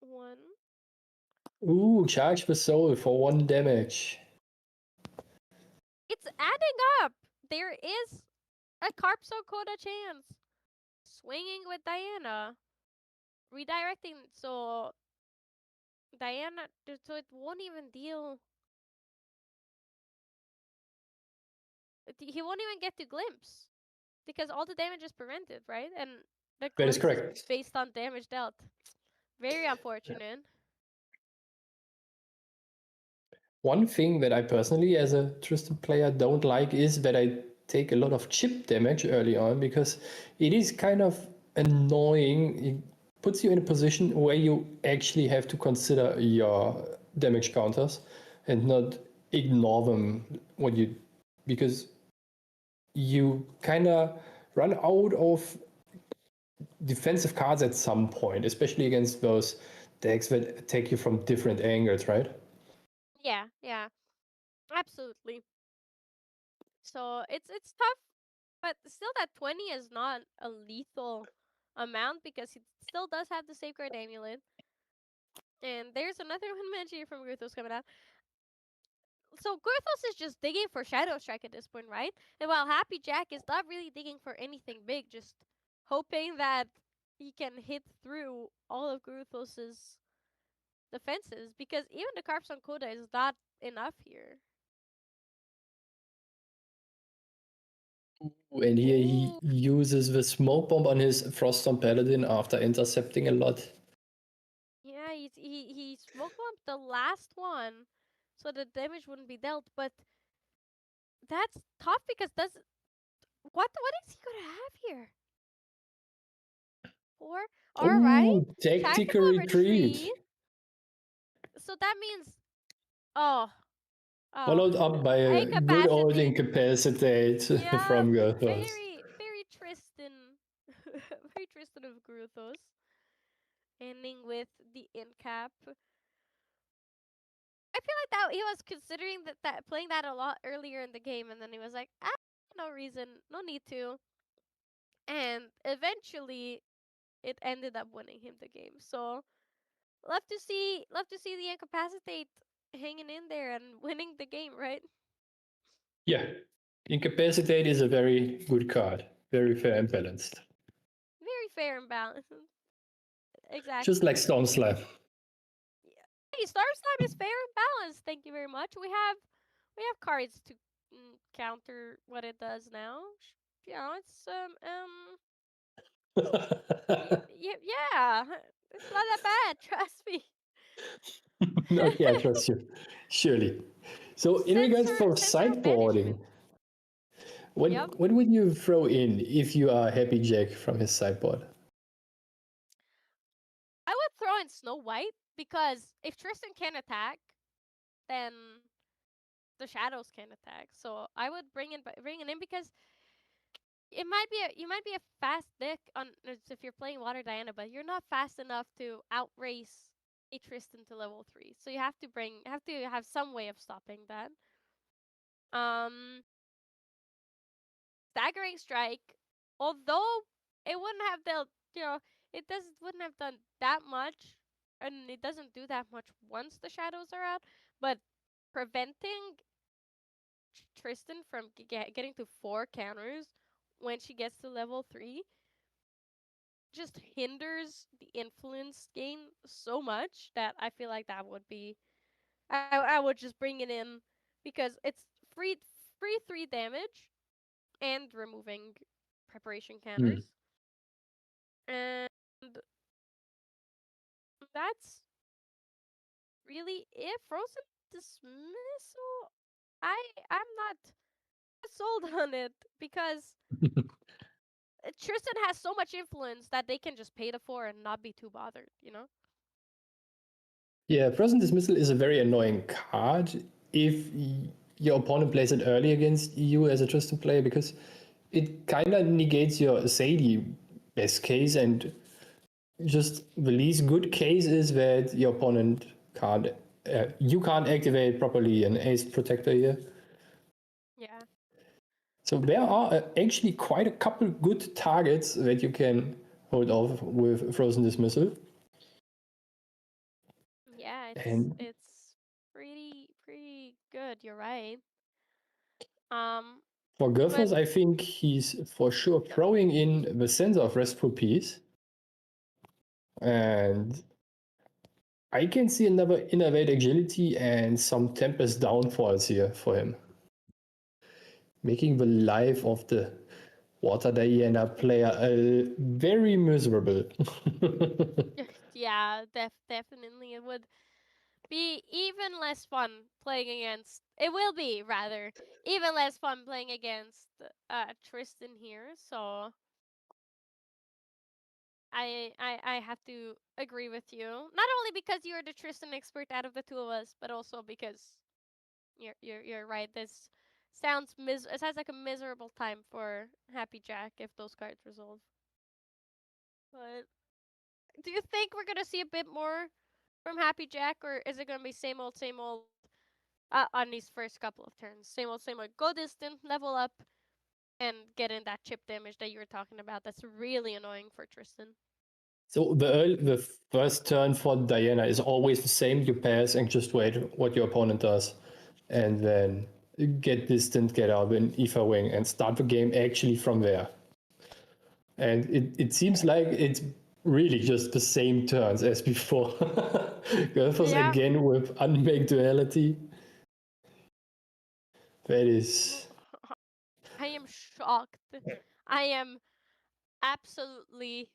One.
Ooh, charge the soul for 1 damage.
It's adding up. There is a Carpso Coda chance. Swinging with Diana. Redirecting, so Diana, so it won't even deal. He won't even get to glimpse. Because all the damage is prevented, right? And the
That is
glimpse
correct.
is based on damage dealt. Very unfortunate.
One thing that I personally, as a Tristan player, don't like is that I take a lot of chip damage early on, because it is kind of annoying. It puts you in a position where you actually have to consider your damage counters and not ignore them because you kind of run out of defensive cards at some point, especially against those decks that attack you from different angles, right?
Yeah, absolutely. So it's tough, but still that 20 is not a lethal amount because he still does have the Sacred Amulet. And there's another one mentioned from Guthos coming out. So Guthos is just digging for Shadow Strike at this point, right? And while Happy Jack is not really digging for anything big, just hoping that he can hit through all of Guthos's defenses, because even the Carpson Coda is not enough here.
And here he
Ooh.
uses the smoke bomb on his Froststorm Paladin after intercepting a lot.
Yeah, he smoke bombed the last one, so the damage wouldn't be dealt. But that's tough because what is he gonna have here? 4. All right,
Ooh, tactical
tactical
retreat.
retreat. So that means oh
Followed up by a good old
incapacitate.
incapacitate
Yeah,
from Gothos.
very Tristan, very Tristan of Gruthos. Ending with the incap. I feel like that he was considering that playing that a lot earlier in the game, and then he was like, no reason, no need to. And eventually, it ended up winning him the game. So love to see the incapacitate hanging in there and winning the game, right?
Yeah, incapacitate is a very good card. Very fair and balanced.
Very fair and balanced. Exactly.
Just like Storm Slam.
Yeah. Hey, Star Slime is fair and balanced. Thank you very much. We have cards to counter what it does now. You know, it's yeah, it's not that bad. Trust me.
Okay, I trust you. Surely. So, in regards for sideboarding, what would you throw in if you are Happy Jack from his sideboard?
I would throw in Snow White because if Tristan can attack, then the shadows can attack. So I would bring it in because you might be a fast deck on if you're playing Water Diana, but you're not fast enough to outrace a Tristan to level 3. So you have to have some way of stopping that. Staggering Strike, although it wouldn't have dealt, it wouldn't have done that much and it doesn't do that much once the shadows are out, but preventing Tristan from getting to 4 counters when she gets to level 3 just hinders the influence gain so much that I feel like that would be I would just bring it in because it's free 3 damage and removing preparation counters. And that's really it. Frozen Dismissal, I'm not sold on it because Tristan has so much influence that they can just pay the 4 and not be too bothered, you know?
Yeah, Frozen Dismissal is a very annoying card if your opponent plays it early against you as a Tristan player, because it kind of negates your Sadie best case, and just the least good case is that your opponent can't, you can't activate properly an Ace Protector here.
Yeah.
So there are actually quite a couple good targets that you can hold off with Frozen Dismissal.
Yeah,
And
it's pretty good, you're right.
for
But
Goethals, I think he's for sure throwing in the Sensor of Restful Peace. And I can see another Innervate Agility and some Tempest Downfalls here for him, making the life of the Water Diana player very miserable.
yeah, definitely it would be even less fun playing against. It will be rather even less fun playing against Tristan here. So I have to agree with you. Not only because you're the Tristan expert out of the two of us, but also because you're right. This it sounds like a miserable time for Happy Jack if those cards resolve. But do you think we're gonna see a bit more from Happy Jack, or is it gonna be same old, on these first couple of turns? Same old, same old. Go distant, level up, and get in that chip damage that you were talking about. That's really annoying for Tristan.
So the first turn for Diana is always the same. You pass and just wait what your opponent does, and then get distant, get out in Aether Wing, and start the game actually from there. And it seems like it's really just the same turns as before. Goethals
Yeah.
again with Unmake Duality. That is...
I am shocked. I am absolutely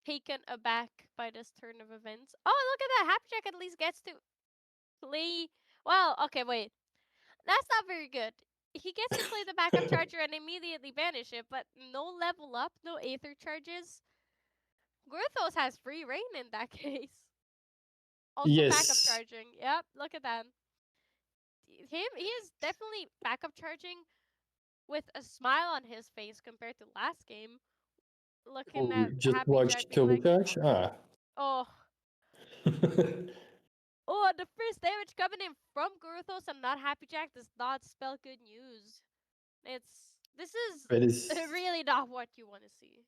taken aback by this turn of events. Oh, look at that. Happy Jack at least gets to play. Well, okay, wait. That's not very good. He gets to play the backup charger and immediately banish it, but no level up, no Aether charges. Goethals has free reign in that case. Also backup
Yes.
charging. Yep, look at that. He is definitely backup charging with a smile on his face compared to last game. Looking
Oh,
at
just
Happy
watch
Jack being
Turbo
like,
Charge? Ah.
oh, oh, the first damage coming in from Goethals and not Happy Jack does not spell good news. This is
That is...
really not what you want to see.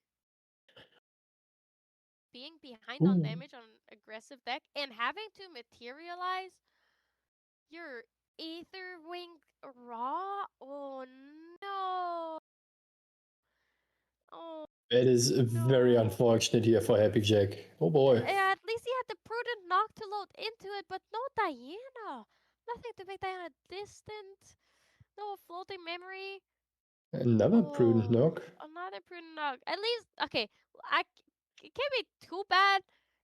Being behind on
Ooh.
damage on an aggressive deck and having to materialize your Aether Wing Raw? Oh no. Oh
That is very
no.
unfortunate here for Happy Jack. Oh boy.
At least he had the prudent knock to load into it, but no Diana. Nothing to make Diana distant. No floating memory.
Another prudent
Oh,
knock.
another prudent knock. At least, okay, it can't be too bad,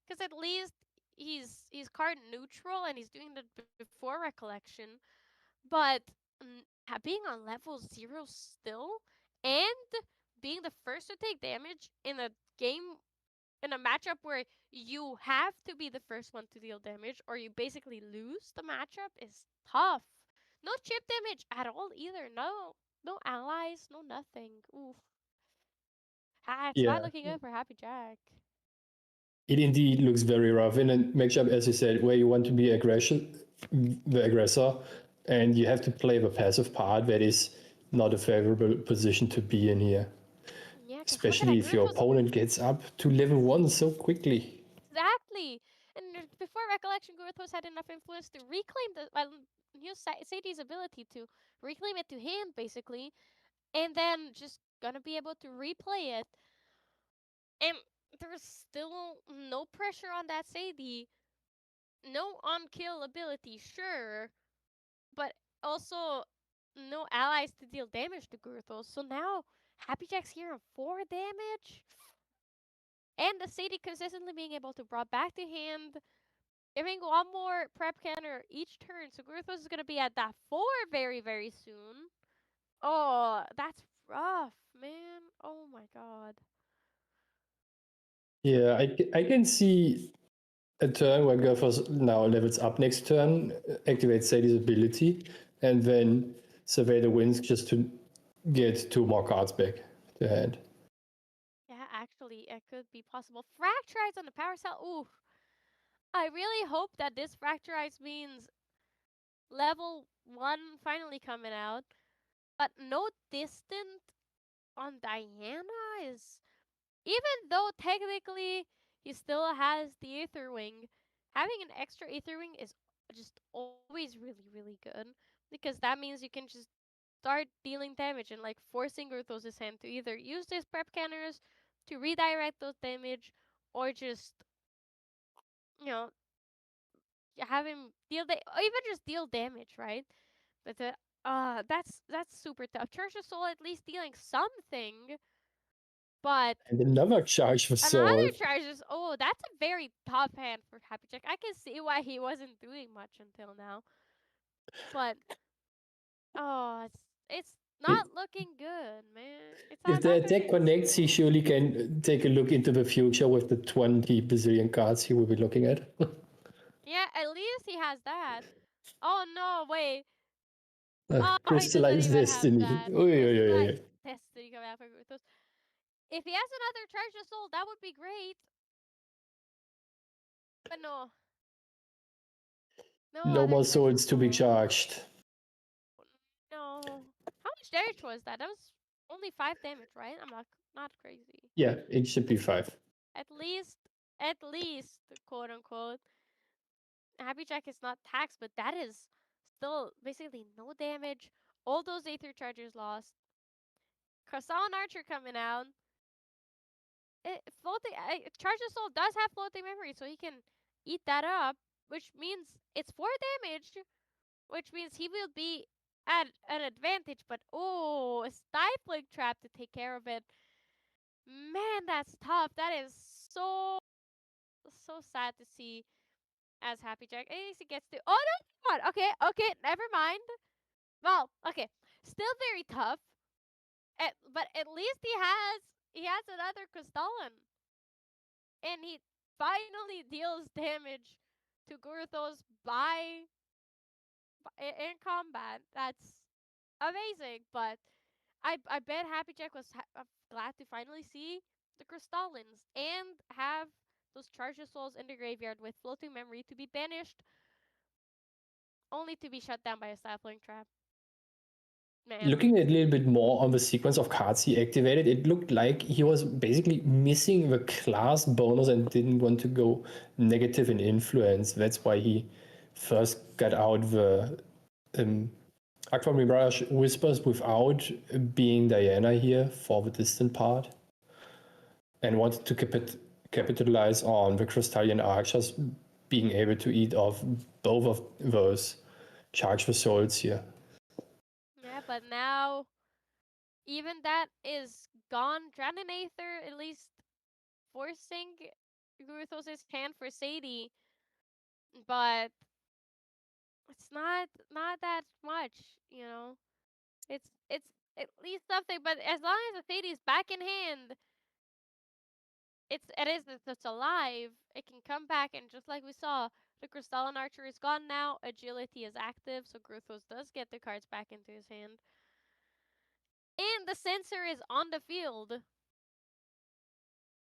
because at least he's card neutral and he's doing the before recollection. But being on level 0 still, and being the first to take damage in a game, in a matchup where you have to be the first one to deal damage, or you basically lose the matchup, is tough. No chip damage at all either. No allies, no nothing. Oof. It's not
Yeah,
looking good for Happy Jack.
it indeed looks very rough in a matchup, as you said, where you want to be the aggressor, and you have to play the passive part. That is not a favorable position to be in here,
Yeah, because look at
especially
that
if your
Goethals.
opponent gets up to level 1 so quickly.
Exactly. before Recollection, Gurthos had enough influence to reclaim use Sadie's ability to reclaim it to hand, basically, and then just gonna be able to replay it. And there's still no pressure on that Sadie. No on-kill ability, sure, but also no allies to deal damage to Gurthos. So now Happy Jack's here on 4 damage. And the Sadie consistently being able to brought back to hand, giving one more prep counter each turn. So Gurthos is going to be at that 4 very, very soon. Oh, that's rough, man. Oh my god.
Yeah, I can see a turn where Gurthos now levels up next turn, activates Sadie's ability, and then survey the winds just to get 2 more cards back to hand.
Yeah, actually, it could be possible. Fracturize on the power cell. Ooh. I really hope that this Fracturize means level 1 finally coming out. But no distant on Diana is... Even though technically he still has the Aether Wing, having an extra Aether Wing is just always really, really good. Because that means you can just start dealing damage and like forcing Gurthos' hand to either use his prep cannons to redirect those damage or just, you know, have him deal or even just deal damage, right? But that's super tough. Church of Soul at least dealing something, but
And another charge for
another
Soul.
charge is that's a very tough hand for Happy Jack. I can see why he wasn't doing much until now, but it's not looking good, man. It's
If
not
the
looking
deck connects, he
good.
surely can take a look into the future with the 20 bazillion cards he will be looking at.
Yeah, at least he has that. Oh no, wait. Oh, he doesn't
Crystallized
even have
Destiny.
that.
Oy, oy, oy, oy.
Crystallized Destiny coming out for Gurthos. If he has another Charge of Soul, that would be great. But no. No
No
other
more
Charge of
souls to be
Soul.
charged.
No. How much damage was that? That was only 5 damage, right? I'm not crazy.
Yeah, it should be 5.
At least, quote unquote. Happy Jack is not taxed, but that is still basically no damage. All those Aether Chargers lost. Croissant Archer coming out. Charge of Soul does have floating memory, so he can eat that up, which means it's 4 damage, which means he will be at an advantage. But a stifling trap to take care of it. Man, that's tough. That is so sad to see as Happy Jack. At least he gets to. Oh no! God. Okay, never mind. Well, okay, still very tough. But at least he has another Crystalline. And he finally deals damage to Gurthos in combat. That's amazing, but I bet Happy Jack was glad to finally see the Crystallines and have those Charge of Souls in the graveyard with floating memory to be banished, only to be shut down by a stifling trap. Man.
Looking a little bit more on the sequence of cards he activated, it looked like he was basically missing the class bonus and didn't want to go negative in influence. That's why he first got out the Aqua Mirage Whispers without being Diana here for the distant part, and wanted to capitalize on the Crystalline Archers being able to eat off both of those Charge for Souls here.
Yeah, but now even that is gone. Drowning Aether at least forcing Gurthos' hand for Sadie, but it's not that much, you know. It's at least something, but as long as the Sadie's back in hand, it's alive. It can come back, and just like we saw, the Crystalline Archer is gone now. Agility is active, so Gurthos does get the cards back into his hand. And the sensor is on the field.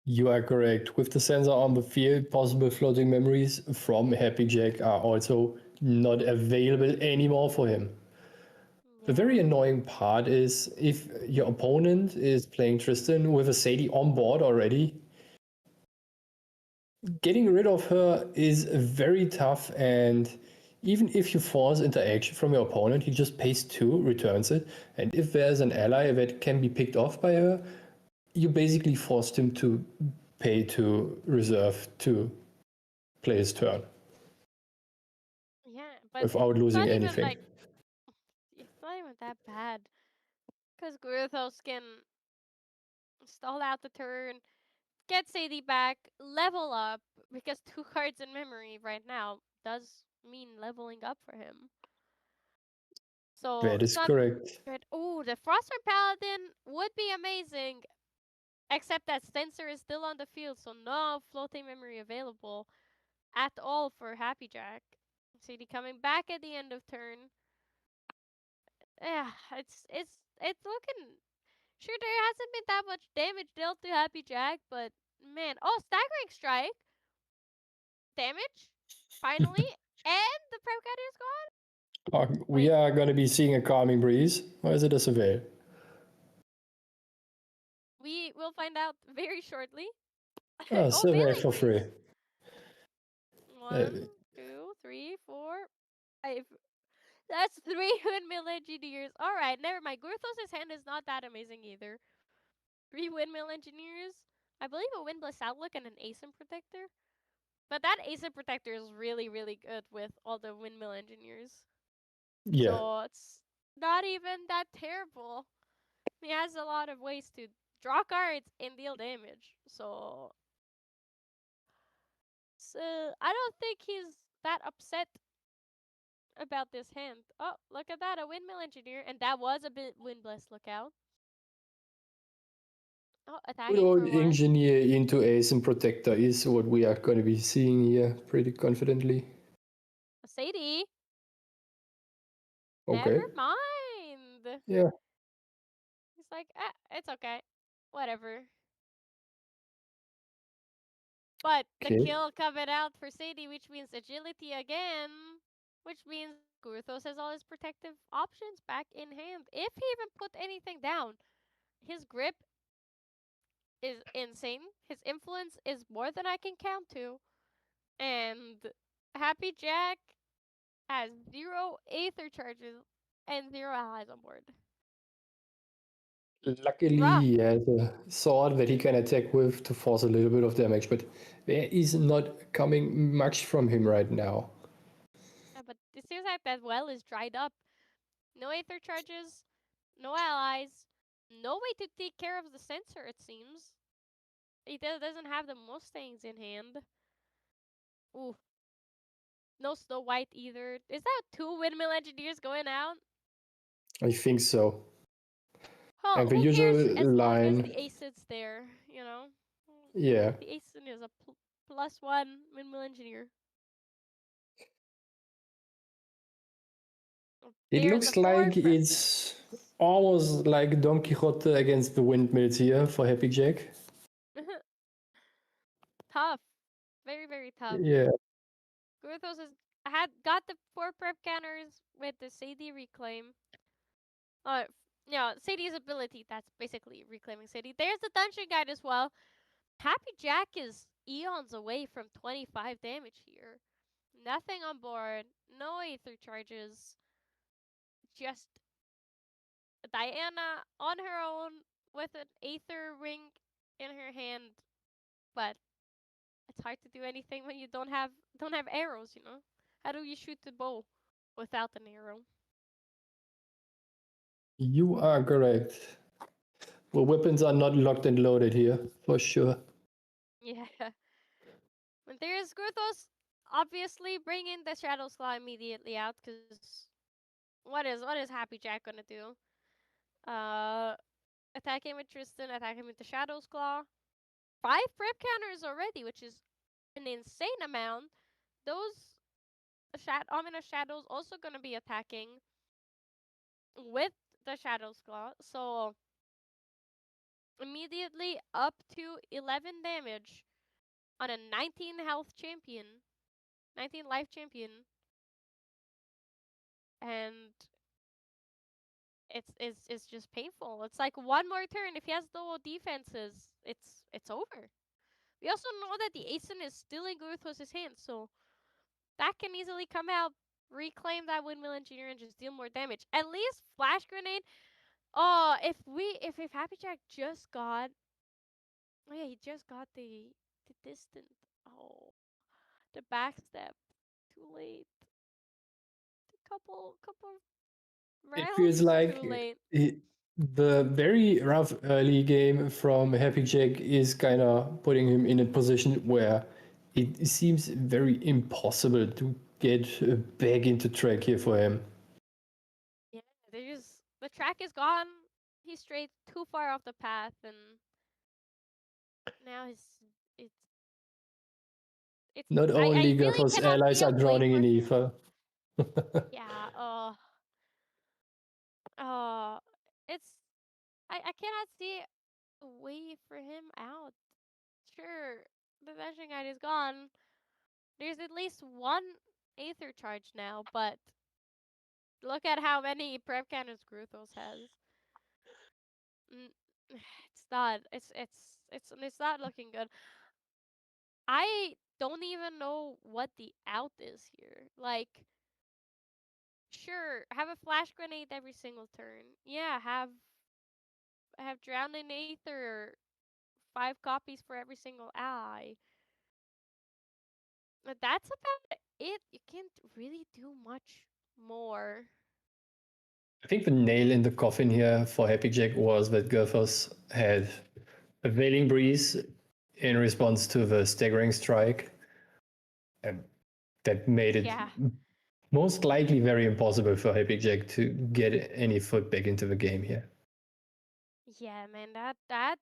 You are correct. With the sensor on the field, possible floating memories from Happy Jack are also not available anymore for him.
Yeah.
The very annoying part is if your opponent is playing Tristan with a Sadie on board already, getting rid of her is very tough, and even if you force interaction from your opponent, he just pays 2, returns it, and if there's an ally that can be picked off by her, you basically forced him to pay to reserve to play his turn
Yeah, but
without
it's
losing
not even
anything.
like it's not even that bad. Because Gurthos can stall out the turn, get Sadie back, level up, because 2 cards in memory right now does mean leveling up for him. So
That
it's
is
not
correct.
good. Oh, the Frostburn Paladin would be amazing, except that Stencer is still on the field, so no floating memory available at all for Happy Jack. Sadie coming back at the end of turn. Yeah, it's looking. Sure, there hasn't been that much damage dealt to Happy Jack, but man, oh, staggering strike damage, finally, and the prep cut is gone.
We
Wait,
are going to be seeing a calming breeze, or is it a surveil?
we will find out very shortly.
Oh,
Oh,
surveil
Veiling
for free.
Breeze.
Uh,
1, 2, 3, 4, 5. That's 3 windmill engineers. All right, never mind. Gurthos' hand is not that amazing either. 3 windmill engineers. I believe a windless outlook and an ASIM protector. But that ASIM protector is really, really good with all the windmill engineers.
yeah.
So it's not even that terrible. He has a lot of ways to draw cards and deal damage. So I don't think he's that upset about this hand. Oh, look at that, a windmill engineer, and that was a bit windless. Look out. Oh,
Good
attacking
old
for 1.
engineer into ace and protector is what we are going to be seeing here pretty confidently.
Sadie, never
Okay.
mind.
Yeah.
He's like, it's okay, whatever. But the
Okay.
kill coming out for Sadie, which means agility again, which means Gurthos has all his protective options back in hand. If he even put anything down, his grip is insane. His influence is more than I can count to. And Happy Jack has 0 Aether charges and 0 allies on board.
Luckily,
Rough.
he has a sword that he can attack with to force a little bit of damage, but there is not coming much from him right now.
Yeah, but it seems like that well is dried up. No Aether charges, no allies, no way to take care of the sensor, it seems. He doesn't have the Mustangs in hand. Ooh, no Snow White either. Is that 2 windmill engineers going out?
I think so.
Well,
And the
who cares
usual
as long as the
line,
ACID's there, you know?
yeah,
The ACID is a +1 windmill engineer.
it
There's a
looks
4
like
prep.
it's almost like Don Quixote against the windmills here for Happy Jack.
Tough. Very, very tough.
Yeah,
Gurthos had got the 4 prep counters with the Sadie reclaim. Uh, yeah, Sadie's ability, that's basically reclaiming Sadie. There's the dungeon guide as well. Happy Jack is eons away from 25 damage here. Nothing on board, no Aether charges, just Diana on her own with an Aether ring in her hand. But it's hard to do anything when you don't have arrows, you know? How do you shoot the bow without an arrow?
you are correct. Well, weapons are not locked and loaded here, for sure.
Yeah. And there's Gurthos obviously bringing the Shadow's Claw immediately out, because what is Happy Jack gonna do? Uh, attacking with Tristan, attacking with the Shadow's Claw. 5 prep counters already, which is an insane amount. Those ominous shadows also gonna be attacking with the Shadow's Claw. So immediately up to 11 damage on a 19 health champion, 19 life champion, and it's just painful. It's like one more turn. If he has no defenses, it's over. We also know that the Asen is still in Guruthos' hands, so that can easily come out, reclaim that Windmill Engineer, and just deal more damage. At least Flash Grenade. Oh, if Happy Jack just got, oh yeah, he just got the distant. Oh, the backstep. Too late. Couple
It feels
rounds
like
too late.
the very rough early game from Happy Jack is kind of putting him in a position where it seems very impossible to get back into track here for him.
Yeah, the track is gone. He's strayed too far off the path, and now it's it's.
Not
I
only
really
Gurthos
cannot
allies
see a
are
way
drowning
for
in
him.
ether.
Yeah. Oh, it's. I cannot see a way for him out. Sure, the Vanishing Guide is gone. There's at least one Aether charge now, but look at how many prep cannons Gruthos has. It's not. It's not looking good. I don't even know what the out is here. Like, sure, have a flash grenade every single turn. Yeah, have drown in Aether, 5 copies for every single ally. But that's about it. You can't really do much more.
I think the nail in the coffin here for Happy Jack was that Gurthos had a Veiling Breeze in response to the Staggering Strike. And that made it
Yeah.
most likely very impossible for Happy Jack to get any foot back into the game here.
Yeah, man, that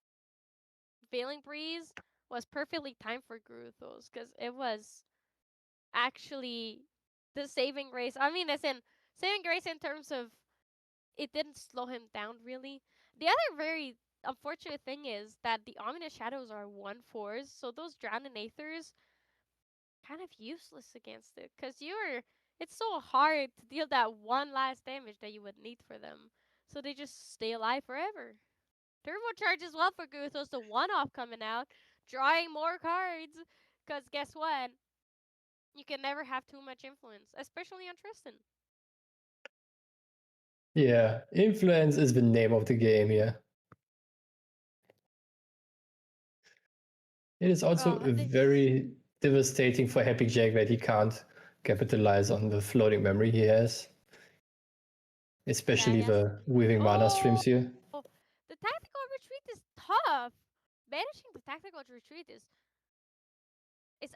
Veiling Breeze was perfectly timed for Gruthos, because it was actually the saving grace. I mean, as in saving grace in terms of it didn't slow him down really. The other very unfortunate thing is that the ominous shadows are 1/4s, so those drowning aethers kind of useless against it, because it's so hard to deal that one last damage that you would need for them. So they just stay alive forever. Turbocharge as well for Guthos, the one-off coming out, drawing more cards. Because guess what? You can never have too much influence, especially on Tristan.
Yeah, influence is the name of the game here. It is also very devastating for Happy Jack that he can't capitalize on the floating memory he has. Especially the weaving mana streams here.
The tactical retreat is tough. Banishing the tactical retreat is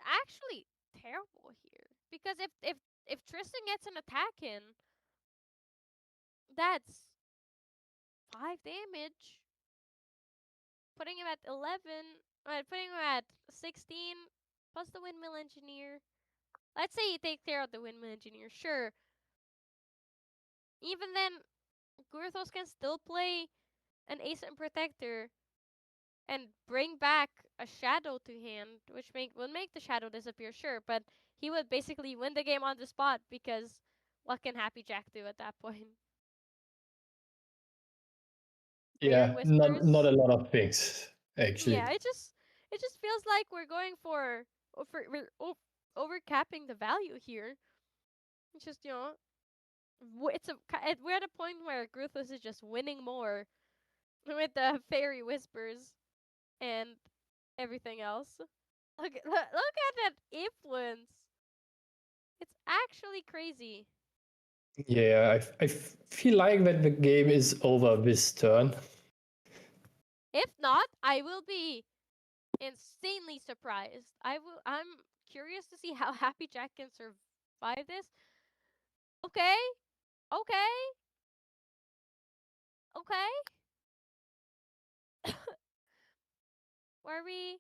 actually terrible here. Because if Tristan gets an attack in, that's 5 damage. Putting him at 11, putting him at 16, plus the Windmill Engineer. Let's say you take care of the Windmill Engineer, sure. Even then, Gurthos can still play an Ancient Protector and bring back a Shadow to hand, which would make the Shadow disappear, sure, but he would basically win the game on the spot, because what can Happy Jack do at that point?
Yeah, not a lot of things actually.
Yeah, it just feels like we're going we're overcapping the value here. It's just we're at a point where Gruthos is just winning more with the fairy whispers and everything else. Look at that influence. It's actually crazy.
Yeah, I feel like that the game is over this turn.
If not, I will be insanely surprised. I'm curious to see how Happy Jack can survive this. Okay. Okay. Okay. What are we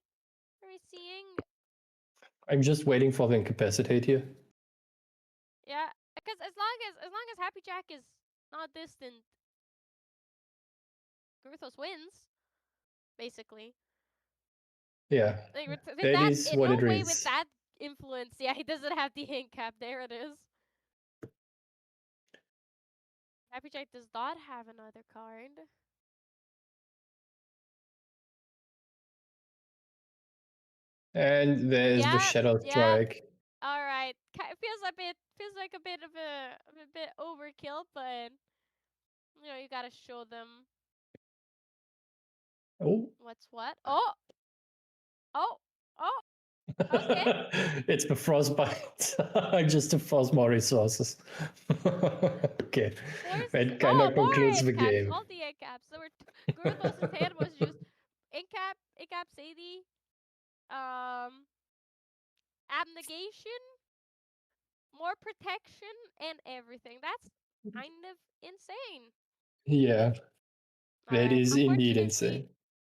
seeing?
I'm just waiting for the incapacitate here.
Yeah, because as long as Happy Jack is not distant, Gruthos wins, basically.
Yeah,
Like, with
that
that,
is
in
what
no
it
way with
reads.
that influence. Yeah, he doesn't have the ink cap. There it is. Happy Jack does not have another card.
And there's the
Yeah,
Shadow
yeah.
Strike.
All right. Feels like a bit of a bit overkill, but you gotta show them
Oh.
what's what. Oh, oh, oh. Okay.
It's the Frostbite. Just to force more resources. Okay. That kind of
More
concludes
end
the
caps.
game.
Multi end caps. There were Gurthos's hand was just end cap Sadie, abnegation, more protection, and everything. That's kind of insane.
Yeah,
All
that
right.
is indeed insane.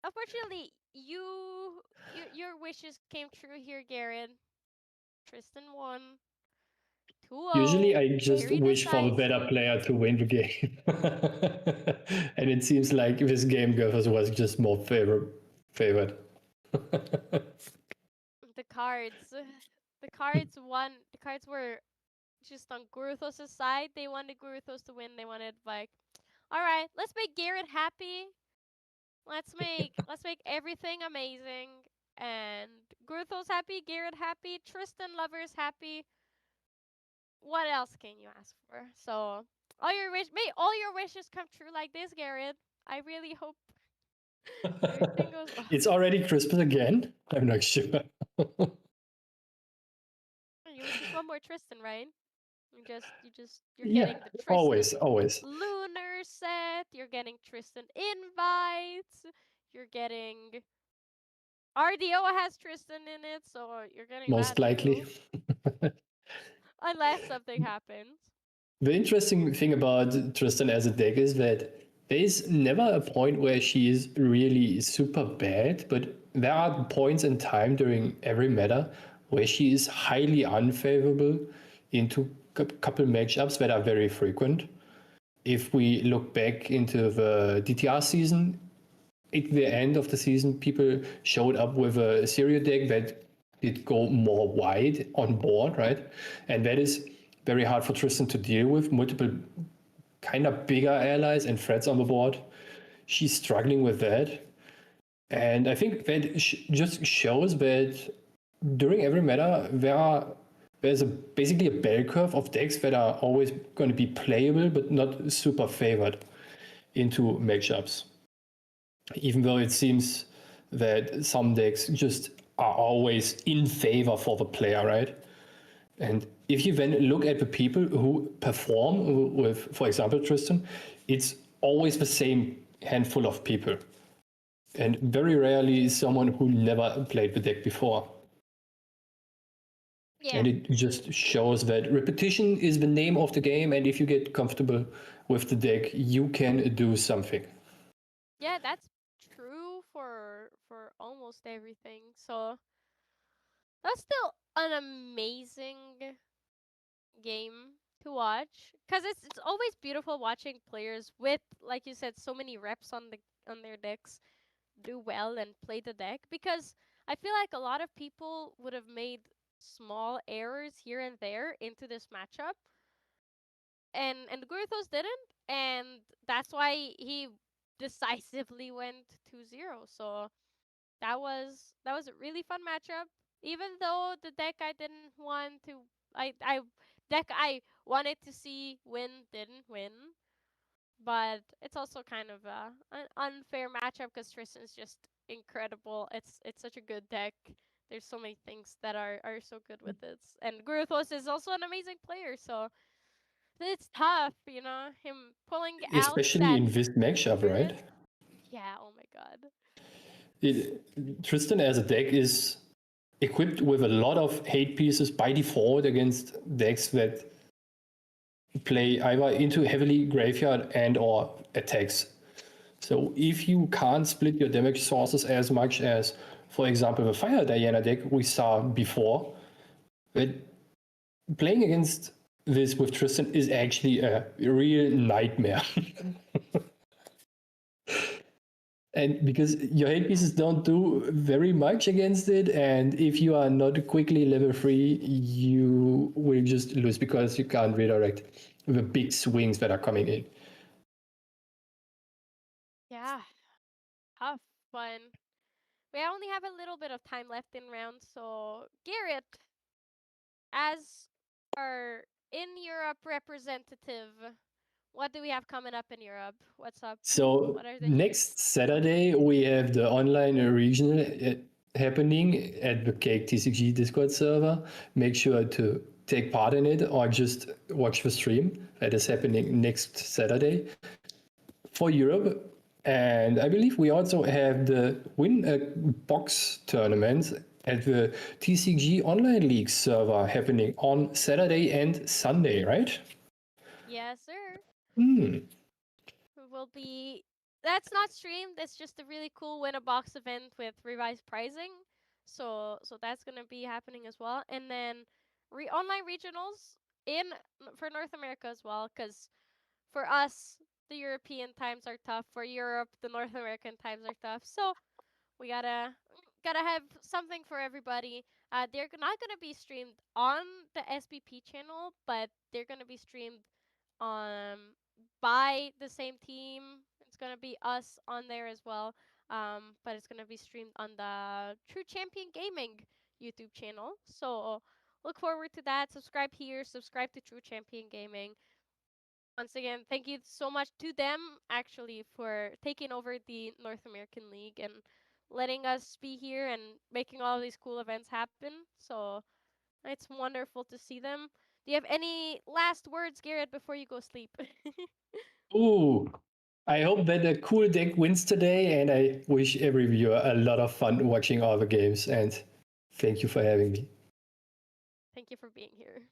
Unfortunately, your wishes came true here, Garrett. Tristan won 2-0.
Usually I just
Very
wish for the
decisive.
better player to win the game. And it seems like this game Gothos was just more favored.
The cards. The cards won. The cards were just on Guruthos' side. They wanted Guruthos to win. They wanted like, all right, let's make Garrett happy. Let's make everything amazing. And Guruthos happy, Garrett happy, Tristan lovers happy. What else can you ask for? So may all your wishes come true like this, Garrett. I really hope everything goes well.
It's already Christmas again? I'm not sure.
You just want more Tristan, right? You're
Yeah,
getting the
always,
Tristan
always.
Lunar set. You're getting Tristan invites. You're getting RDO has Tristan in it, so you're getting
Most
that
likely.
too. Unless something happens.
The interesting thing about Tristan as a deck is that there is never a point where she is really super bad, but there are points in time during every meta where she is highly unfavorable into a couple matchups that are very frequent. If we look back into the DTR season, at the end of the season, people showed up with a Syrio deck that did go more wide on board, right? And that is very hard for Tristan to deal with. Multiple kind of bigger allies and threats on the board. She's struggling with that. And I think that just shows that during every meta, there's basically a bell curve of decks that are always going to be playable, but not super favored into matchups. Even though it seems that some decks just are always in favor for the player, right? And if you then look at the people who perform with, for example, Tristan, it's always the same handful of people. And very rarely someone who never played the deck before.
Yeah.
And it just shows that repetition is the name of the game, and if you get comfortable with the deck, you can do something.
Yeah, that's true for almost everything. So that's still an amazing game to watch because it's always beautiful watching players with, like you said, so many reps on their decks do well and play the deck, because I feel like a lot of people would have made small errors here and there into this matchup, and Gurthos didn't, and that's why he decisively went 2-0. So that was a really fun matchup. Even though the deck I didn't want to, I deck I wanted to see win didn't win, but it's also kind of an unfair matchup because Tristan's just incredible. It's such a good deck. There's so many things that are so good with it, and Guruthos is also an amazing player. So it's tough, him pulling out
Especially
that
in this matchup,
spirit.
right?
Yeah. Oh my god.
Tristan as a deck is equipped with a lot of hate pieces by default against decks that play either into heavily graveyard and or attacks. So if you can't split your damage sources as much as, for example, the Fire Diana deck we saw before, that playing against this with Tristan is actually a real nightmare. And because your hate pieces don't do very much against it, and if you are not quickly level 3, you will just lose because you can't redirect the big swings that are coming in.
Yeah. Tough one. we only have a little bit of time left in round. So Garrett, as our in Europe representative, what do we have coming up in Europe? What's up?
So
What are the
next Saturday we have the online regional happening at the Cake TCG Discord server. Make sure to take part in it or just watch the stream that is happening next Saturday for Europe. And I believe we also have the Win a Box tournament at the TCG Online League server happening on Saturday and Sunday, right?
Yes, sir.
Hmm.
Will be that's not streamed. It's just a really cool win a box event with revised pricing. So that's gonna be happening as well. And then online regionals in for North America as well, because for us the European times are tough. For Europe, the North American times are tough. So we gotta have something for everybody. They're not gonna be streamed on the SBP channel, but they're gonna be streamed by the same team. It's gonna be us on there as well. But it's gonna be streamed on the True Champion Gaming YouTube channel. So look forward to that. Subscribe here. Subscribe to True Champion Gaming. Once again, thank you so much to them actually for taking over the North American League and letting us be here and making all these cool events happen. So it's wonderful to see them. Do you have any last words, Garrett, before you go sleep?
Ooh, I hope that a cool deck wins today, and I wish every viewer a lot of fun watching all the games. And thank you for having me.
Thank you for being here.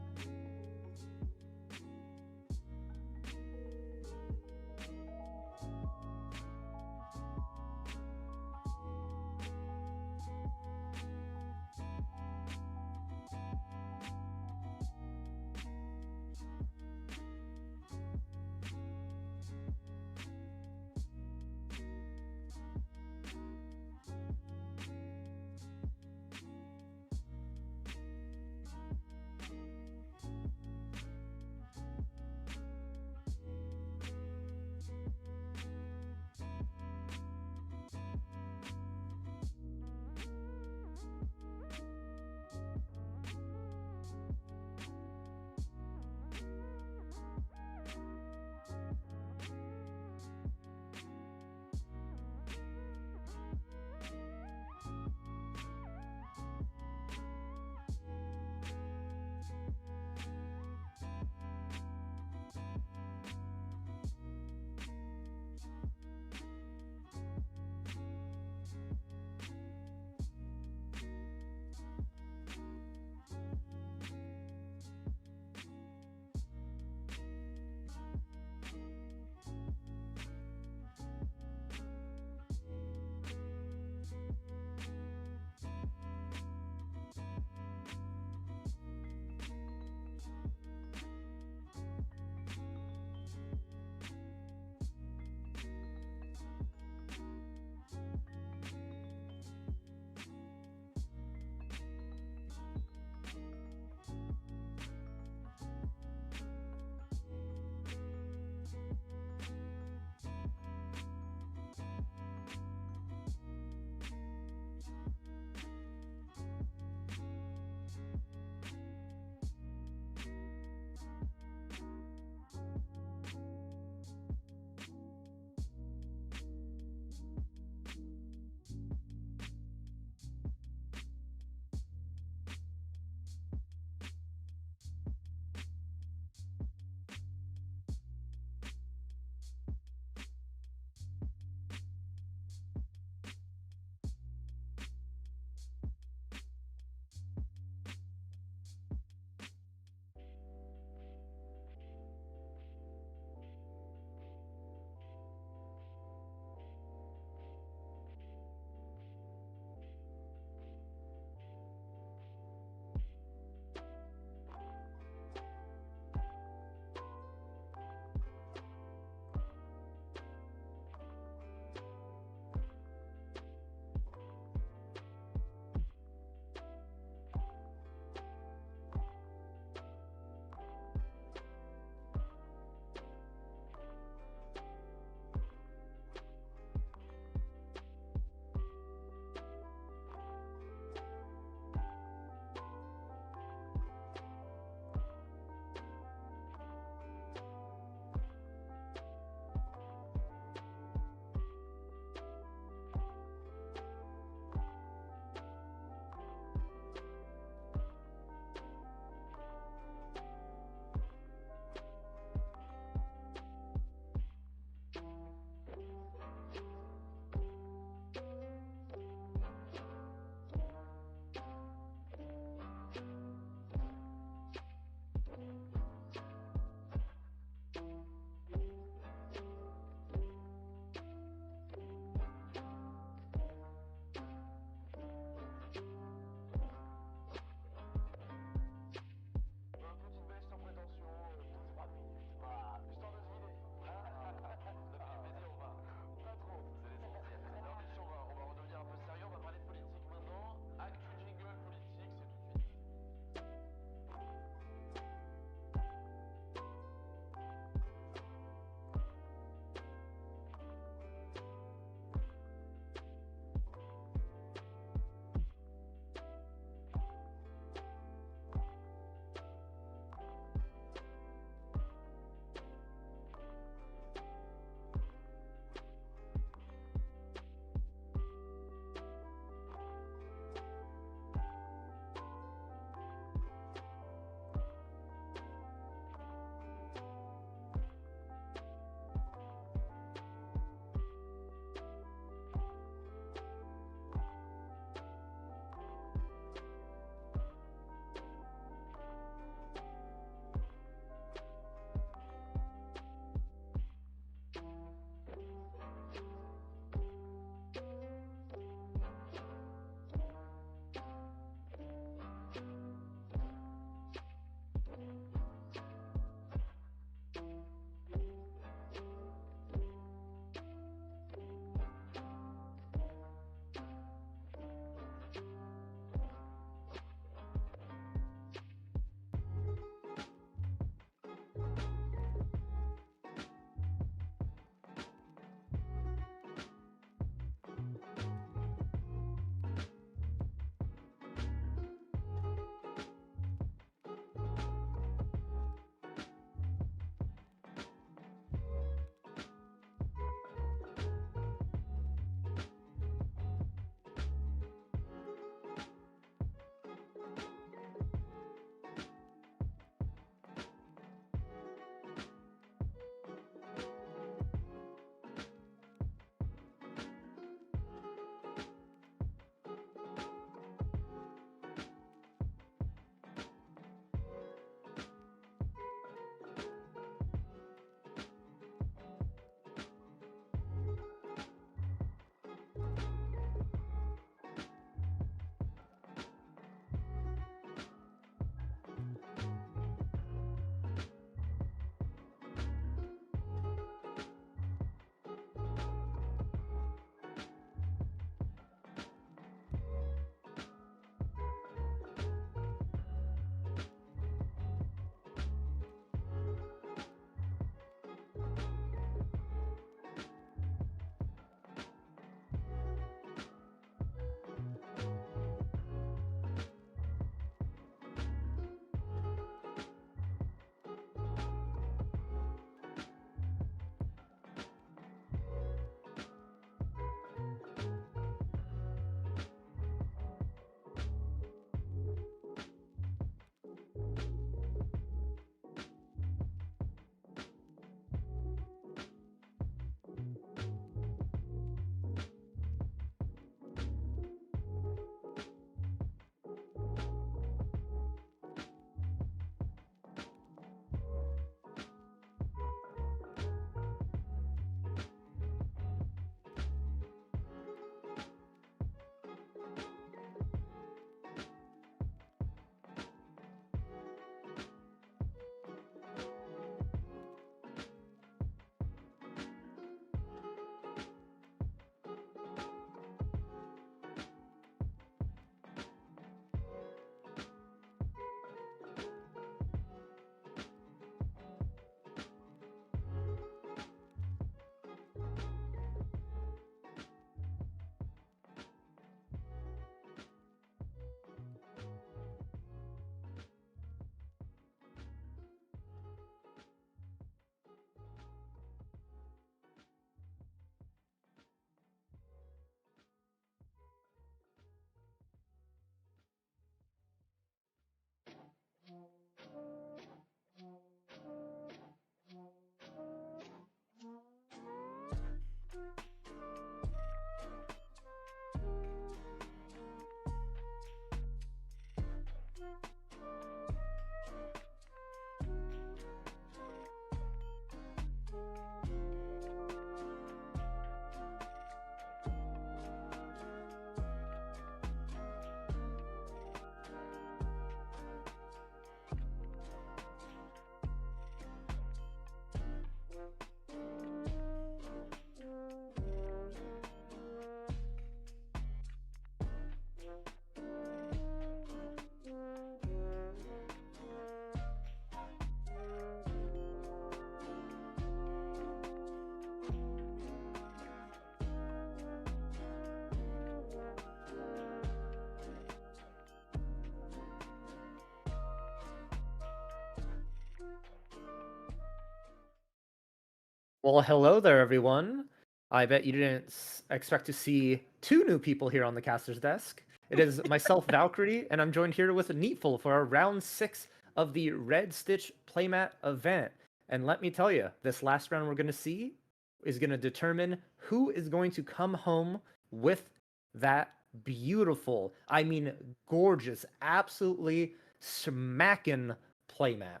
Well, hello there, everyone. I bet you didn't expect to see two new people here on the caster's desk. It is myself, Valkyrie, and I'm joined here with NEETfull for our round 6 of the Red Stitch playmat event. And let me tell you, this last round we're going to see is going to determine who is going to come home with that beautiful, I mean, gorgeous, absolutely smacking playmat.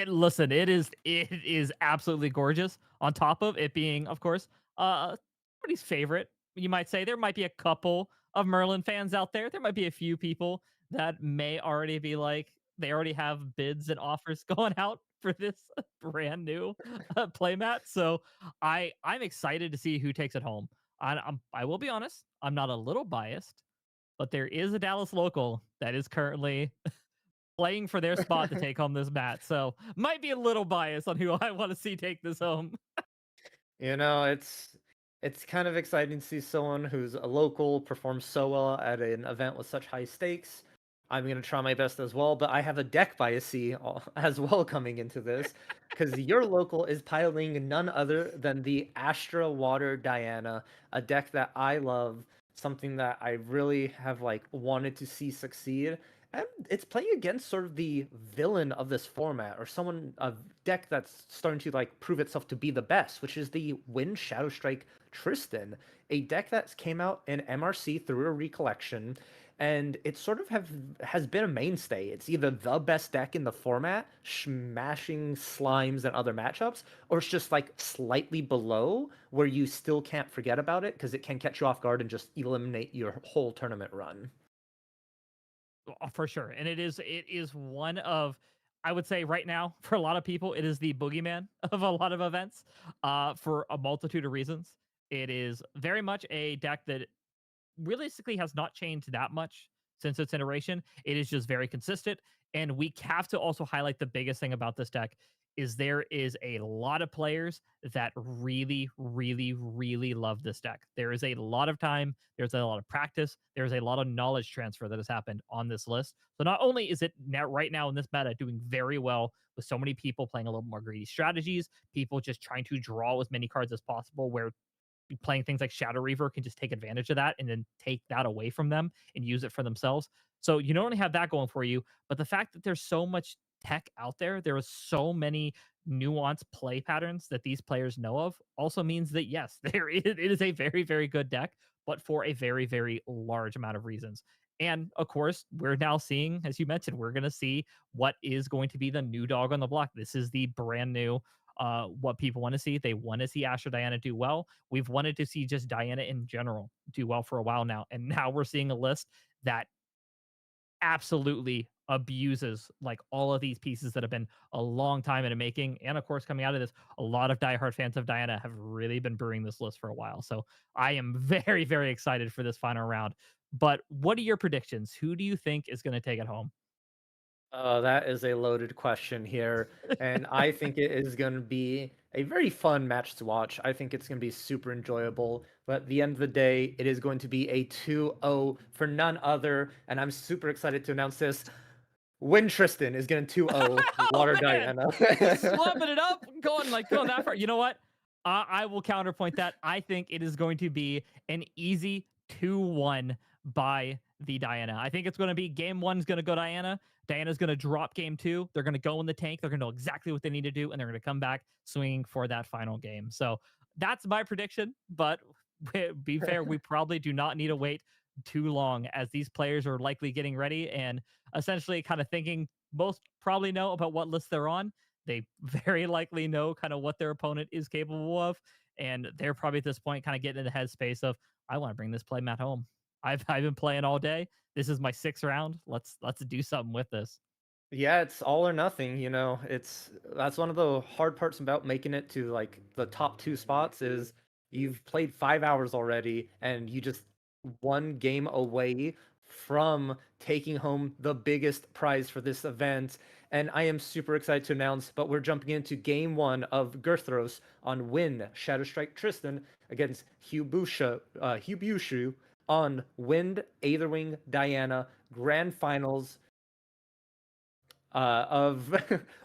Listen, it is absolutely gorgeous. On top of it being, of course, somebody's favorite, you might say. There might be a couple of Merlin fans out there. There might be a few people that may already be like they already have bids and offers going out for this brand new playmat. So I'm excited to see who takes it home. I will be honest, I'm not a little biased, but there is a Dallas local that is currently playing for their spot to take home this mat. So might be a little biased on who I want to see take this home.
You know, it's kind of exciting to see someone who's a local perform so well at an event with such high stakes. I'm gonna try my best as well, but I have a deck bias as well coming into this, because your local is piloting none other than the Astra Water Diana, a deck that I love, something that I really have like wanted to see succeed. And it's playing against sort of the villain of this format, or someone a deck that's starting to like prove itself to be the best, which is the Wind Shadow Strike Tristan, a deck that came out in MRC through a recollection, and it sort of has been a mainstay. It's either the best deck in the format, smashing slimes and other matchups, or it's just like slightly below, where you still can't forget about it because it can catch you off guard and just eliminate your whole tournament run.
For sure. And it is one of, I would say right now, for a lot of people, it is the boogeyman of a lot of events, for a multitude of reasons. It is very much a deck that realistically has not changed that much since its iteration. It is just very consistent. And we have to also highlight the biggest thing about this deck is there is a lot of players that really, really, really love this deck. There is a lot of time, there's a lot of practice, there's a lot of knowledge transfer that has happened on this list. So not only is it now right now in this meta doing very well with so many people playing a little more greedy strategies, people just trying to draw as many cards as possible where playing things like Shadow Reaver can just take advantage of that and then take that away from them and use it for themselves. So you not only have that going for you, but the fact that there's so much tech out there, there are so many nuanced play patterns that these players know of, also means that yes, it is a very, very good deck, but for a very, very large amount of reasons. And of course, we're now seeing, as you mentioned, we're going to see what is going to be the new dog on the block. This is the brand new what people want to see. They want to see Astra Diana do well. We've wanted to see just Diana in general do well for a while now. And now we're seeing a list that absolutely abuses like all of these pieces that have been a long time in the making. And of course, coming out of this, a lot of diehard fans of Diana have really been brewing this list for a while. So I am very, very excited for this final round. But what are your predictions? Who do you think is going to take it home?
That is a loaded question here, and I think it is going to be a very fun match to watch. I think it's going to be super enjoyable, but at the end of the day, it is going to be a 2-0 for none other, and I'm super excited to announce this. Win Tristan is going to 2-0 Water
Man,
Diana.
slumming it up, going that far. You know what? I will counterpoint that. I think it is going to be an easy 2-1 by the Diana. I think it's going to be game one is going to go Diana. Diana's going to drop game two. They're going to go in the tank. They're going to know exactly what they need to do, and they're going to come back swinging for that final game. So that's my prediction. But be fair, we probably do not need to wait too long as these players are likely getting ready and essentially kind of thinking most probably know about what list they're on. They very likely know kind of what their opponent is capable of. And they're probably at this point kind of getting in the headspace of, I want to bring this play mat home. I've been playing all day. This is my sixth round. Let's do something with this.
Yeah, it's all or nothing, you know. That's one of the hard parts about making it to like the top two spots is you've played 5 hours already and you just one game away from taking home the biggest prize for this event. And I am super excited to announce, but we're jumping into game one of Gerthros on Win Shadow Strike Tristan against Hubushu on Wind Aetherwing Diana Grand Finals of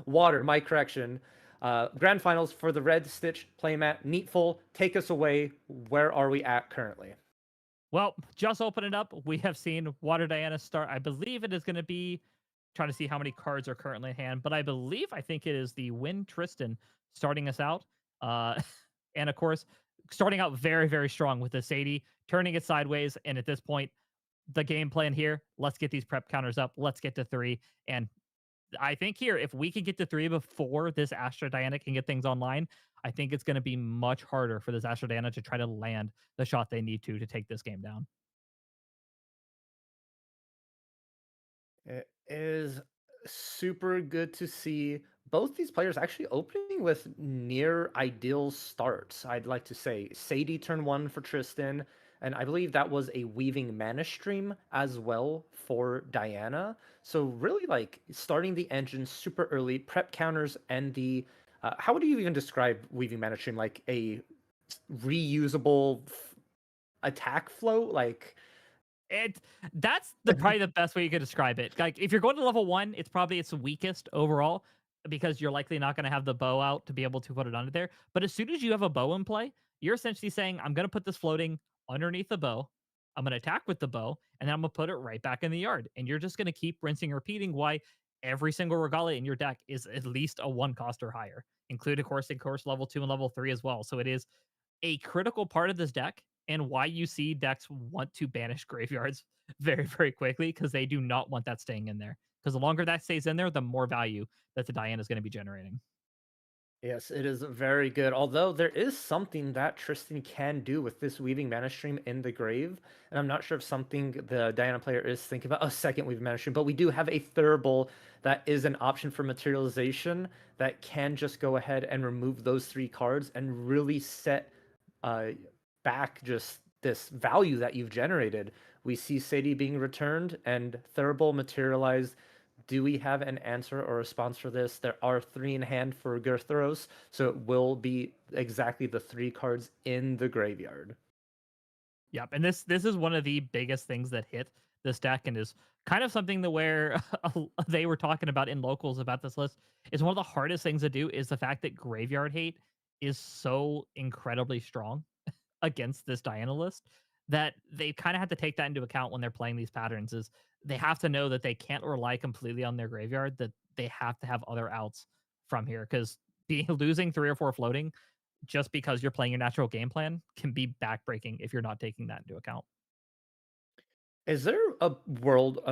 water, my correction. Grand finals for the Red Stitch playmat. NEETfull, take us away. Where are we at currently?
Well, just open it up. We have seen Water Diana start. I believe it is going to be trying to see how many cards are currently in hand, but I think it is the Win Tristan starting us out. Uh, and of course, starting out very, very strong with the Sadie, turning it sideways. And at this point, the game plan here, let's get these prep counters up. Let's get to 3. And I think here, if we can get to 3 before this Astra Diana can get things online, I think it's going to be much harder for this Astra Diana to try to land the shot they need to take this game down.
It is super good to see both these players actually opening with near ideal starts. I'd like to say Sadie turn 1 for Tristan, and I believe that was a Weaving Mana stream as well for Diana. So really like starting the engine super early, prep counters and the how would you even describe Weaving Mana stream? Like a reusable attack flow? Like
That's probably the best way you could describe it. Like if you're going to level 1, it's probably its weakest overall because you're likely not going to have the bow out to be able to put it under there. But as soon as you have a bow in play, you're essentially saying, I'm going to put this floating underneath the bow. I'm going to attack with the bow, and then I'm going to put it right back in the yard. And you're just going to keep rinsing and repeating why every single Regalia in your deck is at least a 1 cost or higher, include, of course, level 2 and level 3 as well. So it is a critical part of this deck and why you see decks want to banish graveyards very, very quickly because they do not want that staying in there. Because the longer that stays in there, the more value that the Diana is going to be generating.
Yes, it is very good. Although there is something that Tristan can do with this Weaving Mana Stream in the grave, and I'm not sure if something the Diana player is thinking about a second Weaving Mana Stream, but we do have a Thurible that is an option for materialization that can just go ahead and remove those 3 cards and really set back just this value that you've generated. We see Sadie being returned and Thurible materialized. Do we have an answer or response for this? There are 3 in hand for Gurtharos, so it will be exactly the 3 cards in the graveyard.
Yep, and this is one of the biggest things that hit this deck and is kind of something that where they were talking about in locals about this list is one of the hardest things to do is the fact that graveyard hate is so incredibly strong against this Diana list that they kind of have to take that into account when they're playing these patterns is they have to know that they can't rely completely on their graveyard, that they have to have other outs from here because being losing 3 or 4 floating just because you're playing your natural game plan can be backbreaking if you're not taking that into account.
Is there a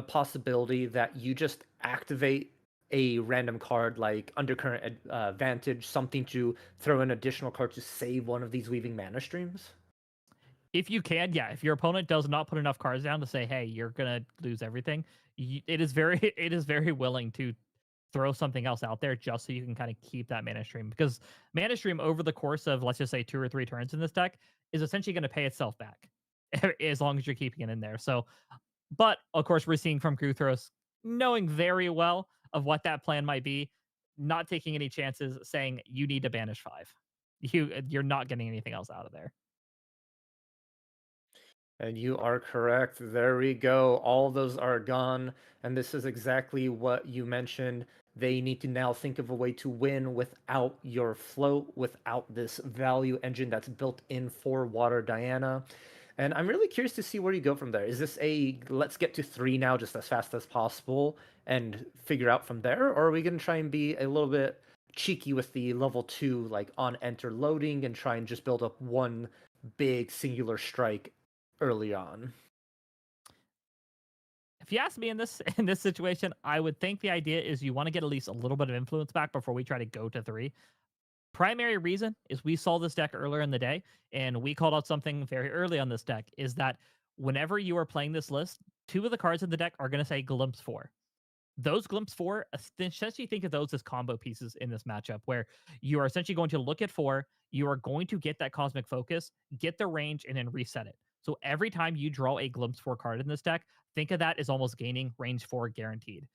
possibility that you just activate a random card like Undercurrent Vantage, something to throw an additional card to save one of these Weaving Mana streams?
If you can, yeah. If your opponent does not put enough cards down to say, "Hey, you're gonna lose everything," it is very willing to throw something else out there just so you can kind of keep that mana stream because mana stream over the course of let's just say 2 or 3 turns in this deck is essentially going to pay itself back as long as you're keeping it in there. So, but of course, we're seeing from Guthros knowing very well of what that plan might be, not taking any chances, saying you need to banish 5. You're not getting anything else out of there.
And you are correct. There we go. All those are gone. And this is exactly what you mentioned. They need to now think of a way to win without your float, without this value engine that's built in for Water Diana. And I'm really curious to see where you go from there. Is this a let's get to 3 now just as fast as possible and figure out from there? Or are we going to try and be a little bit cheeky with the level 2, like on enter loading and try and just build up one big singular strike early on?
If you ask me in this situation, I would think the idea is you want to get at least a little bit of influence back before we try to go to 3. Primary reason is we saw this deck earlier in the day, and we called out something very early on this deck, is that whenever you are playing this list, 2 of the cards in the deck are going to say Glimpse 4. Those Glimpse 4, essentially think of those as combo pieces in this matchup, where you are essentially going to look at 4, you are going to get that Cosmic Focus, get the range, and then reset it. So every time you draw a Glimpse 4 card in this deck, think of that as almost gaining range 4 guaranteed.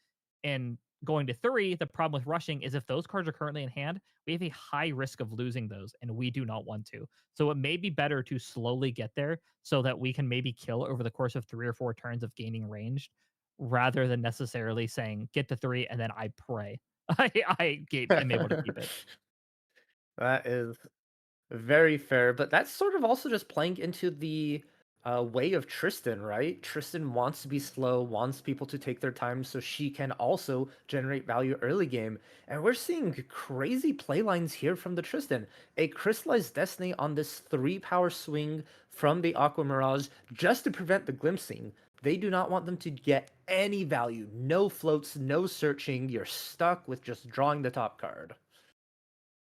And going to 3, the problem with rushing is if those cards are currently in hand, we have a high risk of losing those, and we do not want to. So it may be better to slowly get there so that we can maybe kill over the course of 3 or 4 turns of gaining ranged, rather than necessarily saying get to 3 and then I pray I'm able to keep it.
That is very fair, but that's sort of also just playing into the way of Tristan, right? Tristan wants to be slow, wants people to take their time so she can also generate value early game. And we're seeing crazy play lines here from the Tristan. A Crystallized Destiny on this 3-power swing from the Aqua Mirage just to prevent the glimpsing. They do not want them to get any value. No floats, no searching. You're stuck with just drawing the top card.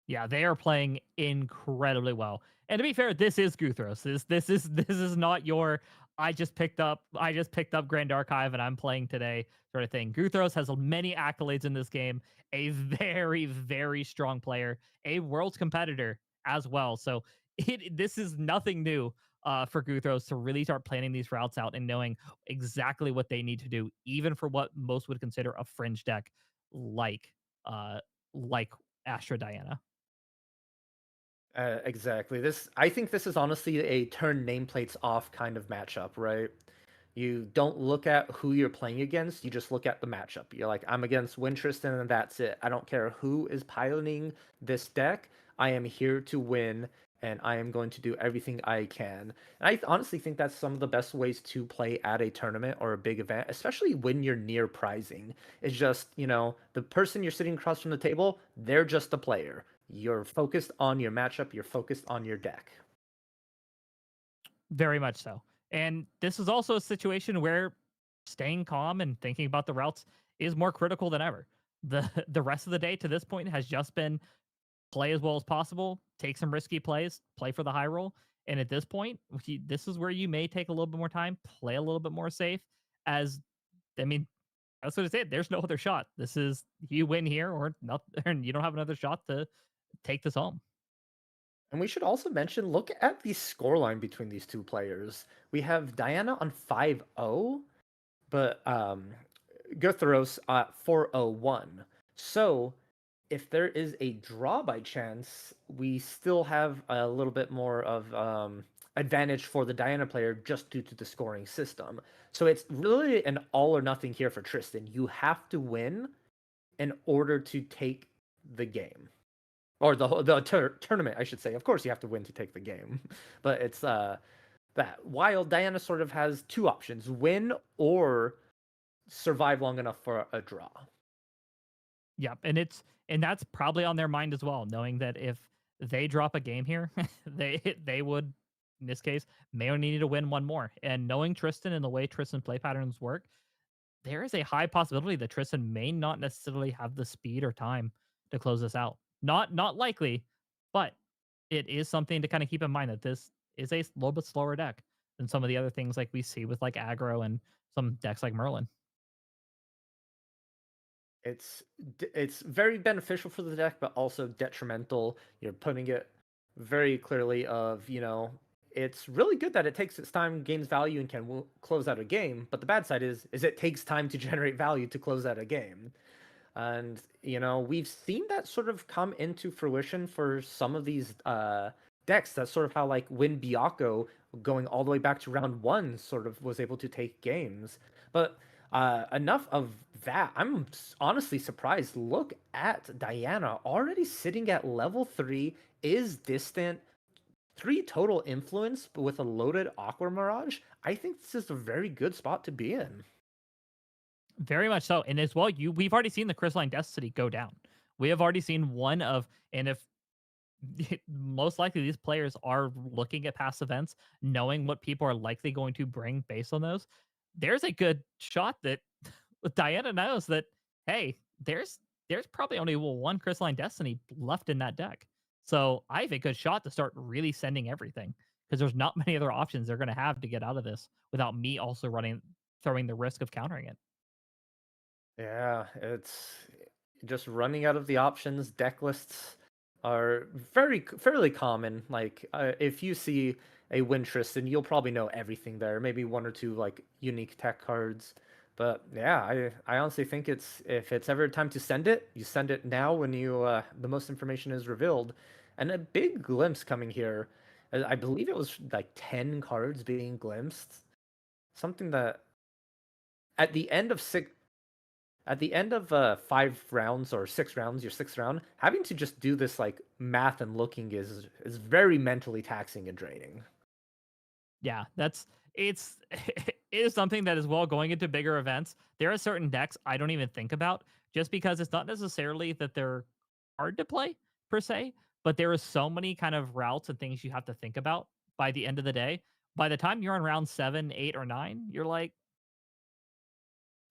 Yeah, they are playing incredibly well. And to be fair, this is Guthros. This is not your I just picked up Grand Archive and I'm playing today sort of thing. Guthros has many accolades in this game, a very, very strong player, a world's competitor as well. So this is nothing new for Guthros to really start planning these routes out and knowing exactly what they need to do, even for what most would consider a fringe deck like uh like Astra Diana.
Exactly. I think this is honestly a turn nameplates off kind of matchup, right? You don't look at who you're playing against, you just look at the matchup. You're like, I'm against Tristan and that's it. I don't care who is piloting this deck. I am here to win and I am going to do everything I can. And I honestly think that's some of the best ways to play at a tournament or a big event, especially when you're near prizing. It's just, the person you're sitting across from the table, they're just a player. You're focused on your matchup, you're focused on your deck.
Very much so. And this is also a situation where staying calm and thinking about the routes is more critical than ever. The rest of the day to this point has just been play as well as possible, take some risky plays, play for the high roll. And at this point, this is where you may take a little bit more time, play a little bit more safe. As I mean, that's what I said. There's no other shot. This is you win here or not, and you don't have another shot to take this home.
And we should also mention, look at the scoreline between these two players. We have Diana on 5-0, but Guthros at 4-0-1. So if there is a draw by chance, we still have a little bit more of advantage for the Diana player just due to the scoring system. So it's really an all or nothing here for Tristan. You have to win in order to take the game or the tournament, I should say. Of course, you have to win to take the game, but it's that while Diana sort of has two options: win or survive long enough for a draw.
Yep, and that's probably on their mind as well, knowing that if they drop a game here, they would, in this case, may only need to win one more. And knowing Tristan and the way Tristan play patterns work, there is a high possibility that Tristan may not necessarily have the speed or time to close this out. Not likely, but it is something to kind of keep in mind that this is a little bit slower deck than some of the other things like we see with like aggro and some decks like Merlin.
It's very beneficial for the deck, but also detrimental. You're putting it very clearly of, it's really good that it takes its time, gains value, and can close out a game. But the bad side is it takes time to generate value to close out a game. And, we've seen that sort of come into fruition for some of these decks. That's sort of how, like, when Byakko, going all the way back to round 1, sort of was able to take games. But enough of that. I'm honestly surprised. Look at Diana already sitting at level 3, is distant, 3 total influence, but with a loaded Aqua Mirage. I think this is a very good spot to be in.
Very much so. And as well, we've already seen the Crystalline Destiny go down. We have already seen one of, and if most likely these players are looking at past events, knowing what people are likely going to bring based on those, there's a good shot that Diana knows that, hey, there's probably only one Crystalline Destiny left in that deck. So I have a good shot to start really sending everything because there's not many other options they're going to have to get out of this without me also throwing the risk of countering it.
Yeah, it's just running out of the options. Deck lists are fairly common. Like if you see a Tristan, you'll probably know everything there. Maybe one or two like unique tech cards. But yeah, I honestly think if it's ever time to send it, you send it now when the most information is revealed. And a big glimpse coming here. I believe it was like 10 cards being glimpsed. Something that at the end of at the end of 5 rounds or 6 rounds, your 6th round, having to just do this like math and looking is very mentally taxing and draining.
Yeah, it's it is something that as well going into bigger events. There are certain decks I don't even think about just because it's not necessarily that they're hard to play per se, but there are so many kind of routes and things you have to think about by the end of the day. By the time you're on round 7, 8, or 9, you're like,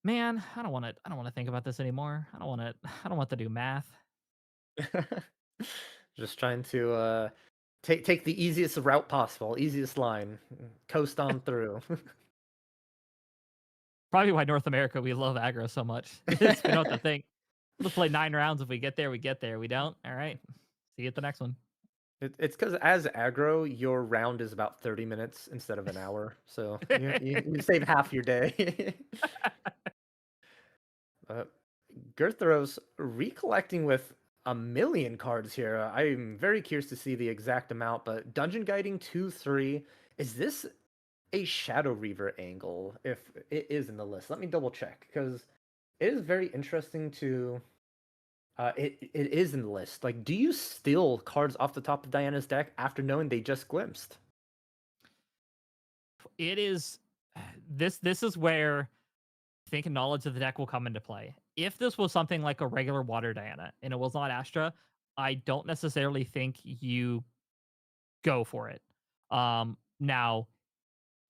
man, I don't want to think about this anymore. I don't want to do math.
Just trying to take the easiest route possible, easiest line, coast on through.
Probably why North America we love aggro so much. Is we don't have to think. We'll just play 9 rounds. If we get there, we get there. We don't. All right. See you at the next one.
It's because as aggro, your round is about 30 minutes instead of an hour, so you save half your day. Girtharos recollecting with a million cards here. I'm very curious to see the exact amount, but Dungeon Guiding 2-3. Is this a Shadow Reaver angle? If it is in the list, let me double check because it is very interesting to. It is in the list. Like, do you steal cards off the top of Diana's deck after knowing they just glimpsed?
It is this is where I think knowledge of the deck will come into play. If this was something like a regular Water Diana and it was not Astra, I don't necessarily think you go for it. Now,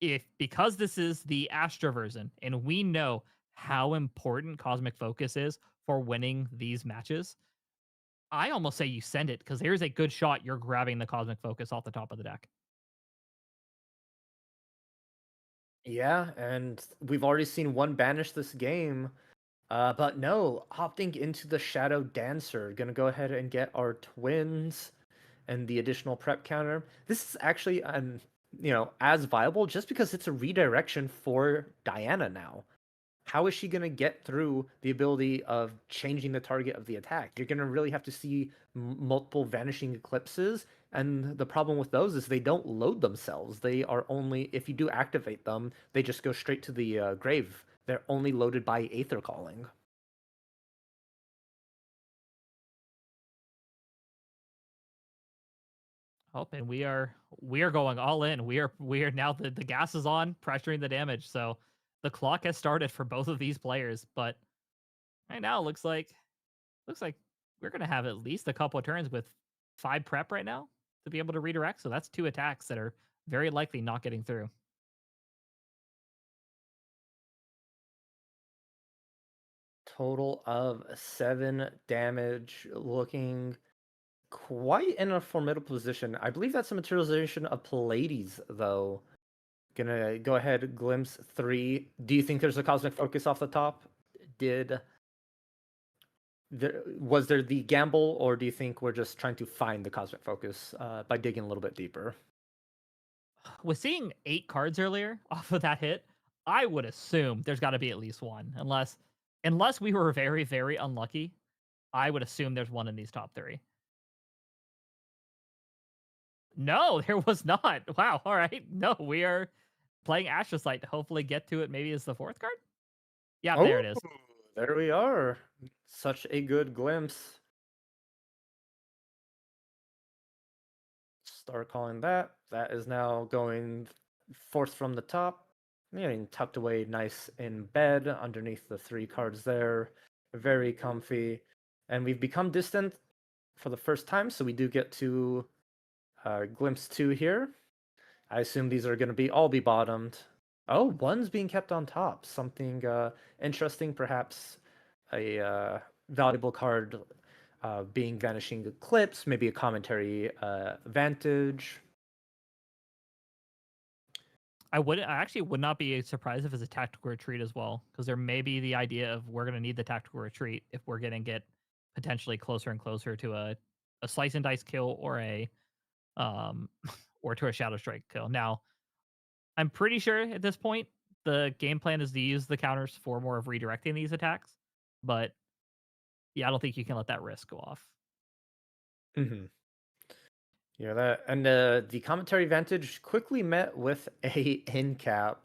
if because this is the Astra version and we know how important Cosmic Focus is for winning these matches, I almost say you send it because there's a good shot you're grabbing the Cosmic Focus off the top of the deck.
Yeah, and we've already seen one banish this game. But no, opting into the Shadow Dancer. Gonna go ahead and get our twins and the additional prep counter. This is actually as viable just because it's a redirection for Diana now. How is she gonna get through the ability of changing the target of the attack? You're gonna really have to see multiple vanishing eclipses, and the problem with those is they don't load themselves. They are only, if you do activate them, they just go straight to the grave. They're only loaded by Aether Calling.
Oh, and we are going all in. We are now the gas is on, pressuring the damage. So the clock has started for both of these players, but right now it looks like we're gonna have at least a couple of turns with 5 prep right now to be able to redirect. So that's 2 attacks that are very likely not getting through.
Total of 7 damage, looking quite in a formidable position. I believe that's a materialization of Pallades, though. Gonna go ahead, glimpse 3. Do you think there's a Cosmic Focus off the top? Was there the gamble, or do you think we're just trying to find the Cosmic Focus by digging a little bit deeper?
With seeing 8 cards earlier off of that hit, I would assume there's got to be at least one, unless we were very very unlucky. I would assume there's one in these top 3. No, there was not. Wow. All right. No, we are playing Astrocyte to hopefully get to it. Maybe it's the 4th card. Yeah, there it is.
There we are. Such a good glimpse. Start calling that. That is now going forth from the top. Tucked away nice in bed underneath the 3 cards there. Very comfy. And we've become distant for the first time, so we do get to glimpse 2 here. I assume these are going to all be bottomed. Oh, one's being kept on top. Something interesting, perhaps a valuable card being Vanishing Eclipse, maybe a commentary Vantage.
I actually would not be surprised if it's a tactical retreat as well, because there may be the idea of we're going to need the tactical retreat if we're going to get potentially closer and closer to a slice and dice kill or a or to a shadow strike kill. Now, I'm pretty sure at this point the game plan is to use the counters for more of redirecting these attacks, but yeah, I don't think you can let that risk go off.
Mm-hmm. Yeah, that and the commentary Vantage quickly met with a end cap.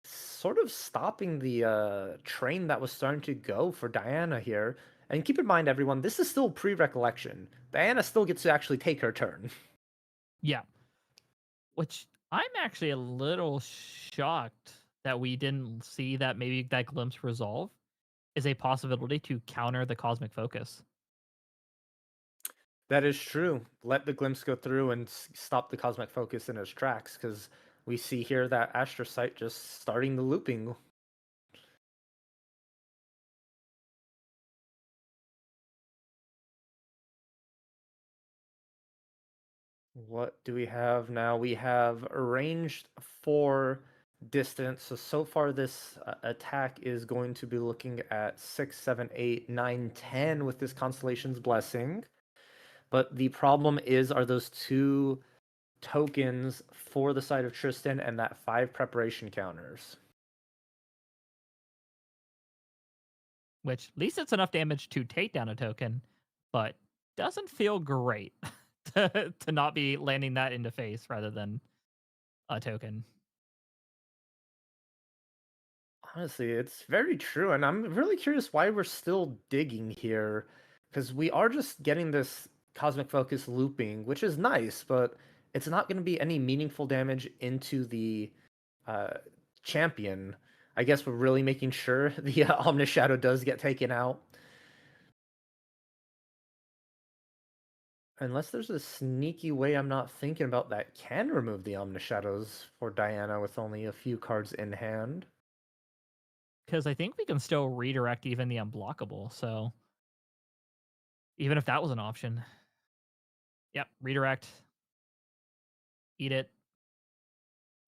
sort of stopping the train that was starting to go for Diana here. And keep in mind, everyone, this is still pre-recollection. Diana still gets to actually take her turn.
Yeah. Which I'm actually a little shocked that we didn't see that maybe that glimpse resolve is a possibility to counter the cosmic focus.
That is true. Let the glimpse go through and stop the cosmic focus in its tracks, because we see here that astrocyte just starting the looping. What do we have now? We have arranged for distance. So far this attack is going to be looking at 6, 7, 8, 9, 10 with this Constellation's Blessing. But the problem are those 2 tokens for the side of Tristan and that 5 preparation counters.
Which at least it's enough damage to take down a token, but doesn't feel great to not be landing that into face rather than a token.
Honestly, it's very true, and I'm really curious why we're still digging here, because we are just getting this Cosmic Focus looping, which is nice, but it's not going to be any meaningful damage into the uh, champion. I guess we're really making sure the Omnis Shadow does get taken out. Unless there's a sneaky way I'm not thinking about that can remove the Omnis Shadows for Diana with only a few cards in hand.
Because I think we can still redirect even the unblockable, so even if that was an option. Yep, redirect. Eat it.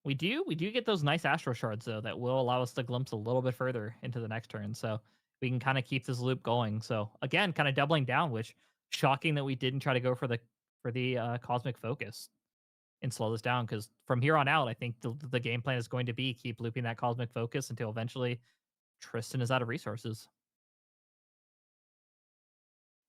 We do get those nice astro shards though that will allow us to glimpse a little bit further into the next turn, so we can kind of keep this loop going. So again, kind of doubling down, which shocking that we didn't try to go for the cosmic focus and slow this down, because from here on out, I think the game plan is going to be keep looping that cosmic focus until eventually Tristan is out of resources.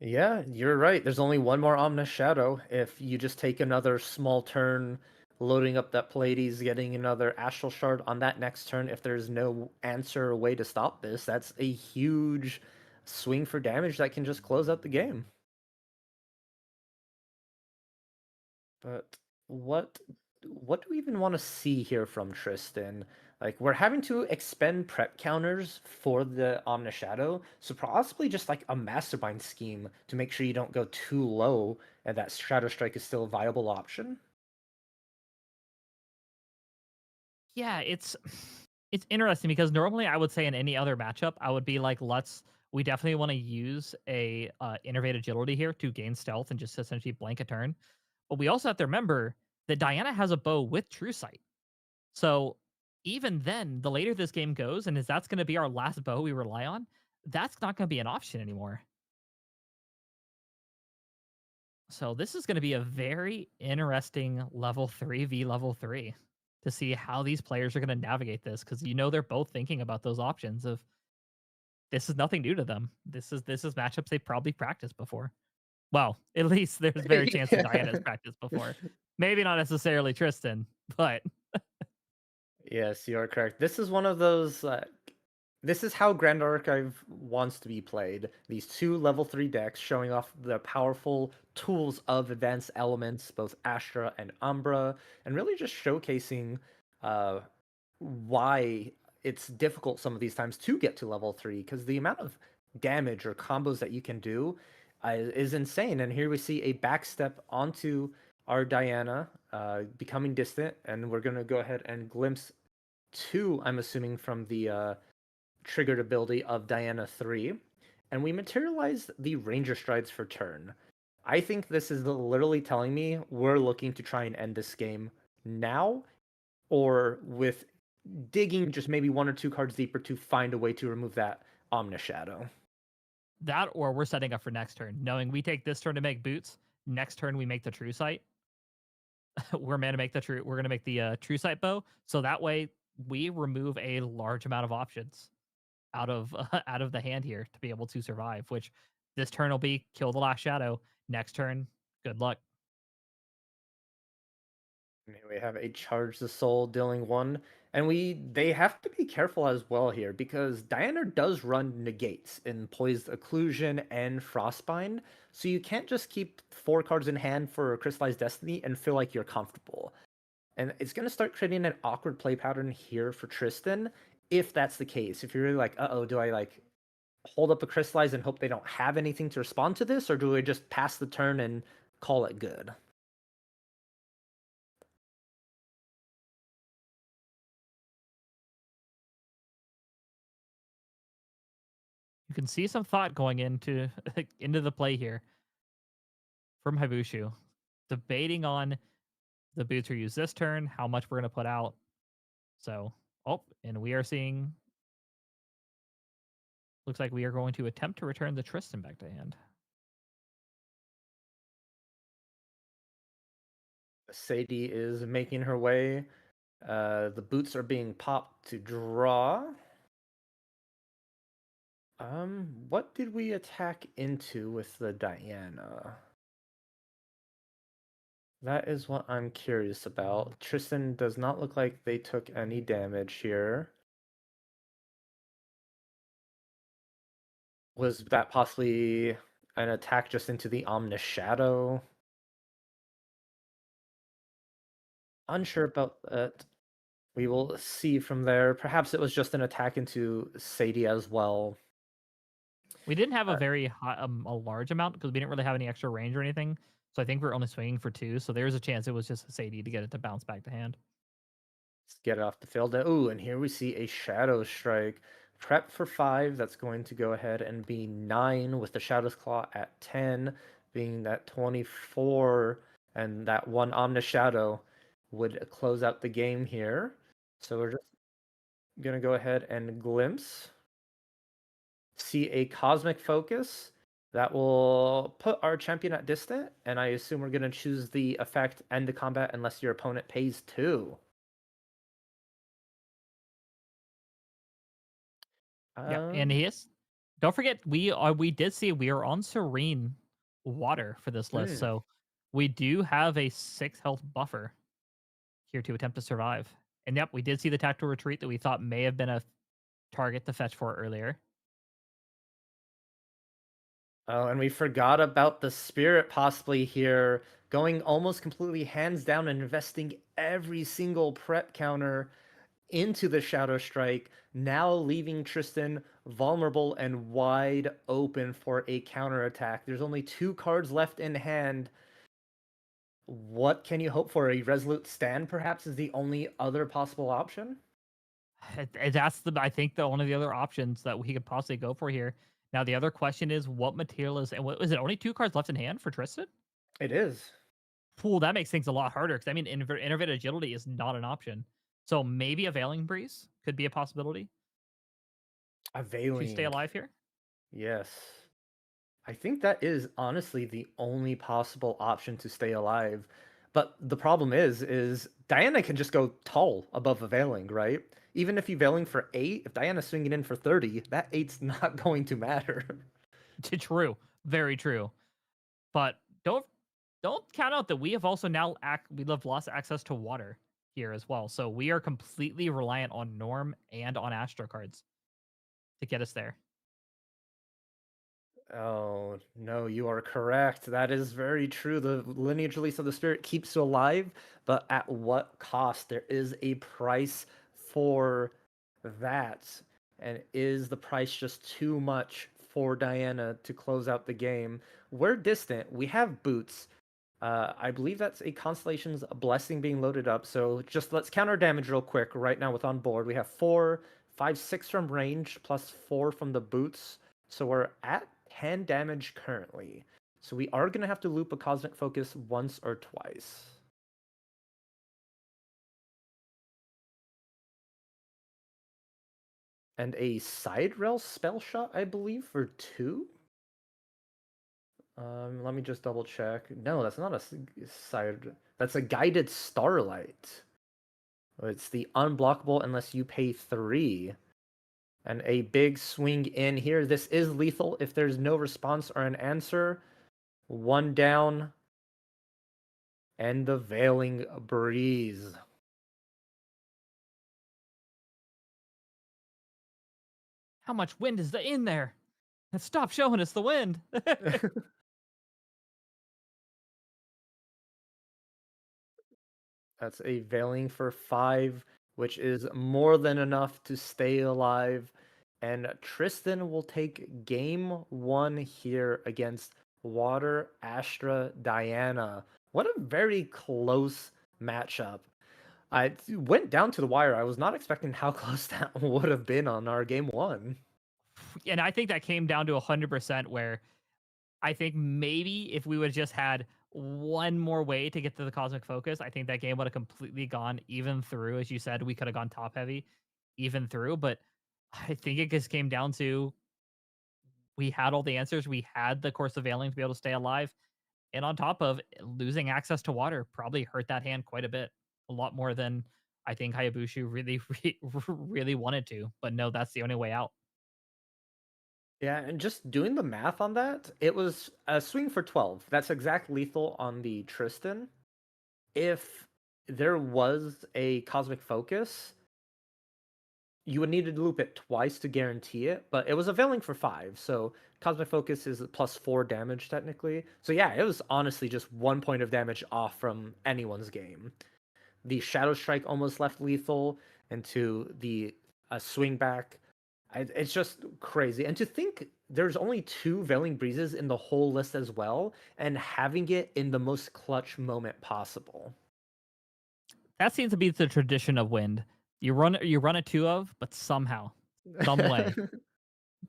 Yeah, you're right. There's only one more Omnis Shadow. If you just take another small turn, loading up that Pleiades, getting another Astral Shard on that next turn, if there's no answer or way to stop this, that's a huge swing for damage that can just close out the game. But what what do we even want to see here from Tristan? Like, we're having to expend prep counters for the Omnis Shadow, so possibly just like a Mastermind scheme to make sure you don't go too low and that Shadow Strike is still a viable option.
Yeah, it's interesting because normally I would say in any other matchup I would be like, we definitely want to use a innervate agility here to gain stealth and just essentially blank a turn. But we also have to remember that Diana has a bow with True Sight. So even then, the later this game goes, and as that's going to be our last bow we rely on, that's not going to be an option anymore. So this is going to be a very interesting level 3 v level 3 to see how these players are going to navigate this, because they're both thinking about those options of this is nothing new to them. This is matchups they've probably practiced before. Well, at least there's very chance that Diana has practiced before. Maybe not necessarily Tristan, but
Yes, you are correct. This is one of those. This is how Grand Archive wants to be played. These 2 level 3 decks showing off the powerful tools of advanced elements, both Astra and Umbra, and really just showcasing uh, why it's difficult some of these times to get to level 3, because the amount of damage or combos that you can do is insane. And here we see a backstep onto our Diana, becoming distant, and we're going to go ahead and glimpse 2, I'm assuming, from the triggered ability of Diana 3, and we materialize the Ranger Strides for turn. I think this is literally telling me we're looking to try and end this game now, or with digging just maybe 1 or 2 cards deeper to find a way to remove that Omnis Shadow.
that, or we're setting up for next turn, knowing we take this turn to make boots. Next turn we make the True Sight. We're going to make the True Sight bow, so that way we remove a large amount of options out of out of the hand here to be able to survive. Which this turn will be kill the last shadow. Next turn, good luck.
We have a Charge the Soul dealing 1, And they have to be careful as well here because Diana does run negates in Poised Occlusion and Frostbind, so you can't just keep 4 cards in hand for Crystallized Destiny and feel like you're comfortable. And it's going to start creating an awkward play pattern here for Tristan if that's the case. If you're really like, uh-oh, do I like hold up a Crystallize and hope they don't have anything to respond to this, or do I just pass the turn and call it good?
You can see some thought going into into the play here from Hibushu, debating on the boots are used this turn, how much we're going to put out. So, and we are seeing. Looks like we are going to attempt to return the Tristan back to hand.
Sadie is making her way. The boots are being popped to draw. What did we attack into with the Diana? That is what I'm curious about. Tristan does not look like they took any damage here. Was that possibly an attack just into the Omnis Shadow? Unsure about that. We will see from there. Perhaps it was just an attack into Sadie as well.
We didn't have a very high, a large amount because we didn't really have any extra range or anything. So I think we're only swinging for 2. So there's a chance it was just a Sadie to get it to bounce back to hand.
Let's get it off the field. Ooh, and here we see a Shadow Strike. Prep for 5. That's going to go ahead and be 9 with the Shadow's Claw at 10, being that 24, and that one Omnis Shadow would close out the game here. So we're just going to go ahead and glimpse. See a Cosmic Focus. That will put our champion at distant, and I assume we're going to choose the effect end the combat unless your opponent pays 2.
Yeah, and he is. Don't forget, we did see we are on Serene water for this list, so we do have a 6 health buffer here to attempt to survive. And yep, we did see the tactical retreat that we thought may have been a target to fetch for earlier.
Oh, and we forgot about the spirit possibly here, going almost completely hands down and investing every single prep counter into the Shadow Strike, now leaving Tristan vulnerable and wide open for a counterattack. There's only 2 cards left in hand. What can you hope for? A Resolute Stand, perhaps, is the only other possible option?
That's I think the one of the other options that we could possibly go for here. Now the other question is what material is, and what is it? Only 2 cards left in hand for Tristan?
It is.
Pool, that makes things a lot harder because I mean, Innervate Agility is not an option. So maybe a Veiling Breeze could be a possibility.
A Veiling.
To stay alive here?
Yes. I think that is honestly the only possible option to stay alive. But the problem is Diana can just go tall above a Veiling, right? Even if you Veiling for 8, if Diana's swinging in for 30, that 8's not going to matter.
True. Very true. But don't count out that we have also now we have lost access to water here as well. So we are completely reliant on Norm and on Astro cards to get us there.
Oh, no, you are correct. That is very true. The lineage release of the spirit keeps you alive, but at what cost? There is a price for that. And is the price just too much for Diana to close out the game? We're distant. We have boots. I believe that's a Constellation's Blessing being loaded up. So just let's counter damage real quick right now with on board. We have 4, 5, 6 from range plus 4 from the boots. So we're at 10 damage currently. So we are going to have to loop a Cosmic Focus once or twice. And a Side Rail Spell Shot, I believe, for 2? Let me just double check. No, that's not a side. That's a Guided Starlight. It's the unblockable unless you pay 3. And a big swing in here. This is lethal if there's no response or an answer. 1 down. And the Veiling Breeze.
How much wind is in there? Stop showing us the wind.
That's a Veiling for 5, which is more than enough to stay alive. And Tristan will take game 1 here against Water Astra Diana. What a very close matchup. I went down to the wire. I was not expecting how close that would have been on our game 1.
And I think that came down to 100% where I think maybe if we would have just had one more way to get to the cosmic focus, I think that game would have completely gone even through. As you said, we could have gone top heavy even through. But I think it just came down to we had all the answers. We had the Course of Ailing to be able to stay alive. And on top of losing access to water, probably hurt that hand quite a bit. A lot more than I think Hayabusa really wanted to. But no, that's the only way out.
Yeah, and just doing the math on that, it was a swing for 12. That's exact lethal on the Tristan. If there was a cosmic focus, you would need to loop it twice to guarantee it, but it was a Veiling for 5, so cosmic focus is +4 damage technically. So yeah, it was honestly just 1 point of damage off from anyone's game. The Shadow Strike almost left lethal into the swing back. It's just crazy. And to think there's only 2 Veiling Breezes in the whole list as well, and having it in the most clutch moment possible.
That seems to be the tradition of wind. You run a 2 of, but somehow, some way,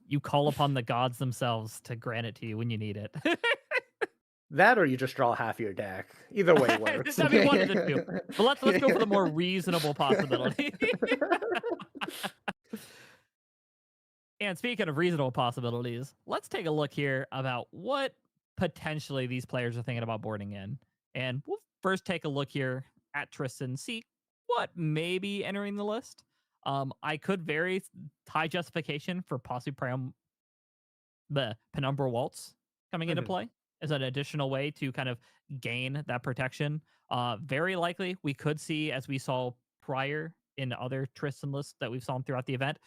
you call upon the gods themselves to grant it to you when you need it.
That or you just draw half your deck. Either way works.
That'd be one of the two. But let's go for the more reasonable possibility. And speaking of reasonable possibilities, let's take a look here about what potentially these players are thinking about boarding in. And we'll first take a look here at Tristan, see what may be entering the list. I could very high justification for possibly the Penumbra Waltz coming into play as an additional way to kind of gain that protection. Very likely we could see, as we saw prior in other Tristan lists that we've saw throughout the event,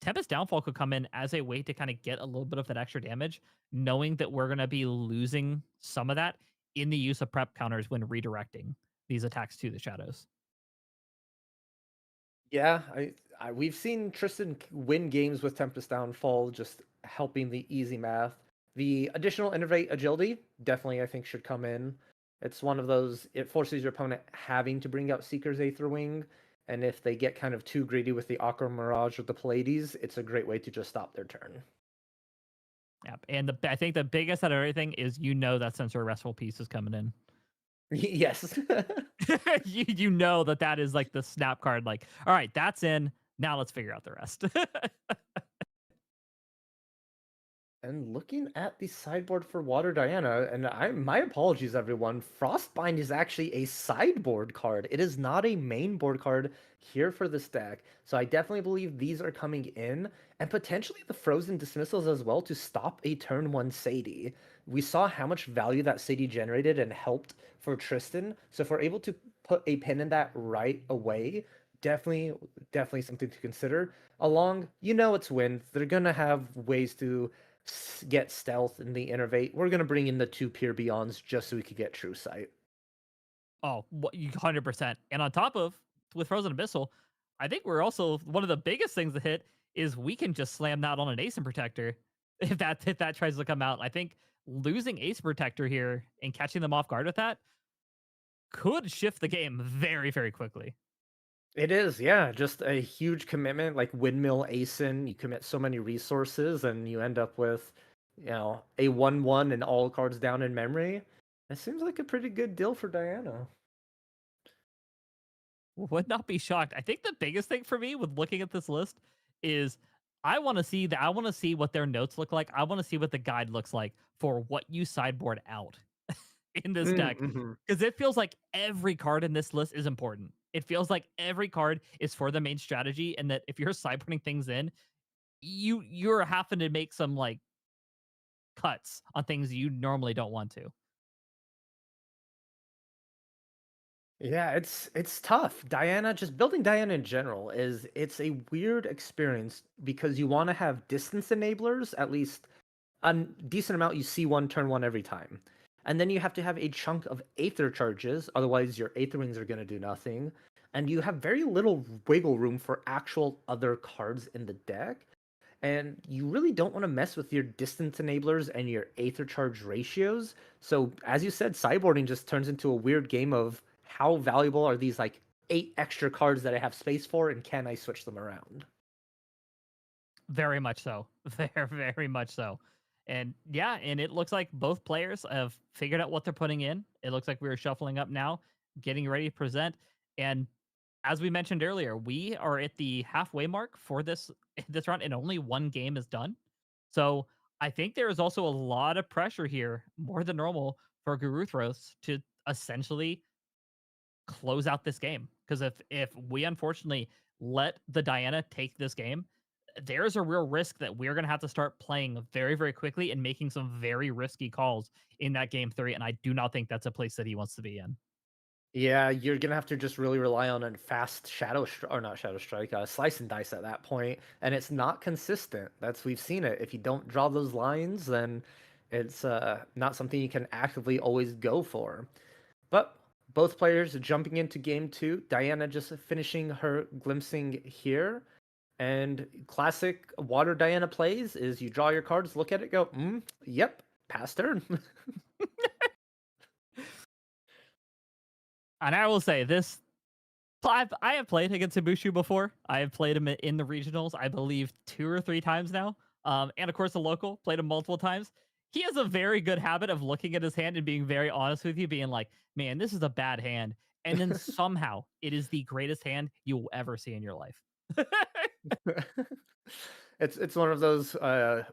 Tempest Downfall could come in as a way to kind of get a little bit of that extra damage, knowing that we're going to be losing some of that in the use of prep counters when redirecting these attacks to the shadows.
Yeah, we've seen Tristan win games with Tempest Downfall, just helping the easy math. The additional Innervate Agility definitely, I think, should come in. It's one of those, it forces your opponent having to bring out Seeker's Aether Wing, and if they get kind of too greedy with the Aqua Mirage or the Pleiades, it's a great way to just stop their turn.
Yep. And I think the biggest out of everything is that Sensor Restful piece is coming in.
Yes.
you know that is like the snap card, like, all right, that's in. Now let's figure out the rest.
And looking at the sideboard for Water Diana, and my apologies, everyone. Frostbind is actually a sideboard card. It is not a main board card here for this deck. So I definitely believe these are coming in, and potentially the Frozen Dismissals as well to stop a turn 1 Sadie. We saw how much value that Sadie generated and helped for Tristan. So if we're able to put a pin in that right away, definitely something to consider. Along, it's wind. They're gonna have ways to get stealth in the Innervate. We're gonna bring in the 2 Pure Beyonds just so we could get True Sight.
Oh, 100%. And on top of, with Frozen Abyssal, I think we're also, one of the biggest things to hit is we can just slam that on an Ace Protector if that tries to come out. I think losing Ace Protector here and catching them off guard with that could shift the game very, very quickly.
It is, yeah. Just a huge commitment, like Windmill Asin. You commit so many resources and you end up with, a 1/1 and all cards down in memory. It seems like a pretty good deal for Diana.
Would not be shocked. I think the biggest thing for me with looking at this list is I want to see what their notes look like. I want to see what the guide looks like for what you sideboard out in this deck. Because it feels like every card in this list is important. It feels like every card is for the main strategy, and that if you're sideboarding things in, you're having to make some like cuts on things you normally don't want to.
Yeah, it's tough. Diana, just building Diana in general it's a weird experience because you want to have distance enablers, at least a decent amount. You see one turn one every time. And then you have to have a chunk of Aether charges, otherwise your Aether Wings are going to do nothing. And you have very little wiggle room for actual other cards in the deck. And you really don't want to mess with your distance enablers and your Aether charge ratios. So, as you said, sideboarding just turns into a weird game of how valuable are these like 8 extra cards that I have space for, and can I switch them around?
Very much so. Very much so. And yeah, and it looks like both players have figured out what they're putting in. It looks like we're shuffling up now, getting ready to present. And as we mentioned earlier, we are at the halfway mark for this round, and only one game is done. So I think there is also a lot of pressure here, more than normal, for Guruthros to essentially close out this game. Because if we unfortunately let the Diana take this game, there's a real risk that we're going to have to start playing very, very quickly and making some very risky calls in that game three. And I do not think that's a place that he wants to be in.
Yeah, you're gonna have to just really rely on a fast or not shadow strike, slice and dice at that point, and it's not consistent. We've seen it. If you don't draw those lines, then it's not something you can actively always go for. But both players jumping into game two. Diana just finishing her glimpsing here. And classic water Diana plays is you draw your cards, look at it, go, yep, pass turn.
And I will say this. I have played against Ibushu before. I have played him in the regionals, I believe 2 or 3 times now. And of course, the local, played him multiple times. He has a very good habit of looking at his hand and being very honest with you, being like, man, this is a bad hand. And then somehow it is the greatest hand you will ever see in your life.
It's one of those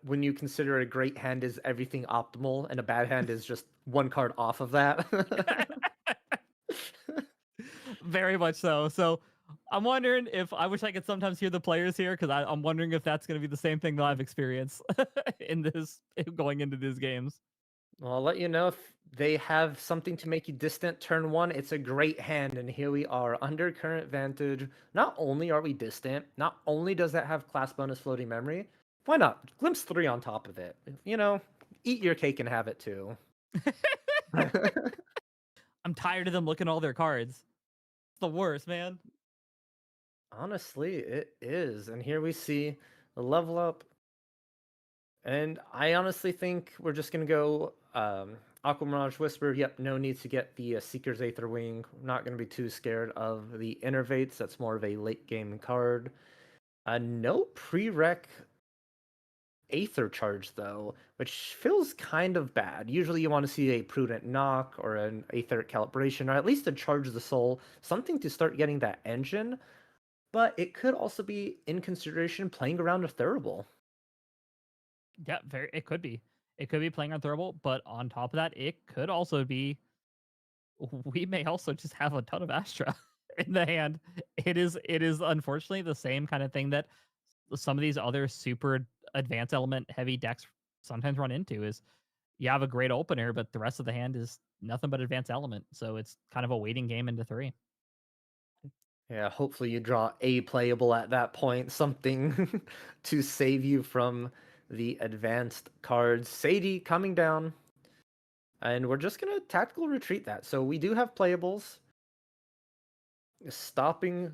when you consider a great hand is everything optimal and a bad hand is just one card off of that.
Very much so. So I'm wondering if I wish I could sometimes hear the players here because I'm wondering if that's going to be the same thing that I've experienced in this going into these games.
Well, I'll let you know if they have something to make you distant turn one. It's a great hand, and here we are under current vantage. Not only are we distant, not only does that have class bonus floating memory, why not? Glimpse 3 on top of it. Eat your cake and have it too.
I'm tired of them looking at all their cards. It's the worst, man.
Honestly, it is. And here we see the level up. And I honestly think we're just going to go Aqua Mirage Whisper. Yep, no need to get the Seeker's Aether Wing. Not going to be too scared of the Innervates. That's more of a late game card. No prereq Aether Charge, though, which feels kind of bad. Usually you want to see a Prudent Knock or an Aetheric Calibration, or at least a Charge the Soul, something to start getting that engine. But it could also be in consideration playing around a Thurible.
Yeah, it could be. It could be playing on Thurible, but on top of that, it could also be we may also just have a ton of Astra in the hand. It is unfortunately the same kind of thing that some of these other super advanced element heavy decks sometimes run into is you have a great opener, but the rest of the hand is nothing but advanced element. So it's kind of a waiting game into 3.
Yeah, hopefully you draw a playable at that point, something to save you from the advanced cards. Sadie coming down. And we're just going to tactical retreat that. So we do have playables. Stopping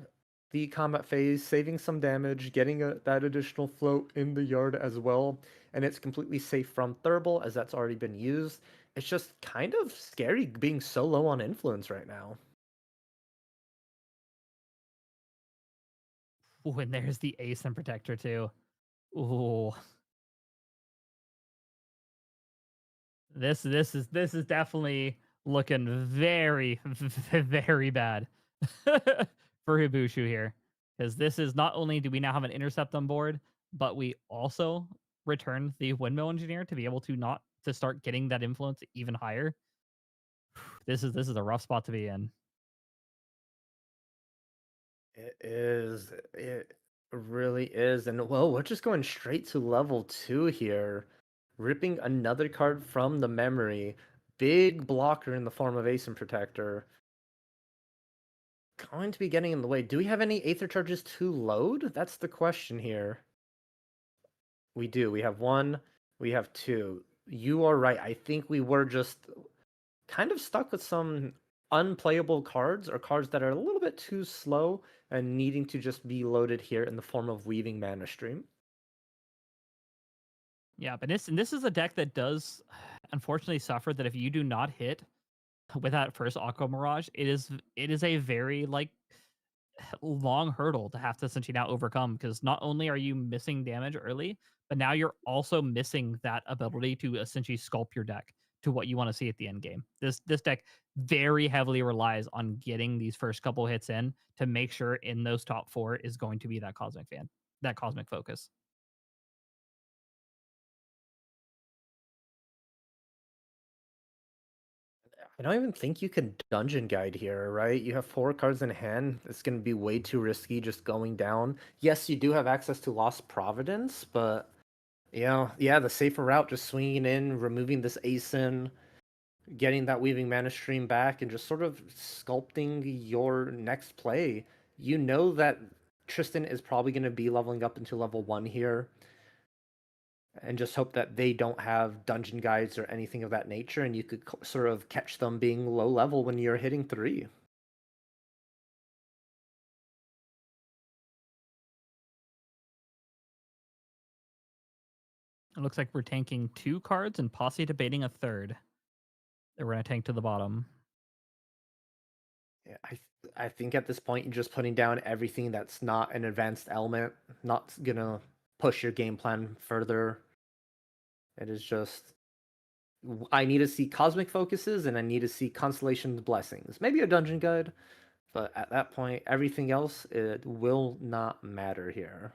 the combat phase, saving some damage, getting that additional float in the yard as well. And it's completely safe from Thurible, as that's already been used. It's just kind of scary being so low on influence right now.
Ooh, and there's the Ace and Protector too. Ooh. This is definitely looking very very bad for Hibushu here, because this is not only do we now have an intercept on board, but we also return the Windmill Engineer to be able to not to start getting that influence even higher. This is a rough spot to be in.
It is. It really is. And well, we're just going straight to level 2 here. Ripping another card from the memory. Big blocker in the form of Ace and Protector. going to be getting in the way. Do we have any Aether Charges to load? That's the question here. We do. We have 1, we have 2. You are right. I think we were just kind of stuck with some unplayable cards or cards that are a little bit too slow and needing to just be loaded here in the form of Weaving Mana Stream.
Yeah, but this is a deck that does unfortunately suffer that if you do not hit with that first Aqua Mirage, it is a very like long hurdle to have to essentially now overcome, because not only are you missing damage early, but now you're also missing that ability to essentially sculpt your deck to what you want to see at the end game. This deck very heavily relies on getting these first couple hits in to make sure in those top 4 is going to be that cosmic focus.
I don't even think you can Dungeon Guide here, right? You have 4 cards in hand. It's going to be way too risky just going down. Yes, you do have access to Lost Providence, but yeah, the safer route, just swinging in, removing this ASIN, getting that Weaving Mana Stream back, and just sort of sculpting your next play. You know that Tristan is probably going to be leveling up into level 1 here, and just hope that they don't have dungeon guides or anything of that nature, and you could sort of catch them being low level when you're hitting 3.
It looks like we're tanking 2 cards and possibly debating a third that we're going to tank to the bottom.
Yeah, I think at this point you're just putting down everything that's not an advanced element, not gonna push your game plan further. It is just, I need to see cosmic focuses and I need to see constellation's blessings. Maybe a dungeon guide, but at that point, everything else, it will not matter here.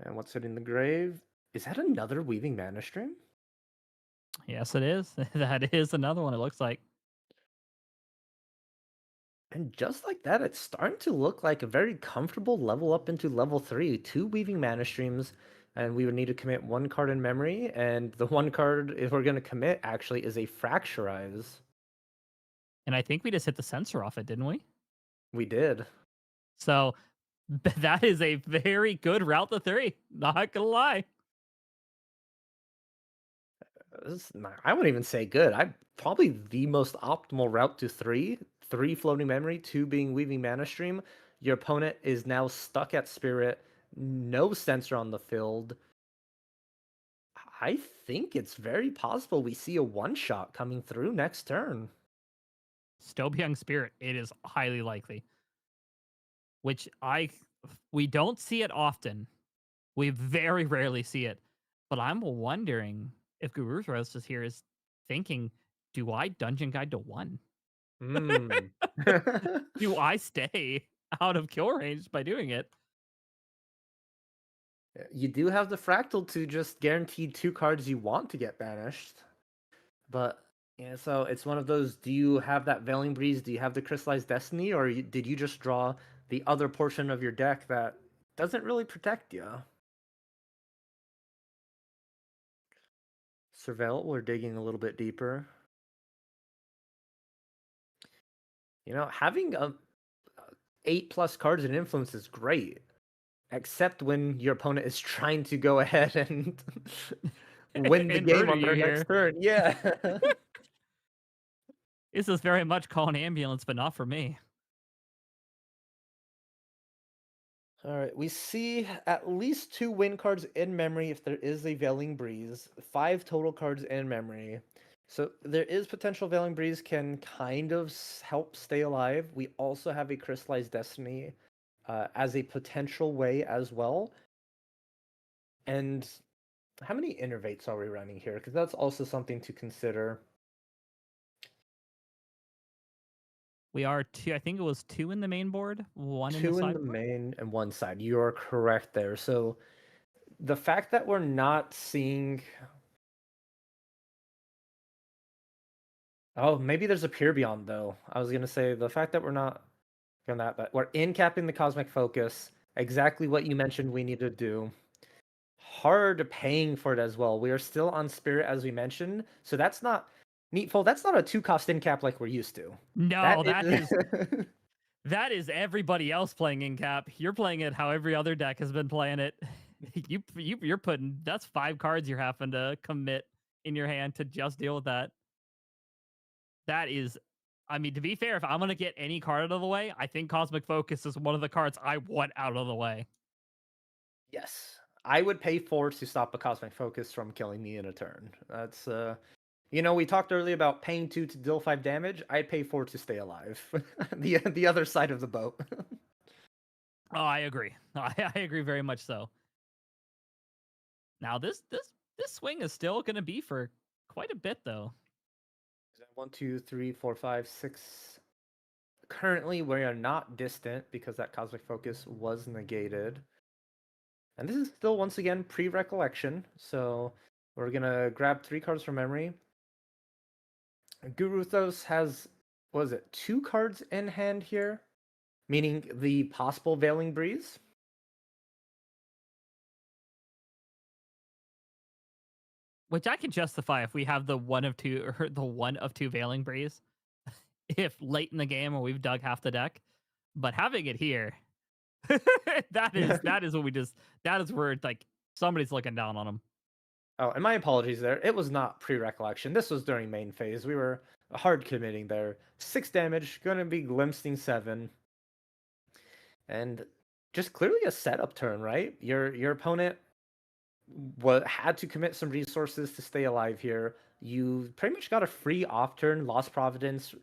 And what's hitting the grave? Is that another Weaving Mana Stream?
Yes, it is. That is another one, it looks like.
And just like that, it's starting to look like a very comfortable level up into level 3. 2 Weaving Mana Streams, and we would need to commit 1 card in memory, and the 1 card, if we're going to commit, actually is a Fracturize.
And I think we just hit the sensor off it, didn't we?
We did.
So that is a very good route to 3. Not gonna lie.
I wouldn't even say good. Probably the most optimal route to 3. 3 floating memory, 2 being Weaving Mana Stream. Your opponent is now stuck at Spirit, no sensor on the field. I think it's very possible we see a one-shot coming through next turn.
Stobyung Spirit, it is highly likely. Which we don't see it often. We very rarely see it. But I'm wondering if Guru's Roast is here is thinking, do I Dungeon Guide to 1? Do I stay out of kill range by doing it?
You do have the Fractal to just guarantee 2 cards you want to get banished. But, yeah, so it's one of those, do you have that Veiling Breeze, do you have the Crystallized Destiny, or did you just draw the other portion of your deck that doesn't really protect you? Surveil, we're digging a little bit deeper. You know, having 8+ cards in Influence is great, except when your opponent is trying to go ahead and win the game on their next turn. Yeah.
This is very much Call an Ambulance, but not for me.
All right, we see at least 2 win cards in memory if there is a Veiling Breeze, 5 total cards in memory. So there is potential Veiling Breeze can kind of help stay alive. We also have a Crystallized Destiny as a potential way as well. And how many Innervates are we running here? Because that's also something to consider.
We are 2. I think it was 2 in the main board, 1 in the
2
side.
in the main and 1 side. You are correct there. So the fact that we're not seeing... Oh, maybe there's a Pure Beyond, though. I was going to say, the fact that we're not doing that, but we're in-capping the Cosmic Focus. Exactly what you mentioned we need to do. Hard paying for it as well. We are still on Spirit, as we mentioned. So that's not... NEETfull, that's not a 2-cost in cap like we're used to.
No, that
is
that is everybody else playing in cap. You're playing it how every other deck has been playing it. You're putting, that's 5 cards you're having to commit in your hand to just deal with that. That is, I mean, to be fair, if I'm gonna get any card out of the way, I think Cosmic Focus is one of the cards I want out of the way.
Yes. I would pay 4 to stop a Cosmic Focus from killing me in a turn. That's we talked earlier about paying 2 to deal 5 damage. I'd pay 4 to stay alive. the other side of the boat.
Oh, I agree. I agree very much so. Now this swing is still gonna be for quite a bit though.
1, 2, 3, 4, 5, 6. Currently, we are not distant because that Cosmic Focus was negated. And this is still, once again, pre-recollection. So we're going to grab 3 cards from memory. Guruthos has, what is it, 2 cards in hand here? Meaning the possible Veiling Breeze.
Which I can justify if we have the 1 of 2 or the 1 of 2 Veiling Breeze. If late in the game or we've dug half the deck. But having it here, that is what we just, that is where like somebody's looking down on them.
Oh, and my apologies there. It was not pre-recollection. This was during main phase. We were hard committing there. 6 damage, going to be glimpsing 7. And just clearly a setup turn, right? Your opponent had to commit some resources to stay alive here. You pretty much got a free off turn, Lost Providence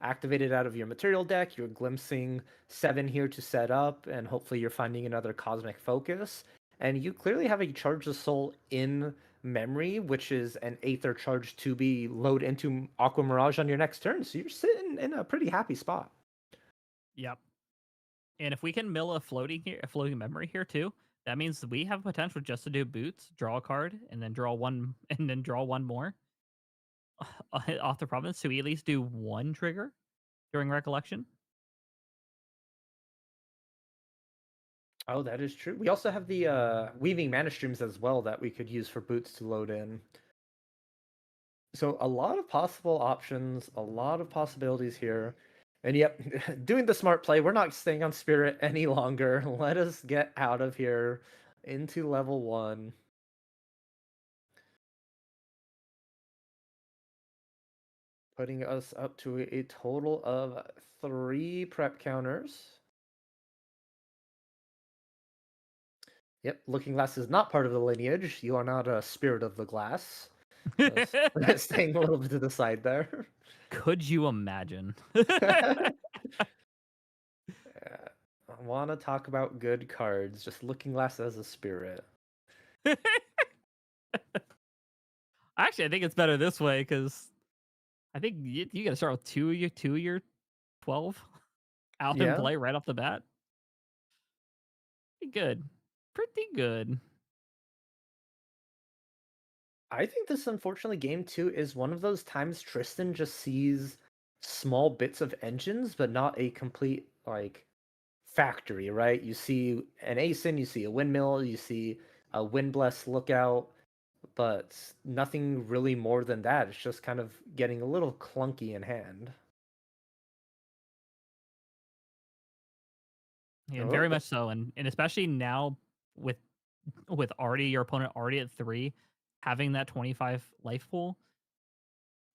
activated out of your material deck. You're glimpsing 7 here to set up, and hopefully you're finding another Cosmic Focus. And you clearly have a Charge the Soul in memory, which is an Aether charge to be load into Aqua Mirage on your next turn. So you're sitting in a pretty happy spot.
Yep. And if we can mill a floating memory here too, that means we have potential just to do boots, draw a card, and then draw one, and then draw one more off the province to at least do 1 trigger during recollection.
Oh, that is true. We also have the Weaving Mana Streams as well that we could use for boots to load in. So a lot of possible options, a lot of possibilities here. And yep, doing the smart play. We're not staying on Spirit any longer. Let us get out of here into level 1. Putting us up to a total of 3 prep counters. Yep, Looking Glass is not part of the lineage. You are not a Spirit of the Glass. Staying a little bit to the side there.
Could you imagine?
I want to talk about good cards. Just Looking Glass as a Spirit.
Actually, I think it's better this way because I think you got to start with 2 year 12 out in play right off the bat. Pretty good. Pretty good.
I think this, unfortunately, game 2 is one of those times Tristan just sees small bits of engines, but not a complete, like, factory, right? You see an ASIN, you see a windmill, you see a Windbless Lookout, but nothing really more than that. It's just kind of getting a little clunky in hand.
Yeah, very much so. And especially now with already your opponent already at 3, having that 25 life pool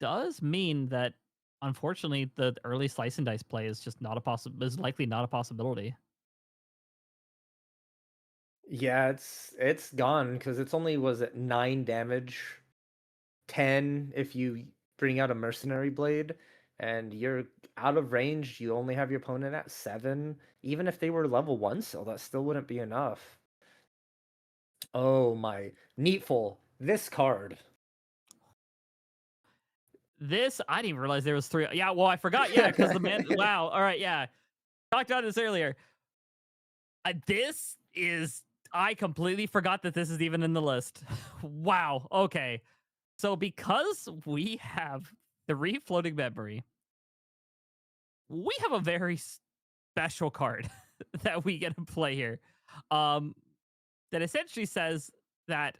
does mean that unfortunately the early slice and dice play is just not is likely not a possibility.
Yeah, it's gone because it's only, was it 9 damage, 10 if you bring out a Mercenary Blade, and you're out of range. You only have your opponent at 7. Even if they were level 1 still, that still wouldn't be enough. Oh my, NEETfull, this card.
This, I didn't even realize there was 3. Yeah, well, I forgot. Yeah, because the man. Wow. All right. Yeah, talked about this earlier. This is. I completely forgot that this is even in the list. Wow. Okay. So because we have 3 floating memory, we have a very special card that we get to play here. That essentially says that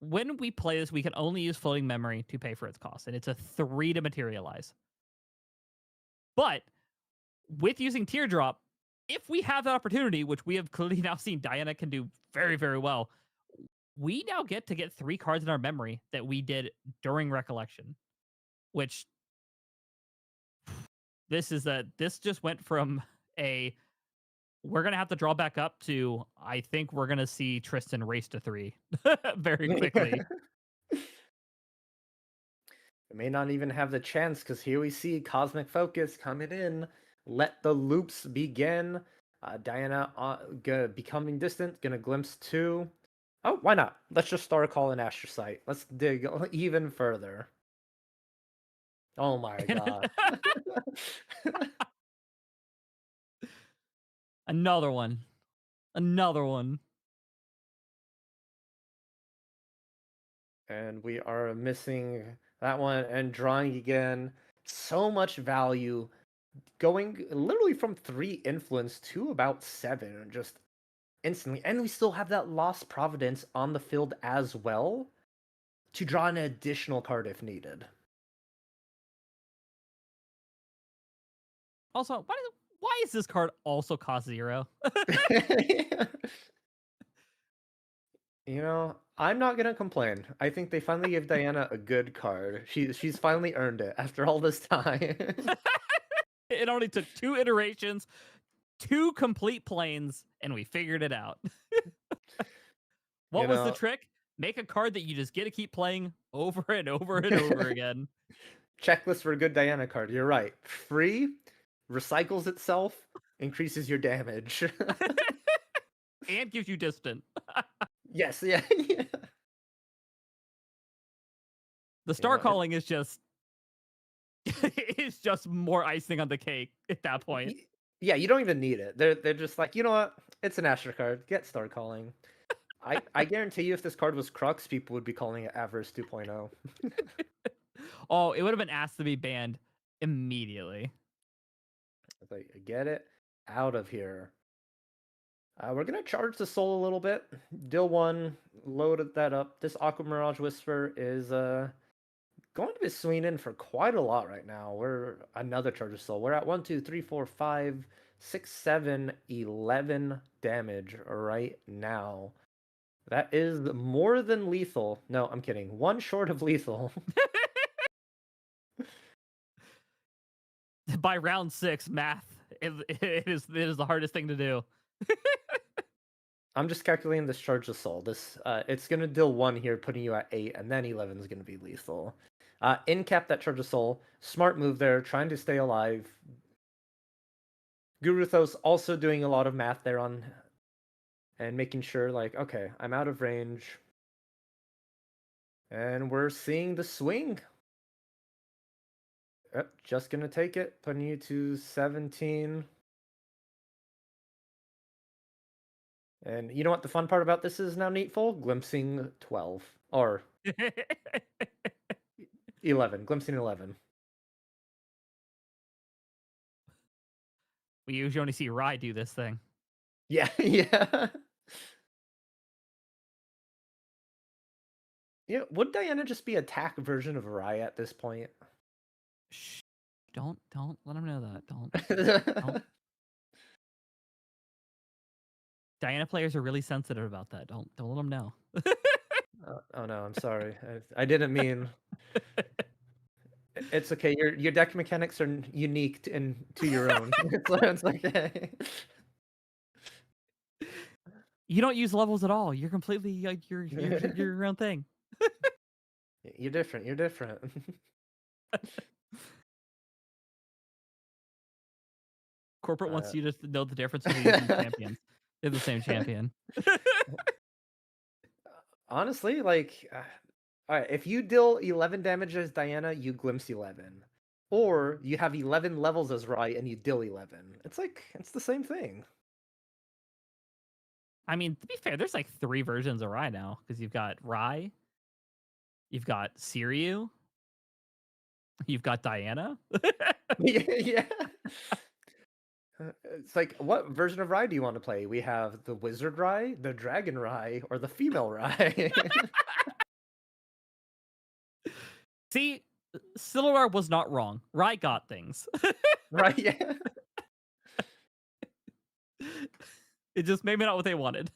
when we play this, we can only use floating memory to pay for its cost, and it's a 3 to materialize. But with using Teardrop, if we have that opportunity, which we have clearly now seen Diana can do very, very well, we now get to get 3 cards in our memory that we did during Recollection, which this just went from a we're gonna have to draw back up to I think we're gonna see Tristan race to 3 very quickly.
It may not even have the chance, because here we see Cosmic Focus coming in. Let the loops begin. Diana becoming distant, gonna glimpse 2. Oh, why not? Let's just start calling Astrocyte. Let's dig even further. Oh my god.
Another one. Another one.
And we are missing that one and drawing again. So much value. Going literally from 3 influence to about 7 just instantly. And we still have that Lost Providence on the field as well to draw an additional card if needed.
Also, why is this card also cost 0?
You know, I'm not gonna complain. I think they finally gave Diana a good card. She's finally earned it after all this time.
It only took 2 iterations, 2 complete planes, and we figured it out. What was the trick? Make a card that you just get to keep playing over and over and over again.
Checklist for a good Diana card. You're right. Free, recycles itself, increases your damage.
And gives you distant.
Yes, yeah.
The star calling is just more icing on the cake at that point.
Yeah, you don't even need it. They're just like, you know what? It's an Astro card. Get star calling. I guarantee you, if this card was Crux, people would be calling it Avarice 2.0.
Oh, it would have been asked to be banned immediately.
It's like, get it out of here. We're gonna charge the soul a little bit. Deal 1, loaded that up. This Aqua Mirage Whisper is going to be swinging in for quite a lot right now. We're another charge of soul. We're at 1, 2, 3, 4, 5, 6, 7, 11 damage right now. That is more than lethal. No, I'm kidding. 1 short of lethal.
By round 6, math it is the hardest thing to do.
I'm just calculating this charge of soul. This it's gonna deal 1 here, putting you at 8, and then 11 is gonna be lethal. Incap that charge of soul. Smart move there, trying to stay alive. Guruthos also doing a lot of math there on and making sure, like, okay, I'm out of range. And we're seeing the swing. Yep, just gonna take it, putting you to 17. And you know what the fun part about this is now, NEETfull? Glimpsing 12. Or 11. Glimpsing 11.
We usually only see Rai do this thing.
Yeah, yeah. Yeah, would Diana just be attack version of Rai at this point?
Shh. Don't let him know that. Don't. Diana players are really sensitive about that. Don't let them know.
Oh no, I'm sorry. I didn't mean. It's okay. Your deck mechanics are unique to your own. It's okay.
You don't use levels at all. You're completely you're your own thing.
You're different. You're different.
Corporate wants you to know the difference between these champions. They're the same champion.
Honestly, like, all right, if you deal 11 damage as Diana, you glimpse 11. Or you have 11 levels as Rai and you deal 11. It's like, it's the same thing.
I mean, to be fair, there's like 3 versions of Rai now, because you've got Rai, you've got Siryu, you've got Diana.
Yeah. It's like, what version of Rai do you want to play? We have the Wizard Rai, the Dragon Rai, or the Female Rai.
See, Silver was not wrong. Rye got things.
Right? Yeah.
It just maybe not what they wanted.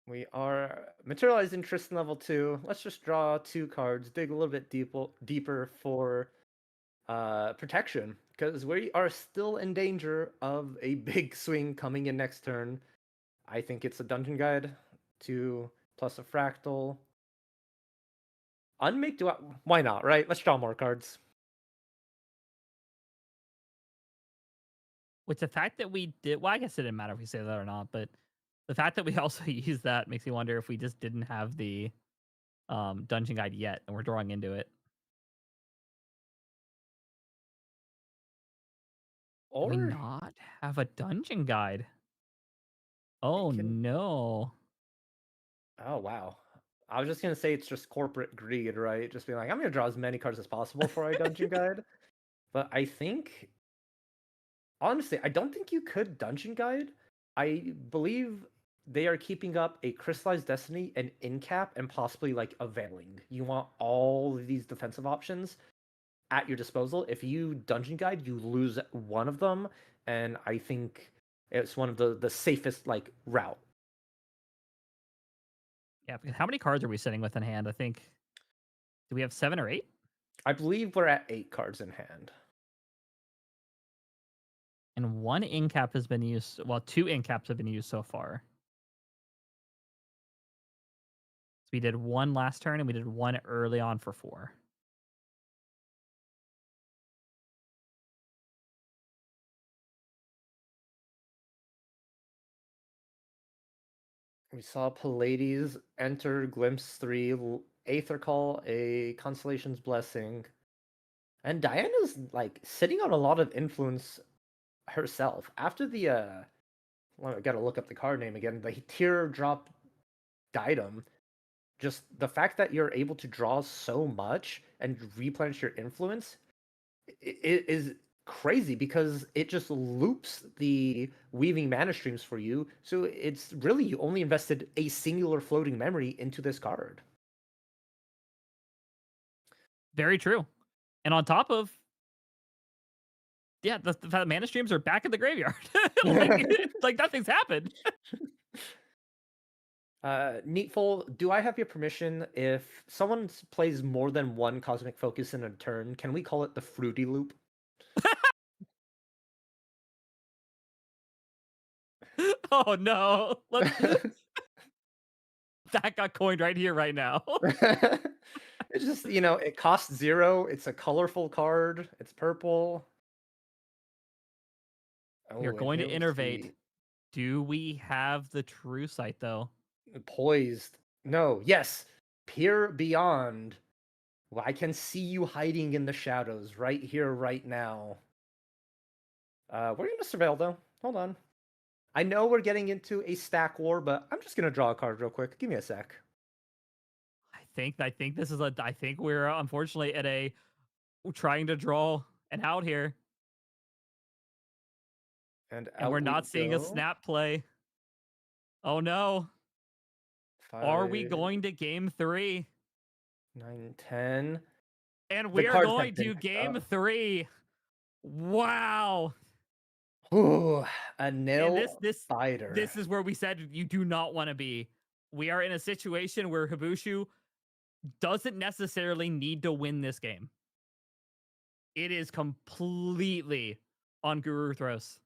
We are materializing Tristan level 2. Let's just draw 2 cards, dig a little bit deeper for protection, because we are still in danger of a big swing coming in next turn. I think it's a dungeon guide, 2 plus a fractal. Unmake, why not, right? Let's draw more cards.
Which the fact that we did, well, I guess it didn't matter if we say that or not, but the fact that we also used that makes me wonder if we just didn't have the dungeon guide yet and we're drawing into it. Do we
Or
not have a dungeon guide? Oh no.
oh wow. I was just gonna say it's just corporate greed, right? Just being like, I'm gonna draw as many cards as possible for a dungeon guide. But I think, honestly, I don't think you could dungeon guide. I believe they are keeping up a Crystallized Destiny, an Incap, and possibly like a Veiling. You want all of these defensive options at your disposal. If you dungeon guide, you lose one of them, and I think it's one of the safest like route.
Yeah, because how many cards are we sitting with in hand? I think, do we have 7 or 8?
I believe we're at 8 cards in hand.
And 1 incap has been used. Well, 2 incaps have been used so far. So we did 1 last turn and we did 1 early on for 4.
We saw Pallades enter Glimpse 3, Aether Call, a Constellation's Blessing. And Diana's like sitting on a lot of influence herself. After the well, I gotta look up the card name again, the Teardrop Diadem. Just the fact that you're able to draw so much and replenish your influence is crazy, because it just loops the weaving mana streams for you. So it's really, you only invested a singular floating memory into this card.
Very true. And on top of, yeah, the mana streams are back in the graveyard. like nothing's happened.
NEETfull, do I have your permission if someone plays more than 1 Cosmic Focus in a turn, can we call it the Fruity Loop?
Oh no. That got coined right here, right now.
It's just, it costs 0. It's a colorful card. It's purple.
You're going to innervate. Do we have the true sight though?
Poised. No. Yes. Peer beyond. Well, I can see you hiding in the shadows right here, right now. We're gonna surveil though. Hold on. I know we're getting into a stack war, but I'm just gonna draw a card real quick. Give me a sec.
I think this is I think we're unfortunately at a trying to draw an out here.
And
we're not seeing a snap play. Oh no.
5,
are we going to game 3?
9, 10.
And we are going to game 3. Wow.
Ooh, a nail fighter.
This is where we said you do not want to be. We are in a situation where Hibushu doesn't necessarily need to win this game. It is completely on Guru Thros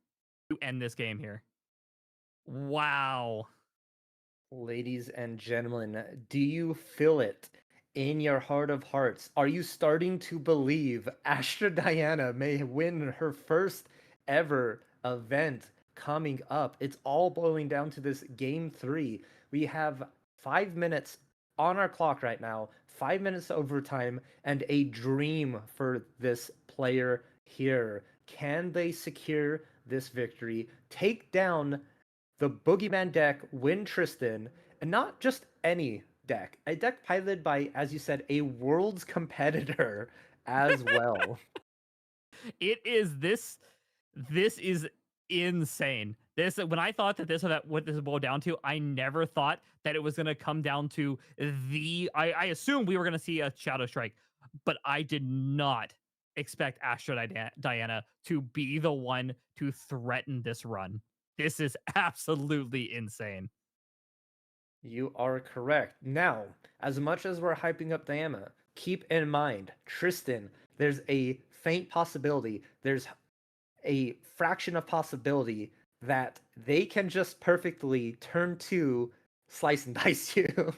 to end this game here. Wow.
Ladies and gentlemen, do you feel it in your heart of hearts? Are you starting to believe Astra Diana may win her first ever event coming up? It's all boiling down to this game 3. We have 5 minutes on our clock right now, 5 minutes overtime, and a dream for this player here. Can they secure this victory, take down the Boogeyman deck, win Tristan, and not just any deck, a deck piloted by, as you said, a world's competitor as well?
This is insane. This when I thought that what this boiled down to, I never thought that it was going to come down to I assumed we were going to see a Shadow Strike, but I did not expect Diana to be the one to threaten this run. This is absolutely insane.
You are correct. Now, as much as we're hyping up Diana, keep in mind, Tristan, there's a faint possibility, there's a fraction of possibility that they can just perfectly turn to slice and dice you.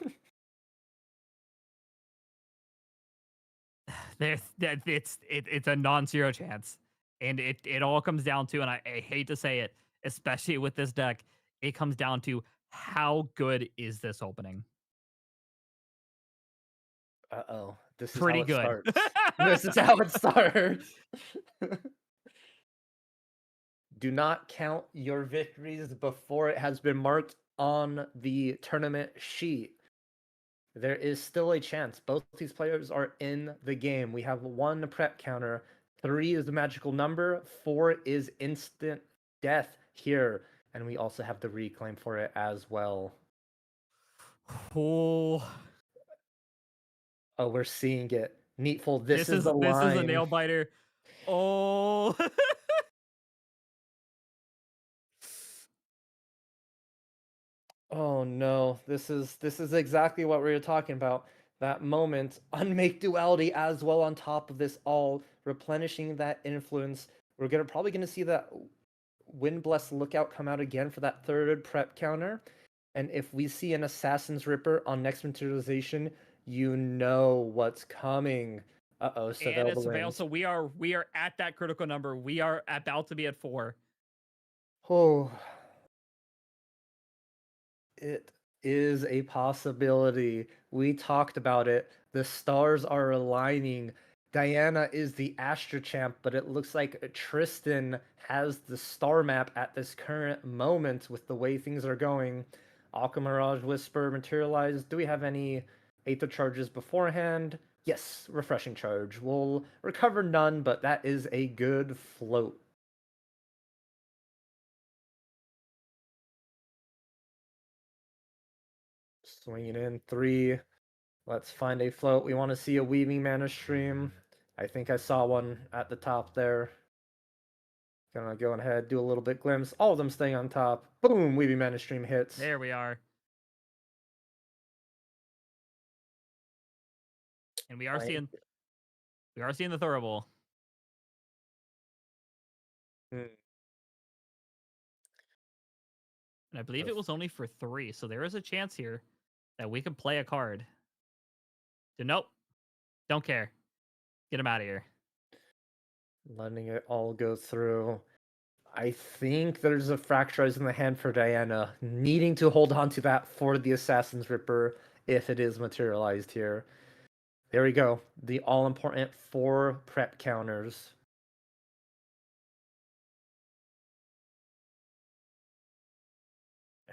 It's a non-zero chance, and it all comes down to, and I hate to say it, especially with this deck, it comes down to how good is this opening.
Uh-oh. This is
Pretty
how it
good.
starts. This is how it starts. Do not count your victories before it has been marked on the tournament sheet. There is still a chance. Both these players are in the game. We have 1 prep counter. 3 is the magical number. 4 is instant death here. And we also have the reclaim for it as well.
Oh,
we're seeing it. NEETfull, this is the
this
line.
is a nail biter. Oh.
Oh no, this is exactly what we were talking about. That moment, unmake duality as well on top of this all, replenishing that influence. We're probably gonna see that Wind Blessed Lookout come out again for that 3rd prep counter. And if we see an Assassin's Ripper on next materialization, you know what's coming. Uh-oh,
And it's
Surveil.
so we are at that critical number. We are about to be at 4.
Oh. It is a possibility. We talked about it. The stars are aligning. Diana is the Astra champ, but it looks like Tristan has the star map at this current moment with the way things are going. Mirage Whisper materialized. Do we have any Aether charges beforehand? Yes, refreshing charge. We'll recover none, but that is a good float. Swinging in 3. Let's find a float. We want to see a Weaving Mana stream. I think I saw one at the top there. Gonna go ahead, do a little bit glimpse. All of them staying on top. Boom! Weaving Mana stream hits.
There we are. And we are seeing the Thurible. And I believe it was only for 3, so there is a chance here that we can play a card. So nope. Don't care. Get him out of here.
Letting it all go through. I think there's a Fracturize in the hand for Diana, needing to hold on to that for the Assassin's Ripper if it is materialized here. There we go. The all-important 4 prep counters.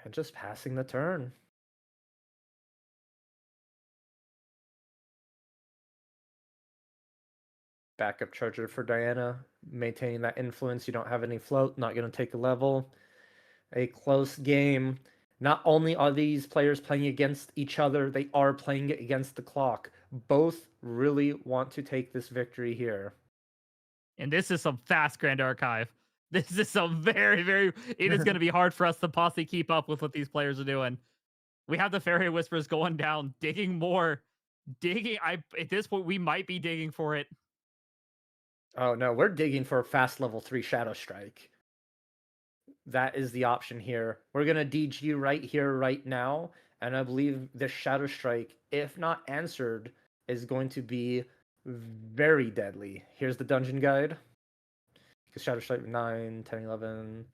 And just passing the turn. Backup charger for Diana, maintaining that influence. You don't have any float, not going to take a level. A close game. Not only are these players playing against each other, they are playing it against the clock. Both really want to take this victory here.
And this is some fast Grand Archive. This is some very, very... It is going to be hard for us to possibly keep up with what these players are doing. We have the Fairy Whispers going down, digging more. At this point, we might be digging for it.
Oh no, we're digging for a fast level 3 Shadow Strike. That is the option here. We're going to DG right here, right now. And I believe the Shadow Strike, if not answered, is going to be very deadly. Here's the dungeon guide. Shadow Strike 9, 10, 11,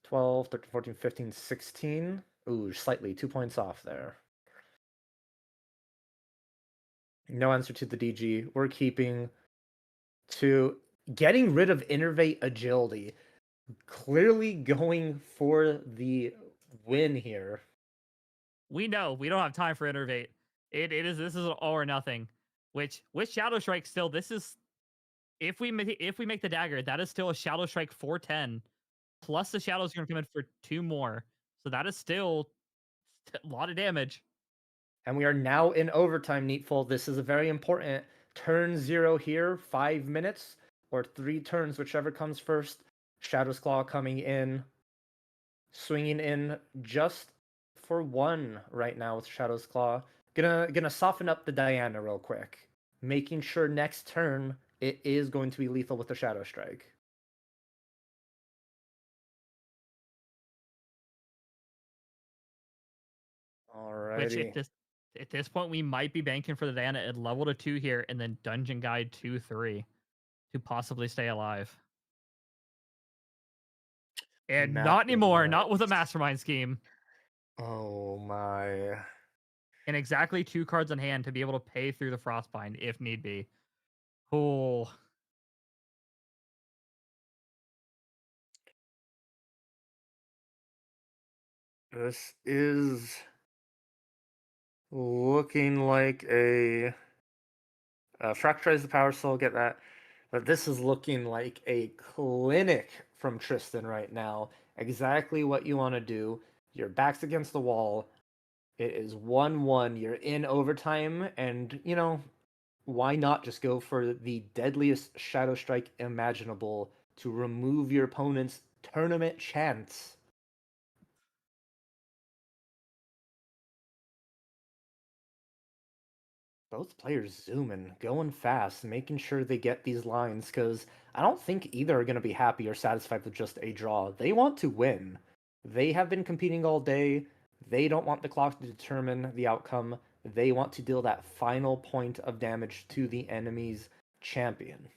12, 13, 14, 15, 16. Ooh, slightly 2 points off there. No answer to the DG. We're keeping to getting rid of Innervate Agility. Clearly going for the win here.
We know we don't have time for Innervate. This is all or nothing. Which with Shadow Strike still, this is if we make the dagger, that is still a Shadow Strike 410. plus the shadows are going to come in for 2 more. So that is still a lot of damage.
And we are now in overtime, NEETfull. This is a very important turn 0 here, 5 minutes, or 3 turns, whichever comes first. Shadow's Claw coming in, swinging in just for 1 right now with Shadow's Claw. Gonna soften up the Diana real quick, making sure next turn it is going to be lethal with the Shadow Strike.
Which
Alrighty.
at this point we might be banking for the Diana at level to 2 here, and then Dungeon Guide 2-3 to possibly stay alive. And not anymore, not with a Mastermind Scheme.
Oh my.
And exactly 2 cards in hand to be able to pay through the Frostbind if need be. Oh.
This is looking like a fracturize the power soul, get that. But this is looking like a clinic from Tristan right now. Exactly what you want to do. Your back's against the wall. It is 1-1. You're in overtime, and why not just go for the deadliest Shadow Strike imaginable to remove your opponent's tournament chance? Both players zooming, going fast, making sure they get these lines, because I don't think either are going to be happy or satisfied with just a draw. They want to win. They have been competing all day. They don't want the clock to determine the outcome. They want to deal that final point of damage to the enemy's champion.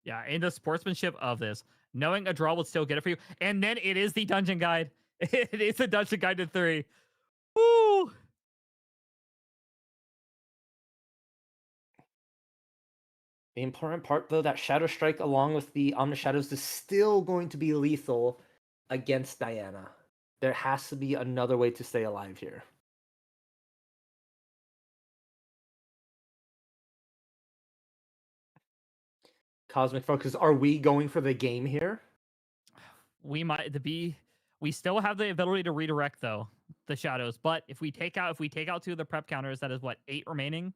Yeah, and the sportsmanship of this, knowing a draw will still get it for you. And then it is the Dungeon Guide. It is the Dungeon Guide to 3. Woo!
The important part, though, that Shadow Strike along with the Omni Shadows is still going to be lethal against Diana. There has to be another way to stay alive here. Cosmic Focus, are we going for the game here?
We still have the ability to redirect though the shadows, but if we take out 2 of the prep counters, that is what, 8 remaining.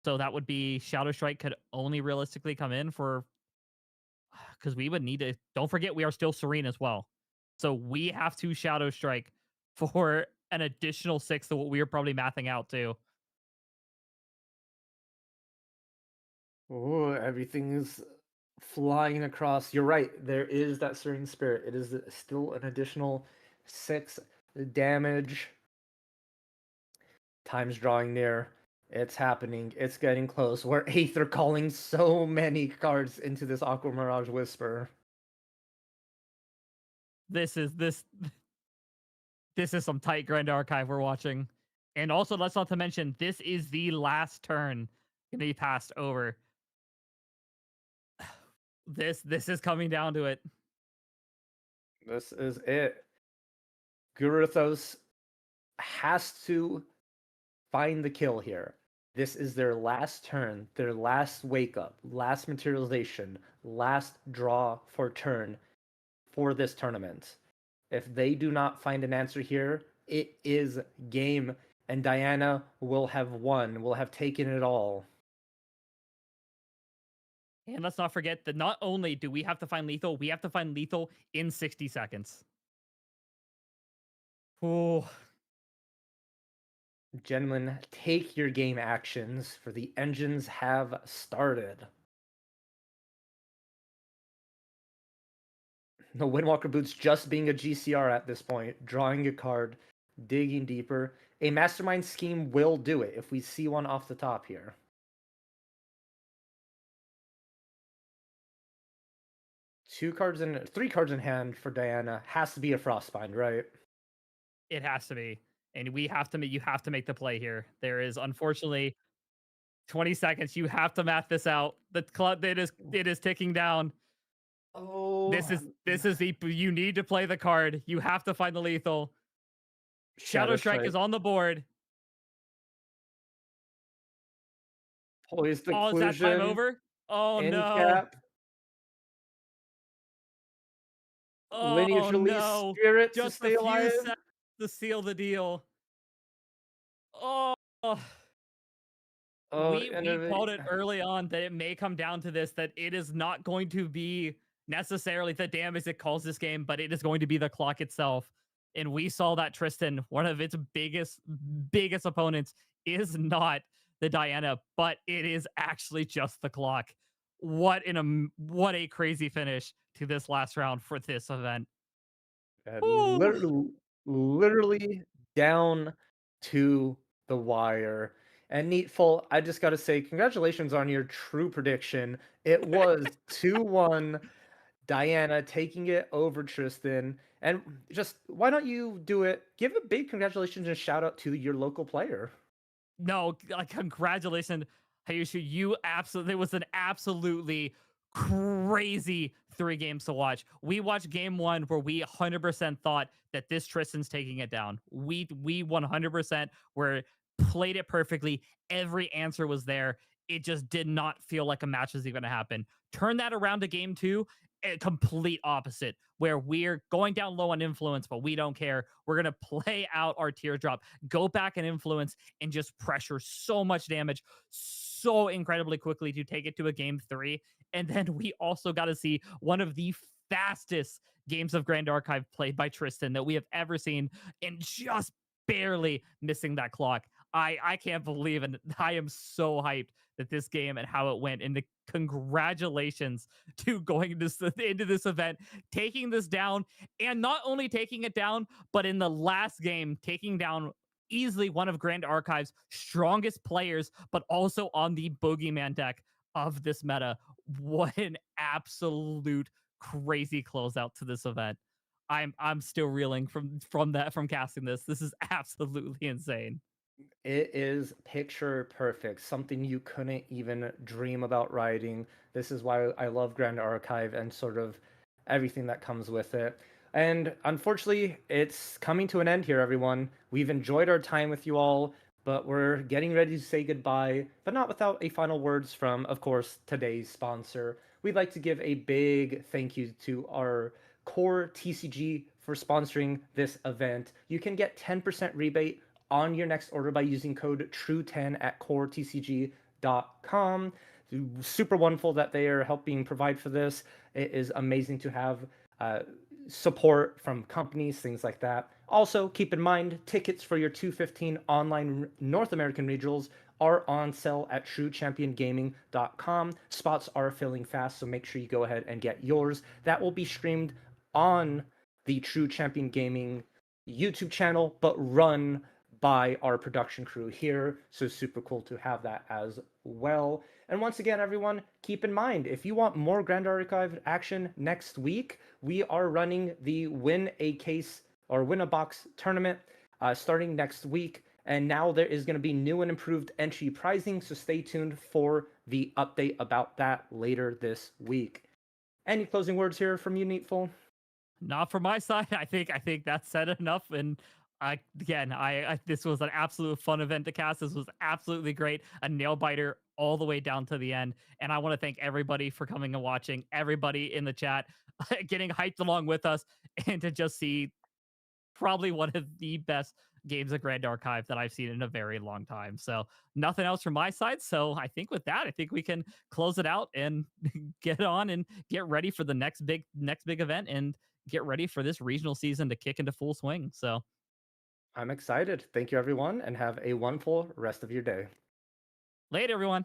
So that would be Shadow Strike could only realistically come in for, because we would need to, don't forget we are still Serene as well. So we have to Shadow Strike for an additional 6 to what we are probably mathing out too.
Oh, everything is flying across. You're right. There is that Serene Spirit. It is still an additional 6 damage. Time's drawing near. It's happening. It's getting close. We're Aether calling so many cards into this Aqua Mirage Whisper.
This is some tight Grand Archive we're watching. And also, let's not to mention, this is the last turn going to be passed over. This is coming down to it.
This is it. Guruthos has to find the kill here. This is their last turn, their last wake up, last materialization, last draw for turn for this tournament. If they do not find an answer here, it is game, and Diana will have won, will have taken it all.
And let's not forget that not only do we have to find lethal, we have to find lethal in 60 seconds. Ooh.
Gentlemen, take your game actions, for the engines have started. The Windwalker Boots just being a GCR at this point, drawing a card, digging deeper. A Mastermind Scheme will do it if we see one off the top here. Three cards in hand for Diana. Has to be a Frostbind, right?
It has to be. And you have to make the play here. There is unfortunately 20 seconds. You have to math this out. The clock it is ticking down.
Oh,
This is the you need to play the card. You have to find the lethal. Shadow Strike is on the board.
Poised
Oh, is that time
Occlusion.
over? Oh
In
no.
cap.
Oh
lineage release
no!
spirit to
Just a
stay
few
alive.
seconds to seal the deal. Oh,
Oh,
we called it early on that it may come down to this, that it is not going to be necessarily the damage that calls this game, but it is going to be the clock itself. And we saw that Tristan, one of its biggest opponents, is not the Diana, but it is actually just the clock. What a crazy finish to this last round for this event. Woo!
literally down to the wire. And Neetfull, I just got to say, congratulations on your true prediction. It was 2-1, Diana taking it over Tristan. And just why don't you do it? Give a big congratulations and shout out to your local player.
No, congratulations, Hayushu. You absolutely, it was an absolutely crazy 3 games to watch. We watched game 1 where we 100% thought that this Tristan's taking it down. We 100% were played it perfectly. Every answer was there. It just did not feel like a match was even going to happen. Turn that around to game 2, a complete opposite, where we're going down low on influence, but we don't care. We're going to play out our teardrop, go back and influence, and just pressure so much damage so incredibly quickly to take it to a game 3. And then we also got to see one of the fastest games of Grand Archive played by Tristan that we have ever seen, and just barely missing that clock. I can't believe, and I am so hyped that this game and how it went. And the congratulations to going into this event, taking this down, and not only taking it down, but in the last game, taking down easily one of Grand Archive's strongest players, but also on the Boogeyman deck of this meta. What an absolute crazy closeout to this event. I'm still reeling from casting this. This is absolutely insane.
It is picture perfect, something you couldn't even dream about writing. This is why I love Grand Archive and sort of everything that comes with it. And unfortunately, it's coming to an end here, everyone. We've enjoyed our time with you all, but we're getting ready to say goodbye, but not without a final words from, of course, today's sponsor. We'd like to give a big thank you to our core TCG for sponsoring this event. You can get 10% rebate on your next order by using code TRUE10 at coretcg.com. Super wonderful that they are helping provide for this. It is amazing to have support from companies, things like that. Also, keep in mind, tickets for your 215 online North American regionals are on sale at truechampiongaming.com. Spots are filling fast, so make sure you go ahead and get yours. That will be streamed on the True Champion Gaming YouTube channel, but run by our production crew here. So super cool to have that as well. And once again, everyone, keep in mind, if you want more Grand Archive action next week, we are running the Win a Case or Win a Box tournament starting next week. And now there is going to be new and improved entry pricing. So stay tuned for the update about that later this week. Any closing words here from you, Neetfull?
Not from my side. I think that said enough. And again, this was an absolute fun event to cast. This was absolutely great. A nail biter all the way down to the end. And I want to thank everybody for coming and watching. Everybody in the chat getting hyped along with us, and to just see probably one of the best games of Grand Archive that I've seen in a very long time. So nothing else from my side. So I think with that, I think we can close it out and get on and get ready for the next big event, and get ready for this regional season to kick into full swing. So
I'm excited. Thank you, everyone, and have a wonderful rest of your day.
later, everyone.